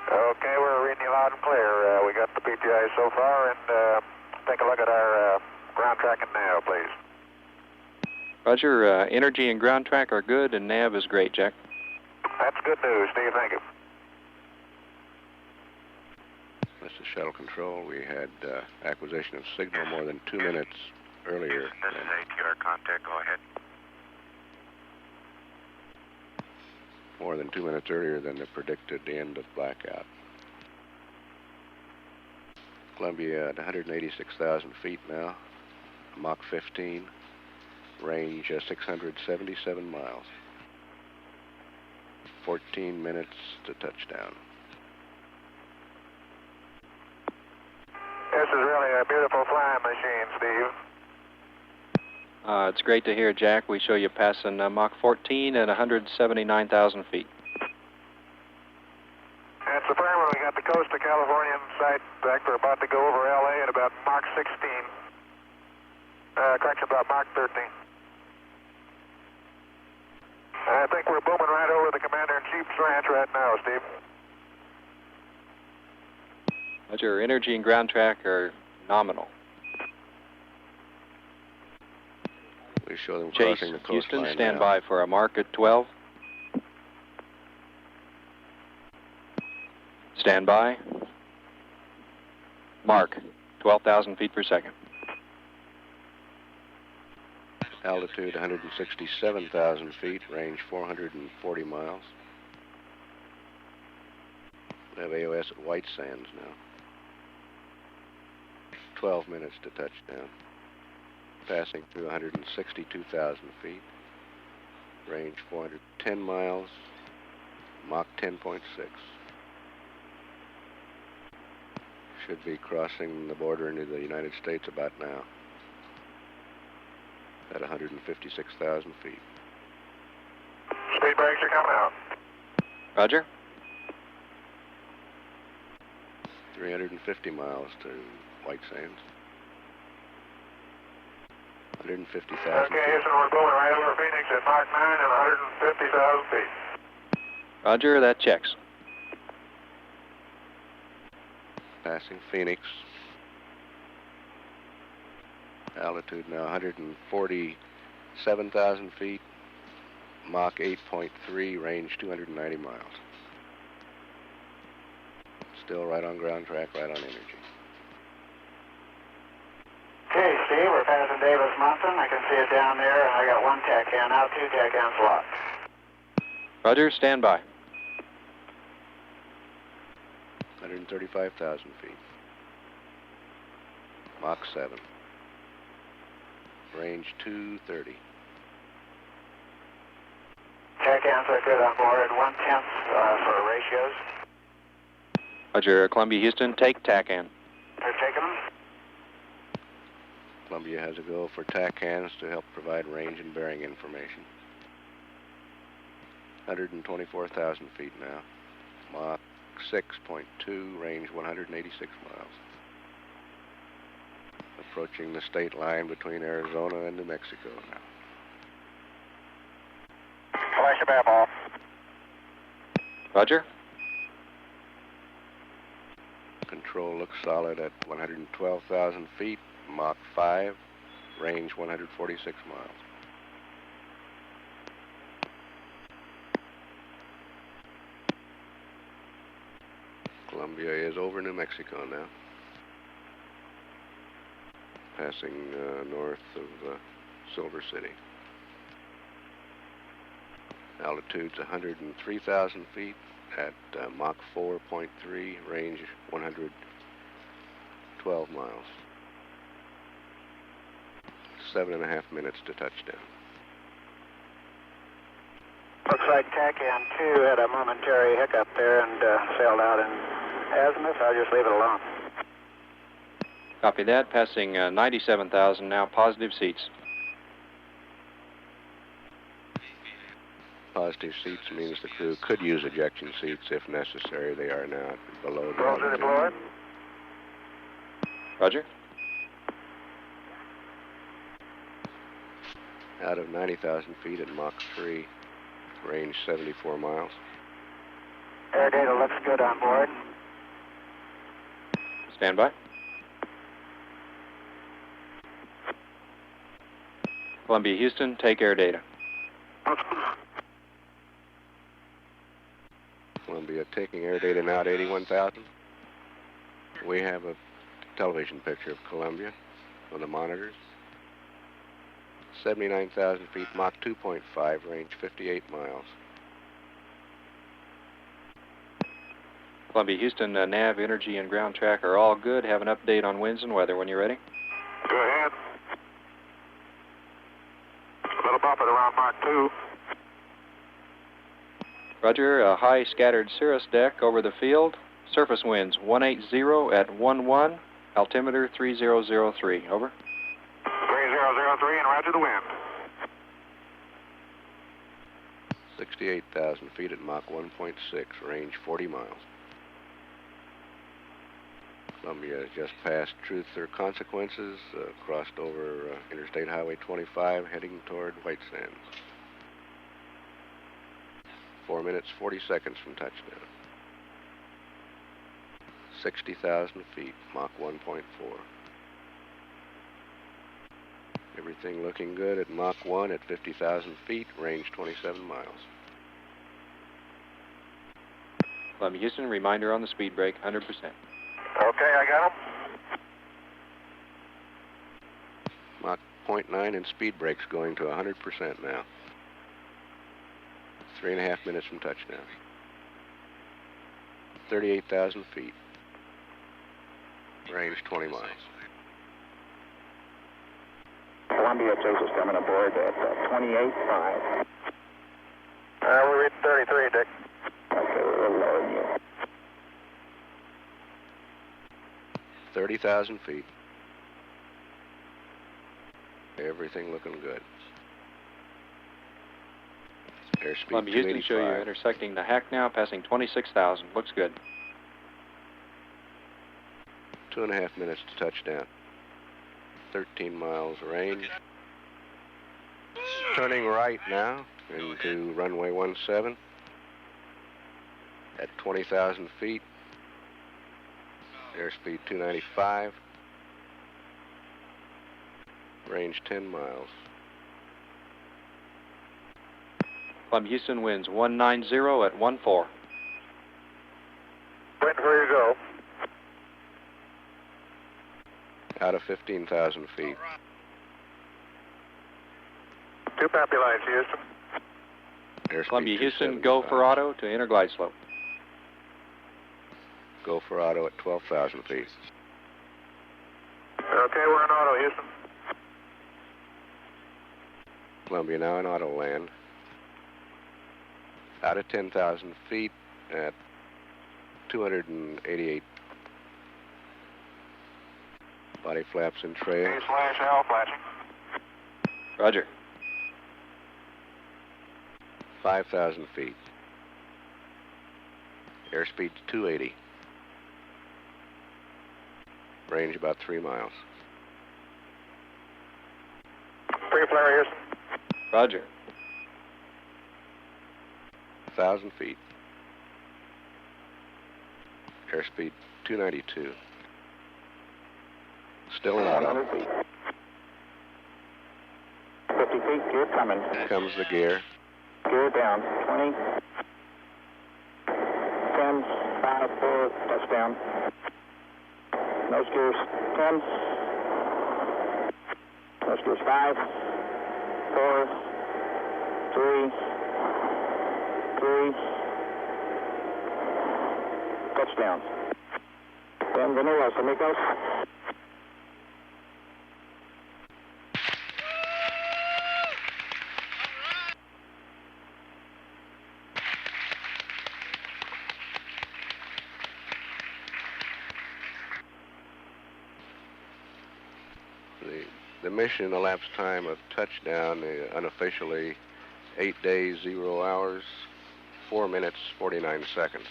Okay, we're reading you loud and clear. We got the PTI so far, and take a look at our ground tracking now, please. Roger, energy and ground track are good, and nav is great, Jack. That's good news, Steve. Thank you. This is Shuttle Control. We had acquisition of signal more than 2 minutes earlier. Houston, this is ATR contact. Go ahead. More than 2 minutes earlier than the predicted end of blackout. Columbia at 186,000 feet now, Mach 15, range 677 miles. 14 minutes to touchdown. This is really a beautiful flying machine, Steve. It's great to hear, Jack. We show you passing Mach 14 at 179,000 feet. That's the primary. We got the coast of California in sight. In fact, we're about to go over LA at about Mach 16. Correction, about Mach 13. I think we're booming right over the Commander-in-Chief's ranch right now, Steve. Roger, energy and ground track are nominal. We show them Chase, crossing the Houston, coastline stand now. by for a mark at 12. Stand by. Mark, 12,000 feet per second. Altitude 167,000 feet, range 440 miles. We have AOS at White Sands now. 12 minutes to touchdown. Passing through 162,000 feet, range 410 miles, Mach 10.6. Should be crossing the border into the United States about now at 156,000 feet. Speed brakes are coming out. Roger. 350 miles to White Sands. 150,000 Okay, feet. Houston, we're going right over Phoenix at Mach 9 and 150,000 feet. Roger, that checks. Passing Phoenix. Altitude now 147,000 feet. Mach 8.3, range 290 miles. Still right on ground track, right on energy. Okay, Steve, we're passing Davis Mountain. I can see it down there, and I got 1 TACAN out, 2 TACANs locked. Roger, stand by. 135,000 feet. Mach 7. Range 230. TACANs are good on board, 1/10 for ratios. Roger, Columbia, Houston, take TACAN. They're taking them. Columbia has a go for tack hands to help provide range and bearing information. 124,000 feet now. Mach 6.2, range 186 miles. Approaching the state line between Arizona and New Mexico now. Flash a bab off. Roger. Control looks solid at 112,000 feet, Mach 5, range 146 miles. Columbia is over New Mexico now. Passing north of Silver City. Altitude's 103,000 feet at Mach 4.3, range 112 miles. 7.5 minutes to touchdown. Looks like TACAN 2 had a momentary hiccup there and sailed out in azimuth. I'll just leave it alone. Copy that. Passing 97,000 now. Positive seats. Positive seats means the crew could use ejection seats if necessary. They are now below the Roger altitude. deployed. Roger. Out of 90,000 feet at Mach 3, range 74 miles. Air data looks good on board. Stand by. Columbia, Houston, take air data. Columbia taking air data now at 81,000. We have a television picture of Columbia on the monitors. 79,000 feet, Mach 2.5, range 58 miles. Columbia, Houston, nav, energy, and ground track are all good. Have an update on winds and weather when you're ready. Go ahead. A little bump at around Mach 2. Roger, a high scattered cirrus deck over the field. Surface winds 180 at 11, altimeter 3003. Over. 3003 and roger the wind. 68,000 feet at Mach 1.6, range 40 miles. Columbia has just passed Truth or Consequences, crossed over Interstate Highway 25, heading toward White Sands. 4 minutes, 40 seconds from touchdown. 60,000 feet, Mach 1.4. Everything looking good at Mach 1 at 50,000 feet, range 27 miles. Columbia, Houston, reminder on the speed brake, 100%. Okay, I got him. Mach 0.9 and speed brakes going to 100% now. 3.5 minutes from touchdown. 38,000 feet. Range 20 miles. Columbia Chase is coming aboard at 28.5. We're reading 33, Dick. Okay, we're lowering you. 30,000 feet. Everything looking good. Airspeed Columbia, Houston, show you're 285. intersecting the hack now, passing 26,000. Looks good. 2.5 minutes to touchdown. 13 miles range. Turning right now into runway 17 at 20,000 feet. Airspeed 295. Range 10 miles. Columbia, Houston, winds 190 at 14. Wait where you go. Out of 15,000 feet. Two pappy lines, Houston. Airspeed Columbia, Houston, go for 275. auto to interglide slope. Go for auto at 12,000 feet. Okay, we're in auto, Houston. Columbia now in auto land. Out of 10,000 feet at 288 Body flaps in trail. A/L flashing. Roger. 5,000 feet. Airspeed 280. Range about 3 miles. Pre-flare, Houston. Roger. 1,000 feet. Airspeed 292. Still in auto. 100 feet. 50 feet, gear coming. Here comes the gear. Gear down. 20. 10, 5, 4, touchdown. Nose gears 10. Nose gears 5, 4, 3, 3. Touchdown. Bienvenidos, amigos. The mission elapsed time of touchdown, unofficially 8 days, 0 hours, 4 minutes, 49 seconds.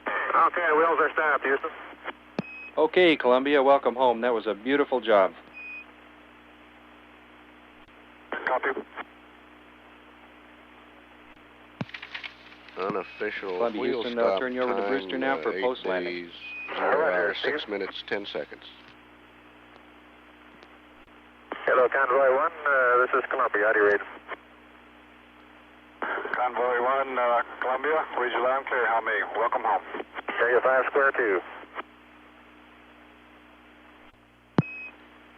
Okay, wheels are stopped, Houston. Okay, Columbia, welcome home. That was a beautiful job. Copy. Unofficial Columbia, wheel Houston, stop I'll turn you over to time, Brewster now for 8 post-landing. days, 0 hours, 6 minutes, 10 seconds. Hello, Convoy 1. This is Columbia. How do you read? Convoy 1, Columbia. Read you loud and clear. How me? Welcome home. Area 5 square 2.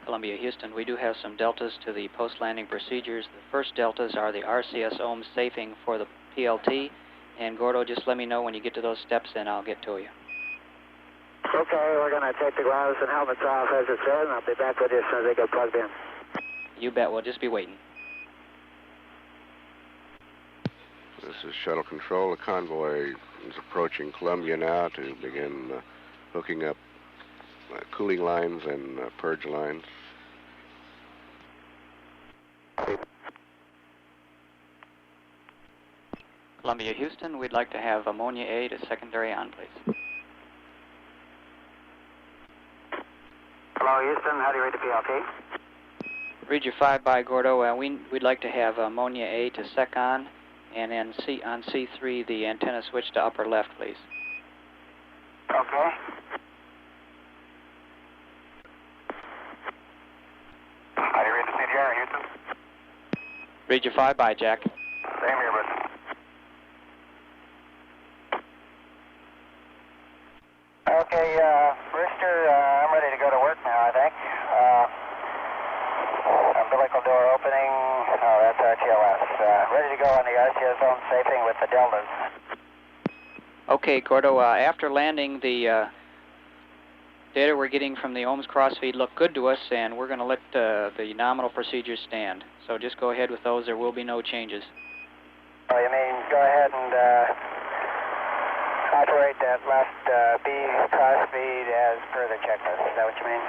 Columbia, Houston, we do have some deltas to the post-landing procedures. The first deltas are the RCS ohms safing for the PLT. And Gordo, just let me know when you get to those steps and I'll get to you. Okay, we're going to take the gloves and helmets off as it said, and I'll be back with you as soon as they get plugged in. You bet, we'll just be waiting. This is Shuttle Control. The convoy is approaching Columbia now to begin hooking up cooling lines and purge lines. Columbia, Houston, we'd like to have ammonia A to secondary on, please. Hello, Houston. How do you read the PLT? Read your 5 by Gordo. We'd like to have ammonia A to sec on, and then on C3 the antenna switch to upper left, please. Okay. How do you read the CDR, Houston? Read your 5 by, Jack. Same here, bud. Okay, Brewster, I'm ready to go to work now, I think. Umbilical door opening. Oh, that's RTLS. Ready to go on the RCS zone safing with the deltas. Okay, Gordo, after landing, the data we're getting from the ohms crossfeed look good to us, and we're going to let the nominal procedures stand. So just go ahead with those. There will be no changes. Oh, you mean go ahead and operate that left B crossfeed as per the checklist. Is that what you mean?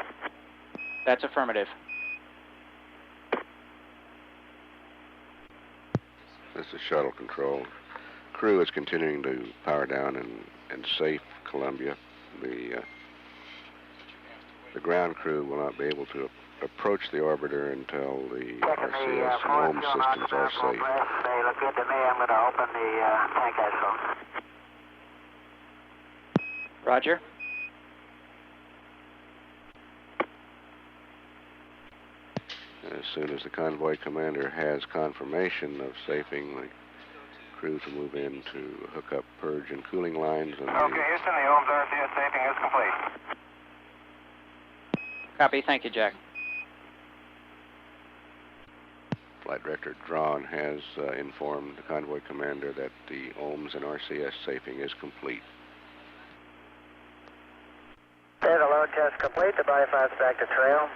That's affirmative. This is Shuttle Control. Crew is continuing to power down and safe Columbia. The ground crew will not be able to approach the orbiter until the RCS and home systems are safe. They look good to me. I'm going to open the tank isotope. Roger. As soon as the convoy commander has confirmation of safing, the crew to move in to hook up purge and cooling lines. And Okay, Houston, the ohms RCS safing is complete. Copy. Thank you, Jack. Flight Director Drawn has informed the convoy commander that the ohms and RCS safing is complete. Okay, the load test complete. The body flaps back to trail.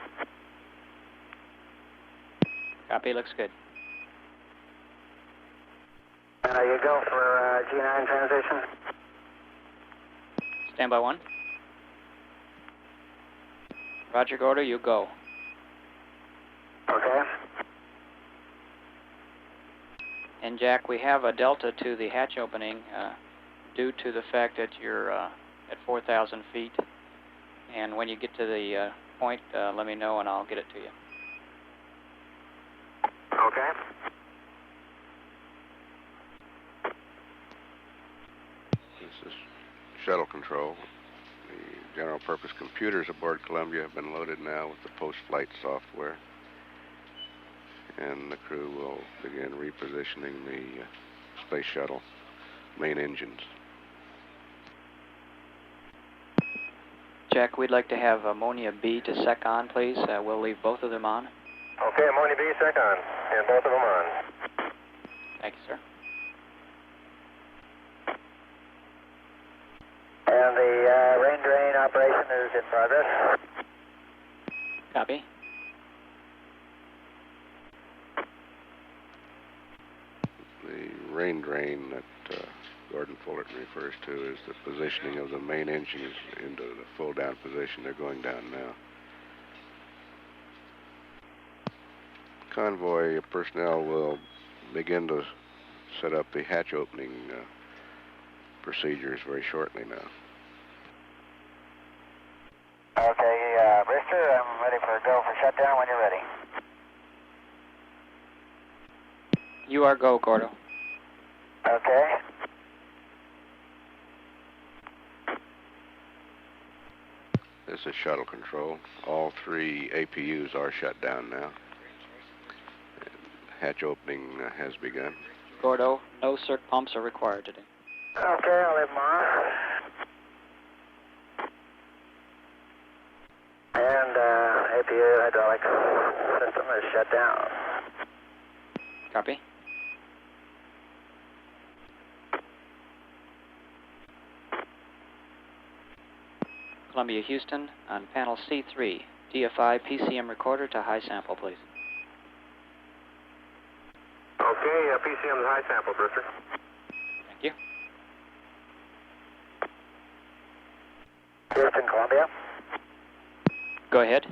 Copy. Looks good. And you go for G9 transition. Stand by 1. Roger, Gordo, you go. Okay. And Jack, we have a delta to the hatch opening due to the fact that you're at 4,000 feet. And when you get to the point, let me know and I'll get it to you. Okay. This is shuttle control. The general purpose computers aboard Columbia have been loaded now with the post-flight software. And the crew will begin repositioning the Space Shuttle main engines. Jack, we'd like to have ammonia B to sec on, please. We'll leave both of them on. Okay, ammonia B, sec on, and both of them on. Thank you, sir. And the rain drain operation is in progress. Copy. The rain drain that Gordon Fullerton refers to is the positioning of the main engines into the full down position. They're going down now. Convoy personnel will begin to set up the hatch opening procedures very shortly now. Okay, Brewster, I'm ready for a go for shutdown when you're ready. You are go, Gordo. Okay. This is shuttle control. All 3 APUs are shut down now. And hatch opening has begun. Gordo, no circ pumps are required today. Okay, I'll leave them on. And APU hydraulic system is shut down. Copy. Columbia Houston on panel C3, DFI PCM recorder to high sample, please. Okay, PCM is high sample, Brewster. Thank you. Houston, Columbia. Go ahead.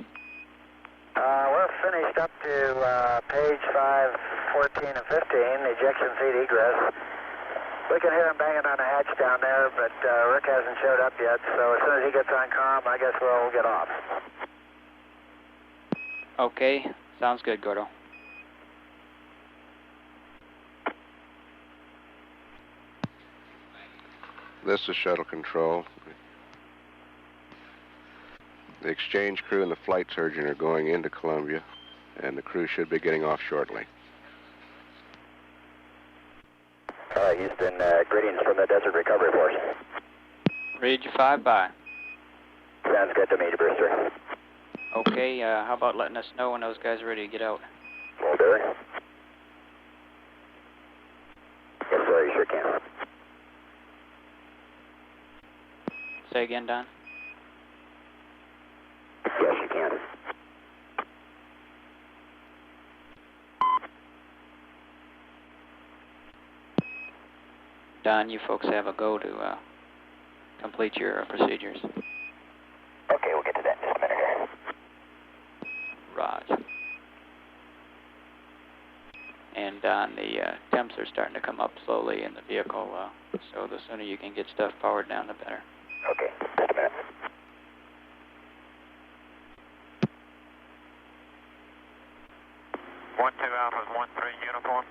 We're finished up to page 5, 14, and 15, the ejection seat egress. We can hear him banging on the hatch down there, but Rick hasn't showed up yet, so as soon as he gets on comm, I guess we'll get off. Okay, sounds good, Gordo. This is shuttle control. The exchange crew and the flight surgeon are going into Columbia, and the crew should be getting off shortly. Houston, greetings from the Desert Recovery Force. Read you 5 by. Sounds good to me, Brewster. Okay, how about letting us know when those guys are ready to get out? Will do. Yes, sir, you sure can. Say again, Don? Yes, you can. Don, you folks have a go to complete your procedures. Okay, we'll get to that in just a minute here. Raj. And Don, the temps are starting to come up slowly in the vehicle, so the sooner you can get stuff powered down, the better. Okay, just a minute. Alpha's 1-3 uniform.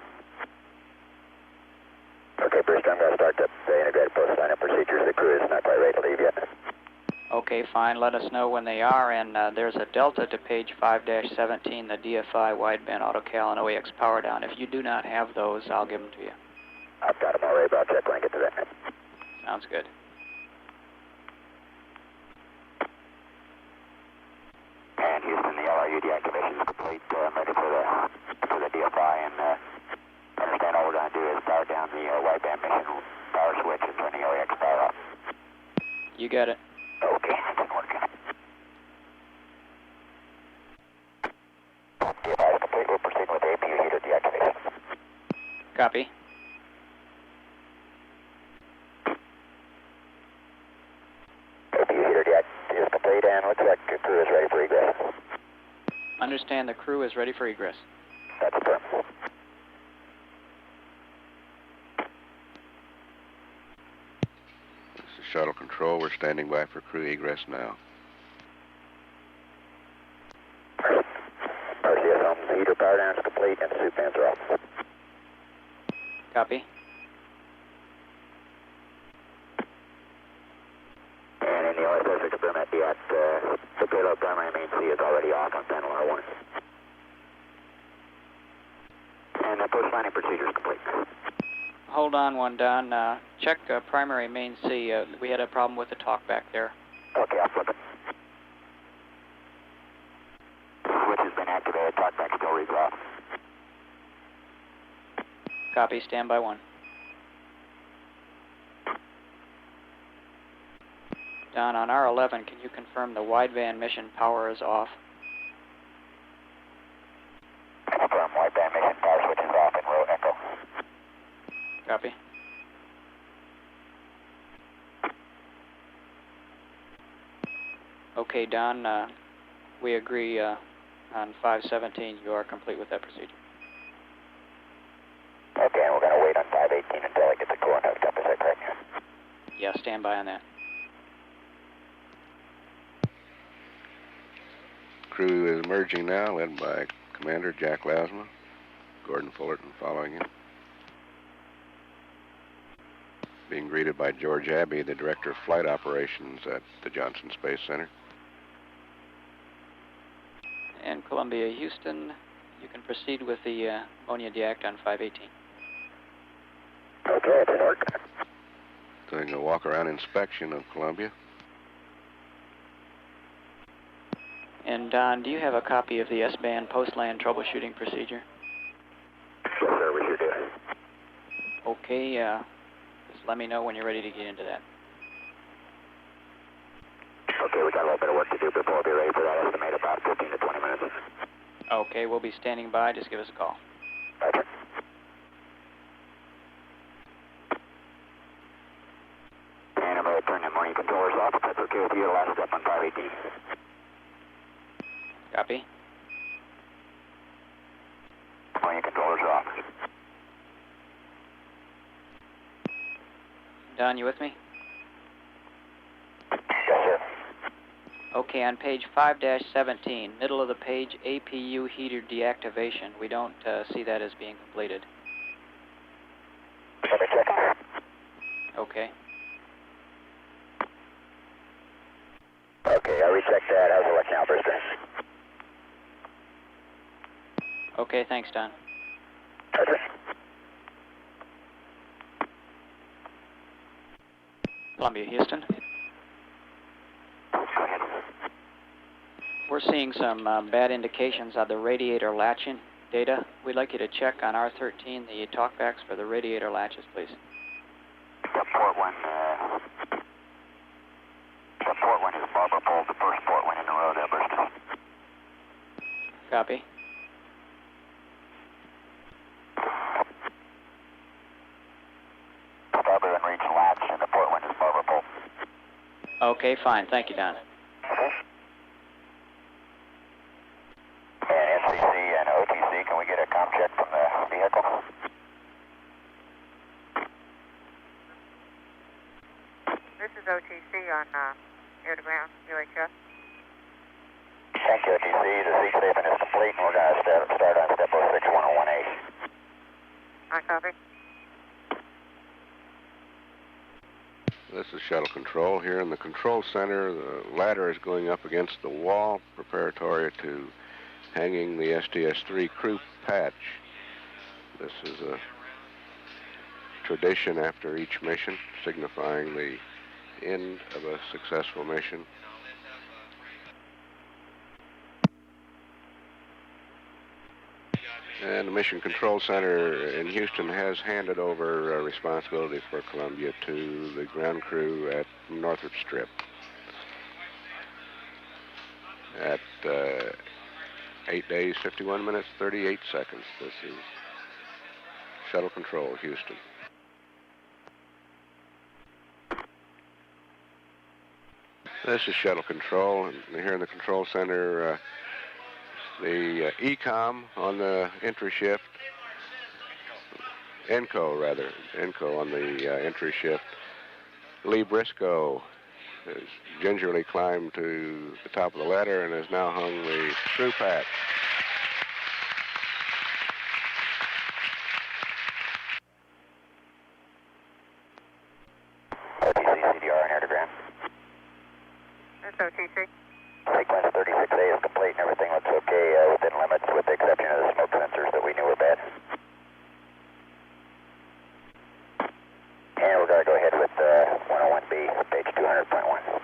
Okay, Brewster, I'm going to start the integrated post-sign-up procedures. The crew is not quite ready to leave yet. Okay, fine. Let us know when they are, and there's a delta to page 5-17, the DFI wideband AutoCal and OEX power down. If you do not have those, I'll give them to you. I've got them already, but I'll check when I get to that. Sounds good. And Houston, the LRU deactivation is complete. I'm ready for the DFI, and understand all we're going to do is power down the wideband mission power switch and turn the OEX power off. You got it. Okay, that's been working. DFI is complete. We're proceeding with the APU heater deactivation. Copy. APU heater deact is complete, and looks like check. The crew is ready for egress. Understand the crew is ready for egress. That's affirmed. This is Shuttle Control. We're standing by for crew egress now. RCS home, heater power down is complete and the suit fans are off. Copy. And in the OSS, we confirm that the payload primary main C is already off on panel R1. And the post-landing procedure is complete. Hold on one, Don. Check primary main C. We had a problem with the talk back there. Okay, I'll flip it. Switch has been activated. Talkback still reads off. Copy. Stand by 1. Don, on R11, can you confirm the wideband mission power is off? Confirm wideband mission power switch is off in row echo. Copy. Okay, Don, we agree on 517. You are complete with that procedure. Okay, and we're going to wait on 518 until I get the core hooked up. Is that correct? Yeah, stand by on that. Crew is emerging now, led by Commander Jack Lasma, Gordon Fullerton following him. Being greeted by George Abbey, the Director of Flight Operations at the Johnson Space Center. And Columbia, Houston, you can proceed with the ammonia deact on 518. Okay, it's in order. Doing a walk-around inspection of Columbia. And Don, do you have a copy of the S-band post-land troubleshooting procedure? Yes, sir, we sure do. Okay, just let me know when you're ready to get into that. Okay, we got a little bit of work to do before we'll be ready for that. Estimate about 15 to 20 minutes. Okay, we'll be standing by. Just give us a call. Roger. And I'm going to turn the morning controllers off. If that's okay with you, the last step on 518. Copy. Morning controllers are off. Don, you with me? Yes, sir. Okay, on page 5-17, middle of the page, APU heater deactivation. We don't see that as being completed. Let me check. Okay. Okay, I rechecked that. How's it look now, Brewster? Okay, thanks, Don. Roger. Columbia, Houston. Go ahead. We're seeing some bad indications on the radiator latching data. We'd like you to check on R13 the talkbacks for the radiator latches, please. Port one is Barbara pulled the first port one in a row there, Brewster. Copy. Starboard and reach latch, and the port one is Barbara pulled. Okay, fine. Thank you, Don. Okay. And NCC and OTC, can we get a comm check from the vehicle? This is OTC on air-to-ground, UHF. Thank you, OTC. The seat statement is complete, and we're going to start on step 06-101A. I copy. This is Shuttle Control here in the control center. The ladder is going up against the wall, preparatory to hanging the STS-3 crew patch. This is a tradition after each mission, signifying the end of a successful mission. And the Mission Control Center in Houston has handed over responsibility for Columbia to the ground crew at Northrop Strip. At 8 days, 51 minutes, 38 seconds. This is Shuttle Control, Houston. This is Shuttle Control, and here in the Control Center, the ECOM on the entry shift, ENCO on the entry shift. Lee Briscoe has gingerly climbed to the top of the ladder and has now hung the screw patch. OTC, CDR, and airtogram. This is OTC. Sequence 36A is complete and everything looks okay within limits with the exception of the smoke sensors that we knew were bad. And we're going to go ahead with 101B, page 200.1.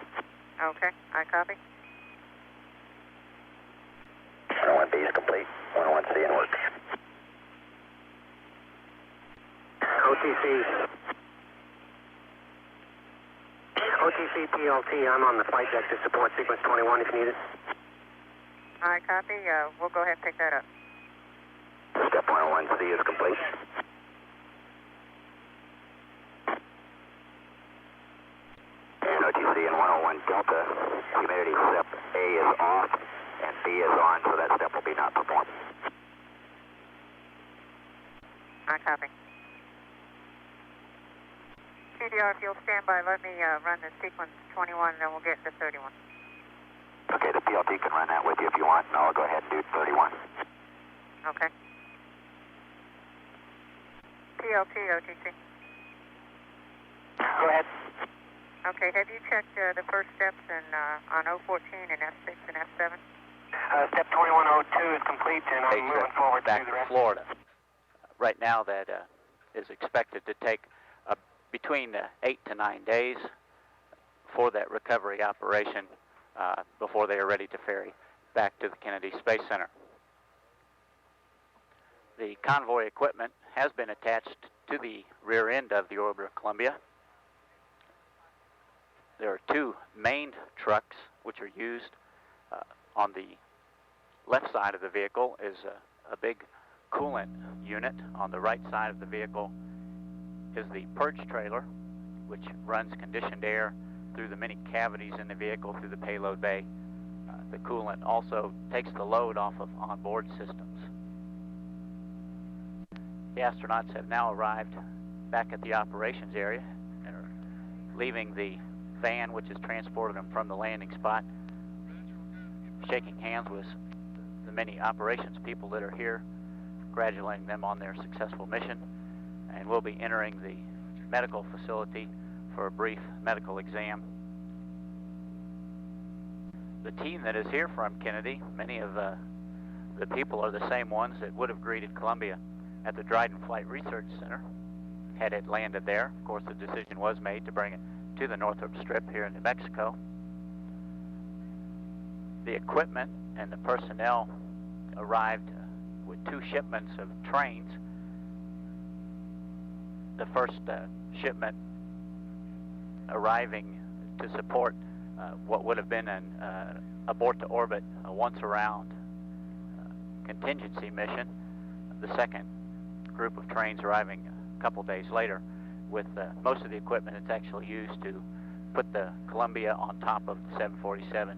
Okay, I copy. 101B is complete, 101C in work. OTC PLT, I'm on the flight deck to support sequence 21 if needed. I copy. We'll go ahead and pick that up. Step 101C is complete. And OTC and 101 Delta, humidity step A is off and B is on, so that step will be not performed. I copy. CDR, if you'll stand by, let me run the sequence 21, then we'll get to 31. Okay, the PLT can run that with you if you want, and I'll go ahead and do 31. Okay. PLT, OTC. Go ahead. Okay, have you checked the first steps on 014 and F6 and F7? Step 2102 is complete, and I'm moving forward back to the to rest. Florida. Right now, that is expected to take between 8 to 9 days for that recovery operation before they are ready to ferry back to the Kennedy Space Center. The convoy equipment has been attached to the rear end of the orbiter Columbia. There are two main trucks which are used. On the left side of the vehicle is a big coolant unit. On the right side of the vehicle is the purge trailer, which runs conditioned air through the many cavities in the vehicle through the payload bay. The coolant also takes the load off of onboard systems. The astronauts have now arrived back at the operations area and are leaving the van which has transported them from the landing spot, shaking hands with the many operations people that are here, congratulating them on their successful mission, and we'll be entering the medical facility for a brief medical exam. The team that is here from Kennedy, many of the people are the same ones that would have greeted Columbia at the Dryden Flight Research Center had it landed there. Of course, the decision was made to bring it to the Northrop Strip here in New Mexico. The equipment and the personnel arrived with two shipments of trains. The first shipment arriving to support what would have been an abort to orbit, a once-around contingency mission. The second group of trains arriving a couple days later with most of the equipment that's actually used to put the Columbia on top of the 747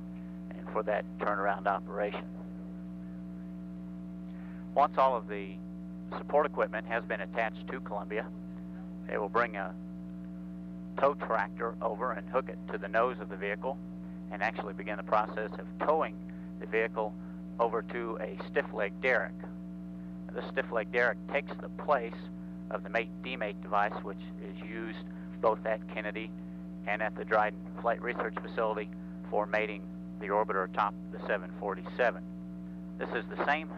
and for that turnaround operation. Once all of the support equipment has been attached to Columbia, they will bring a tow tractor over and hook it to the nose of the vehicle and actually begin the process of towing the vehicle over to a stiff leg derrick. The stiff leg derrick takes the place of the mate-demate device, which is used both at Kennedy and at the Dryden Flight Research Facility for mating the orbiter atop the 747. This is the same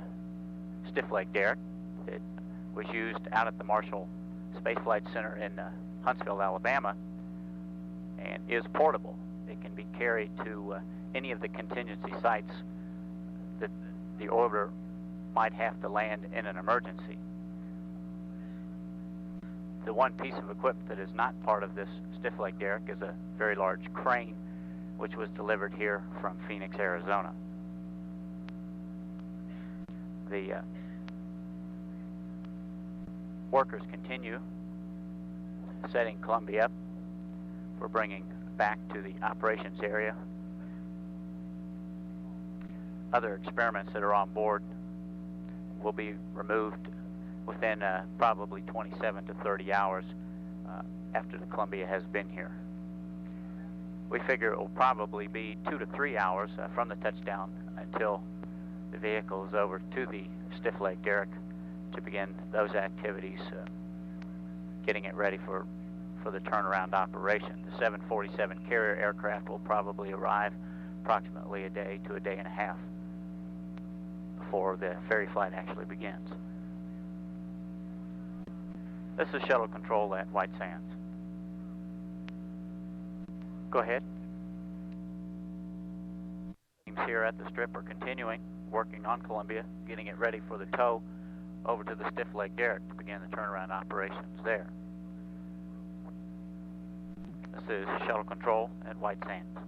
stiff leg derrick that was used out at the Marshall Space Flight Center in Huntsville, Alabama, and is portable. It can be carried to any of the contingency sites that the orbiter might have to land in an emergency. The one piece of equipment that is not part of this stiff leg derrick is a very large crane, which was delivered here from Phoenix, Arizona. The workers continue setting Columbia up for bringing back to the operations area other experiments that are on board will be removed within probably 27 to 30 hours after the Columbia has been here. We figure it will probably be 2 to 3 hours from the touchdown until the vehicle is over to the stiff leg derrick to begin those activities, getting it ready for the turnaround operation. The 747 carrier aircraft will probably arrive approximately a day to a day and a half before the ferry flight actually begins. This is shuttle control at White Sands. Go ahead. Teams here at the strip are continuing working on Columbia, getting it ready for the tow over to the stiff leg derrick to begin the turnaround operations there. This is shuttle control at White Sands.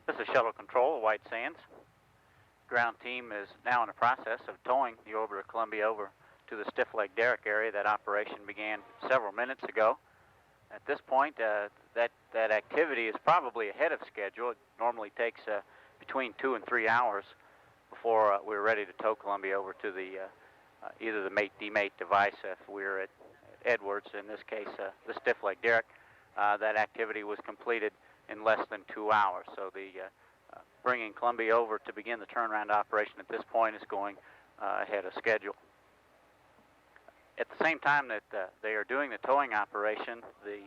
This is shuttle control at White Sands. Ground team is now in the process of towing the orbiter Columbia over to the stiff leg derrick area. That operation began several minutes ago. At this point, that activity is probably ahead of schedule. It normally takes between 2 and 3 hours before we're ready to tow Columbia over to the either the mate-demate device if we're at Edwards, in this case the stiff leg derrick. That activity was completed in less than 2 hours. So the bringing Columbia over to begin the turnaround operation at this point is going ahead of schedule. At the same time that they are doing the towing operation, the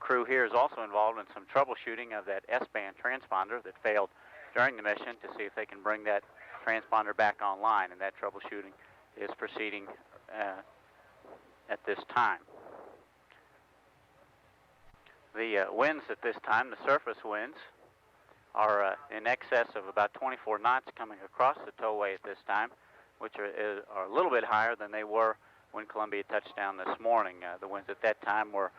crew here is also involved in some troubleshooting of that S-band transponder that failed during the mission to see if they can bring that transponder back online, and that troubleshooting is proceeding at this time. The winds at this time, the surface winds, are in excess of about 24 knots coming across the towway at this time, which are a little bit higher than they were when Columbia touched down this morning. The winds at that time were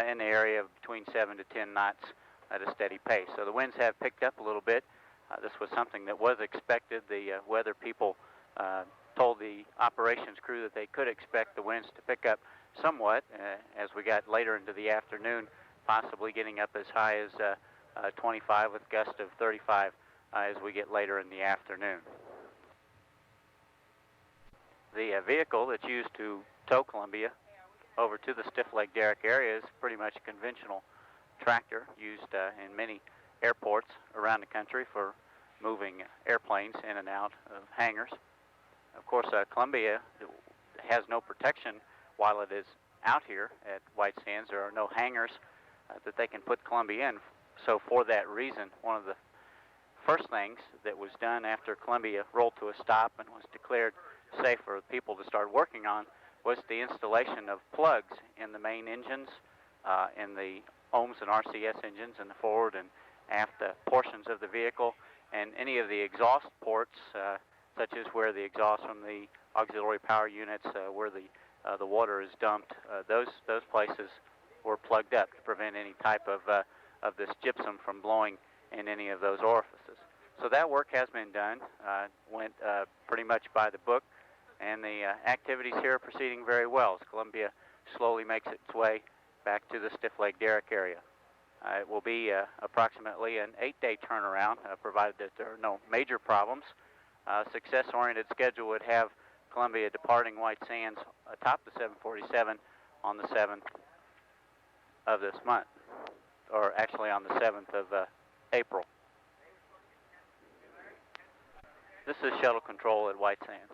in the area of between 7 to 10 knots at a steady pace. So the winds have picked up a little bit. This was something that was expected. The weather people told the operations crew that they could expect the winds to pick up somewhat as we got later into the afternoon, possibly getting up as high as 25 with gusts of 35 as we get later in the afternoon. The vehicle that's used to tow Columbia over to the stiff leg derrick area is pretty much a conventional tractor used in many airports around the country for moving airplanes in and out of hangars. Of course, Columbia has no protection while it is out here at White Sands. There are no hangars that they can put Columbia in. So for that reason, one of the first things that was done after Columbia rolled to a stop and was declared safe for people to start working on was the installation of plugs in the main engines, in the OMS and RCS engines in the forward and aft portions of the vehicle, and any of the exhaust ports, such as where the exhaust from the auxiliary power units, where the water is dumped, those places were plugged up to prevent any type of this gypsum from blowing in any of those orifices. So that work has been done, went pretty much by the book, and the activities here are proceeding very well as Columbia slowly makes its way back to the stiff leg derrick area. It will be approximately an 8-day turnaround, provided that there are no major problems. Success-oriented schedule would have Columbia departing White Sands atop the 747 on the 7th of this month, or actually on the 7th of April. This is Shuttle Control at White Sands.